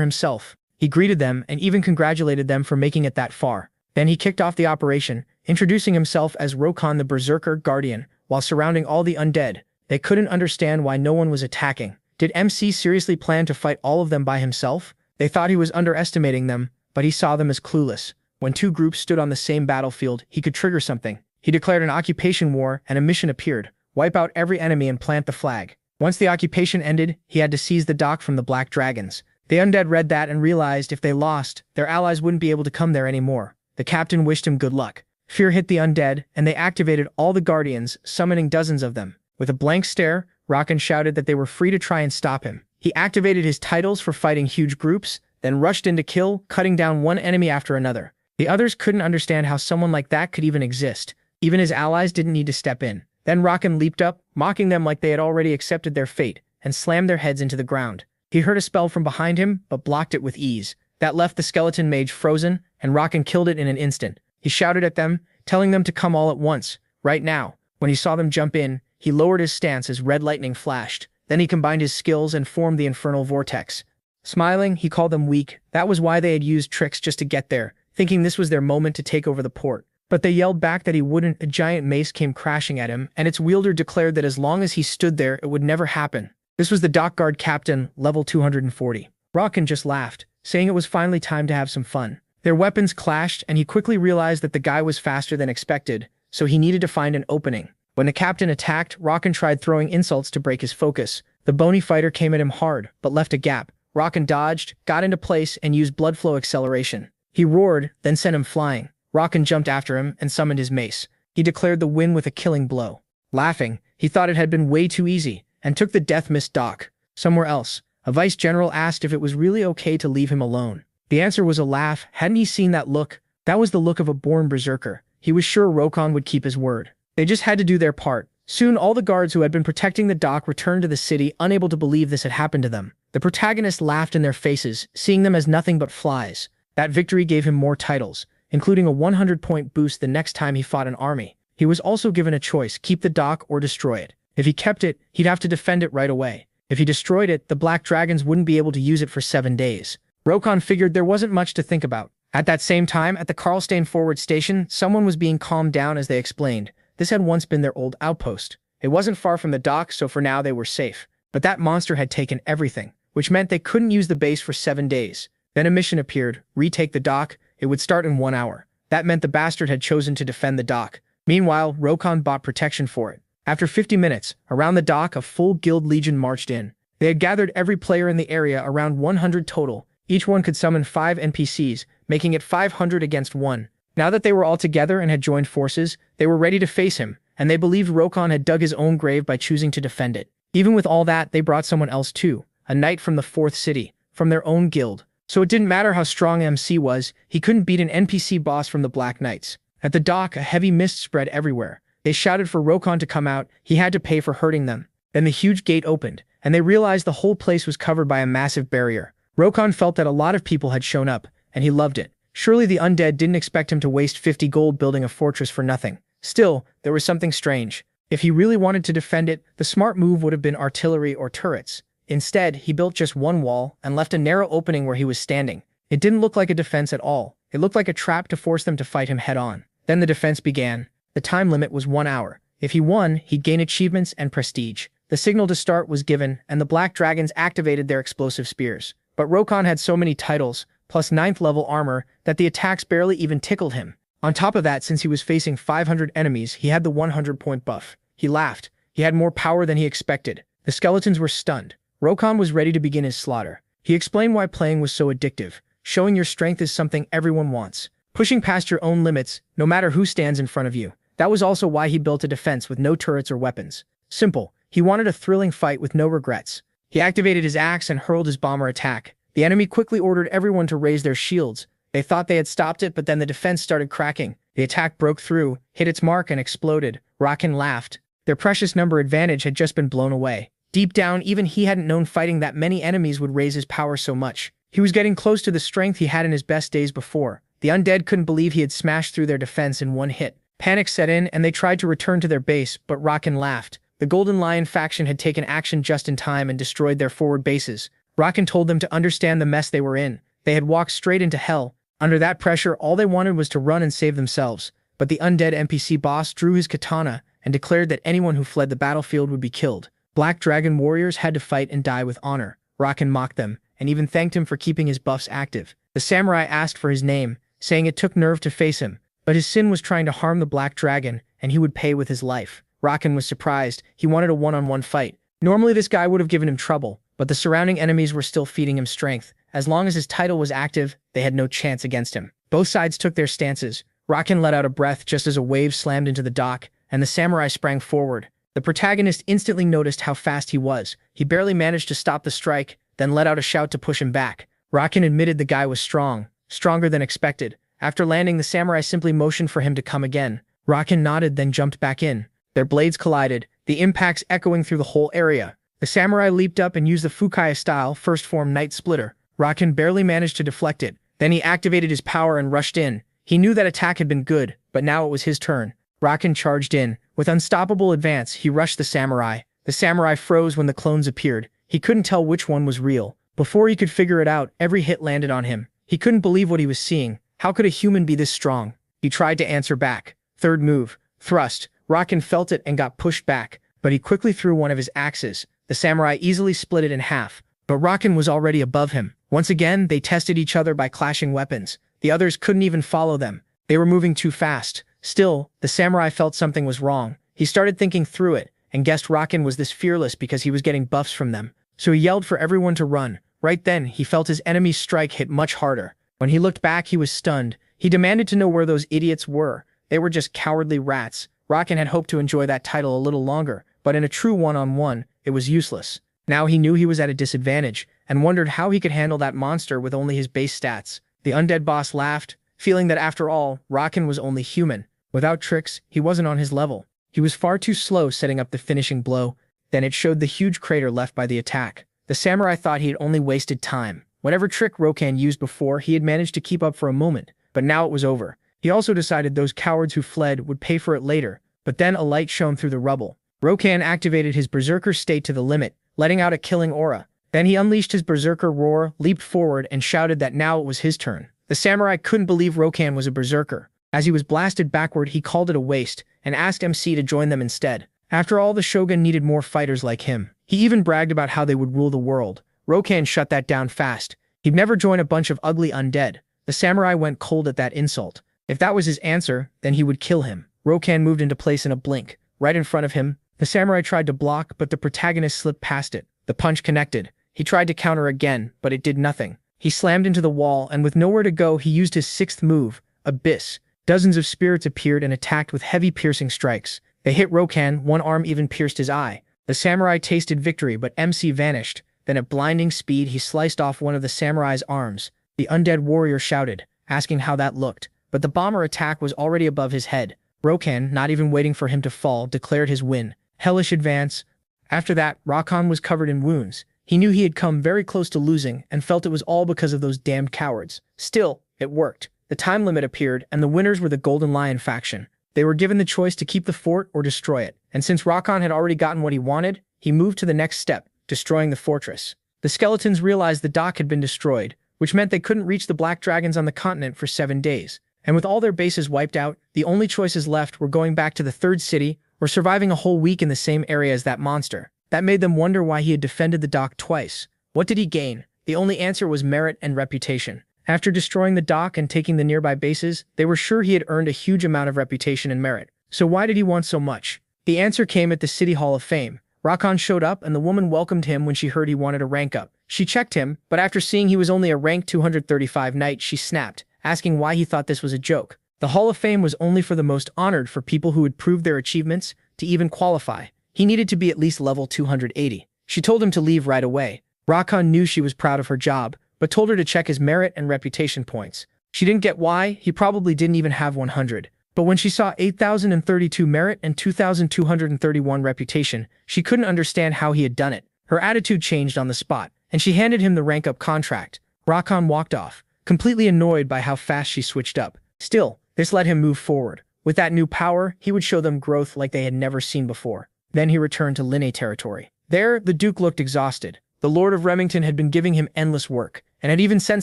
himself. He greeted them and even congratulated them for making it that far. Then he kicked off the operation, introducing himself as Rakan the Berserker Guardian, while surrounding all the undead. They couldn't understand why no one was attacking. Did MC seriously plan to fight all of them by himself? They thought he was underestimating them, but he saw them as clueless. when two groups stood on the same battlefield, he could trigger something. He declared an occupation war, and a mission appeared: wipe out every enemy and plant the flag. Once the occupation ended, he had to seize the dock from the Black Dragons. The undead read that and realized if they lost, their allies wouldn't be able to come there anymore. The captain wished him good luck. Fear hit the undead, and they activated all the guardians, summoning dozens of them. With a blank stare, Rakan shouted that they were free to try and stop him. He activated his titles for fighting huge groups, then rushed in to kill, cutting down one enemy after another. The others couldn't understand how someone like that could even exist. Even his allies didn't need to step in. Then Rakan leaped up, mocking them like they had already accepted their fate, and slammed their heads into the ground. He heard a spell from behind him, but blocked it with ease. That left the skeleton mage frozen, and Rakan killed it in an instant. He shouted at them, telling them to come all at once, right now. When he saw them jump in, he lowered his stance as red lightning flashed. Then he combined his skills and formed the infernal vortex. Smiling, he called them weak. That was why they had used tricks just to get there, thinking this was their moment to take over the port. But they yelled back that he wouldn't. A giant mace came crashing at him, and its wielder declared that as long as he stood there, it would never happen. This was the dock guard captain, level 240. Rakan just laughed, saying it was finally time to have some fun. Their weapons clashed, and he quickly realized that the guy was faster than expected, so he needed to find an opening. When the captain attacked, Rakan tried throwing insults to break his focus. The bony fighter came at him hard, but left a gap. Rakan dodged, got into place, and used blood flow acceleration. He roared, then sent him flying. Rakan jumped after him and summoned his mace. He declared the win with a killing blow. Laughing, he thought it had been way too easy, and took the death mist dock. Somewhere else, a vice general asked if it was really okay to leave him alone. The answer was a laugh. Hadn't he seen that look? That was the look of a born berserker. He was sure Rakan would keep his word. They just had to do their part. Soon all the guards who had been protecting the dock returned to the city, unable to believe this had happened to them. The protagonist laughed in their faces, seeing them as nothing but flies. That victory gave him more titles, including a 100-point boost the next time he fought an army. He was also given a choice: keep the dock or destroy it. If he kept it, he'd have to defend it right away. If he destroyed it, the Black Dragons wouldn't be able to use it for 7 days. Rakan figured there wasn't much to think about. At that same time, at the Karlstein forward station, someone was being calmed down as they explained. This had once been their old outpost. It wasn't far from the dock, so for now they were safe. But that monster had taken everything, which meant they couldn't use the base for 7 days. Then a mission appeared: retake the dock. It would start in 1 hour. That meant the bastard had chosen to defend the dock. Meanwhile, Rakan bought protection for it. After 50 minutes, around the dock a full guild legion marched in. They had gathered every player in the area, around 100 total. Each one could summon 5 NPCs, making it 500 against 1. Now that they were all together and had joined forces, they were ready to face him, and they believed Rakan had dug his own grave by choosing to defend it. Even with all that, they brought someone else too, a knight from the 4th city, from their own guild. So it didn't matter how strong MC was, he couldn't beat an NPC boss from the Black Knights. At the dock, a heavy mist spread everywhere. They shouted for Rakan to come out. He had to pay for hurting them. Then the huge gate opened, and they realized the whole place was covered by a massive barrier. Rakan felt that a lot of people had shown up, and he loved it. Surely the undead didn't expect him to waste 50 gold building a fortress for nothing. Still, there was something strange. If he really wanted to defend it, the smart move would have been artillery or turrets. Instead, he built just one wall and left a narrow opening where he was standing. It didn't look like a defense at all. It looked like a trap to force them to fight him head-on. Then the defense began. The time limit was 1 hour. If he won, he'd gain achievements and prestige. The signal to start was given, and the Black Dragons activated their explosive spears. But Rakan had so many titles, plus 9th level armor, that the attacks barely even tickled him. On top of that, since he was facing 500 enemies, he had the 100-point buff. He laughed. He had more power than he expected. The skeletons were stunned. Rakan was ready to begin his slaughter. He explained why playing was so addictive. Showing your strength is something everyone wants. Pushing past your own limits, no matter who stands in front of you. That was also why he built a defense with no turrets or weapons. Simple. He wanted a thrilling fight with no regrets. He activated his axe and hurled his bomber attack. The enemy quickly ordered everyone to raise their shields. They thought they had stopped it, but then the defense started cracking. The attack broke through, hit its mark, and exploded. Rakan laughed. Their precious number advantage had just been blown away. Deep down, even he hadn't known fighting that many enemies would raise his power so much. He was getting close to the strength he had in his best days before. The undead couldn't believe he had smashed through their defense in one hit. Panic set in, and they tried to return to their base, but Rakan laughed. The Golden Lion faction had taken action just in time and destroyed their forward bases. Rakan told them to understand the mess they were in. They had walked straight into hell. Under that pressure, all they wanted was to run and save themselves. But the undead NPC boss drew his katana and declared that anyone who fled the battlefield would be killed. Black Dragon warriors had to fight and die with honor. Rakan mocked them, and even thanked him for keeping his buffs active. The samurai asked for his name, saying it took nerve to face him, but his sin was trying to harm the Black Dragon, and he would pay with his life. Rakan was surprised. He wanted a one-on-one fight. Normally this guy would have given him trouble, but the surrounding enemies were still feeding him strength. As long as his title was active, they had no chance against him. Both sides took their stances. Rakan let out a breath just as a wave slammed into the dock, and the samurai sprang forward. The protagonist instantly noticed how fast he was. He barely managed to stop the strike, then let out a shout to push him back. Rakan admitted the guy was strong, stronger than expected. After landing, the samurai simply motioned for him to come again. Rakan nodded, then jumped back in. Their blades collided, the impacts echoing through the whole area. The samurai leaped up and used the Fukaya-style first-form Night Splitter. Rakan barely managed to deflect it. Then he activated his power and rushed in. He knew that attack had been good, but now it was his turn. Rakan charged in. With unstoppable advance, he rushed the samurai. The samurai froze when the clones appeared. He couldn't tell which one was real. Before he could figure it out, every hit landed on him. He couldn't believe what he was seeing. How could a human be this strong? He tried to answer back. Third move. Thrust. Rakan felt it and got pushed back, but he quickly threw one of his axes. The samurai easily split it in half, but Rakan was already above him. Once again, they tested each other by clashing weapons. The others couldn't even follow them. They were moving too fast. Still, the samurai felt something was wrong. He started thinking through it, and guessed Rakan was this fearless because he was getting buffs from them. So he yelled for everyone to run. Right then, he felt his enemy's strike hit much harder. When he looked back, he was stunned. He demanded to know where those idiots were. They were just cowardly rats. Rakan had hoped to enjoy that title a little longer, but in a true one-on-one, it was useless. Now he knew he was at a disadvantage, and wondered how he could handle that monster with only his base stats. The undead boss laughed, feeling that after all, Rakan was only human. Without tricks, he wasn't on his level. He was far too slow setting up the finishing blow. Then it showed the huge crater left by the attack. The samurai thought he had only wasted time. Whatever trick Rakan used before, he had managed to keep up for a moment, but now it was over. He also decided those cowards who fled would pay for it later, but then a light shone through the rubble. Rakan activated his berserker state to the limit, letting out a killing aura. Then he unleashed his berserker roar, leaped forward, and shouted that now it was his turn. The samurai couldn't believe Rakan was a berserker. As he was blasted backward, he called it a waste, and asked MC to join them instead. After all, the shogun needed more fighters like him. He even bragged about how they would rule the world. Rakan shut that down fast. He'd never join a bunch of ugly undead. The samurai went cold at that insult. If that was his answer, then he would kill him. Rakan moved into place in a blink. Right in front of him, the samurai tried to block, but the protagonist slipped past it. The punch connected. He tried to counter again, but it did nothing. He slammed into the wall, and with nowhere to go, he used his sixth move, Abyss. Dozens of spirits appeared and attacked with heavy piercing strikes. They hit Rakan, one arm even pierced his eye. The samurai tasted victory, but MC vanished. Then at blinding speed, he sliced off one of the samurai's arms. The undead warrior shouted, asking how that looked. But the bomber attack was already above his head. Rakan, not even waiting for him to fall, declared his win. Hellish advance. After that, Rakan was covered in wounds. He knew he had come very close to losing, and felt it was all because of those damned cowards. Still, it worked. The time limit appeared, and the winners were the Golden Lion faction. They were given the choice to keep the fort or destroy it, and since Rakan had already gotten what he wanted, he moved to the next step, destroying the fortress. The skeletons realized the dock had been destroyed, which meant they couldn't reach the Black Dragons on the continent for 7 days. And with all their bases wiped out, the only choices left were going back to the third city or surviving a whole week in the same area as that monster. That made them wonder why he had defended the dock twice. What did he gain? The only answer was merit and reputation. After destroying the dock and taking the nearby bases, they were sure he had earned a huge amount of reputation and merit. So why did he want so much? The answer came at the City Hall of Fame. Rakan showed up and the woman welcomed him when she heard he wanted a rank up. She checked him, but after seeing he was only a rank 235 knight, she snapped, asking why he thought this was a joke. The Hall of Fame was only for the most honored, for people who had proved their achievements to even qualify. He needed to be at least level 280. She told him to leave right away. Rakan knew she was proud of her job, but told her to check his merit and reputation points. She didn't get why. He probably didn't even have 100. But when she saw 8,032 merit and 2,231 reputation, she couldn't understand how he had done it. Her attitude changed on the spot, and she handed him the rank-up contract. Rakan walked off, completely annoyed by how fast she switched up. Still, this let him move forward. With that new power, he would show them growth like they had never seen before. Then he returned to Linne territory. There, the Duke looked exhausted. The Lord of Remington had been giving him endless work, and had even sent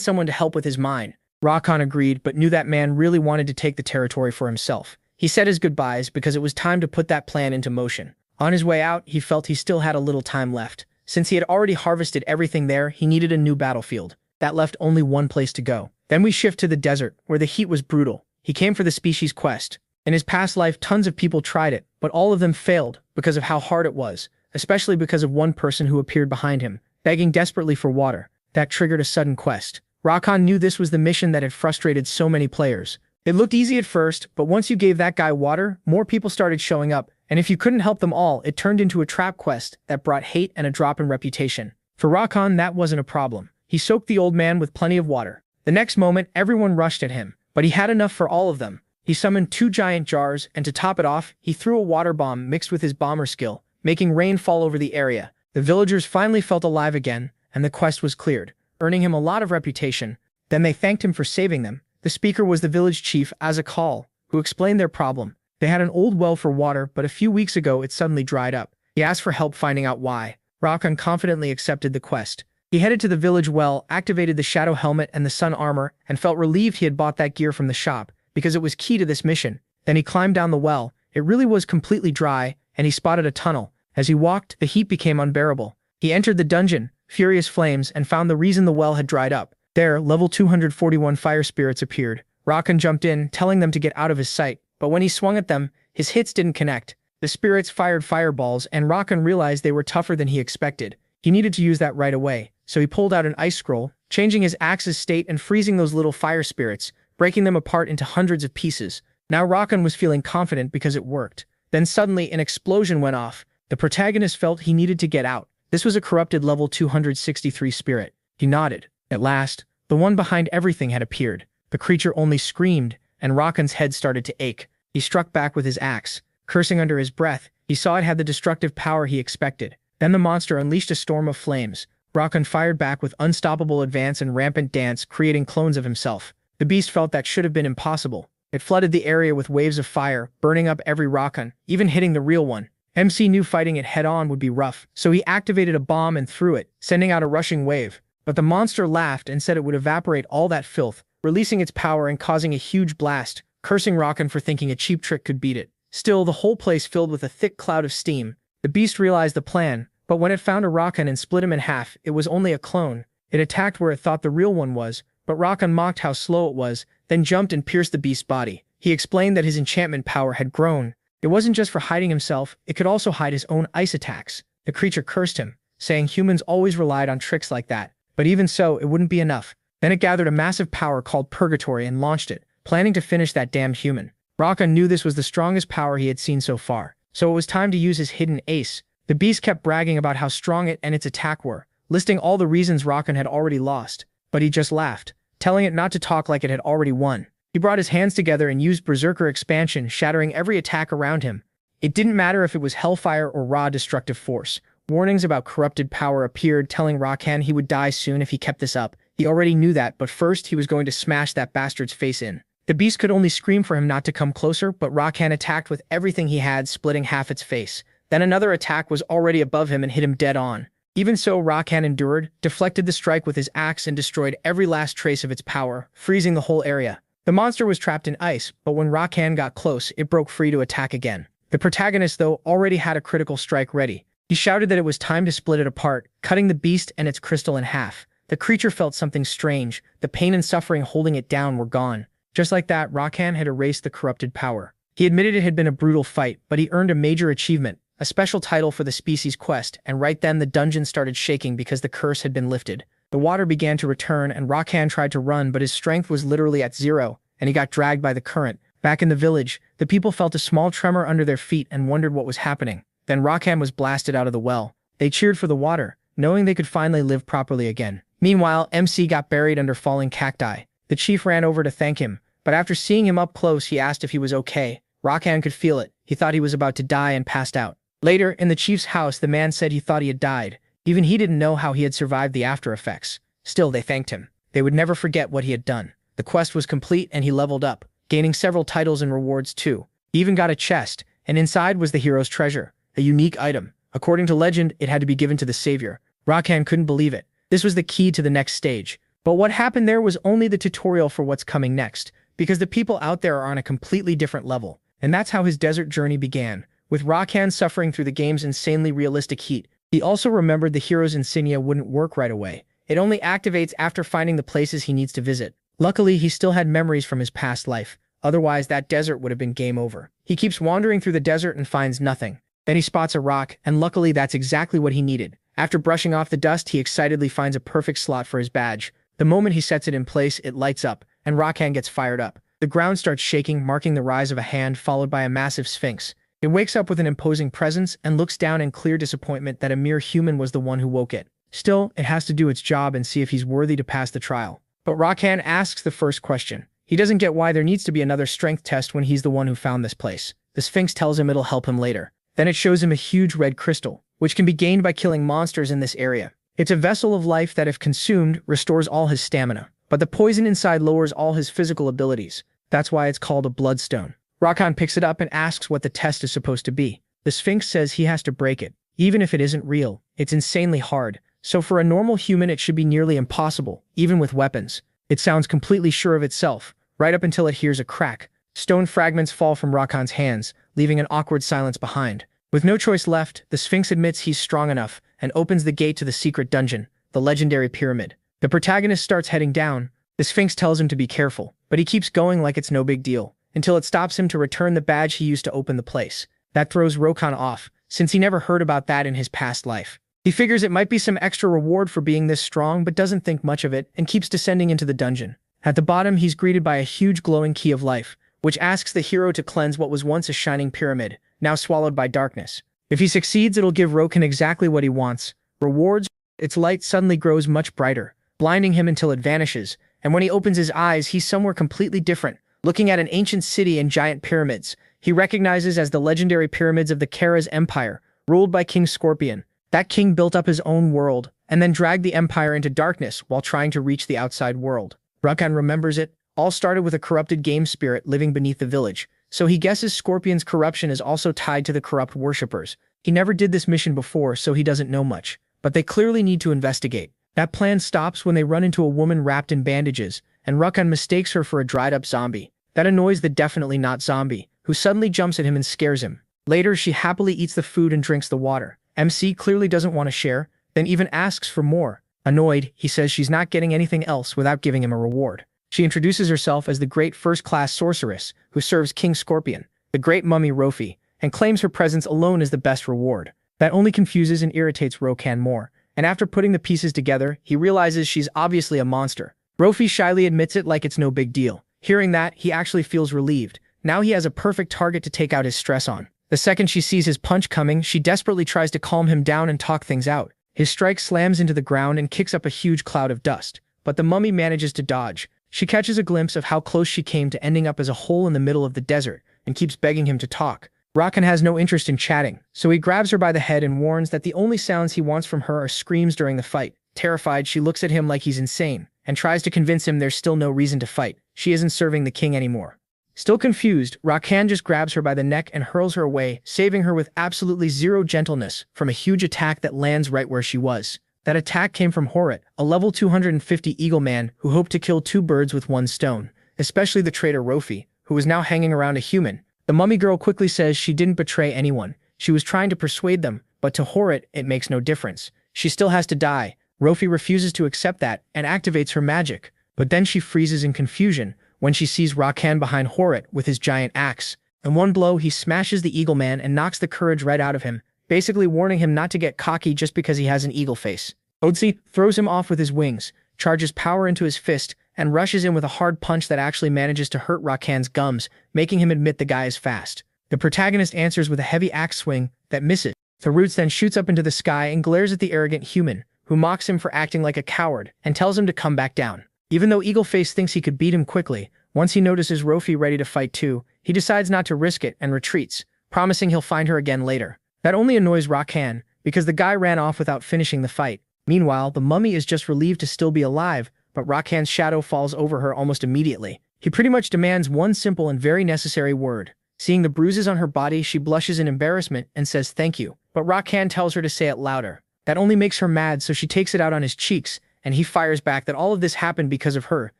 someone to help with his mine. Rakan agreed, but knew that man really wanted to take the territory for himself. He said his goodbyes because it was time to put that plan into motion. On his way out, he felt he still had a little time left. Since he had already harvested everything there, he needed a new battlefield. That left only one place to go. Then we shift to the desert, where the heat was brutal. He came for the species quest. In his past life, tons of people tried it, but all of them failed because of how hard it was, especially because of one person who appeared behind him, begging desperately for water. That triggered a sudden quest. Rakan knew this was the mission that had frustrated so many players. It looked easy at first, but once you gave that guy water, more people started showing up, and if you couldn't help them all, it turned into a trap quest that brought hate and a drop in reputation. For Rakan, that wasn't a problem. He soaked the old man with plenty of water. The next moment, everyone rushed at him, but he had enough for all of them. He summoned 2 giant jars, and to top it off, he threw a water bomb mixed with his bomber skill, making rain fall over the area. The villagers finally felt alive again, and the quest was cleared, earning him a lot of reputation. Then they thanked him for saving them. The speaker was the village chief, Azakal, who explained their problem. They had an old well for water, but a few weeks ago it suddenly dried up. He asked for help finding out why. Rakan confidently accepted the quest. He headed to the village well, activated the shadow helmet and the sun armor, and felt relieved he had bought that gear from the shop, because it was key to this mission. Then he climbed down the well. It really was completely dry, and he spotted a tunnel. As he walked, the heat became unbearable. He entered the dungeon, furious flames, and found the reason the well had dried up. There, level 241 fire spirits appeared. Rakan jumped in, telling them to get out of his sight, but when he swung at them, his hits didn't connect. The spirits fired fireballs, and Rakan realized they were tougher than he expected. He needed to use that right away, so he pulled out an ice scroll, changing his axe's state and freezing those little fire spirits, breaking them apart into hundreds of pieces. Now Rakan was feeling confident because it worked. Then suddenly an explosion went off. The protagonist felt he needed to get out. This was a corrupted level 263 spirit. He nodded. At last, the one behind everything had appeared. The creature only screamed, and Rakan's head started to ache. He struck back with his axe. Cursing under his breath, he saw it had the destructive power he expected. Then the monster unleashed a storm of flames. Rakan fired back with unstoppable advance and rampant dance, creating clones of himself. The beast felt that should have been impossible. It flooded the area with waves of fire, burning up every Rakan, even hitting the real one. MC knew fighting it head-on would be rough, so he activated a bomb and threw it, sending out a rushing wave. But the monster laughed and said it would evaporate all that filth, releasing its power and causing a huge blast, cursing Rakan for thinking a cheap trick could beat it. Still, the whole place filled with a thick cloud of steam. The beast realized the plan, but when it found a Rakan and split him in half, it was only a clone. It attacked where it thought the real one was, but Rakan mocked how slow it was, then jumped and pierced the beast's body. He explained that his enchantment power had grown. It wasn't just for hiding himself, it could also hide his own ice attacks. The creature cursed him, saying humans always relied on tricks like that. But even so, it wouldn't be enough. Then it gathered a massive power called Purgatory and launched it, planning to finish that damned human. Rakan knew this was the strongest power he had seen so far, so it was time to use his hidden ace. The beast kept bragging about how strong it and its attack were, listing all the reasons Rakan had already lost. But he just laughed, telling it not to talk like it had already won. He brought his hands together and used Berserker expansion, shattering every attack around him. It didn't matter if it was hellfire or raw destructive force. Warnings about corrupted power appeared, telling Rakan he would die soon if he kept this up. He already knew that, but first he was going to smash that bastard's face in. The beast could only scream for him not to come closer, but Rakan attacked with everything he had, splitting half its face. Then another attack was already above him and hit him dead on. Even so, Rakan endured, deflected the strike with his axe and destroyed every last trace of its power, freezing the whole area. The monster was trapped in ice, but when Rakan got close, it broke free to attack again. The protagonist, though, already had a critical strike ready. He shouted that it was time to split it apart, cutting the beast and its crystal in half. The creature felt something strange. The pain and suffering holding it down were gone. Just like that, Rakan had erased the corrupted power. He admitted it had been a brutal fight, but he earned a major achievement, a special title for the species quest, and right then the dungeon started shaking because the curse had been lifted. The water began to return, and Rakan tried to run, but his strength was literally at zero, and he got dragged by the current. Back in the village, the people felt a small tremor under their feet and wondered what was happening. Then Rakan was blasted out of the well. They cheered for the water, knowing they could finally live properly again. Meanwhile, MC got buried under falling cacti. The chief ran over to thank him, but after seeing him up close, he asked if he was okay. Rakan could feel it. He thought he was about to die and passed out. Later, in the chief's house, the man said he thought he had died. Even he didn't know how he had survived the after effects. Still, they thanked him. They would never forget what he had done. The quest was complete and he leveled up, gaining several titles and rewards too. He even got a chest, and inside was the hero's treasure, a unique item. According to legend, it had to be given to the savior. Rakan couldn't believe it. This was the key to the next stage. But what happened there was only the tutorial for what's coming next, because the people out there are on a completely different level. And that's how his desert journey began, with Rakan suffering through the game's insanely realistic heat. He also remembered the hero's insignia wouldn't work right away. It only activates after finding the places he needs to visit. Luckily, he still had memories from his past life. Otherwise, that desert would have been game over. He keeps wandering through the desert and finds nothing. Then he spots a rock, and luckily that's exactly what he needed. After brushing off the dust, he excitedly finds a perfect slot for his badge. The moment he sets it in place, it lights up, and Rockhan gets fired up. The ground starts shaking, marking the rise of a hand followed by a massive sphinx. It wakes up with an imposing presence and looks down in clear disappointment that a mere human was the one who woke it. Still, it has to do its job and see if he's worthy to pass the trial. But Rockhan asks the first question. He doesn't get why there needs to be another strength test when he's the one who found this place. The Sphinx tells him it'll help him later. Then it shows him a huge red crystal, which can be gained by killing monsters in this area. It's a vessel of life that if consumed, restores all his stamina. But the poison inside lowers all his physical abilities. That's why it's called a bloodstone. Rockhan picks it up and asks what the test is supposed to be. The Sphinx says he has to break it. Even if it isn't real, it's insanely hard. So for a normal human it should be nearly impossible, even with weapons. It sounds completely sure of itself, right up until it hears a crack. Stone fragments fall from Rockhan's hands, leaving an awkward silence behind. With no choice left, the Sphinx admits he's strong enough and opens the gate to the secret dungeon, the legendary pyramid. The protagonist starts heading down. The Sphinx tells him to be careful, but he keeps going like it's no big deal, until it stops him to return the badge he used to open the place. That throws Rockhan off, since he never heard about that in his past life. He figures it might be some extra reward for being this strong but doesn't think much of it and keeps descending into the dungeon. At the bottom, he's greeted by a huge glowing key of life, which asks the hero to cleanse what was once a shining pyramid, now swallowed by darkness. If he succeeds, it'll give Rockhan exactly what he wants. Rewards. Its light suddenly grows much brighter, blinding him until it vanishes, and when he opens his eyes, he's somewhere completely different, looking at an ancient city and giant pyramids. He recognizes as the legendary pyramids of the Kara's Empire, ruled by King Scorpion. That king built up his own world, and then dragged the empire into darkness while trying to reach the outside world. Rockhan remembers it. All started with a corrupted game spirit living beneath the village, so he guesses Scorpion's corruption is also tied to the corrupt worshippers. He never did this mission before, so he doesn't know much, but they clearly need to investigate. That plan stops when they run into a woman wrapped in bandages, and Rockhan mistakes her for a dried-up zombie. That annoys the definitely not zombie, who suddenly jumps at him and scares him. Later, she happily eats the food and drinks the water. MC clearly doesn't want to share, then even asks for more. Annoyed, he says she's not getting anything else without giving him a reward. She introduces herself as the great first-class sorceress who serves King Scorpion, the great mummy Rofi, and claims her presence alone is the best reward. That only confuses and irritates Rockhan more, and after putting the pieces together, he realizes she's obviously a monster. Rofi shyly admits it like it's no big deal. Hearing that, he actually feels relieved. Now he has a perfect target to take out his stress on. The second she sees his punch coming, she desperately tries to calm him down and talk things out. His strike slams into the ground and kicks up a huge cloud of dust, but the mummy manages to dodge. She catches a glimpse of how close she came to ending up as a hole in the middle of the desert and keeps begging him to talk. Rockhan has no interest in chatting, so he grabs her by the head and warns that the only sounds he wants from her are screams during the fight. Terrified, she looks at him like he's insane and tries to convince him there's still no reason to fight. She isn't serving the king anymore. Still confused, Rockhan just grabs her by the neck and hurls her away, saving her with absolutely zero gentleness from a huge attack that lands right where she was. That attack came from Horit, a level 250 eagle man who hoped to kill two birds with one stone, especially the traitor Rofi, who was now hanging around a human. The mummy girl quickly says she didn't betray anyone. She was trying to persuade them, but to Horit, it makes no difference. She still has to die. Rofi refuses to accept that and activates her magic, but then she freezes in confusion when she sees Rockhan behind Horit with his giant axe. In one blow, he smashes the eagle man and knocks the courage right out of him, basically warning him not to get cocky just because he has an eagle face. Odzi throws him off with his wings, charges power into his fist, and rushes in with a hard punch that actually manages to hurt Rockhan's gums, making him admit the guy is fast. The protagonist answers with a heavy axe swing that misses. Tharutz then shoots up into the sky and glares at the arrogant human, who mocks him for acting like a coward and tells him to come back down. Even though Eagleface thinks he could beat him quickly, once he notices Rofi ready to fight too, he decides not to risk it and retreats, promising he'll find her again later. That only annoys Rockhan, because the guy ran off without finishing the fight. Meanwhile, the mummy is just relieved to still be alive, but Rockhan's shadow falls over her almost immediately. He pretty much demands one simple and very necessary word. Seeing the bruises on her body, she blushes in embarrassment and says thank you, but Rockhan tells her to say it louder. That only makes her mad, so she takes it out on his cheeks, and he fires back that all of this happened because of her,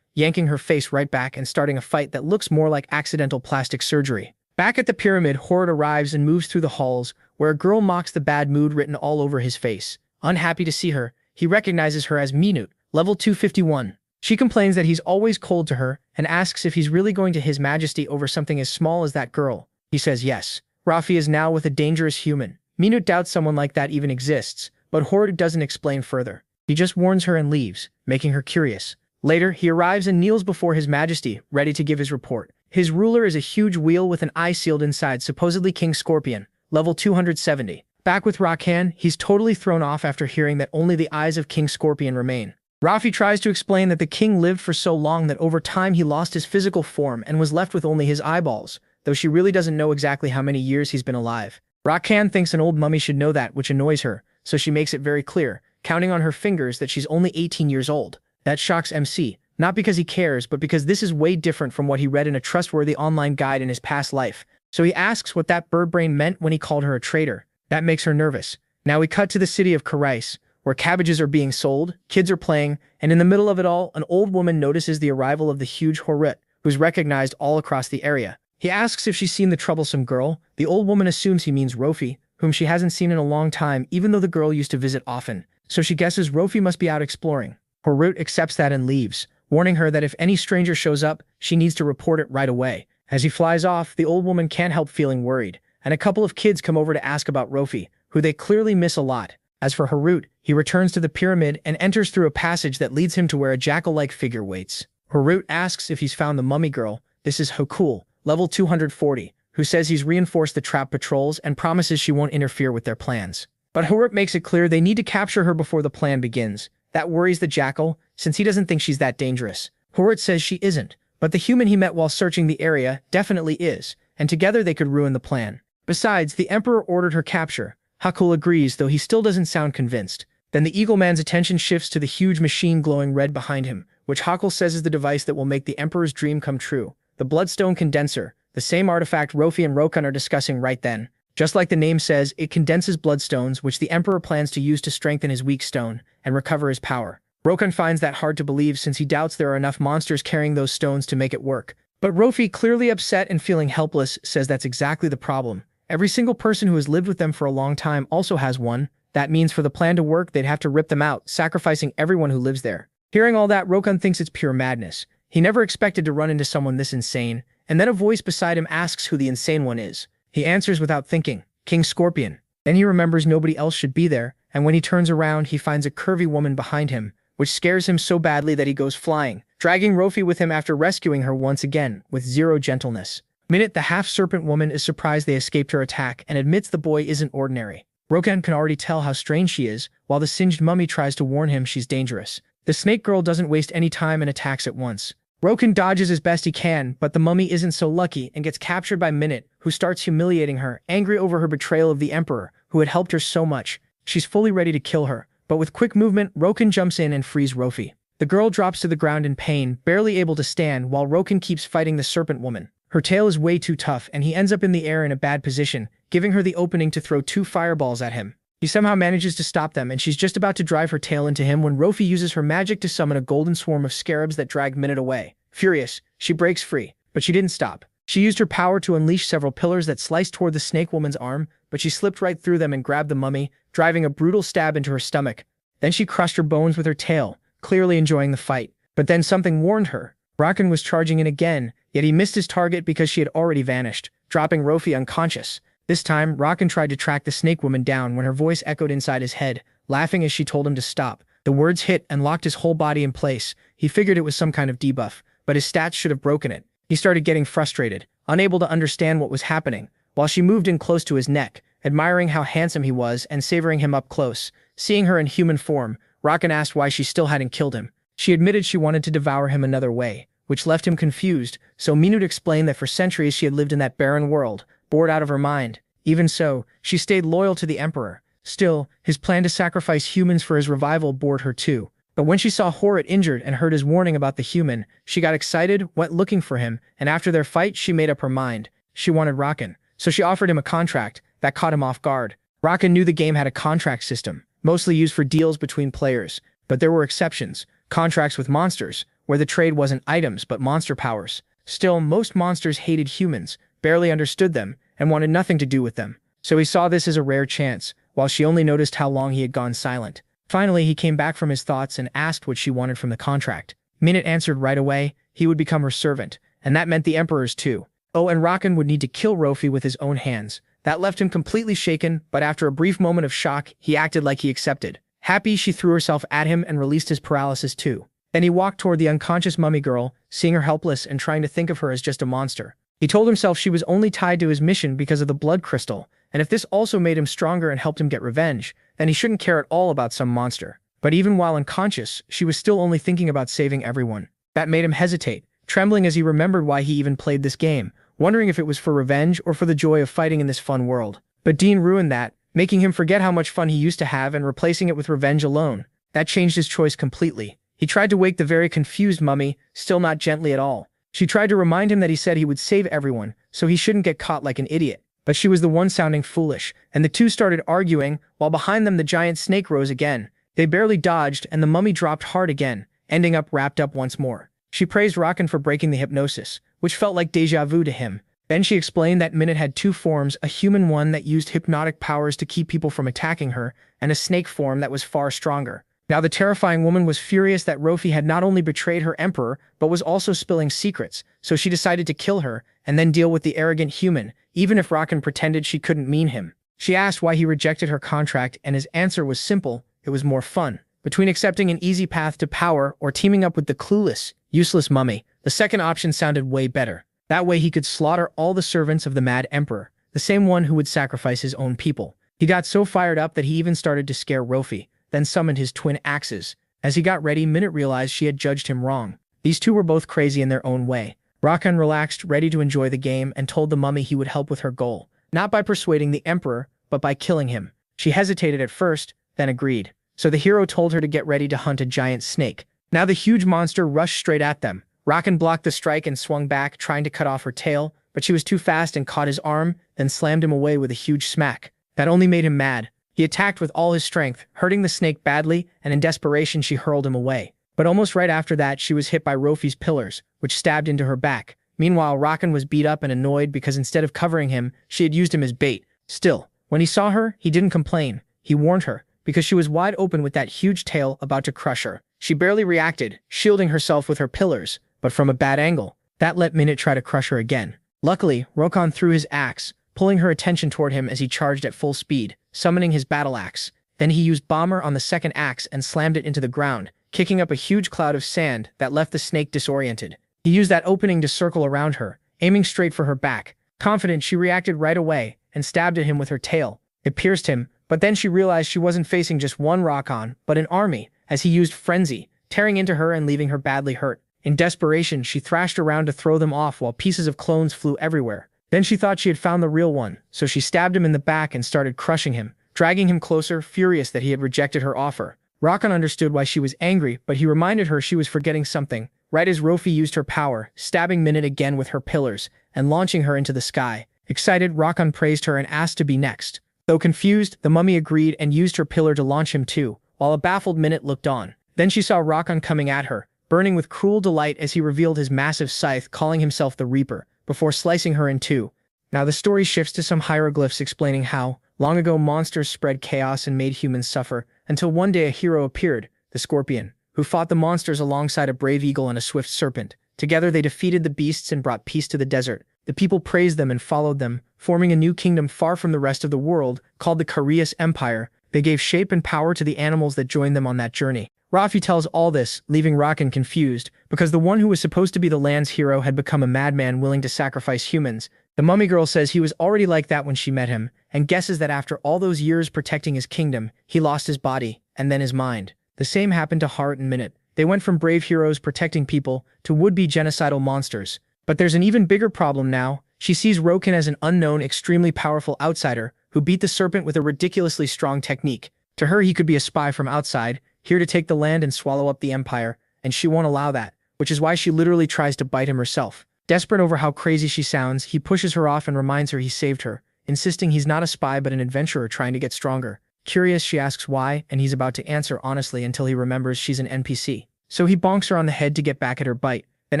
yanking her face right back and starting a fight that looks more like accidental plastic surgery. Back at the pyramid, Horit arrives and moves through the halls, where a girl mocks the bad mood written all over his face. Unhappy to see her, he recognizes her as Minute, level 251. She complains that he's always cold to her and asks if he's really going to His Majesty over something as small as that girl. He says yes. Rafi is now with a dangerous human. Minute doubts someone like that even exists, but Horde doesn't explain further. He just warns her and leaves, making her curious. Later, he arrives and kneels before His Majesty, ready to give his report. His ruler is a huge wheel with an eye sealed inside, supposedly King Scorpion, level 270. Back with Rakan, he's totally thrown off after hearing that only the eyes of King Scorpion remain. Rafi tries to explain that the king lived for so long that over time he lost his physical form and was left with only his eyeballs, though she really doesn't know exactly how many years he's been alive. Rakan thinks an old mummy should know that, which annoys her, so she makes it very clear, counting on her fingers, that she's only 18 years old. That shocks MC, not because he cares, but because this is way different from what he read in a trustworthy online guide in his past life. So he asks what that bird brain meant when he called her a traitor. That makes her nervous. Now we cut to the city of Karais, where cabbages are being sold, kids are playing, and in the middle of it all, an old woman notices the arrival of the huge Horut, who's recognized all across the area. He asks if she's seen the troublesome girl. The old woman assumes he means Rofi, whom she hasn't seen in a long time, even though the girl used to visit often. So she guesses Rofi must be out exploring. Horut accepts that and leaves, warning her that if any stranger shows up, she needs to report it right away. As he flies off, the old woman can't help feeling worried, and a couple of kids come over to ask about Rofi, who they clearly miss a lot. As for Horut, he returns to the pyramid and enters through a passage that leads him to where a jackal-like figure waits. Horut asks if he's found the mummy girl. This is Hokul, level 240, who says he's reinforced the trap patrols and promises she won't interfere with their plans. But Horut makes it clear they need to capture her before the plan begins. That worries the jackal, since he doesn't think she's that dangerous. Horut says she isn't, but the human he met while searching the area definitely is, and together they could ruin the plan. Besides, the Emperor ordered her capture. Hokul agrees, though he still doesn't sound convinced. Then the Eagle Man's attention shifts to the huge machine glowing red behind him, which Hokul says is the device that will make the Emperor's dream come true. The Bloodstone Condenser, the same artifact Rofi and Rokan are discussing right then. Just like the name says, it condenses bloodstones, which the Emperor plans to use to strengthen his weak stone and recover his power. Rokan finds that hard to believe since he doubts there are enough monsters carrying those stones to make it work. But Rofi, clearly upset and feeling helpless, says that's exactly the problem. Every single person who has lived with them for a long time also has one. That means for the plan to work, they'd have to rip them out, sacrificing everyone who lives there. Hearing all that, Rokan thinks it's pure madness. He never expected to run into someone this insane, and then a voice beside him asks who the insane one is. He answers without thinking, King Scorpion. Then he remembers nobody else should be there, and when he turns around, he finds a curvy woman behind him, which scares him so badly that he goes flying, dragging Rofi with him after rescuing her once again, with zero gentleness. Minute, the half-serpent woman is surprised they escaped her attack and admits the boy isn't ordinary. Rokan can already tell how strange she is, while the singed mummy tries to warn him she's dangerous. The snake girl doesn't waste any time and attacks at once. Rokan dodges as best he can, but the mummy isn't so lucky and gets captured by Minute, who starts humiliating her, angry over her betrayal of the Emperor, who had helped her so much. She's fully ready to kill her, but with quick movement, Rokan jumps in and frees Rofi. The girl drops to the ground in pain, barely able to stand, while Rokan keeps fighting the serpent woman. Her tail is way too tough, and he ends up in the air in a bad position, giving her the opening to throw 2 fireballs at him. He somehow manages to stop them, and she's just about to drive her tail into him when Rofi uses her magic to summon a golden swarm of scarabs that drag Minute away. Furious, she breaks free, but she didn't stop. She used her power to unleash several pillars that sliced toward the snake woman's arm, but she slipped right through them and grabbed the mummy, driving a brutal stab into her stomach. Then she crushed her bones with her tail, clearly enjoying the fight. But then something warned her. Rakan was charging in again, yet he missed his target because she had already vanished, dropping Rofi unconscious. This time, Rakan tried to track the snake woman down when her voice echoed inside his head, laughing as she told him to stop. The words hit and locked his whole body in place. He figured it was some kind of debuff, but his stats should have broken it. He started getting frustrated, unable to understand what was happening, while she moved in close to his neck, admiring how handsome he was and savoring him up close. Seeing her in human form, Rakan asked why she still hadn't killed him. She admitted she wanted to devour him another way, which left him confused, so Minute explained that for centuries she had lived in that barren world, bored out of her mind. Even so, she stayed loyal to the Emperor. Still, his plan to sacrifice humans for his revival bored her too. But when she saw Horut injured and heard his warning about the human, she got excited, went looking for him, and after their fight she made up her mind. She wanted Rakan, so she offered him a contract. That caught him off guard. Rakan knew the game had a contract system, mostly used for deals between players, but there were exceptions. Contracts with monsters, where the trade wasn't items but monster powers. Still, most monsters hated humans, barely understood them, and wanted nothing to do with them. So he saw this as a rare chance, while she only noticed how long he had gone silent. Finally, he came back from his thoughts and asked what she wanted from the contract. Minute answered right away. He would become her servant, and that meant the Emperor's too. Oh, and Rakan would need to kill Rofi with his own hands. That left him completely shaken, but after a brief moment of shock, he acted like he accepted. Happy, she threw herself at him and released his paralysis too. Then he walked toward the unconscious mummy girl, seeing her helpless and trying to think of her as just a monster. He told himself she was only tied to his mission because of the blood crystal, and if this also made him stronger and helped him get revenge, then he shouldn't care at all about some monster. But even while unconscious, she was still only thinking about saving everyone. That made him hesitate, trembling as he remembered why he even played this game, wondering if it was for revenge or for the joy of fighting in this fun world. But Dean ruined that, making him forget how much fun he used to have and replacing it with revenge alone. That changed his choice completely. He tried to wake the very confused mummy, still not gently at all. She tried to remind him that he said he would save everyone, so he shouldn't get caught like an idiot. But she was the one sounding foolish, and the two started arguing, while behind them the giant snake rose again. They barely dodged, and the mummy dropped hard again, ending up wrapped up once more. She praised Rakan for breaking the hypnosis, which felt like déjà vu to him. Then she explained that Minute had two forms, a human one that used hypnotic powers to keep people from attacking her, and a snake form that was far stronger. Now the terrifying woman was furious that Rofi had not only betrayed her emperor, but was also spilling secrets, so she decided to kill her, and then deal with the arrogant human, even if Rakan pretended she couldn't mean him. She asked why he rejected her contract, and his answer was simple: it was more fun. Between accepting an easy path to power or teaming up with the clueless, useless mummy, the second option sounded way better. That way he could slaughter all the servants of the mad emperor, the same one who would sacrifice his own people. He got so fired up that he even started to scare Rofi, then summoned his twin axes. As he got ready, Minute realized she had judged him wrong. These two were both crazy in their own way. Rakan relaxed, ready to enjoy the game, and told the mummy he would help with her goal, not by persuading the emperor, but by killing him. She hesitated at first, then agreed. So the hero told her to get ready to hunt a giant snake. Now the huge monster rushed straight at them. Rakan blocked the strike and swung back, trying to cut off her tail, but she was too fast and caught his arm, then slammed him away with a huge smack. That only made him mad. He attacked with all his strength, hurting the snake badly, and in desperation she hurled him away. But almost right after that, she was hit by Rofi's pillars, which stabbed into her back. Meanwhile, Rakan was beat up and annoyed because instead of covering him, she had used him as bait. Still, when he saw her, he didn't complain. He warned her, because she was wide open with that huge tail about to crush her. She barely reacted, shielding herself with her pillars, but from a bad angle. That let Minute try to crush her again. Luckily, Rakan threw his axe, pulling her attention toward him as he charged at full speed, summoning his battle axe. Then he used Bomber on the second axe and slammed it into the ground, kicking up a huge cloud of sand that left the snake disoriented. He used that opening to circle around her, aiming straight for her back. Confident, she reacted right away and stabbed at him with her tail. It pierced him, but then she realized she wasn't facing just one Rakan, but an army, as he used Frenzy, tearing into her and leaving her badly hurt. In desperation, she thrashed around to throw them off while pieces of clones flew everywhere. Then she thought she had found the real one, so she stabbed him in the back and started crushing him, dragging him closer, furious that he had rejected her offer. Rakan understood why she was angry, but he reminded her she was forgetting something, right as Rofi used her power, stabbing Minute again with her pillars, and launching her into the sky. Excited, Rakan praised her and asked to be next. Though confused, the mummy agreed and used her pillar to launch him too, while a baffled Minute looked on. Then she saw Rakan coming at her, burning with cruel delight as he revealed his massive scythe, calling himself the Reaper, before slicing her in two. Now the story shifts to some hieroglyphs explaining how, long ago, monsters spread chaos and made humans suffer, until one day a hero appeared, the Scorpion, who fought the monsters alongside a brave eagle and a swift serpent. Together they defeated the beasts and brought peace to the desert. The people praised them and followed them, forming a new kingdom far from the rest of the world, called the Koreas Empire. They gave shape and power to the animals that joined them on that journey. Rafi tells all this, leaving Rakan confused, because the one who was supposed to be the land's hero had become a madman willing to sacrifice humans. The mummy girl says he was already like that when she met him, and guesses that after all those years protecting his kingdom, he lost his body, and then his mind. The same happened to Heart and Minute. They went from brave heroes protecting people to would-be genocidal monsters. But there's an even bigger problem now. She sees Rokan as an unknown, extremely powerful outsider who beat the serpent with a ridiculously strong technique. To her, he could be a spy from outside, here to take the land and swallow up the empire, and she won't allow that, which is why she literally tries to bite him herself. Desperate over how crazy she sounds, he pushes her off and reminds her he saved her, insisting he's not a spy but an adventurer trying to get stronger. Curious, she asks why, and he's about to answer honestly until he remembers she's an NPC. So he bonks her on the head to get back at her bite, then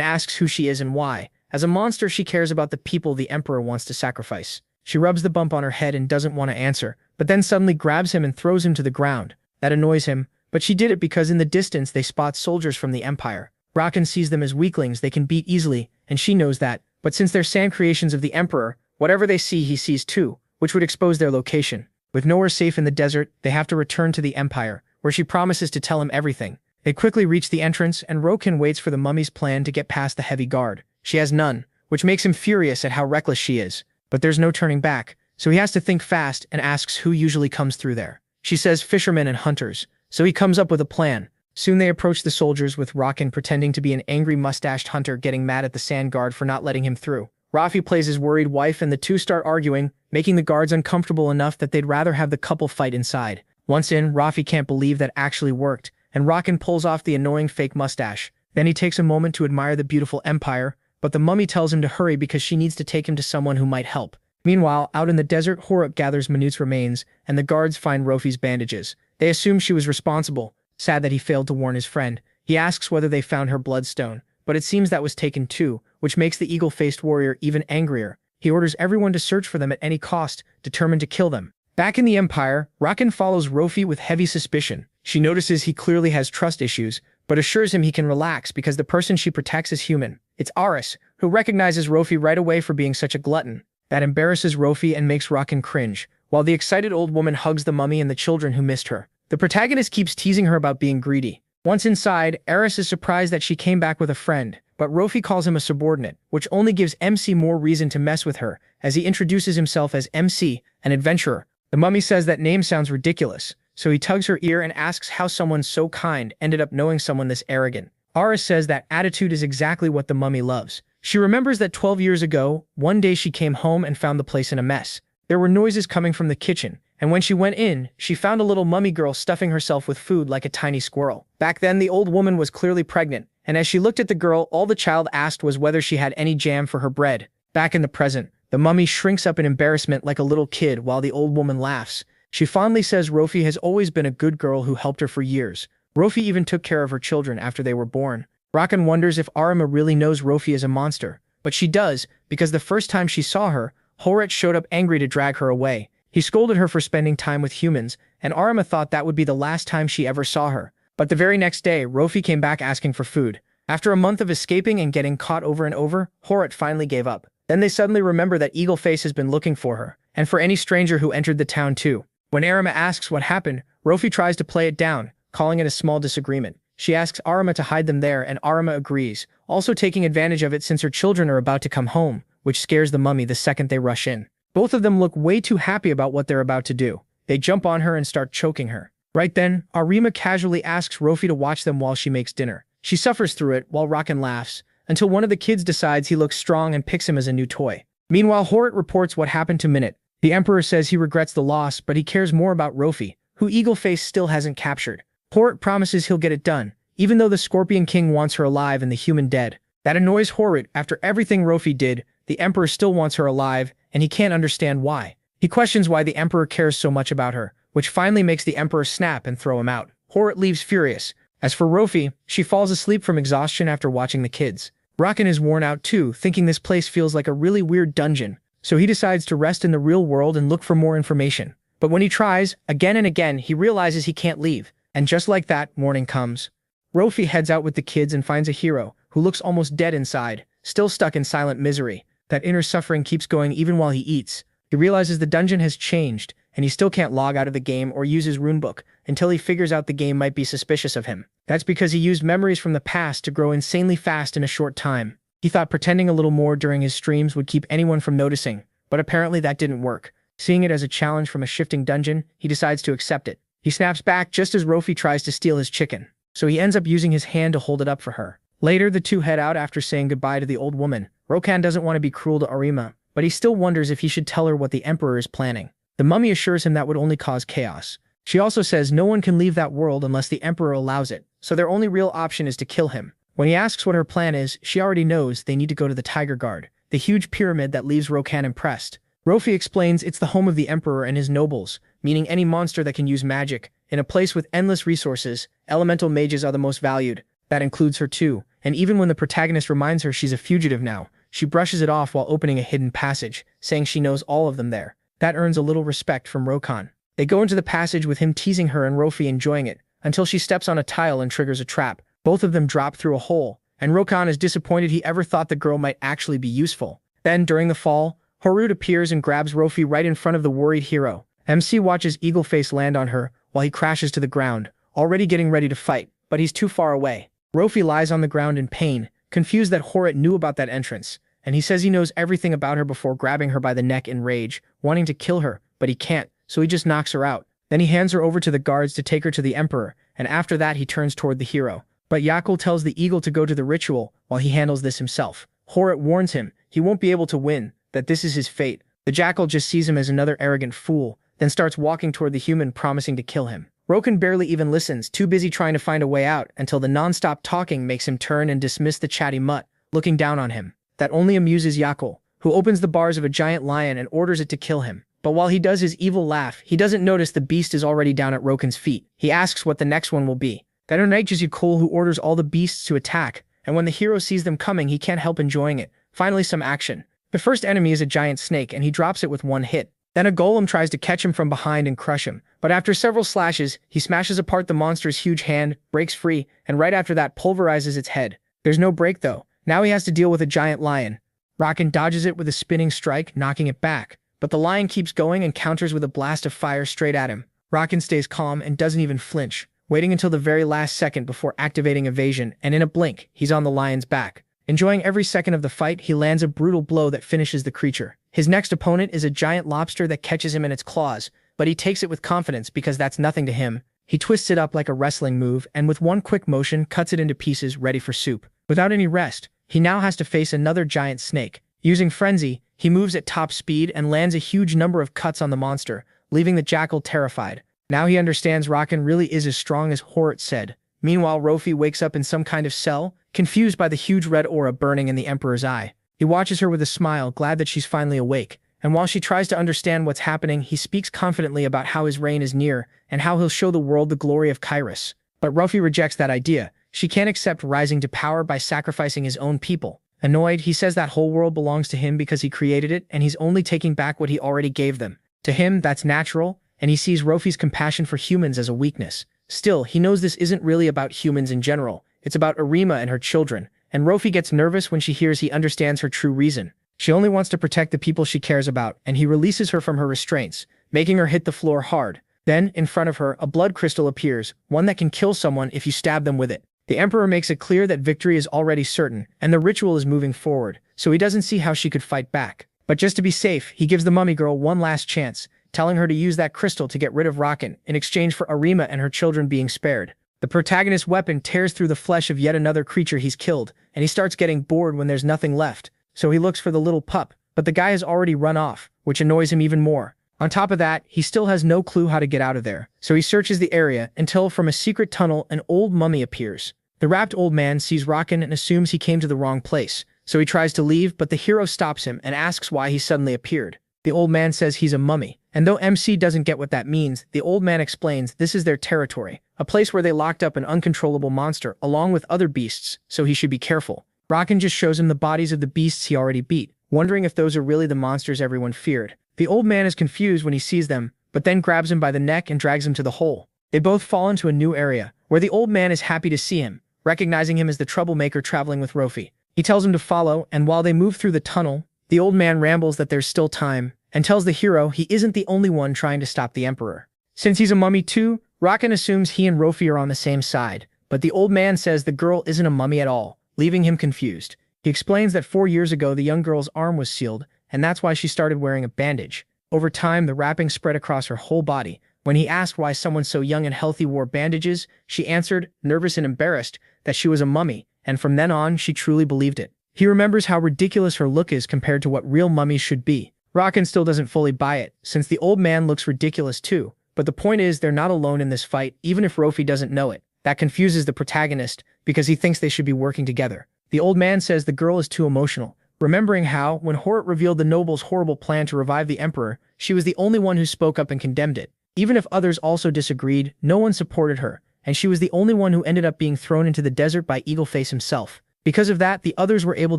asks who she is and why. As a monster, she cares about the people the Emperor wants to sacrifice. She rubs the bump on her head and doesn't want to answer, but then suddenly grabs him and throws him to the ground. That annoys him, but she did it because in the distance they spot soldiers from the Empire. Rakan sees them as weaklings they can beat easily, and she knows that, but since they're sand creations of the Emperor, whatever they see he sees too, which would expose their location. With nowhere safe in the desert, they have to return to the Empire, where she promises to tell him everything. They quickly reach the entrance, and Rokan waits for the mummy's plan to get past the heavy guard. She has none, which makes him furious at how reckless she is. But there's no turning back, so he has to think fast and asks who usually comes through there. She says fishermen and hunters, so he comes up with a plan. Soon they approach the soldiers with Rakan pretending to be an angry mustached hunter getting mad at the sand guard for not letting him through. Rafi plays his worried wife and the two start arguing, making the guards uncomfortable enough that they'd rather have the couple fight inside. Once in, Rafi can't believe that actually worked, and Rakan pulls off the annoying fake mustache. Then he takes a moment to admire the beautiful empire, but the mummy tells him to hurry because she needs to take him to someone who might help. Meanwhile, out in the desert, Horuk gathers Manut's remains, and the guards find Rofi's bandages. They assume she was responsible, sad that he failed to warn his friend. He asks whether they found her bloodstone, but it seems that was taken too, which makes the eagle-faced warrior even angrier. He orders everyone to search for them at any cost, determined to kill them. Back in the Empire, Rakan follows Rofi with heavy suspicion. She notices he clearly has trust issues, but assures him he can relax because the person she protects is human. It's Aris, who recognizes Rofi right away for being such a glutton. That embarrasses Rofi and makes Rakan cringe, while the excited old woman hugs the mummy and the children who missed her. The protagonist keeps teasing her about being greedy. Once inside, Aris is surprised that she came back with a friend, but Rofi calls him a subordinate, which only gives MC more reason to mess with her, as he introduces himself as MC, an adventurer. The mummy says that name sounds ridiculous, so he tugs her ear and asks how someone so kind ended up knowing someone this arrogant. Aris says that attitude is exactly what the mummy loves. She remembers that 12 years ago, one day she came home and found the place in a mess. There were noises coming from the kitchen, and when she went in, she found a little mummy girl stuffing herself with food like a tiny squirrel. Back then, the old woman was clearly pregnant, and as she looked at the girl, all the child asked was whether she had any jam for her bread. Back in the present, the mummy shrinks up in embarrassment like a little kid while the old woman laughs. She fondly says Rofi has always been a good girl who helped her for years. Rofi even took care of her children after they were born. Rakan wonders if Arima really knows Rofi is a monster, but she does, because the first time she saw her, Horat showed up angry to drag her away. He scolded her for spending time with humans, and Arima thought that would be the last time she ever saw her. But the very next day, Rofi came back asking for food. After a month of escaping and getting caught over and over, Horat finally gave up. Then they suddenly remember that Eagleface has been looking for her, and for any stranger who entered the town too. When Arima asks what happened, Rofi tries to play it down, calling it a small disagreement. She asks Arima to hide them there, and Arima agrees, also taking advantage of it since her children are about to come home, which scares the mummy the second they rush in. Both of them look way too happy about what they're about to do. They jump on her and start choking her. Right then, Arima casually asks Rofi to watch them while she makes dinner. She suffers through it while Rakan laughs, until one of the kids decides he looks strong and picks him as a new toy. Meanwhile, Horat reports what happened to Minute. The Emperor says he regrets the loss, but he cares more about Rofi, who Eagleface still hasn't captured. Horat promises he'll get it done, even though the Scorpion King wants her alive and the human dead. That annoys Horat. After everything Rofi did, the Emperor still wants her alive, and he can't understand why. He questions why the Emperor cares so much about her, which finally makes the Emperor snap and throw him out. Horat leaves furious. As for Rofi, she falls asleep from exhaustion after watching the kids. Rakan is worn out too, thinking this place feels like a really weird dungeon, so he decides to rest in the real world and look for more information. But when he tries, again and again, he realizes he can't leave. And just like that, morning comes. Rofi heads out with the kids and finds a hero, who looks almost dead inside, still stuck in silent misery. That inner suffering keeps going even while he eats. He realizes the dungeon has changed, and he still can't log out of the game or use his runebook until he figures out the game might be suspicious of him. That's because he used memories from the past to grow insanely fast in a short time. He thought pretending a little more during his streams would keep anyone from noticing, but apparently that didn't work. Seeing it as a challenge from a shifting dungeon, he decides to accept it. He snaps back just as Rofi tries to steal his chicken, so he ends up using his hand to hold it up for her. Later, the two head out after saying goodbye to the old woman. Rokan doesn't want to be cruel to Arima, but he still wonders if he should tell her what the Emperor is planning. The mummy assures him that would only cause chaos. She also says no one can leave that world unless the Emperor allows it, so their only real option is to kill him. When he asks what her plan is, she already knows they need to go to the Tiger Guard, the huge pyramid that leaves Rokan impressed. Rofi explains it's the home of the Emperor and his nobles, meaning any monster that can use magic. In a place with endless resources, elemental mages are the most valued. That includes her too, and even when the protagonist reminds her she's a fugitive now, she brushes it off while opening a hidden passage, saying she knows all of them there. That earns a little respect from Rokan. They go into the passage with him teasing her and Rofi enjoying it, until she steps on a tile and triggers a trap. Both of them drop through a hole, and Rokan is disappointed he ever thought the girl might actually be useful. Then, during the fall, Horut appears and grabs Rofi right in front of the worried hero. MC watches Eagleface land on her while he crashes to the ground, already getting ready to fight, but he's too far away. Rofi lies on the ground in pain, confused that Horut knew about that entrance, and he says he knows everything about her before grabbing her by the neck in rage, wanting to kill her, but he can't, so he just knocks her out. Then he hands her over to the guards to take her to the Emperor, and after that he turns toward the hero. But Yakul tells the eagle to go to the ritual while he handles this himself. Horut warns him he won't be able to win, that this is his fate. The jackal just sees him as another arrogant fool, then starts walking toward the human, promising to kill him. Rokan barely even listens, too busy trying to find a way out, until the non-stop talking makes him turn and dismiss the chatty mutt, looking down on him. That only amuses Yakul, who opens the bars of a giant lion and orders it to kill him. But while he does his evil laugh, he doesn't notice the beast is already down at Rokan's feet. He asks what the next one will be. That enrages Yakul, who orders all the beasts to attack, and when the hero sees them coming, he can't help enjoying it. Finally, some action. The first enemy is a giant snake, and he drops it with one hit. Then a golem tries to catch him from behind and crush him, but after several slashes, he smashes apart the monster's huge hand, breaks free, and right after that pulverizes its head. There's no break though. Now he has to deal with a giant lion. Rokan dodges it with a spinning strike, knocking it back, but the lion keeps going and counters with a blast of fire straight at him. Rokan stays calm and doesn't even flinch, waiting until the very last second before activating evasion, and in a blink, he's on the lion's back. Enjoying every second of the fight, he lands a brutal blow that finishes the creature. His next opponent is a giant lobster that catches him in its claws, but he takes it with confidence because that's nothing to him. He twists it up like a wrestling move and with one quick motion cuts it into pieces ready for soup. Without any rest, he now has to face another giant snake. Using frenzy, he moves at top speed and lands a huge number of cuts on the monster, leaving the jackal terrified. Now he understands Rokan really is as strong as Horut said. Meanwhile, Rofi wakes up in some kind of cell, confused by the huge red aura burning in the Emperor's eye. He watches her with a smile, glad that she's finally awake, and while she tries to understand what's happening, he speaks confidently about how his reign is near and how he'll show the world the glory of Kairos. But Rofi rejects that idea. She can't accept rising to power by sacrificing his own people. Annoyed, he says that whole world belongs to him because he created it and he's only taking back what he already gave them. To him, that's natural, and he sees Rofi's compassion for humans as a weakness. Still, he knows this isn't really about humans in general. It's about Arima and her children, and Rofi gets nervous when she hears he understands her true reason. She only wants to protect the people she cares about, and he releases her from her restraints, making her hit the floor hard. Then, in front of her, a blood crystal appears, one that can kill someone if you stab them with it. The Emperor makes it clear that victory is already certain, and the ritual is moving forward, so he doesn't see how she could fight back. But just to be safe, he gives the mummy girl one last chance, telling her to use that crystal to get rid of Rokan in exchange for Arima and her children being spared. The protagonist's weapon tears through the flesh of yet another creature he's killed, and he starts getting bored when there's nothing left, so he looks for the little pup, but the guy has already run off, which annoys him even more. On top of that, he still has no clue how to get out of there, so he searches the area until from a secret tunnel an old mummy appears. The wrapped old man sees Rokan and assumes he came to the wrong place, so he tries to leave, but the hero stops him and asks why he suddenly appeared. The old man says he's a mummy, and though MC doesn't get what that means, the old man explains this is their territory, a place where they locked up an uncontrollable monster along with other beasts, so he should be careful. Rokan just shows him the bodies of the beasts he already beat, wondering if those are really the monsters everyone feared. The old man is confused when he sees them, but then grabs him by the neck and drags him to the hole. They both fall into a new area, where the old man is happy to see him, recognizing him as the troublemaker traveling with Rofi. He tells him to follow, and while they move through the tunnel, the old man rambles that there's still time, and tells the hero he isn't the only one trying to stop the Emperor. Since he's a mummy too, Rokan assumes he and Rofi are on the same side, but the old man says the girl isn't a mummy at all, leaving him confused. He explains that 4 years ago the young girl's arm was sealed, and that's why she started wearing a bandage. Over time, the wrapping spread across her whole body. When he asked why someone so young and healthy wore bandages, she answered, nervous and embarrassed, that she was a mummy, and from then on, she truly believed it. He remembers how ridiculous her look is compared to what real mummies should be. Rokan still doesn't fully buy it, since the old man looks ridiculous too, but the point is they're not alone in this fight, even if Rofi doesn't know it. That confuses the protagonist, because he thinks they should be working together. The old man says the girl is too emotional, remembering how, when Horut revealed the noble's horrible plan to revive the Emperor, she was the only one who spoke up and condemned it. Even if others also disagreed, no one supported her, and she was the only one who ended up being thrown into the desert by Eagleface himself. Because of that, the others were able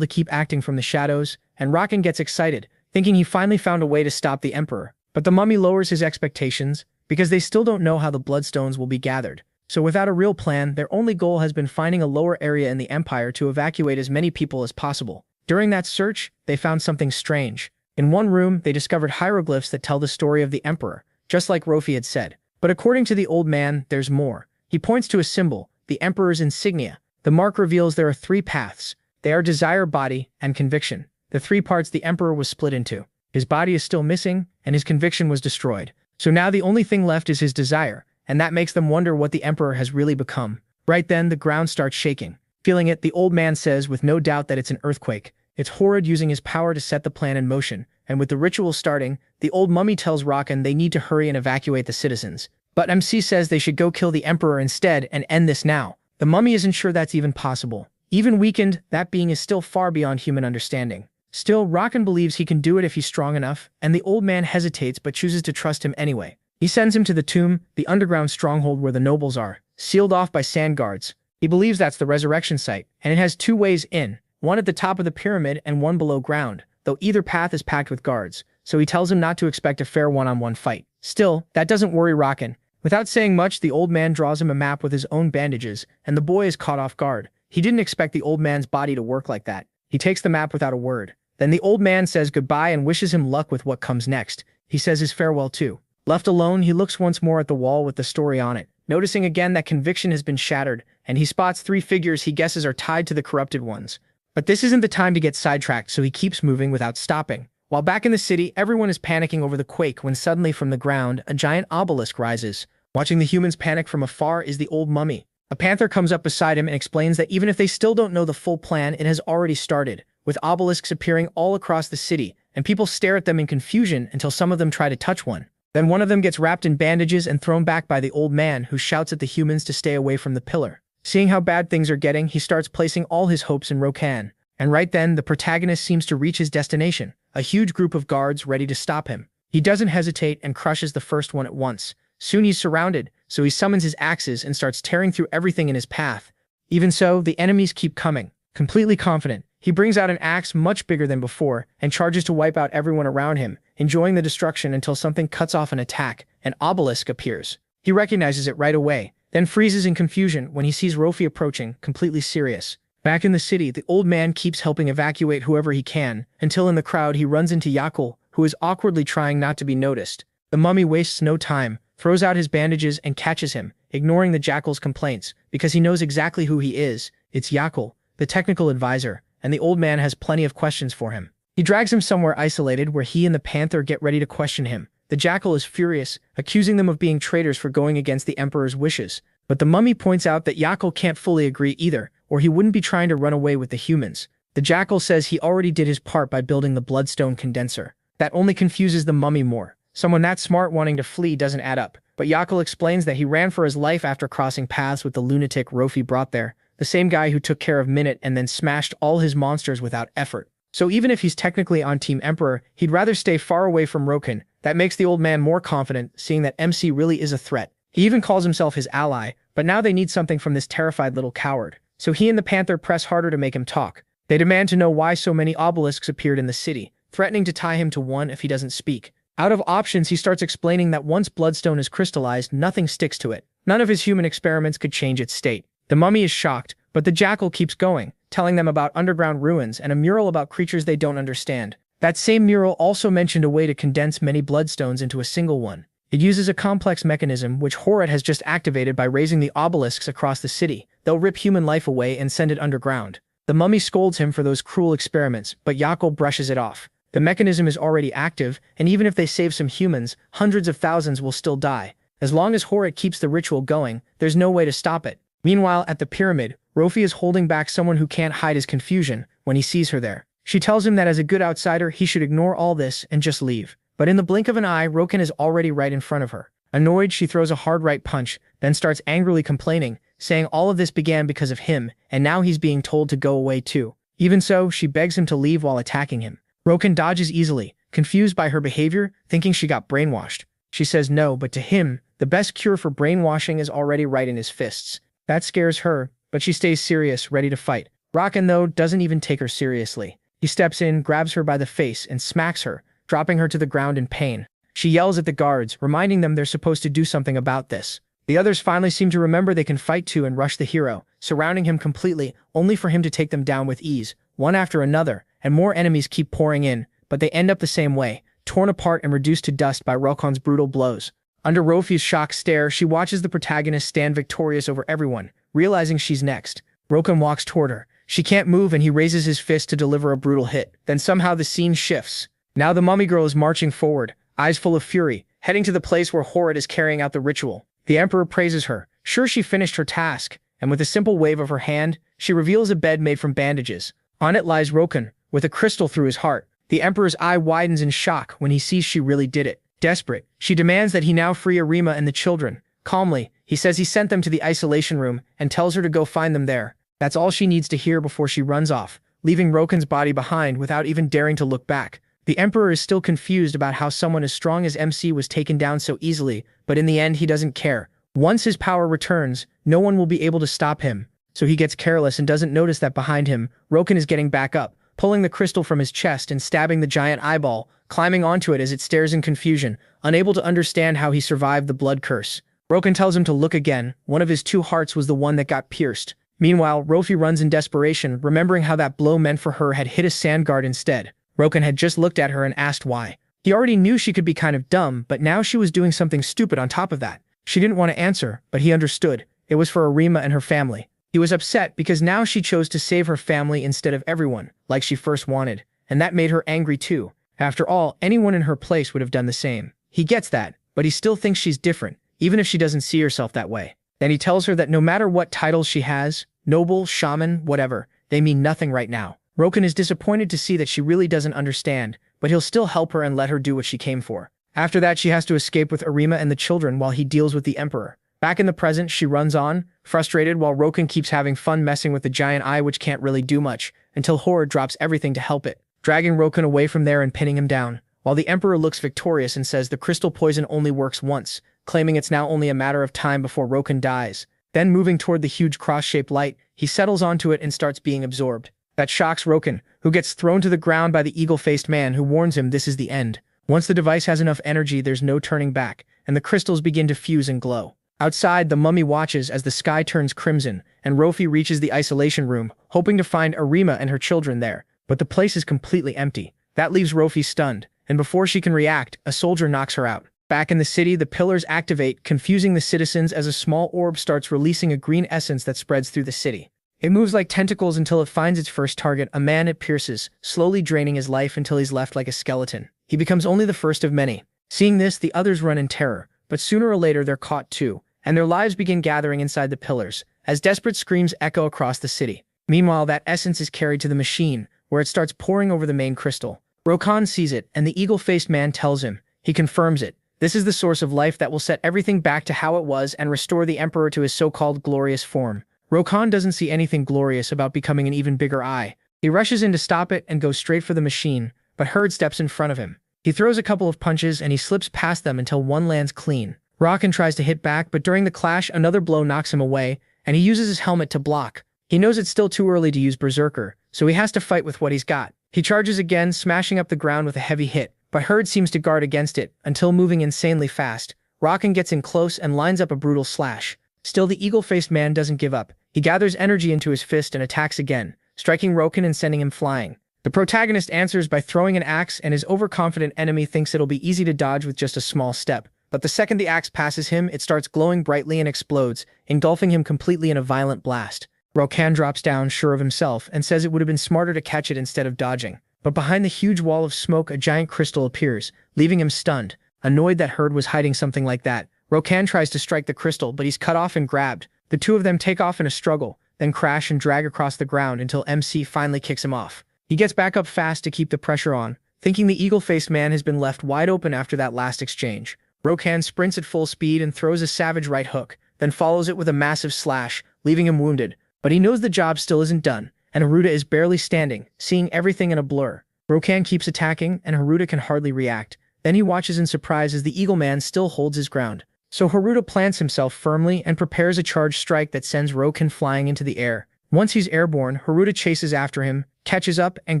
to keep acting from the shadows, and Rokan gets excited, thinking he finally found a way to stop the Emperor. But the mummy lowers his expectations, because they still don't know how the bloodstones will be gathered. So without a real plan, their only goal has been finding a lower area in the Empire to evacuate as many people as possible. During that search, they found something strange. In one room, they discovered hieroglyphs that tell the story of the Emperor, just like Rofi had said. But according to the old man, there's more. He points to a symbol, the Emperor's insignia. The mark reveals there are three paths. They are desire, body, and conviction. The three parts the Emperor was split into. His body is still missing, and his conviction was destroyed. So now the only thing left is his desire, and that makes them wonder what the Emperor has really become. Right then, the ground starts shaking. Feeling it, the old man says with no doubt that it's an earthquake. It's Horrid using his power to set the plan in motion, and with the ritual starting, the old mummy tells Rakan they need to hurry and evacuate the citizens. But MC says they should go kill the Emperor instead and end this now. The mummy isn't sure that's even possible. Even weakened, that being is still far beyond human understanding. Still, Rakan believes he can do it if he's strong enough, and the old man hesitates but chooses to trust him anyway. He sends him to the tomb, the underground stronghold where the nobles are, sealed off by sand guards. He believes that's the resurrection site, and it has two ways in, one at the top of the pyramid and one below ground, though either path is packed with guards, so he tells him not to expect a fair one-on-one fight. Still, that doesn't worry Rakan. Without saying much, the old man draws him a map with his own bandages, and the boy is caught off guard. He didn't expect the old man's body to work like that. He takes the map without a word. Then the old man says goodbye and wishes him luck with what comes next. He says his farewell too. Left alone, he looks once more at the wall with the story on it, noticing again that conviction has been shattered, and he spots three figures he guesses are tied to the corrupted ones. But this isn't the time to get sidetracked, so he keeps moving without stopping. While back in the city, everyone is panicking over the quake when suddenly from the ground, a giant obelisk rises. Watching the humans panic from afar is the old mummy. A panther comes up beside him and explains that even if they still don't know the full plan, it has already started, with obelisks appearing all across the city, and people stare at them in confusion until some of them try to touch one. Then one of them gets wrapped in bandages and thrown back by the old man, who shouts at the humans to stay away from the pillar. Seeing how bad things are getting, he starts placing all his hopes in Rokan. And right then, the protagonist seems to reach his destination, a huge group of guards ready to stop him. He doesn't hesitate and crushes the first one at once. Soon he's surrounded, so he summons his axes and starts tearing through everything in his path. Even so, the enemies keep coming. Completely confident, he brings out an axe much bigger than before and charges to wipe out everyone around him, enjoying the destruction until something cuts off an attack. An obelisk appears. He recognizes it right away, then freezes in confusion when he sees Rofi approaching, completely serious. Back in the city, the old man keeps helping evacuate whoever he can, until in the crowd he runs into Yakul, who is awkwardly trying not to be noticed. The mummy wastes no time, throws out his bandages and catches him, ignoring the jackal's complaints, because he knows exactly who he is. It's Yakul, the technical advisor, and the old man has plenty of questions for him. He drags him somewhere isolated where he and the panther get ready to question him. The jackal is furious, accusing them of being traitors for going against the emperor's wishes. But the mummy points out that Yakul can't fully agree either, or he wouldn't be trying to run away with the humans. The jackal says he already did his part by building the bloodstone condenser. That only confuses the mummy more. Someone that smart wanting to flee doesn't add up. But Yakul explains that he ran for his life after crossing paths with the lunatic Rofi brought there, the same guy who took care of Minute and then smashed all his monsters without effort. So even if he's technically on Team Emperor, he'd rather stay far away from Rokan. That makes the old man more confident, seeing that MC really is a threat. He even calls himself his ally, but now they need something from this terrified little coward. So he and the panther press harder to make him talk. They demand to know why so many obelisks appeared in the city, threatening to tie him to one if he doesn't speak. Out of options, he starts explaining that once bloodstone is crystallized, nothing sticks to it. None of his human experiments could change its state. The mummy is shocked, but the jackal keeps going, telling them about underground ruins and a mural about creatures they don't understand. That same mural also mentioned a way to condense many bloodstones into a single one. It uses a complex mechanism which Horrid has just activated by raising the obelisks across the city. They'll rip human life away and send it underground. The mummy scolds him for those cruel experiments, but Yakul brushes it off. The mechanism is already active, and even if they save some humans, hundreds of thousands will still die. As long as Horrid keeps the ritual going, there's no way to stop it. Meanwhile, at the pyramid, Rofi is holding back someone who can't hide his confusion when he sees her there. She tells him that as a good outsider, he should ignore all this and just leave. But in the blink of an eye, Rokan is already right in front of her. Annoyed, she throws a hard right punch, then starts angrily complaining, saying all of this began because of him, and now he's being told to go away too. Even so, she begs him to leave while attacking him. Rokan dodges easily, confused by her behavior, thinking she got brainwashed. She says no, but to him, the best cure for brainwashing is already right in his fists. That scares her, but she stays serious, ready to fight. Rakan, though, doesn't even take her seriously. He steps in, grabs her by the face, and smacks her, dropping her to the ground in pain. She yells at the guards, reminding them they're supposed to do something about this. The others finally seem to remember they can fight too and rush the hero, surrounding him completely, only for him to take them down with ease, one after another, and more enemies keep pouring in, but they end up the same way, torn apart and reduced to dust by Rokan's brutal blows. Under Rofi's shocked stare, she watches the protagonist stand victorious over everyone, realizing she's next. Rokan walks toward her. She can't move and he raises his fist to deliver a brutal hit. Then somehow the scene shifts. Now the mummy girl is marching forward, eyes full of fury, heading to the place where Horrid is carrying out the ritual. The Emperor praises her, sure she finished her task, and with a simple wave of her hand, she reveals a bed made from bandages. On it lies Rokan, with a crystal through his heart. The Emperor's eye widens in shock when he sees she really did it. Desperate, she demands that he now free Arima and the children. Calmly, he says he sent them to the isolation room and tells her to go find them there. That's all she needs to hear before she runs off, leaving Rokan's body behind without even daring to look back. The Emperor is still confused about how someone as strong as MC was taken down so easily, but in the end he doesn't care. Once his power returns, no one will be able to stop him. So he gets careless and doesn't notice that behind him, Rokan is getting back up, pulling the crystal from his chest and stabbing the giant eyeball, climbing onto it as it stares in confusion, unable to understand how he survived the blood curse. Rokan tells him to look again. One of his two hearts was the one that got pierced. Meanwhile, Rofi runs in desperation, remembering how that blow meant for her had hit a sand guard instead. Rokan had just looked at her and asked why. He already knew she could be kind of dumb, but now she was doing something stupid on top of that. She didn't want to answer, but he understood. It was for Arima and her family. He was upset because now she chose to save her family instead of everyone, like she first wanted, and that made her angry too. After all, anyone in her place would have done the same. He gets that, but he still thinks she's different, even if she doesn't see herself that way. Then he tells her that no matter what titles she has, noble, shaman, whatever, they mean nothing right now. Rokan is disappointed to see that she really doesn't understand, but he'll still help her and let her do what she came for. After that, she has to escape with Arima and the children while he deals with the Emperor. Back in the present, she runs on, frustrated while Rokan keeps having fun messing with the giant eye which can't really do much, until Horrid drops everything to help it, dragging Rokan away from there and pinning him down, while the Emperor looks victorious and says the crystal poison only works once, claiming it's now only a matter of time before Rokan dies. Then moving toward the huge cross-shaped light, he settles onto it and starts being absorbed. That shocks Rokan, who gets thrown to the ground by the eagle-faced man who warns him this is the end. Once the device has enough energy, there's no turning back, and the crystals begin to fuse and glow. Outside, the mummy watches as the sky turns crimson, and Rofi reaches the isolation room, hoping to find Arima and her children there. But the place is completely empty. That leaves Rofi stunned, and before she can react, a soldier knocks her out. Back in the city, the pillars activate, confusing the citizens as a small orb starts releasing a green essence that spreads through the city. It moves like tentacles until it finds its first target, a man it pierces, slowly draining his life until he's left like a skeleton. He becomes only the first of many. Seeing this, the others run in terror, but sooner or later they're caught too, and their lives begin gathering inside the pillars, as desperate screams echo across the city. Meanwhile, that essence is carried to the machine, where it starts pouring over the main crystal. Rokan sees it, and the eagle-faced man tells him. He confirms it. This is the source of life that will set everything back to how it was and restore the Emperor to his so-called glorious form. Rokan doesn't see anything glorious about becoming an even bigger eye. He rushes in to stop it and goes straight for the machine, but Herd steps in front of him. He throws a couple of punches and he slips past them until one lands clean. Rokan tries to hit back, but during the clash, another blow knocks him away, and he uses his helmet to block. He knows it's still too early to use Berserker, so he has to fight with what he's got. He charges again, smashing up the ground with a heavy hit, but Herd seems to guard against it, until moving insanely fast. Rokan gets in close and lines up a brutal slash. Still, the eagle-faced man doesn't give up. He gathers energy into his fist and attacks again, striking Rokan and sending him flying. The protagonist answers by throwing an axe, and his overconfident enemy thinks it'll be easy to dodge with just a small step. But the second the axe passes him, it starts glowing brightly and explodes, engulfing him completely in a violent blast. Rokan drops down, sure of himself, and says it would have been smarter to catch it instead of dodging. But behind the huge wall of smoke, a giant crystal appears, leaving him stunned. Annoyed that Herd was hiding something like that, Rokan tries to strike the crystal, but he's cut off and grabbed. The two of them take off in a struggle, then crash and drag across the ground until MC finally kicks him off. He gets back up fast to keep the pressure on, thinking the eagle-faced man has been left wide open after that last exchange. Rokan sprints at full speed and throws a savage right hook, then follows it with a massive slash, leaving him wounded. But he knows the job still isn't done, and Haruta is barely standing, seeing everything in a blur. Rokan keeps attacking, and Haruta can hardly react. Then he watches in surprise as the Eagle Man still holds his ground. So Haruta plants himself firmly and prepares a charged strike that sends Rokan flying into the air. Once he's airborne, Haruta chases after him, catches up, and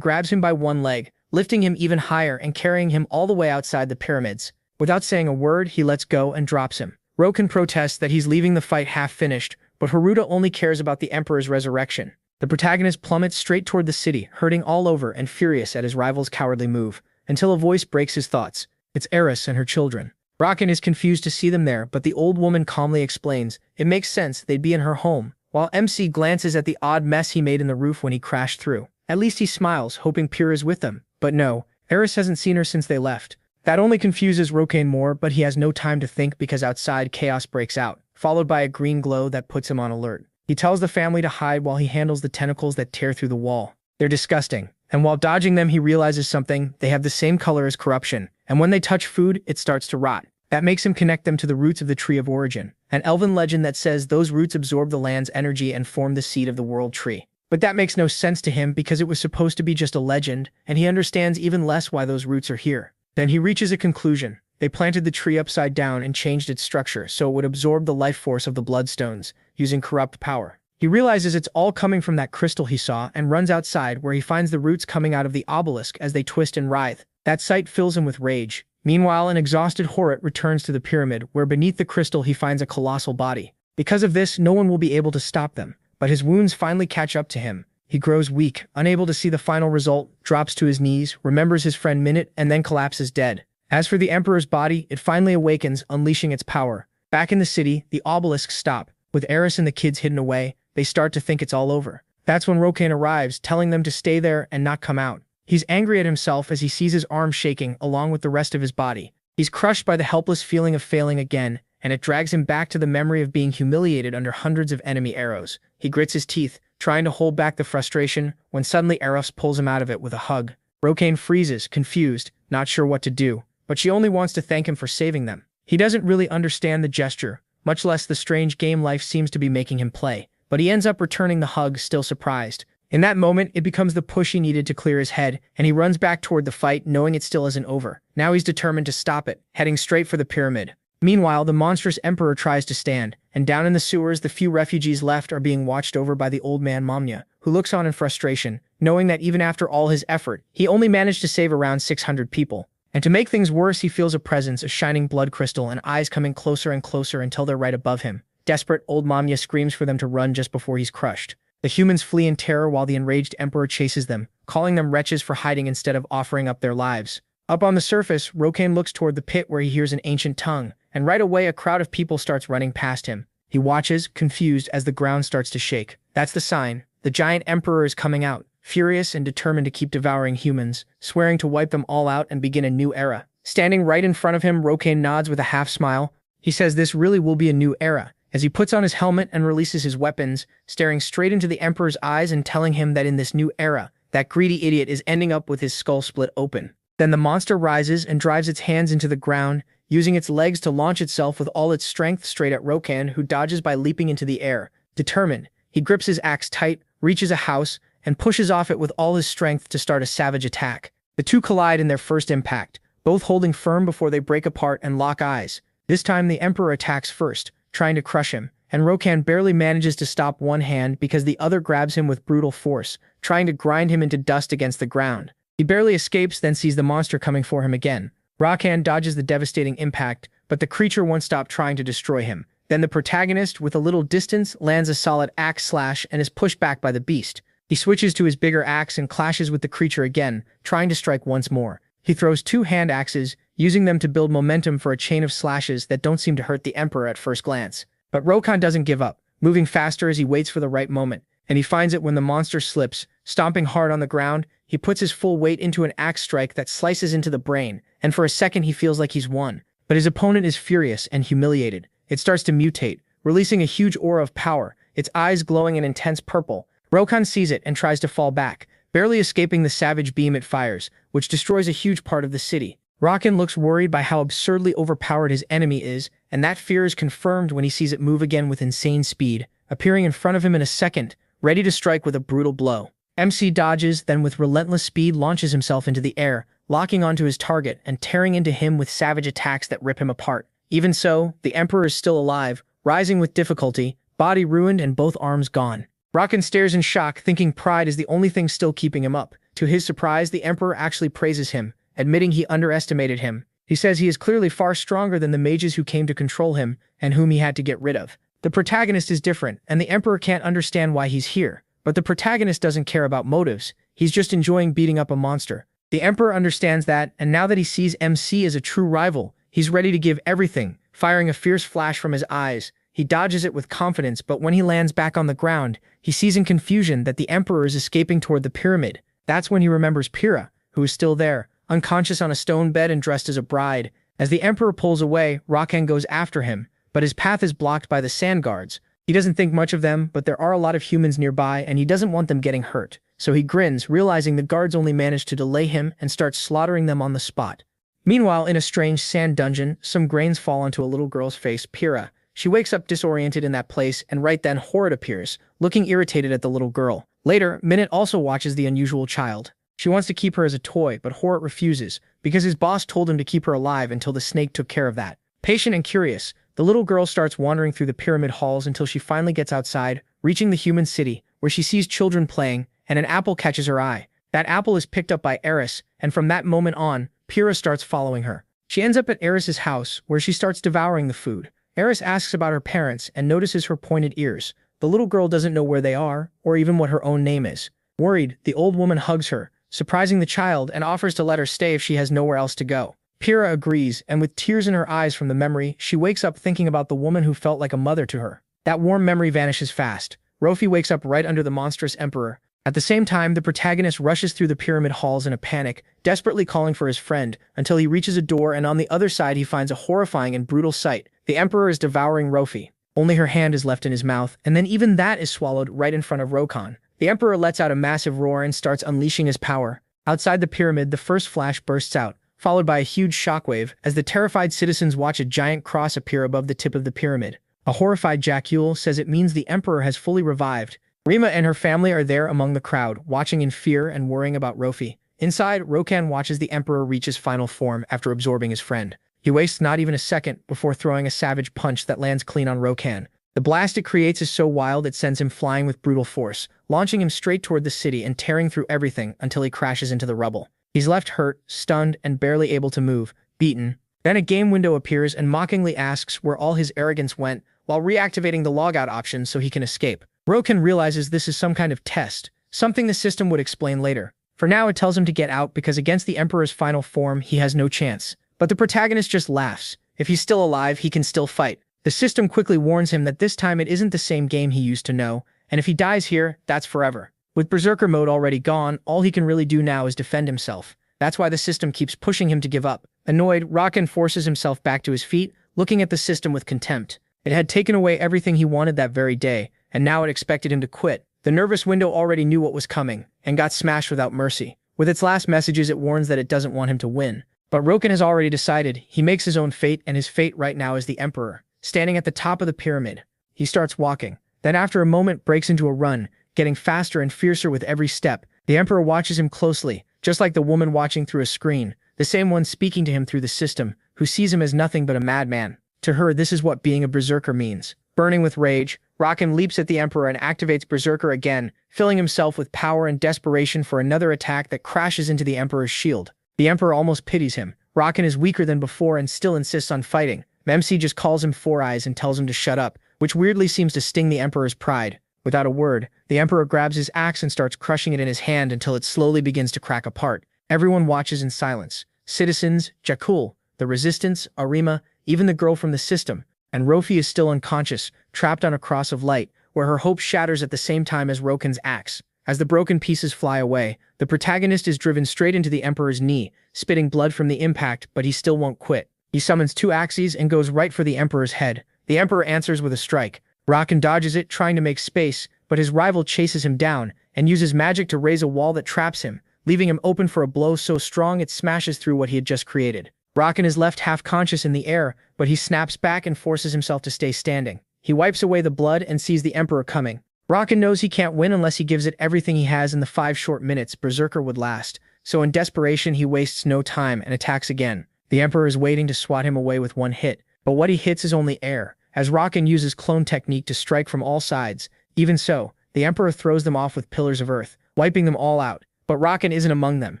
grabs him by one leg, lifting him even higher and carrying him all the way outside the pyramids. Without saying a word, he lets go and drops him. Rokan protests that he's leaving the fight half-finished, but Haruta only cares about the Emperor's resurrection. The protagonist plummets straight toward the city, hurting all over and furious at his rival's cowardly move, until a voice breaks his thoughts. It's Eris and her children. Rokan is confused to see them there, but the old woman calmly explains it makes sense they'd be in her home, while MC glances at the odd mess he made in the roof when he crashed through. At least he smiles, hoping Pyrrha is with them. But no, Eris hasn't seen her since they left. That only confuses Rokan more, but he has no time to think because outside chaos breaks out, followed by a green glow that puts him on alert. He tells the family to hide while he handles the tentacles that tear through the wall. They're disgusting, and while dodging them he realizes something: they have the same color as corruption, and when they touch food, it starts to rot. That makes him connect them to the roots of the Tree of Origin, an elven legend that says those roots absorb the land's energy and form the seed of the World Tree. But that makes no sense to him because it was supposed to be just a legend, and he understands even less why those roots are here. Then he reaches a conclusion. They planted the tree upside down and changed its structure so it would absorb the life force of the Bloodstones, using corrupt power. He realizes it's all coming from that crystal he saw and runs outside, where he finds the roots coming out of the obelisk as they twist and writhe. That sight fills him with rage. Meanwhile, an exhausted Horut returns to the pyramid, where beneath the crystal he finds a colossal body. Because of this, no one will be able to stop them, but his wounds finally catch up to him. He grows weak, unable to see the final result, drops to his knees, remembers his friend Minute, and then collapses dead. As for the Emperor's body, it finally awakens, unleashing its power. Back in the city, the obelisks stop. With Eris and the kids hidden away, they start to think it's all over. That's when Rokan arrives, telling them to stay there and not come out. He's angry at himself as he sees his arm shaking along with the rest of his body. He's crushed by the helpless feeling of failing again, and it drags him back to the memory of being humiliated under hundreds of enemy arrows. He grits his teeth, trying to hold back the frustration, when suddenly Eros pulls him out of it with a hug. Rokan freezes, confused, not sure what to do, but she only wants to thank him for saving them. He doesn't really understand the gesture, much less the strange game life seems to be making him play, but he ends up returning the hug, still surprised. In that moment, it becomes the push he needed to clear his head, and he runs back toward the fight, knowing it still isn't over. Now he's determined to stop it, heading straight for the pyramid. Meanwhile, the monstrous Emperor tries to stand, and down in the sewers, the few refugees left are being watched over by the old man Manhwa, who looks on in frustration, knowing that even after all his effort, he only managed to save around 600 people. And to make things worse, he feels a presence, a shining blood crystal, and eyes coming closer and closer until they're right above him. Desperate, old Manhwa screams for them to run just before he's crushed. The humans flee in terror while the enraged Emperor chases them, calling them wretches for hiding instead of offering up their lives. Up on the surface, Rokan looks toward the pit where he hears an ancient tongue, and right away a crowd of people starts running past him. He watches, confused, as the ground starts to shake. That's the sign. The giant Emperor is coming out, furious and determined to keep devouring humans, swearing to wipe them all out and begin a new era. Standing right in front of him, Rokan nods with a half-smile. He says this really will be a new era, as he puts on his helmet and releases his weapons, staring straight into the Emperor's eyes and telling him that in this new era, that greedy idiot is ending up with his skull split open. Then the monster rises and drives its hands into the ground, using its legs to launch itself with all its strength straight at Rokan, who dodges by leaping into the air. Determined, he grips his axe tight, reaches a house, and pushes off it with all his strength to start a savage attack. The two collide in their first impact, both holding firm before they break apart and lock eyes. This time the Emperor attacks first, trying to crush him, and Rokan barely manages to stop one hand because the other grabs him with brutal force, trying to grind him into dust against the ground. He barely escapes, then sees the monster coming for him again. Rokan dodges the devastating impact, but the creature won't stop trying to destroy him. Then the protagonist, with a little distance, lands a solid axe slash and is pushed back by the beast. He switches to his bigger axe and clashes with the creature again, trying to strike once more. He throws two hand axes, using them to build momentum for a chain of slashes that don't seem to hurt the Emperor at first glance. But Rokan doesn't give up, moving faster as he waits for the right moment, and he finds it when the monster slips. Stomping hard on the ground, he puts his full weight into an axe strike that slices into the brain, and for a second he feels like he's won. But his opponent is furious and humiliated. It starts to mutate, releasing a huge aura of power, its eyes glowing an intense purple. Rokan sees it and tries to fall back, barely escaping the savage beam it fires, which destroys a huge part of the city. Rokan looks worried by how absurdly overpowered his enemy is, and that fear is confirmed when he sees it move again with insane speed, appearing in front of him in a second, ready to strike with a brutal blow. MC dodges, then with relentless speed launches himself into the air, locking onto his target and tearing into him with savage attacks that rip him apart. Even so, the Emperor is still alive, rising with difficulty, body ruined and both arms gone. Rokan stares in shock, thinking pride is the only thing still keeping him up. To his surprise, the Emperor actually praises him, admitting he underestimated him. He says he is clearly far stronger than the mages who came to control him and whom he had to get rid of. The protagonist is different, and the Emperor can't understand why he's here. But the protagonist doesn't care about motives. He's just enjoying beating up a monster. The Emperor understands that, and now that he sees MC as a true rival, he's ready to give everything, firing a fierce flash from his eyes. He dodges it with confidence, but when he lands back on the ground, he sees in confusion that the Emperor is escaping toward the pyramid. That's when he remembers Pyrrha, who is still there, unconscious on a stone bed and dressed as a bride. As the Emperor pulls away, Rakan goes after him, but his path is blocked by the sand guards. He doesn't think much of them, but there are a lot of humans nearby and he doesn't want them getting hurt. So he grins, realizing the guards only managed to delay him, and starts slaughtering them on the spot. Meanwhile, in a strange sand dungeon, some grains fall onto a little girl's face, Pyrrha. She wakes up disoriented in that place, and right then Horrid appears, looking irritated at the little girl. Later, Minute also watches the unusual child. She wants to keep her as a toy, but Horrid refuses, because his boss told him to keep her alive until the snake took care of that. Patient and curious, the little girl starts wandering through the pyramid halls until she finally gets outside, reaching the human city, where she sees children playing, and an apple catches her eye. That apple is picked up by Eris, and from that moment on, Pyrrha starts following her. She ends up at Eris's house, where she starts devouring the food. Eris asks about her parents and notices her pointed ears. The little girl doesn't know where they are, or even what her own name is. Worried, the old woman hugs her, surprising the child, and offers to let her stay if she has nowhere else to go. Pyrrha agrees, and with tears in her eyes from the memory, she wakes up thinking about the woman who felt like a mother to her. That warm memory vanishes fast. Rofi wakes up right under the monstrous Emperor. At the same time, the protagonist rushes through the pyramid halls in a panic, desperately calling for his friend, until he reaches a door, and on the other side he finds a horrifying and brutal sight. The Emperor is devouring Rofi. Only her hand is left in his mouth, and then even that is swallowed right in front of Rokan. The Emperor lets out a massive roar and starts unleashing his power. Outside the pyramid, the first flash bursts out, followed by a huge shockwave, as the terrified citizens watch a giant cross appear above the tip of the pyramid. A horrified Jacule says it means the Emperor has fully revived. Rima and her family are there among the crowd, watching in fear and worrying about Rofi. Inside, Rokan watches the Emperor reach his final form after absorbing his friend. He wastes not even a second before throwing a savage punch that lands clean on Rokan. The blast it creates is so wild it sends him flying with brutal force, launching him straight toward the city and tearing through everything until he crashes into the rubble. He's left hurt, stunned, and barely able to move, beaten. Then a game window appears and mockingly asks where all his arrogance went, while reactivating the logout option so he can escape. Rokan realizes this is some kind of test, something the system would explain later. For now, it tells him to get out because against the Emperor's final form, he has no chance. But the protagonist just laughs. If he's still alive, he can still fight. The system quickly warns him that this time it isn't the same game he used to know, and if he dies here, that's forever. With Berserker mode already gone, all he can really do now is defend himself. That's why the system keeps pushing him to give up. Annoyed, Rakan forces himself back to his feet, looking at the system with contempt. It had taken away everything he wanted that very day, and now it expected him to quit. The nervous window already knew what was coming, and got smashed without mercy. With its last messages, it warns that it doesn't want him to win. But Rokan has already decided. He makes his own fate, and his fate right now is the Emperor, standing at the top of the pyramid. He starts walking, then after a moment breaks into a run, getting faster and fiercer with every step. The Emperor watches him closely, just like the woman watching through a screen, the same one speaking to him through the system, who sees him as nothing but a madman. To her, this is what being a berserker means. Burning with rage, Rakan leaps at the Emperor and activates Berserker again, filling himself with power and desperation for another attack that crashes into the Emperor's shield. The Emperor almost pities him. Rakan is weaker than before and still insists on fighting. MC just calls him Four Eyes and tells him to shut up, which weirdly seems to sting the Emperor's pride. Without a word, the Emperor grabs his axe and starts crushing it in his hand until it slowly begins to crack apart. Everyone watches in silence. Citizens, Jakul, the Resistance, Arima, even the girl from the system. And Rofi is still unconscious, trapped on a cross of light, where her hope shatters at the same time as Rokan's axe. As the broken pieces fly away, the protagonist is driven straight into the Emperor's knee, spitting blood from the impact, but he still won't quit. He summons two axes and goes right for the Emperor's head. The Emperor answers with a strike. Rakan dodges it, trying to make space, but his rival chases him down and uses magic to raise a wall that traps him, leaving him open for a blow so strong it smashes through what he had just created. Rakan is left half-conscious in the air, but he snaps back and forces himself to stay standing. He wipes away the blood and sees the Emperor coming. Rakan knows he can't win unless he gives it everything he has in the 5 short minutes Berserker would last, so in desperation he wastes no time and attacks again. The Emperor is waiting to swat him away with one hit, but what he hits is only air, as Rakan uses clone technique to strike from all sides. Even so, the Emperor throws them off with pillars of earth, wiping them all out, but Rakan isn't among them.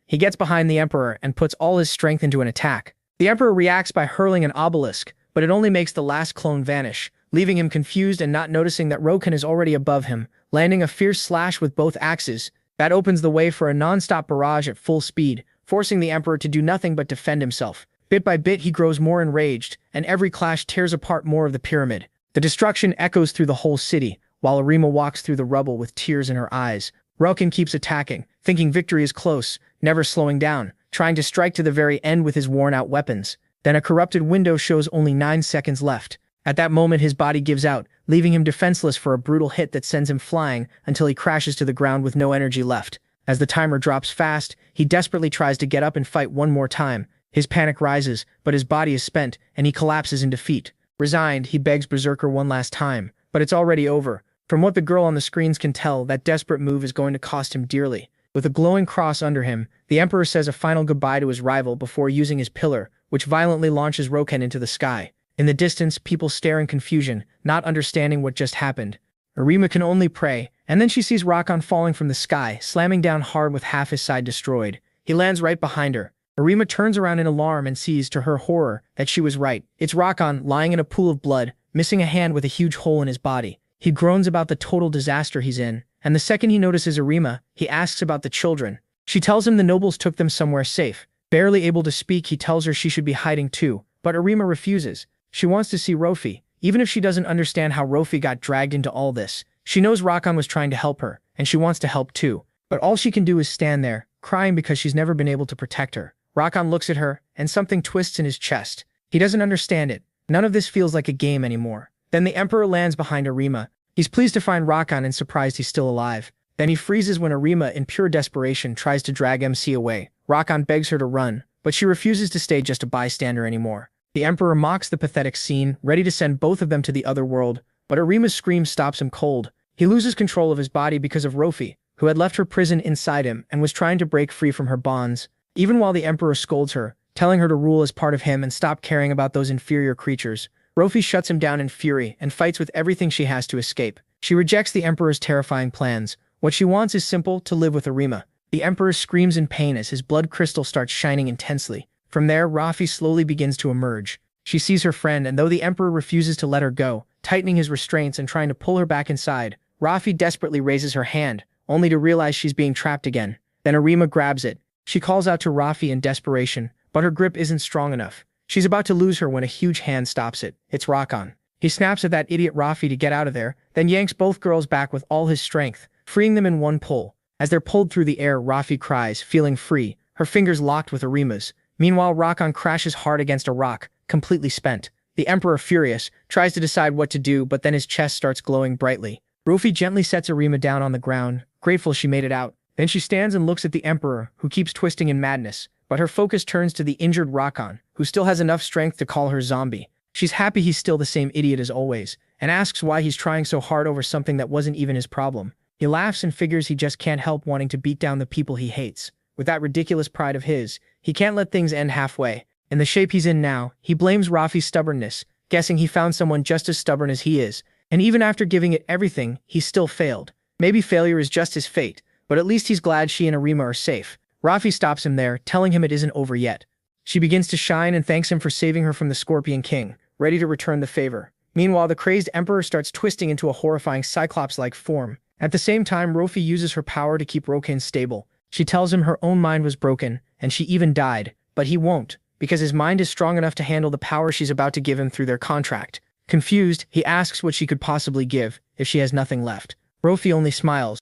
He gets behind the Emperor and puts all his strength into an attack. The Emperor reacts by hurling an obelisk, but it only makes the last clone vanish, leaving him confused and not noticing that Roken is already above him, landing a fierce slash with both axes. That opens the way for a non-stop barrage at full speed, forcing the Emperor to do nothing but defend himself. Bit by bit he grows more enraged, and every clash tears apart more of the pyramid. The destruction echoes through the whole city, while Arima walks through the rubble with tears in her eyes. Roken keeps attacking, thinking victory is close, never slowing down, trying to strike to the very end with his worn-out weapons. Then a corrupted window shows only 9 seconds left. At that moment his body gives out, leaving him defenseless for a brutal hit that sends him flying until he crashes to the ground with no energy left. As the timer drops fast, he desperately tries to get up and fight one more time. His panic rises, but his body is spent, and he collapses in defeat. Resigned, he begs Berserker one last time, but it's already over. From what the girl on the screens can tell, that desperate move is going to cost him dearly. With a glowing cross under him, the Emperor says a final goodbye to his rival before using his pillar, which violently launches Roken into the sky. In the distance, people stare in confusion, not understanding what just happened. Arima can only pray, and then she sees Rakan falling from the sky, slamming down hard with half his side destroyed. He lands right behind her. Arima turns around in alarm and sees, to her horror, that she was right. It's Rakan, lying in a pool of blood, missing a hand with a huge hole in his body. He groans about the total disaster he's in, and the second he notices Arima, he asks about the children. She tells him the nobles took them somewhere safe. Barely able to speak, he tells her she should be hiding too, but Arima refuses. She wants to see Rofi, even if she doesn't understand how Rofi got dragged into all this. She knows Rakan was trying to help her, and she wants to help too. But all she can do is stand there, crying because she's never been able to protect her. Rakan looks at her, and something twists in his chest. He doesn't understand it. None of this feels like a game anymore. Then the Emperor lands behind Arima. He's pleased to find Rakan and surprised he's still alive. Then he freezes when Arima, in pure desperation, tries to drag MC away. Rakan begs her to run, but she refuses to stay just a bystander anymore. The Emperor mocks the pathetic scene, ready to send both of them to the other world, but Arima's scream stops him cold. He loses control of his body because of Rofi, who had left her prison inside him and was trying to break free from her bonds. Even while the Emperor scolds her, telling her to rule as part of him and stop caring about those inferior creatures, Rofi shuts him down in fury and fights with everything she has to escape. She rejects the Emperor's terrifying plans. What she wants is simple: to live with Arima. The Emperor screams in pain as his blood crystal starts shining intensely. From there, Rofi slowly begins to emerge. She sees her friend, and though the Emperor refuses to let her go, tightening his restraints and trying to pull her back inside, Rofi desperately raises her hand, only to realize she's being trapped again. Then Arima grabs it. She calls out to Rofi in desperation, but her grip isn't strong enough. She's about to lose her when a huge hand stops it. It's Rakan. He snaps at that idiot Rofi to get out of there, then yanks both girls back with all his strength, freeing them in one pull. As they're pulled through the air, Rofi cries, feeling free, her fingers locked with Arima's. Meanwhile, Rakan crashes hard against a rock, completely spent. The Emperor, furious, tries to decide what to do, but then his chest starts glowing brightly. Rofi gently sets Arima down on the ground, grateful she made it out. Then she stands and looks at the Emperor, who keeps twisting in madness, but her focus turns to the injured Rakan, who still has enough strength to call her zombie. She's happy he's still the same idiot as always, and asks why he's trying so hard over something that wasn't even his problem. He laughs and figures he just can't help wanting to beat down the people he hates. With that ridiculous pride of his, he can't let things end halfway. In the shape he's in now, he blames Rafi's stubbornness, guessing he found someone just as stubborn as he is, and even after giving it everything, he still failed. Maybe failure is just his fate, but at least he's glad she and Arima are safe. Rafi stops him there, telling him it isn't over yet. She begins to shine and thanks him for saving her from the Scorpion King, ready to return the favor. Meanwhile, the crazed Emperor starts twisting into a horrifying Cyclops-like form. At the same time, Rofi uses her power to keep Roken stable. She tells him her own mind was broken, and she even died, but he won't, because his mind is strong enough to handle the power she's about to give him through their contract. Confused, he asks what she could possibly give, if she has nothing left. Rofi only smiles.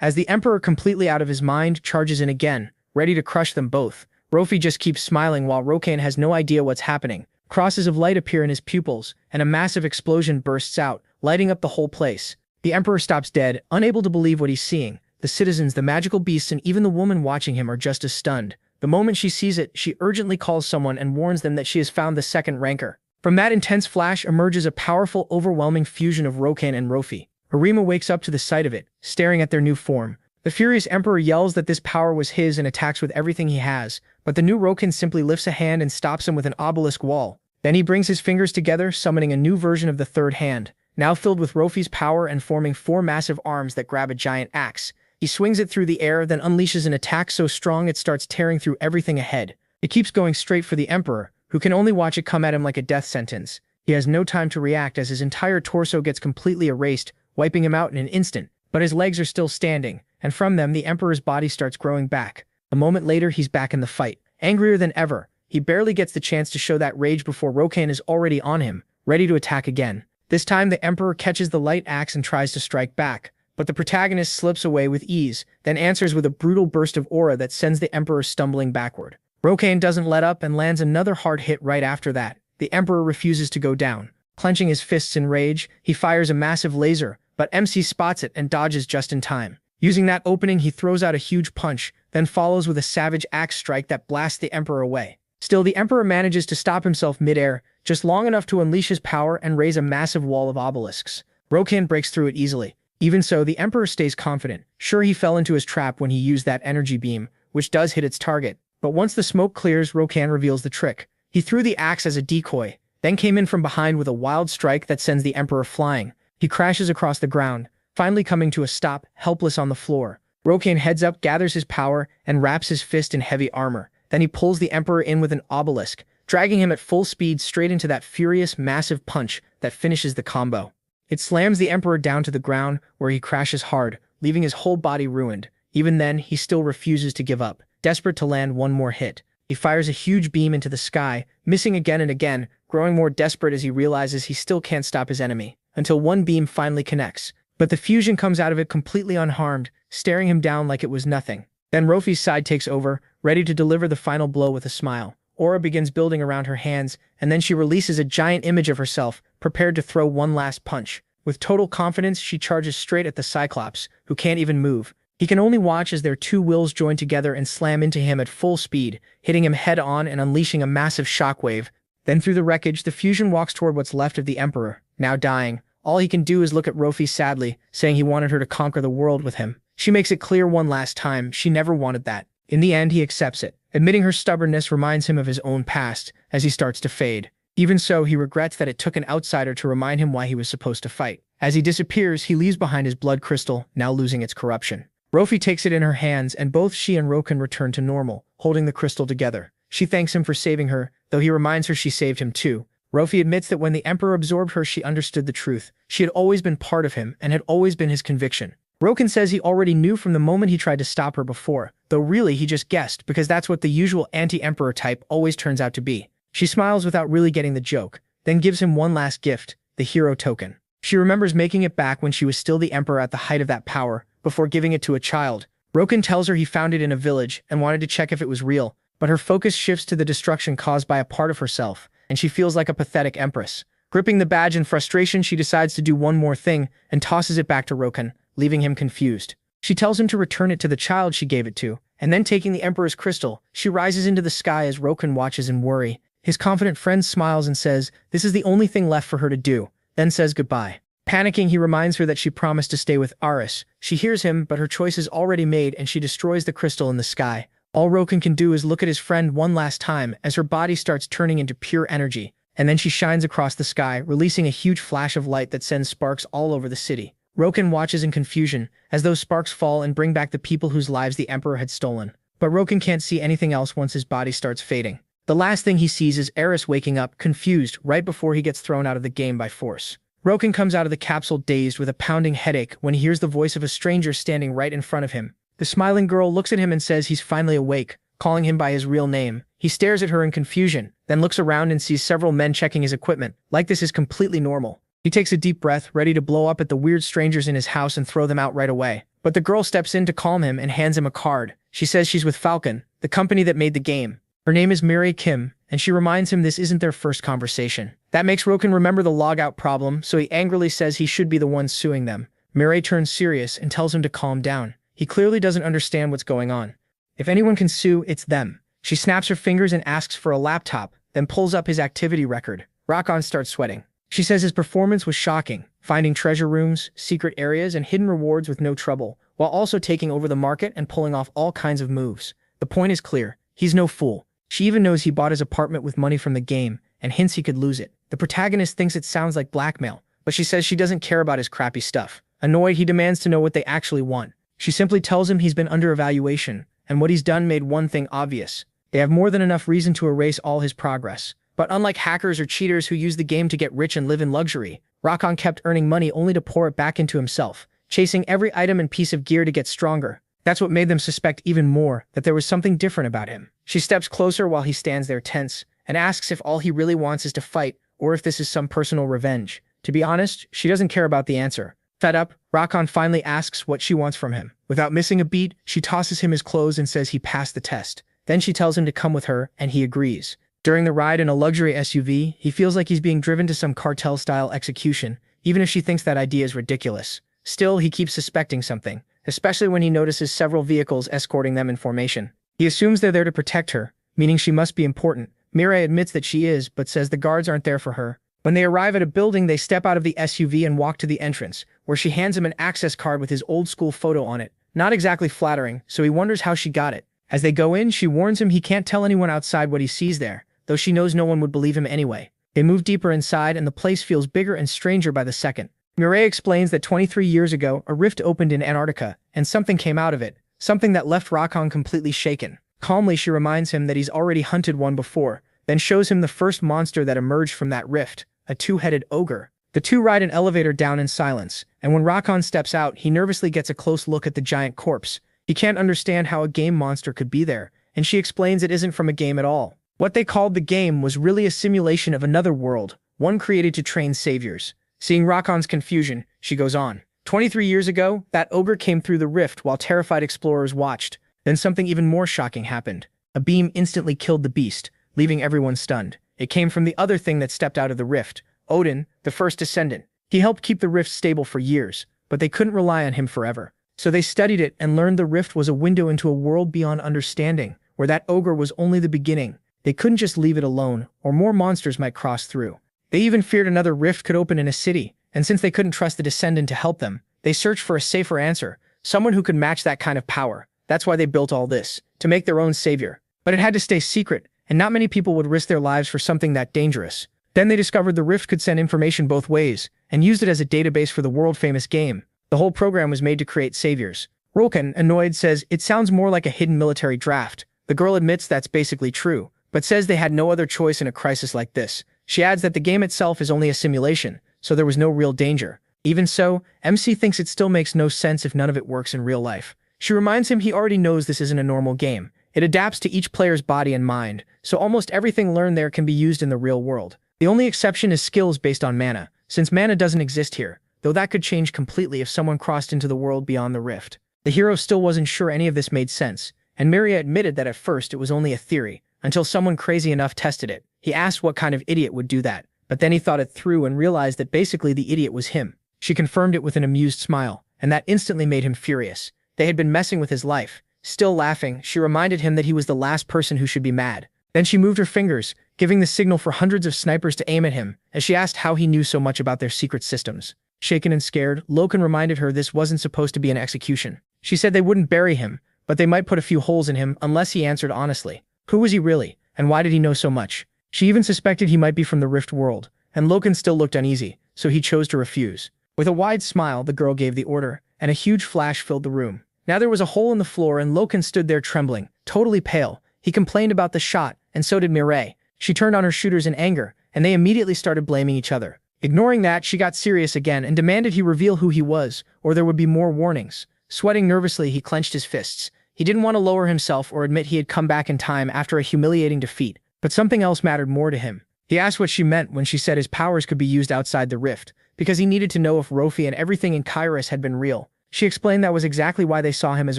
As the Emperor, completely out of his mind, charges in again, ready to crush them both. Rofi just keeps smiling while Roken has no idea what's happening. Crosses of light appear in his pupils, and a massive explosion bursts out, lighting up the whole place. The Emperor stops dead, unable to believe what he's seeing. The citizens, the magical beasts, and even the woman watching him are just as stunned. The moment she sees it, she urgently calls someone and warns them that she has found the second rancor. From that intense flash emerges a powerful, overwhelming fusion of Roken and Rofi. Arima wakes up to the sight of it, staring at their new form. The furious Emperor yells that this power was his and attacks with everything he has, but the new Roken simply lifts a hand and stops him with an obelisk wall. Then he brings his fingers together, summoning a new version of the third hand, now filled with Rofi's power and forming 4 massive arms that grab a giant axe. He swings it through the air, then unleashes an attack so strong it starts tearing through everything ahead. It keeps going straight for the Emperor, who can only watch it come at him like a death sentence. He has no time to react as his entire torso gets completely erased, wiping him out in an instant. But his legs are still standing, and from them the Emperor's body starts growing back. A moment later, he's back in the fight, angrier than ever. He barely gets the chance to show that rage before Rokan is already on him, ready to attack again. This time, the Emperor catches the light axe and tries to strike back, but the protagonist slips away with ease, then answers with a brutal burst of aura that sends the Emperor stumbling backward. Rokan doesn't let up and lands another hard hit right after that. The Emperor refuses to go down. Clenching his fists in rage, he fires a massive laser, but MC spots it and dodges just in time. Using that opening, he throws out a huge punch, then follows with a savage axe strike that blasts the Emperor away. Still, the Emperor manages to stop himself mid-air, just long enough to unleash his power and raise a massive wall of obelisks. Rokan breaks through it easily. Even so, the Emperor stays confident. Sure, he fell into his trap when he used that energy beam, which does hit its target. But once the smoke clears, Rokan reveals the trick. He threw the axe as a decoy, then came in from behind with a wild strike that sends the Emperor flying. He crashes across the ground, finally coming to a stop, helpless on the floor. Rokan heads up, gathers his power, and wraps his fist in heavy armor. Then he pulls the Emperor in with an obelisk, dragging him at full speed straight into that furious, massive punch that finishes the combo. It slams the Emperor down to the ground, where he crashes hard, leaving his whole body ruined. Even then, he still refuses to give up, desperate to land one more hit. He fires a huge beam into the sky, missing again and again, growing more desperate as he realizes he still can't stop his enemy, until one beam finally connects. But the fusion comes out of it completely unharmed, staring him down like it was nothing. Then Rofi's side takes over, ready to deliver the final blow with a smile. Aura begins building around her hands, and then she releases a giant image of herself, prepared to throw one last punch. With total confidence, she charges straight at the Cyclops, who can't even move. He can only watch as their two wills join together and slam into him at full speed, hitting him head-on and unleashing a massive shockwave. Then through the wreckage, the fusion walks toward what's left of the Emperor, now dying. All he can do is look at Rofi sadly, saying he wanted her to conquer the world with him. She makes it clear one last time, she never wanted that. In the end, he accepts it. Admitting her stubbornness reminds him of his own past, as he starts to fade. Even so, he regrets that it took an outsider to remind him why he was supposed to fight. As he disappears, he leaves behind his blood crystal, now losing its corruption. Rofi takes it in her hands, and both she and Rokan return to normal, holding the crystal together. She thanks him for saving her, though he reminds her she saved him too. Rofi admits that when the Emperor absorbed her, she understood the truth. She had always been part of him, and had always been his conviction. Rokan says he already knew from the moment he tried to stop her before, though really he just guessed, because that's what the usual anti-Emperor type always turns out to be. She smiles without really getting the joke, then gives him one last gift, the hero token. She remembers making it back when she was still the Emperor at the height of that power, before giving it to a child. Rokan tells her he found it in a village and wanted to check if it was real, but her focus shifts to the destruction caused by a part of herself, and she feels like a pathetic empress. Gripping the badge in frustration, she decides to do one more thing and tosses it back to Rokan, leaving him confused. She tells him to return it to the child she gave it to, and then taking the Emperor's crystal, she rises into the sky as Rokan watches in worry. His confident friend smiles and says this is the only thing left for her to do, then says goodbye. Panicking, he reminds her that she promised to stay with Aris. She hears him, but her choice is already made and she destroys the crystal in the sky. All Rokan can do is look at his friend one last time as her body starts turning into pure energy, and then she shines across the sky, releasing a huge flash of light that sends sparks all over the city. Rokan watches in confusion, as those sparks fall and bring back the people whose lives the Emperor had stolen. But Rokan can't see anything else once his body starts fading. The last thing he sees is Aris waking up, confused, right before he gets thrown out of the game by force. Rokan comes out of the capsule dazed with a pounding headache when he hears the voice of a stranger standing right in front of him. The smiling girl looks at him and says he's finally awake, calling him by his real name. He stares at her in confusion, then looks around and sees several men checking his equipment, like this is completely normal. He takes a deep breath, ready to blow up at the weird strangers in his house and throw them out right away. But the girl steps in to calm him and hands him a card. She says she's with Falcon, the company that made the game. Her name is Mary Kim, and she reminds him this isn't their first conversation. That makes Rokan remember the logout problem, so he angrily says he should be the one suing them. Mary turns serious and tells him to calm down. He clearly doesn't understand what's going on. If anyone can sue, it's them. She snaps her fingers and asks for a laptop, then pulls up his activity record. Rokan starts sweating. She says his performance was shocking, finding treasure rooms, secret areas, and hidden rewards with no trouble, while also taking over the market and pulling off all kinds of moves. The point is clear. He's no fool. She even knows he bought his apartment with money from the game, and hints he could lose it. The protagonist thinks it sounds like blackmail, but she says she doesn't care about his crappy stuff. Annoyed, he demands to know what they actually want. She simply tells him he's been under evaluation, and what he's done made one thing obvious. They have more than enough reason to erase all his progress. But unlike hackers or cheaters who use the game to get rich and live in luxury, Rakan kept earning money only to pour it back into himself, chasing every item and piece of gear to get stronger. That's what made them suspect even more that there was something different about him. She steps closer while he stands there tense, and asks if all he really wants is to fight, or if this is some personal revenge. To be honest, she doesn't care about the answer. Fed up, Rakan finally asks what she wants from him. Without missing a beat, she tosses him his clothes and says he passed the test. Then she tells him to come with her, and he agrees. During the ride in a luxury SUV, he feels like he's being driven to some cartel-style execution, even if she thinks that idea is ridiculous. Still, he keeps suspecting something, especially when he notices several vehicles escorting them in formation. He assumes they're there to protect her, meaning she must be important. Mireille admits that she is, but says the guards aren't there for her. When they arrive at a building, they step out of the SUV and walk to the entrance, where she hands him an access card with his old-school photo on it. Not exactly flattering, so he wonders how she got it. As they go in, she warns him he can't tell anyone outside what he sees there, though she knows no one would believe him anyway. They move deeper inside, and the place feels bigger and stranger by the second. Mireille explains that 23 years ago, a rift opened in Antarctica, and something came out of it, something that left Rakan completely shaken. Calmly, she reminds him that he's already hunted one before, then shows him the first monster that emerged from that rift, a two-headed ogre. The two ride an elevator down in silence, and when Rakan steps out, he nervously gets a close look at the giant corpse. He can't understand how a game monster could be there, and she explains it isn't from a game at all. What they called the game was really a simulation of another world, one created to train saviors. Seeing Rakan's confusion, she goes on. 23 years ago, that ogre came through the rift while terrified explorers watched. Then something even more shocking happened. A beam instantly killed the beast, leaving everyone stunned. It came from the other thing that stepped out of the rift, Odin, the first descendant. He helped keep the rift stable for years, but they couldn't rely on him forever. So they studied it and learned the rift was a window into a world beyond understanding, where that ogre was only the beginning. They couldn't just leave it alone, or more monsters might cross through. They even feared another rift could open in a city, and since they couldn't trust the descendant to help them, they searched for a safer answer, someone who could match that kind of power. That's why they built all this, to make their own savior. But it had to stay secret, and not many people would risk their lives for something that dangerous. Then they discovered the rift could send information both ways, and used it as a database for the world-famous game. The whole program was made to create saviors. Rolkan, annoyed, says, "It sounds more like a hidden military draft." The girl admits that's basically true, but says they had no other choice in a crisis like this. She adds that the game itself is only a simulation, so there was no real danger. Even so, MC thinks it still makes no sense if none of it works in real life. She reminds him he already knows this isn't a normal game. It adapts to each player's body and mind, so almost everything learned there can be used in the real world. The only exception is skills based on mana, since mana doesn't exist here, though that could change completely if someone crossed into the world beyond the rift. The hero still wasn't sure any of this made sense, and Miria admitted that at first it was only a theory, until someone crazy enough tested it. He asked what kind of idiot would do that, but then he thought it through and realized that basically the idiot was him. She confirmed it with an amused smile, and that instantly made him furious. They had been messing with his life. Still laughing, she reminded him that he was the last person who should be mad. Then she moved her fingers, giving the signal for hundreds of snipers to aim at him, as she asked how he knew so much about their secret systems. Shaken and scared, Loken reminded her this wasn't supposed to be an execution. She said they wouldn't bury him, but they might put a few holes in him unless he answered honestly. Who was he really, and why did he know so much? She even suspected he might be from the Rift world, and Loken still looked uneasy, so he chose to refuse. With a wide smile, the girl gave the order, and a huge flash filled the room. Now there was a hole in the floor and Loken stood there trembling, totally pale. He complained about the shot, and so did Mireille. She turned on her shooters in anger, and they immediately started blaming each other. Ignoring that, she got serious again and demanded he reveal who he was, or there would be more warnings. Sweating nervously, he clenched his fists. He didn't want to lower himself or admit he had come back in time after a humiliating defeat, but something else mattered more to him. He asked what she meant when she said his powers could be used outside the rift, because he needed to know if Rofi and everything in Kairos had been real. She explained that was exactly why they saw him as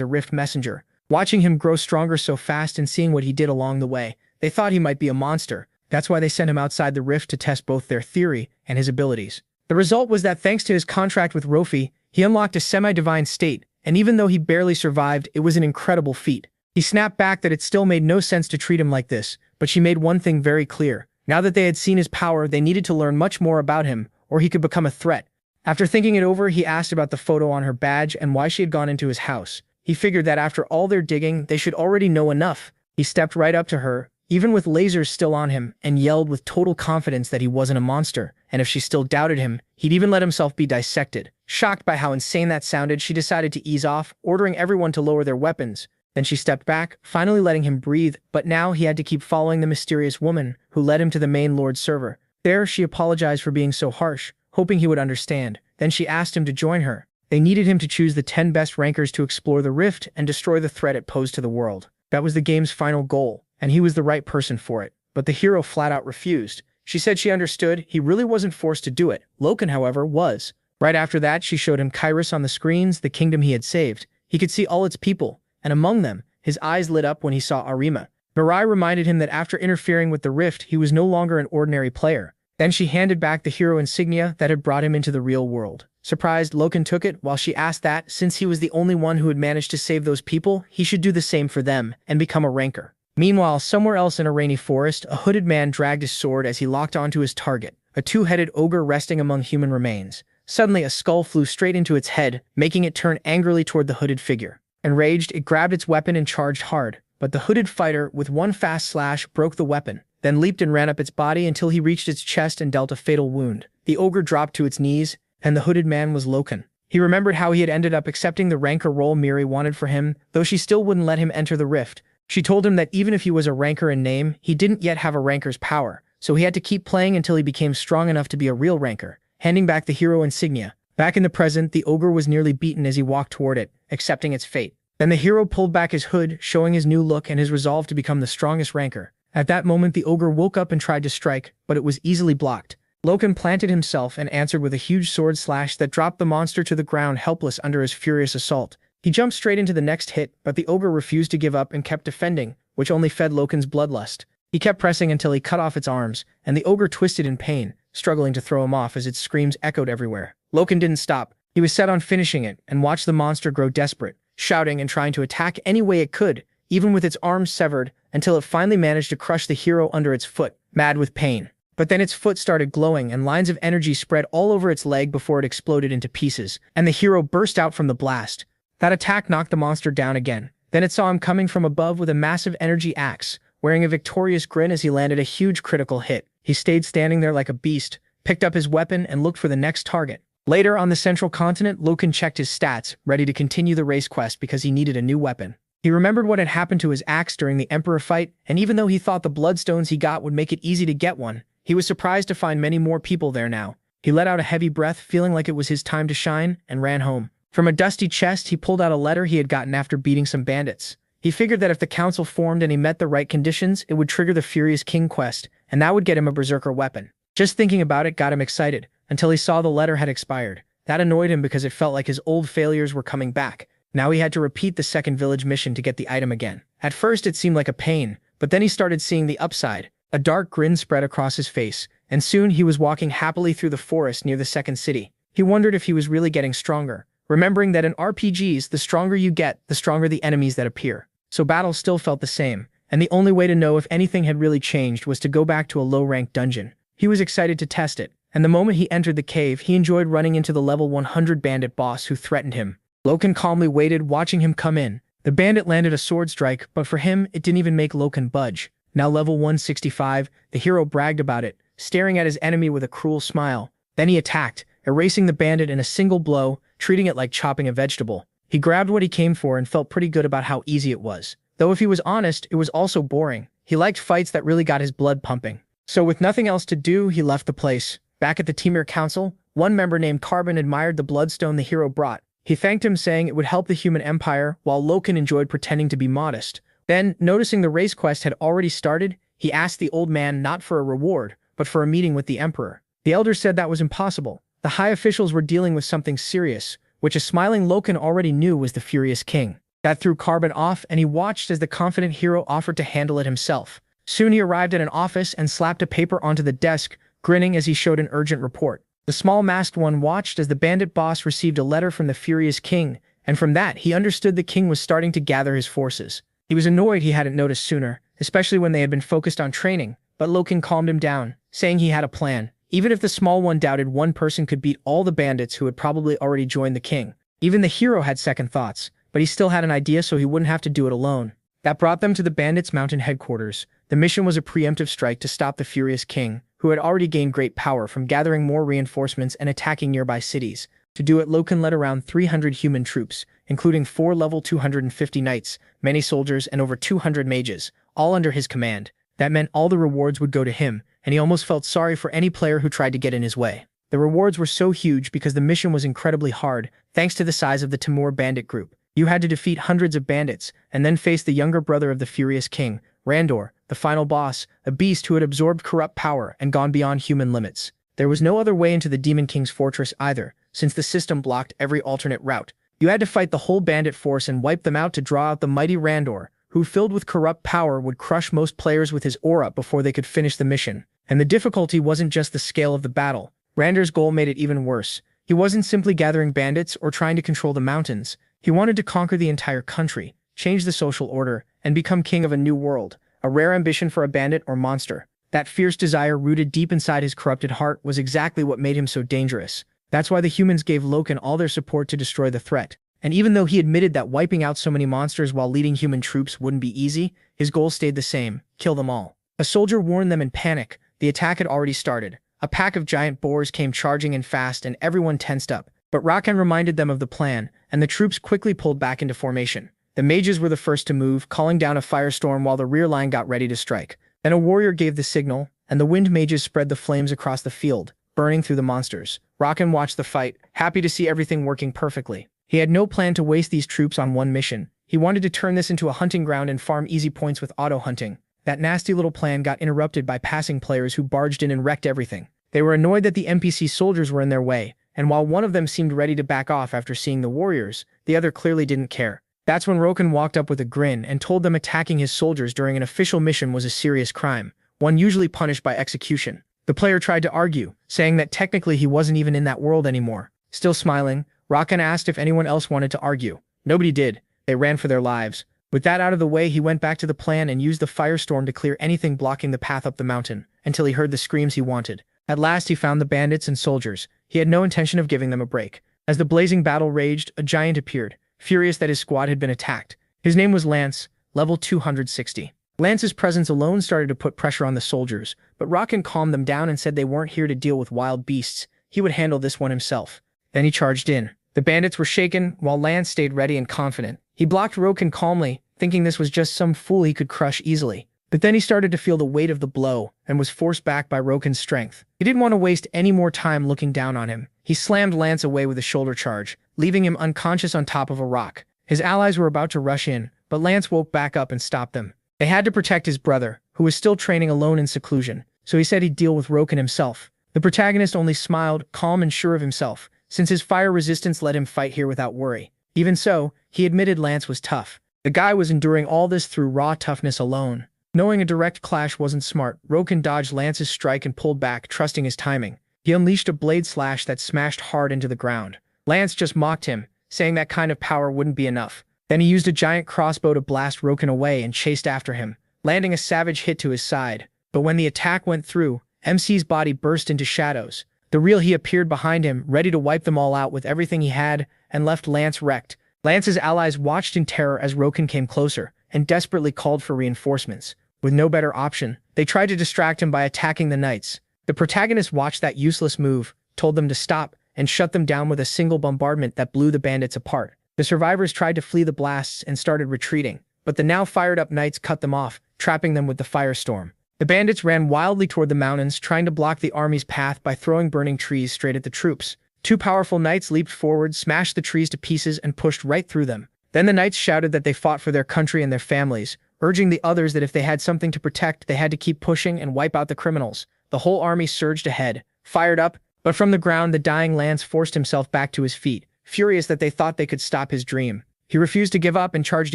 a rift messenger. Watching him grow stronger so fast and seeing what he did along the way, they thought he might be a monster. That's why they sent him outside the rift to test both their theory and his abilities. The result was that thanks to his contract with Rofi, he unlocked a semi-divine state, and even though he barely survived, it was an incredible feat. He snapped back that it still made no sense to treat him like this, but she made one thing very clear. Now that they had seen his power, they needed to learn much more about him, or he could become a threat. After thinking it over, he asked about the photo on her badge and why she had gone into his house. He figured that after all their digging, they should already know enough. He stepped right up to her, even with lasers still on him, and yelled with total confidence that he wasn't a monster, and if she still doubted him, he'd even let himself be dissected. Shocked by how insane that sounded, she decided to ease off, ordering everyone to lower their weapons. Then she stepped back, finally letting him breathe, but now he had to keep following the mysterious woman who led him to the main Lord's server. There, she apologized for being so harsh, hoping he would understand. Then she asked him to join her. They needed him to choose the 10 best rankers to explore the rift and destroy the threat it posed to the world. That was the game's final goal, and he was the right person for it. But the hero flat out refused. She said she understood, he really wasn't forced to do it. Loken, however, was. Right after that, she showed him Kairos on the screens, the kingdom he had saved. He could see all its people, and among them, his eyes lit up when he saw Arima. Mirai reminded him that after interfering with the rift, he was no longer an ordinary player. Then she handed back the hero insignia that had brought him into the real world. Surprised, Loken took it while she asked that, since he was the only one who had managed to save those people, he should do the same for them and become a ranker. Meanwhile, somewhere else in a rainy forest, a hooded man dragged his sword as he locked onto his target, a two-headed ogre resting among human remains. Suddenly, a skull flew straight into its head, making it turn angrily toward the hooded figure. Enraged, it grabbed its weapon and charged hard, but the hooded fighter, with one fast slash, broke the weapon, then leaped and ran up its body until he reached its chest and dealt a fatal wound. The ogre dropped to its knees, and the hooded man was Loken. He remembered how he had ended up accepting the ranker role Miri wanted for him, though she still wouldn't let him enter the rift. She told him that even if he was a ranker in name, he didn't yet have a ranker's power, so he had to keep playing until he became strong enough to be a real ranker, handing back the hero insignia. Back in the present, the ogre was nearly beaten as he walked toward it, accepting its fate. Then the hero pulled back his hood, showing his new look and his resolve to become the strongest ranker. At that moment, the ogre woke up and tried to strike, but it was easily blocked. Loken planted himself and answered with a huge sword slash that dropped the monster to the ground helpless under his furious assault. He jumped straight into the next hit, but the ogre refused to give up and kept defending, which only fed Loken's bloodlust. He kept pressing until he cut off its arms, and the ogre twisted in pain, struggling to throw him off as its screams echoed everywhere. Loken didn't stop. He was set on finishing it and watched the monster grow desperate, shouting and trying to attack any way it could, even with its arms severed, until it finally managed to crush the hero under its foot, mad with pain. But then its foot started glowing and lines of energy spread all over its leg before it exploded into pieces, and the hero burst out from the blast. That attack knocked the monster down again. Then it saw him coming from above with a massive energy axe, wearing a victorious grin as he landed a huge critical hit. He stayed standing there like a beast, picked up his weapon, and looked for the next target. Later, on the central continent, Loken checked his stats, ready to continue the race quest because he needed a new weapon. He remembered what had happened to his axe during the Emperor fight, and even though he thought the bloodstones he got would make it easy to get one, he was surprised to find many more people there now. He let out a heavy breath, feeling like it was his time to shine, and ran home. From a dusty chest, he pulled out a letter he had gotten after beating some bandits. He figured that if the council formed and he met the right conditions, it would trigger the Furious King quest, and that would get him a berserker weapon. Just thinking about it got him excited, until he saw the letter had expired. That annoyed him because it felt like his old failures were coming back. Now he had to repeat the second village mission to get the item again. At first it seemed like a pain, but then he started seeing the upside. A dark grin spread across his face, and soon he was walking happily through the forest near the second city. He wondered if he was really getting stronger, remembering that in RPGs, the stronger you get, the stronger the enemies that appear. So battles still felt the same, and the only way to know if anything had really changed was to go back to a low-ranked dungeon. He was excited to test it, and the moment he entered the cave, he enjoyed running into the level 100 bandit boss who threatened him. Loken calmly waited, watching him come in. The bandit landed a sword strike, but for him, it didn't even make Loken budge. Now level 165, the hero bragged about it, staring at his enemy with a cruel smile. Then he attacked, erasing the bandit in a single blow, treating it like chopping a vegetable. He grabbed what he came for and felt pretty good about how easy it was. Though if he was honest, it was also boring. He liked fights that really got his blood pumping. So with nothing else to do, he left the place. Back at the Temir Council, one member named Carbon admired the bloodstone the hero brought. He thanked him, saying it would help the human empire, while Loken enjoyed pretending to be modest. Then, noticing the race quest had already started, he asked the old man not for a reward, but for a meeting with the emperor. The elder said that was impossible. The high officials were dealing with something serious, which a smiling Loken already knew was the Furious King. That threw Carbon off, and he watched as the confident hero offered to handle it himself. Soon he arrived at an office and slapped a paper onto the desk, grinning as he showed an urgent report. The small masked one watched as the bandit boss received a letter from the Furious King, and from that he understood the king was starting to gather his forces. He was annoyed he hadn't noticed sooner, especially when they had been focused on training, but Loken calmed him down, saying he had a plan. Even if the small one doubted one person could beat all the bandits who had probably already joined the king. Even the hero had second thoughts, but he still had an idea so he wouldn't have to do it alone. That brought them to the bandits' mountain headquarters. The mission was a preemptive strike to stop the Furious King, who had already gained great power from gathering more reinforcements and attacking nearby cities. To do it, Loken led around 300 human troops, including 4 level 250 knights, many soldiers, and over 200 mages, all under his command. That meant all the rewards would go to him, and he almost felt sorry for any player who tried to get in his way. The rewards were so huge because the mission was incredibly hard, thanks to the size of the Timur bandit group. You had to defeat hundreds of bandits, and then face the younger brother of the furious king, Randor, the final boss, a beast who had absorbed corrupt power and gone beyond human limits. There was no other way into the Demon King's fortress either, since the system blocked every alternate route. You had to fight the whole bandit force and wipe them out to draw out the mighty Randor, who, filled with corrupt power, would crush most players with his aura before they could finish the mission. And the difficulty wasn't just the scale of the battle. Randor's goal made it even worse. He wasn't simply gathering bandits or trying to control the mountains. He wanted to conquer the entire country, change the social order, and become king of a new world, a rare ambition for a bandit or monster. That fierce desire rooted deep inside his corrupted heart was exactly what made him so dangerous. That's why the humans gave Loken all their support to destroy the threat. And even though he admitted that wiping out so many monsters while leading human troops wouldn't be easy, his goal stayed the same: kill them all. A soldier warned them in panic. The attack had already started. A pack of giant boars came charging in fast and everyone tensed up. But Rakan reminded them of the plan, and the troops quickly pulled back into formation. The mages were the first to move, calling down a firestorm while the rear line got ready to strike. Then a warrior gave the signal, and the wind mages spread the flames across the field, burning through the monsters. Rakan watched the fight, happy to see everything working perfectly. He had no plan to waste these troops on one mission. He wanted to turn this into a hunting ground and farm easy points with auto-hunting. That nasty little plan got interrupted by passing players who barged in and wrecked everything. They were annoyed that the NPC soldiers were in their way, and while one of them seemed ready to back off after seeing the warriors, the other clearly didn't care. That's when Roken walked up with a grin and told them attacking his soldiers during an official mission was a serious crime, one usually punished by execution. The player tried to argue, saying that technically he wasn't even in that world anymore. Still smiling, Rakan asked if anyone else wanted to argue. Nobody did. They ran for their lives. With that out of the way, he went back to the plan and used the firestorm to clear anything blocking the path up the mountain, until he heard the screams he wanted. At last he found the bandits and soldiers. He had no intention of giving them a break. As the blazing battle raged, a giant appeared, furious that his squad had been attacked. His name was Lance, level 260. Lance's presence alone started to put pressure on the soldiers, but Rakan calmed them down and said they weren't here to deal with wild beasts. He would handle this one himself. Then he charged in. The bandits were shaken, while Lance stayed ready and confident. He blocked Roken calmly, thinking this was just some fool he could crush easily. But then he started to feel the weight of the blow and was forced back by Roken's strength. He didn't want to waste any more time looking down on him. He slammed Lance away with a shoulder charge, leaving him unconscious on top of a rock. His allies were about to rush in, but Lance woke back up and stopped them. They had to protect his brother, who was still training alone in seclusion, so he said he'd deal with Roken himself. The protagonist only smiled, calm and sure of himself, since his fire resistance let him fight here without worry. Even so, he admitted Lance was tough. The guy was enduring all this through raw toughness alone. Knowing a direct clash wasn't smart, Roken dodged Lance's strike and pulled back, trusting his timing. He unleashed a blade slash that smashed hard into the ground. Lance just mocked him, saying that kind of power wouldn't be enough. Then he used a giant crossbow to blast Roken away and chased after him, landing a savage hit to his side. But when the attack went through, MC's body burst into shadows. The real he appeared behind him, ready to wipe them all out with everything he had, and left Lance wrecked. Lance's allies watched in terror as Roken came closer, and desperately called for reinforcements. With no better option, they tried to distract him by attacking the knights. The protagonist watched that useless move, told them to stop, and shut them down with a single bombardment that blew the bandits apart. The survivors tried to flee the blasts and started retreating, but the now fired-up knights cut them off, trapping them with the firestorm. The bandits ran wildly toward the mountains, trying to block the army's path by throwing burning trees straight at the troops. Two powerful knights leaped forward, smashed the trees to pieces, and pushed right through them. Then the knights shouted that they fought for their country and their families, urging the others that if they had something to protect, they had to keep pushing and wipe out the criminals. The whole army surged ahead, fired up, but from the ground the dying Lance forced himself back to his feet, furious that they thought they could stop his dream. He refused to give up and charged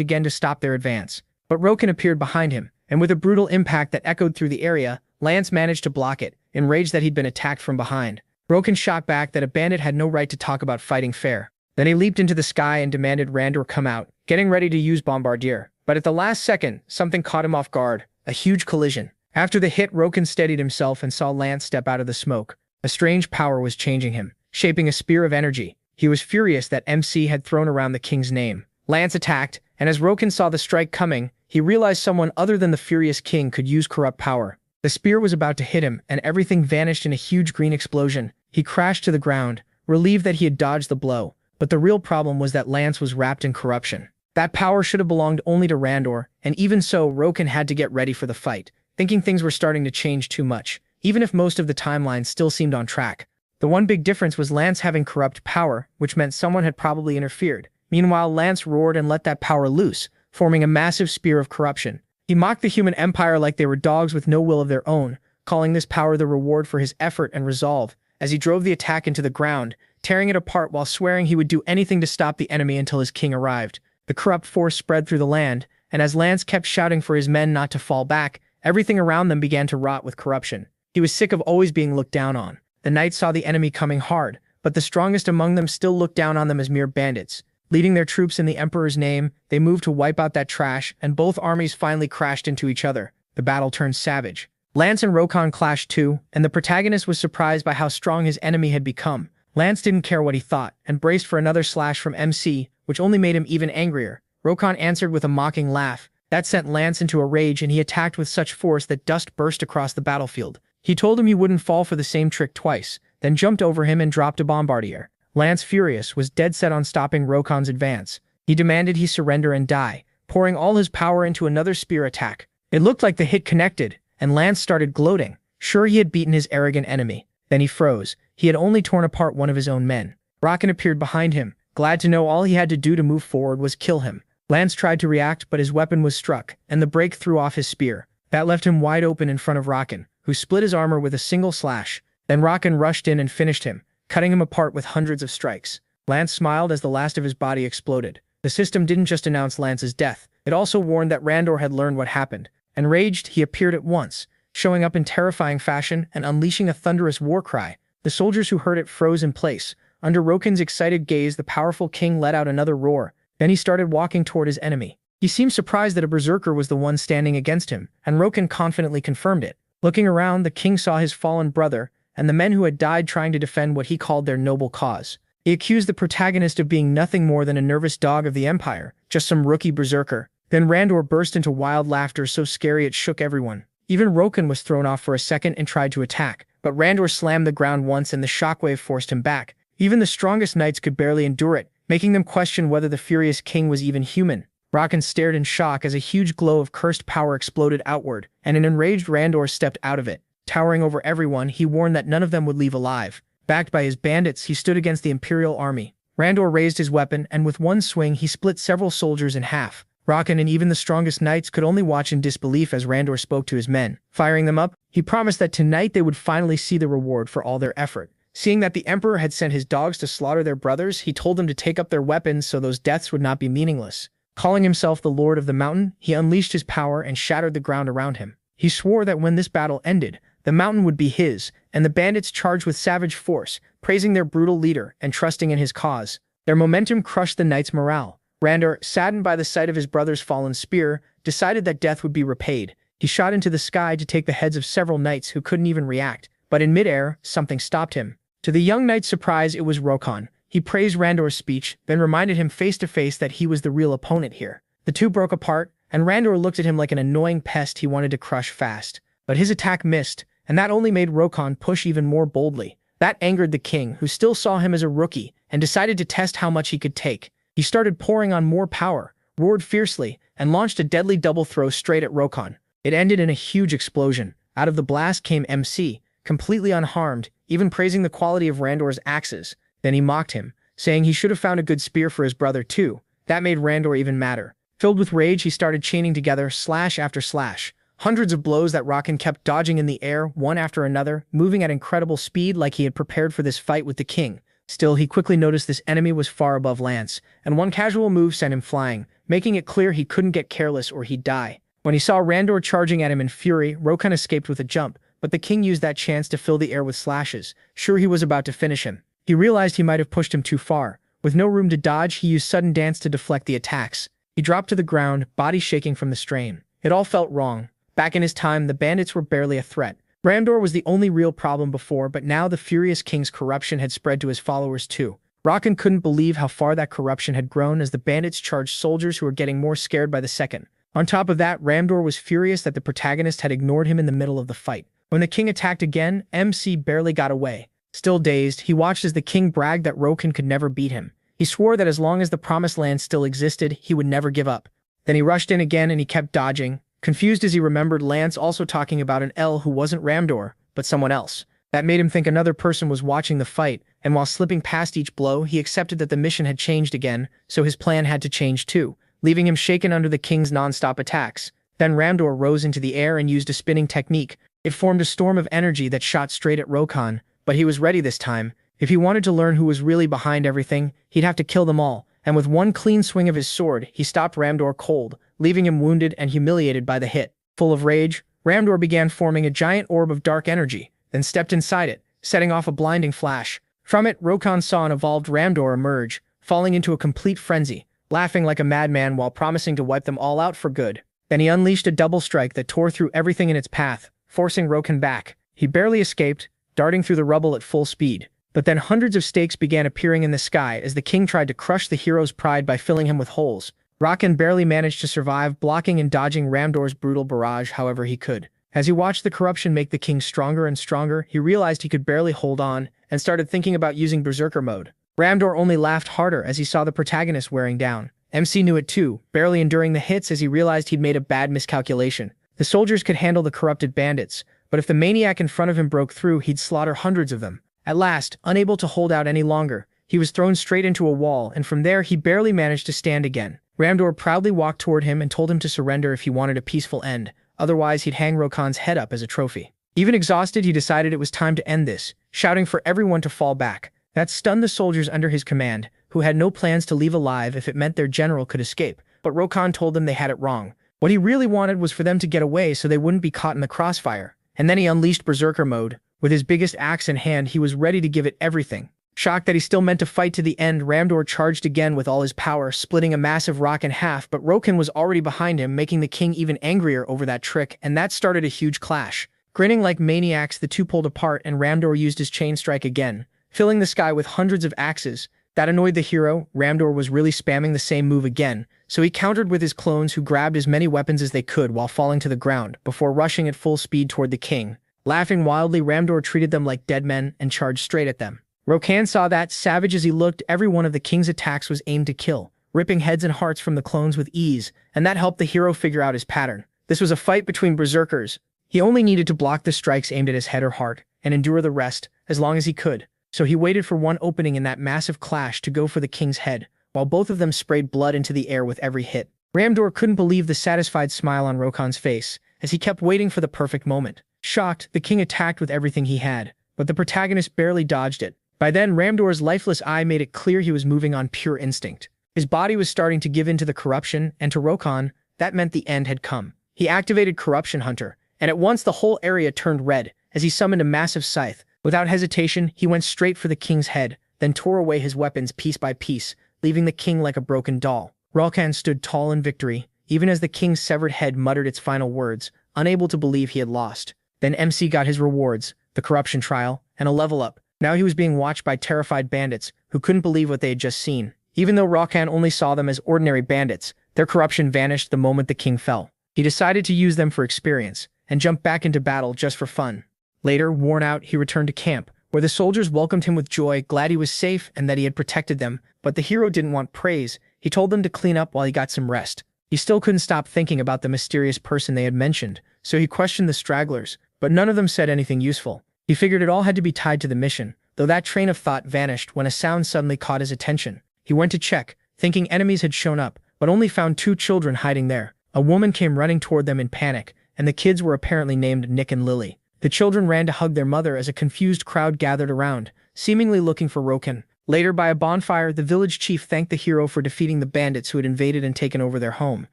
again to stop their advance. But Roken appeared behind him, and with a brutal impact that echoed through the area, Lance managed to block it, enraged that he'd been attacked from behind. Roken shot back that a bandit had no right to talk about fighting fair. Then he leaped into the sky and demanded Randor come out, getting ready to use Bombardier. But at the last second, something caught him off guard, a huge collision. After the hit, Roken steadied himself and saw Lance step out of the smoke. A strange power was changing him, shaping a spear of energy. He was furious that MC had thrown around the king's name. Lance attacked, and as Roken saw the strike coming, he realized someone other than the furious king could use corrupt power. The spear was about to hit him, and everything vanished in a huge green explosion. He crashed to the ground, relieved that he had dodged the blow. But the real problem was that Lance was wrapped in corruption. That power should have belonged only to Randor, and even so, Rokan had to get ready for the fight, thinking things were starting to change too much, even if most of the timeline still seemed on track. The one big difference was Lance having corrupt power, which meant someone had probably interfered. Meanwhile, Lance roared and let that power loose, forming a massive spear of corruption. He mocked the human empire like they were dogs with no will of their own, calling this power the reward for his effort and resolve, as he drove the attack into the ground, tearing it apart while swearing he would do anything to stop the enemy until his king arrived. The corrupt force spread through the land, and as Lance kept shouting for his men not to fall back, everything around them began to rot with corruption. He was sick of always being looked down on. The knights saw the enemy coming hard, but the strongest among them still looked down on them as mere bandits. Leading their troops in the Emperor's name, they moved to wipe out that trash, and both armies finally crashed into each other. The battle turned savage. Lance and Rokan clashed too, and the protagonist was surprised by how strong his enemy had become. Lance didn't care what he thought, and braced for another slash from MC, which only made him even angrier. Rokan answered with a mocking laugh. That sent Lance into a rage, and he attacked with such force that dust burst across the battlefield. He told him he wouldn't fall for the same trick twice, then jumped over him and dropped a bombardier. Lance, furious, was dead set on stopping Rokan's advance. He demanded he surrender and die, pouring all his power into another spear attack. It looked like the hit connected, and Lance started gloating, sure he had beaten his arrogant enemy. Then he froze. He had only torn apart one of his own men. Rokan appeared behind him, glad to know all he had to do to move forward was kill him. Lance tried to react, but his weapon was struck, and the break threw off his spear. That left him wide open in front of Rokan, who split his armor with a single slash. Then Rokan rushed in and finished him, cutting him apart with hundreds of strikes. Lance smiled as the last of his body exploded. The system didn't just announce Lance's death, it also warned that Randor had learned what happened. Enraged, he appeared at once, showing up in terrifying fashion and unleashing a thunderous war cry. The soldiers who heard it froze in place. Under Rokan's excited gaze, the powerful king let out another roar. Then he started walking toward his enemy. He seemed surprised that a berserker was the one standing against him, and Rokan confidently confirmed it. Looking around, the king saw his fallen brother, and the men who had died trying to defend what he called their noble cause. He accused the protagonist of being nothing more than a nervous dog of the empire, just some rookie berserker. Then Randor burst into wild laughter so scary it shook everyone. Even Rokan was thrown off for a second and tried to attack, but Randor slammed the ground once and the shockwave forced him back. Even the strongest knights could barely endure it, making them question whether the furious king was even human. Rokan stared in shock as a huge glow of cursed power exploded outward, and an enraged Randor stepped out of it. Towering over everyone, he warned that none of them would leave alive. Backed by his bandits, he stood against the Imperial army. Randor raised his weapon, and with one swing he split several soldiers in half. Rokan and even the strongest knights could only watch in disbelief as Randor spoke to his men. Firing them up, he promised that tonight they would finally see the reward for all their effort. Seeing that the Emperor had sent his dogs to slaughter their brothers, he told them to take up their weapons so those deaths would not be meaningless. Calling himself the Lord of the Mountain, he unleashed his power and shattered the ground around him. He swore that when this battle ended, the mountain would be his, and the bandits charged with savage force, praising their brutal leader and trusting in his cause. Their momentum crushed the knights' morale. Randor, saddened by the sight of his brother's fallen spear, decided that death would be repaid. He shot into the sky to take the heads of several knights who couldn't even react, but in midair, something stopped him. To the young knight's surprise, it was Rokan. He praised Randor's speech, then reminded him face to face that he was the real opponent here. The two broke apart, and Randor looked at him like an annoying pest he wanted to crush fast. But his attack missed, and that only made Rokan push even more boldly. That angered the king, who still saw him as a rookie, and decided to test how much he could take. He started pouring on more power, roared fiercely, and launched a deadly double throw straight at Rokan. It ended in a huge explosion. Out of the blast came MC, completely unharmed, even praising the quality of Randor's axes. Then he mocked him, saying he should have found a good spear for his brother too. That made Randor even madder. Filled with rage, he started chaining together slash after slash. Hundreds of blows that Rokan kept dodging in the air, one after another, moving at incredible speed like he had prepared for this fight with the king. Still, he quickly noticed this enemy was far above Lance, and one casual move sent him flying, making it clear he couldn't get careless or he'd die. When he saw Randor charging at him in fury, Rokan escaped with a jump, but the king used that chance to fill the air with slashes, sure he was about to finish him. He realized he might have pushed him too far. With no room to dodge, he used sudden dance to deflect the attacks. He dropped to the ground, body shaking from the strain. It all felt wrong. Back in his time, the bandits were barely a threat. Randor was the only real problem before, but now the furious king's corruption had spread to his followers too. Rokan couldn't believe how far that corruption had grown as the bandits charged soldiers who were getting more scared by the second. On top of that, Randor was furious that the protagonist had ignored him in the middle of the fight. When the king attacked again, MC barely got away. Still dazed, he watched as the king bragged that Rokan could never beat him. He swore that as long as the Promised Land still existed, he would never give up. Then he rushed in again and he kept dodging, confused as he remembered Lance also talking about an L who wasn't Ramdor, but someone else. That made him think another person was watching the fight, and while slipping past each blow, he accepted that the mission had changed again, so his plan had to change too, leaving him shaken under the king's non-stop attacks. Then Ramdor rose into the air and used a spinning technique. It formed a storm of energy that shot straight at Rokan, but he was ready this time. If he wanted to learn who was really behind everything, he'd have to kill them all, and with one clean swing of his sword, he stopped Ramdor cold, leaving him wounded and humiliated by the hit. Full of rage, Ramdor began forming a giant orb of dark energy, then stepped inside it, setting off a blinding flash. From it, Rokan saw an evolved Ramdor emerge, falling into a complete frenzy, laughing like a madman while promising to wipe them all out for good. Then he unleashed a double strike that tore through everything in its path, forcing Rokan back. He barely escaped, darting through the rubble at full speed. But then hundreds of stakes began appearing in the sky as the king tried to crush the hero's pride by filling him with holes. Rokan barely managed to survive, blocking and dodging Ramdor's brutal barrage however he could. As he watched the corruption make the king stronger and stronger, he realized he could barely hold on, and started thinking about using Berserker mode. Ramdor only laughed harder as he saw the protagonist wearing down. MC knew it too, barely enduring the hits as he realized he'd made a bad miscalculation. The soldiers could handle the corrupted bandits, but if the maniac in front of him broke through, he'd slaughter hundreds of them. At last, unable to hold out any longer, he was thrown straight into a wall, and from there he barely managed to stand again. Ramdor proudly walked toward him and told him to surrender if he wanted a peaceful end, otherwise he'd hang Rokan's head up as a trophy. Even exhausted, he decided it was time to end this, shouting for everyone to fall back. That stunned the soldiers under his command, who had no plans to leave alive if it meant their general could escape, but Rokan told them they had it wrong. What he really wanted was for them to get away so they wouldn't be caught in the crossfire. And then he unleashed Berserker mode. With his biggest axe in hand, he was ready to give it everything. Shocked that he still meant to fight to the end, Ramdor charged again with all his power, splitting a massive rock in half, but Rokan was already behind him, making the king even angrier over that trick, and that started a huge clash. Grinning like maniacs, the two pulled apart, and Ramdor used his chain strike again, filling the sky with hundreds of axes. That annoyed the hero. Ramdor was really spamming the same move again, so he countered with his clones who grabbed as many weapons as they could while falling to the ground, before rushing at full speed toward the king. Laughing wildly, Ramdor treated them like dead men and charged straight at them. Rokan saw that, savage as he looked, every one of the king's attacks was aimed to kill, ripping heads and hearts from the clones with ease, and that helped the hero figure out his pattern. This was a fight between berserkers. He only needed to block the strikes aimed at his head or heart, and endure the rest, as long as he could. So he waited for one opening in that massive clash to go for the king's head, while both of them sprayed blood into the air with every hit. Ramdor couldn't believe the satisfied smile on Rokan's face, as he kept waiting for the perfect moment. Shocked, the king attacked with everything he had, but the protagonist barely dodged it. By then, Ramdor's lifeless eye made it clear he was moving on pure instinct. His body was starting to give in to the corruption, and to Rokan, that meant the end had come. He activated Corruption Hunter, and at once the whole area turned red, as he summoned a massive scythe. Without hesitation, he went straight for the king's head, then tore away his weapons piece by piece, leaving the king like a broken doll. Rokan stood tall in victory, even as the king's severed head muttered its final words, unable to believe he had lost. Then MC got his rewards, the corruption trial, and a level up. Now he was being watched by terrified bandits, who couldn't believe what they had just seen. Even though Rokan only saw them as ordinary bandits, their corruption vanished the moment the king fell. He decided to use them for experience, and jumped back into battle just for fun. Later, worn out, he returned to camp, where the soldiers welcomed him with joy, glad he was safe and that he had protected them. But the hero didn't want praise. He told them to clean up while he got some rest. He still couldn't stop thinking about the mysterious person they had mentioned, so he questioned the stragglers, but none of them said anything useful. He figured it all had to be tied to the mission, though that train of thought vanished when a sound suddenly caught his attention. He went to check, thinking enemies had shown up, but only found two children hiding there. A woman came running toward them in panic, and the kids were apparently named Nick and Lily. The children ran to hug their mother as a confused crowd gathered around, seemingly looking for Rokan. Later, by a bonfire, the village chief thanked the hero for defeating the bandits who had invaded and taken over their home.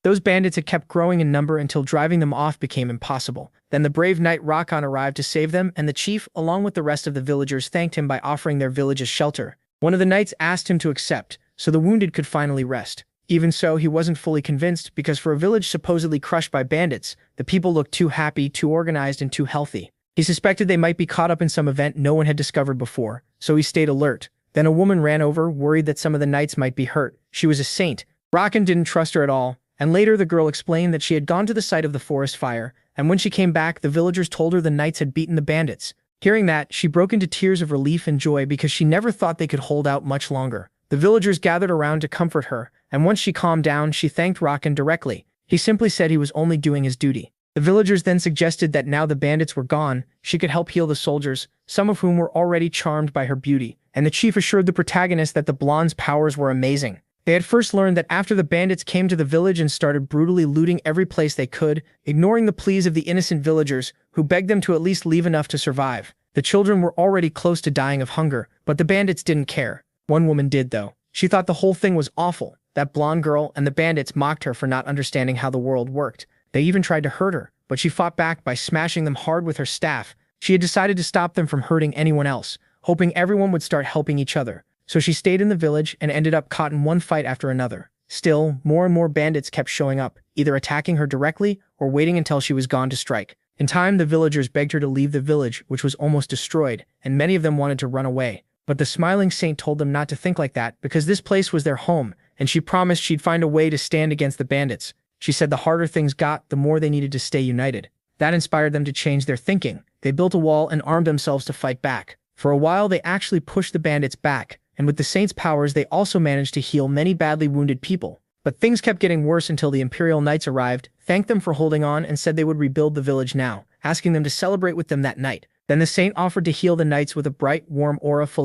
Those bandits had kept growing in number until driving them off became impossible. Then the brave knight Rokan arrived to save them, and the chief, along with the rest of the villagers, thanked him by offering their village as shelter. One of the knights asked him to accept, so the wounded could finally rest. Even so, he wasn't fully convinced, because for a village supposedly crushed by bandits, the people looked too happy, too organized, and too healthy. He suspected they might be caught up in some event no one had discovered before, so he stayed alert. Then a woman ran over, worried that some of the knights might be hurt. She was a saint. Rokan didn't trust her at all, and later the girl explained that she had gone to the site of the forest fire, and when she came back, the villagers told her the knights had beaten the bandits. Hearing that, she broke into tears of relief and joy because she never thought they could hold out much longer. The villagers gathered around to comfort her, and once she calmed down, she thanked Rakan directly. He simply said he was only doing his duty. The villagers then suggested that now the bandits were gone, she could help heal the soldiers, some of whom were already charmed by her beauty, and the chief assured the protagonist that the blonde's powers were amazing. They had first learned that after the bandits came to the village and started brutally looting every place they could, ignoring the pleas of the innocent villagers, who begged them to at least leave enough to survive. The children were already close to dying of hunger, but the bandits didn't care. One woman did, though. She thought the whole thing was awful. That blonde girl and the bandits mocked her for not understanding how the world worked. They even tried to hurt her, but she fought back by smashing them hard with her staff. She had decided to stop them from hurting anyone else, hoping everyone would start helping each other. So she stayed in the village and ended up caught in one fight after another. Still, more and more bandits kept showing up, either attacking her directly or waiting until she was gone to strike. In time, the villagers begged her to leave the village, which was almost destroyed, and many of them wanted to run away. But the smiling saint told them not to think like that because this place was their home, and she promised she'd find a way to stand against the bandits. She said the harder things got, the more they needed to stay united. That inspired them to change their thinking. They built a wall and armed themselves to fight back. For a while, they actually pushed the bandits back, and with the saint's powers, they also managed to heal many badly wounded people. But things kept getting worse until the Imperial Knights arrived, thanked them for holding on, and said they would rebuild the village now, asking them to celebrate with them that night. Then the saint offered to heal the knights with a bright, warm aura full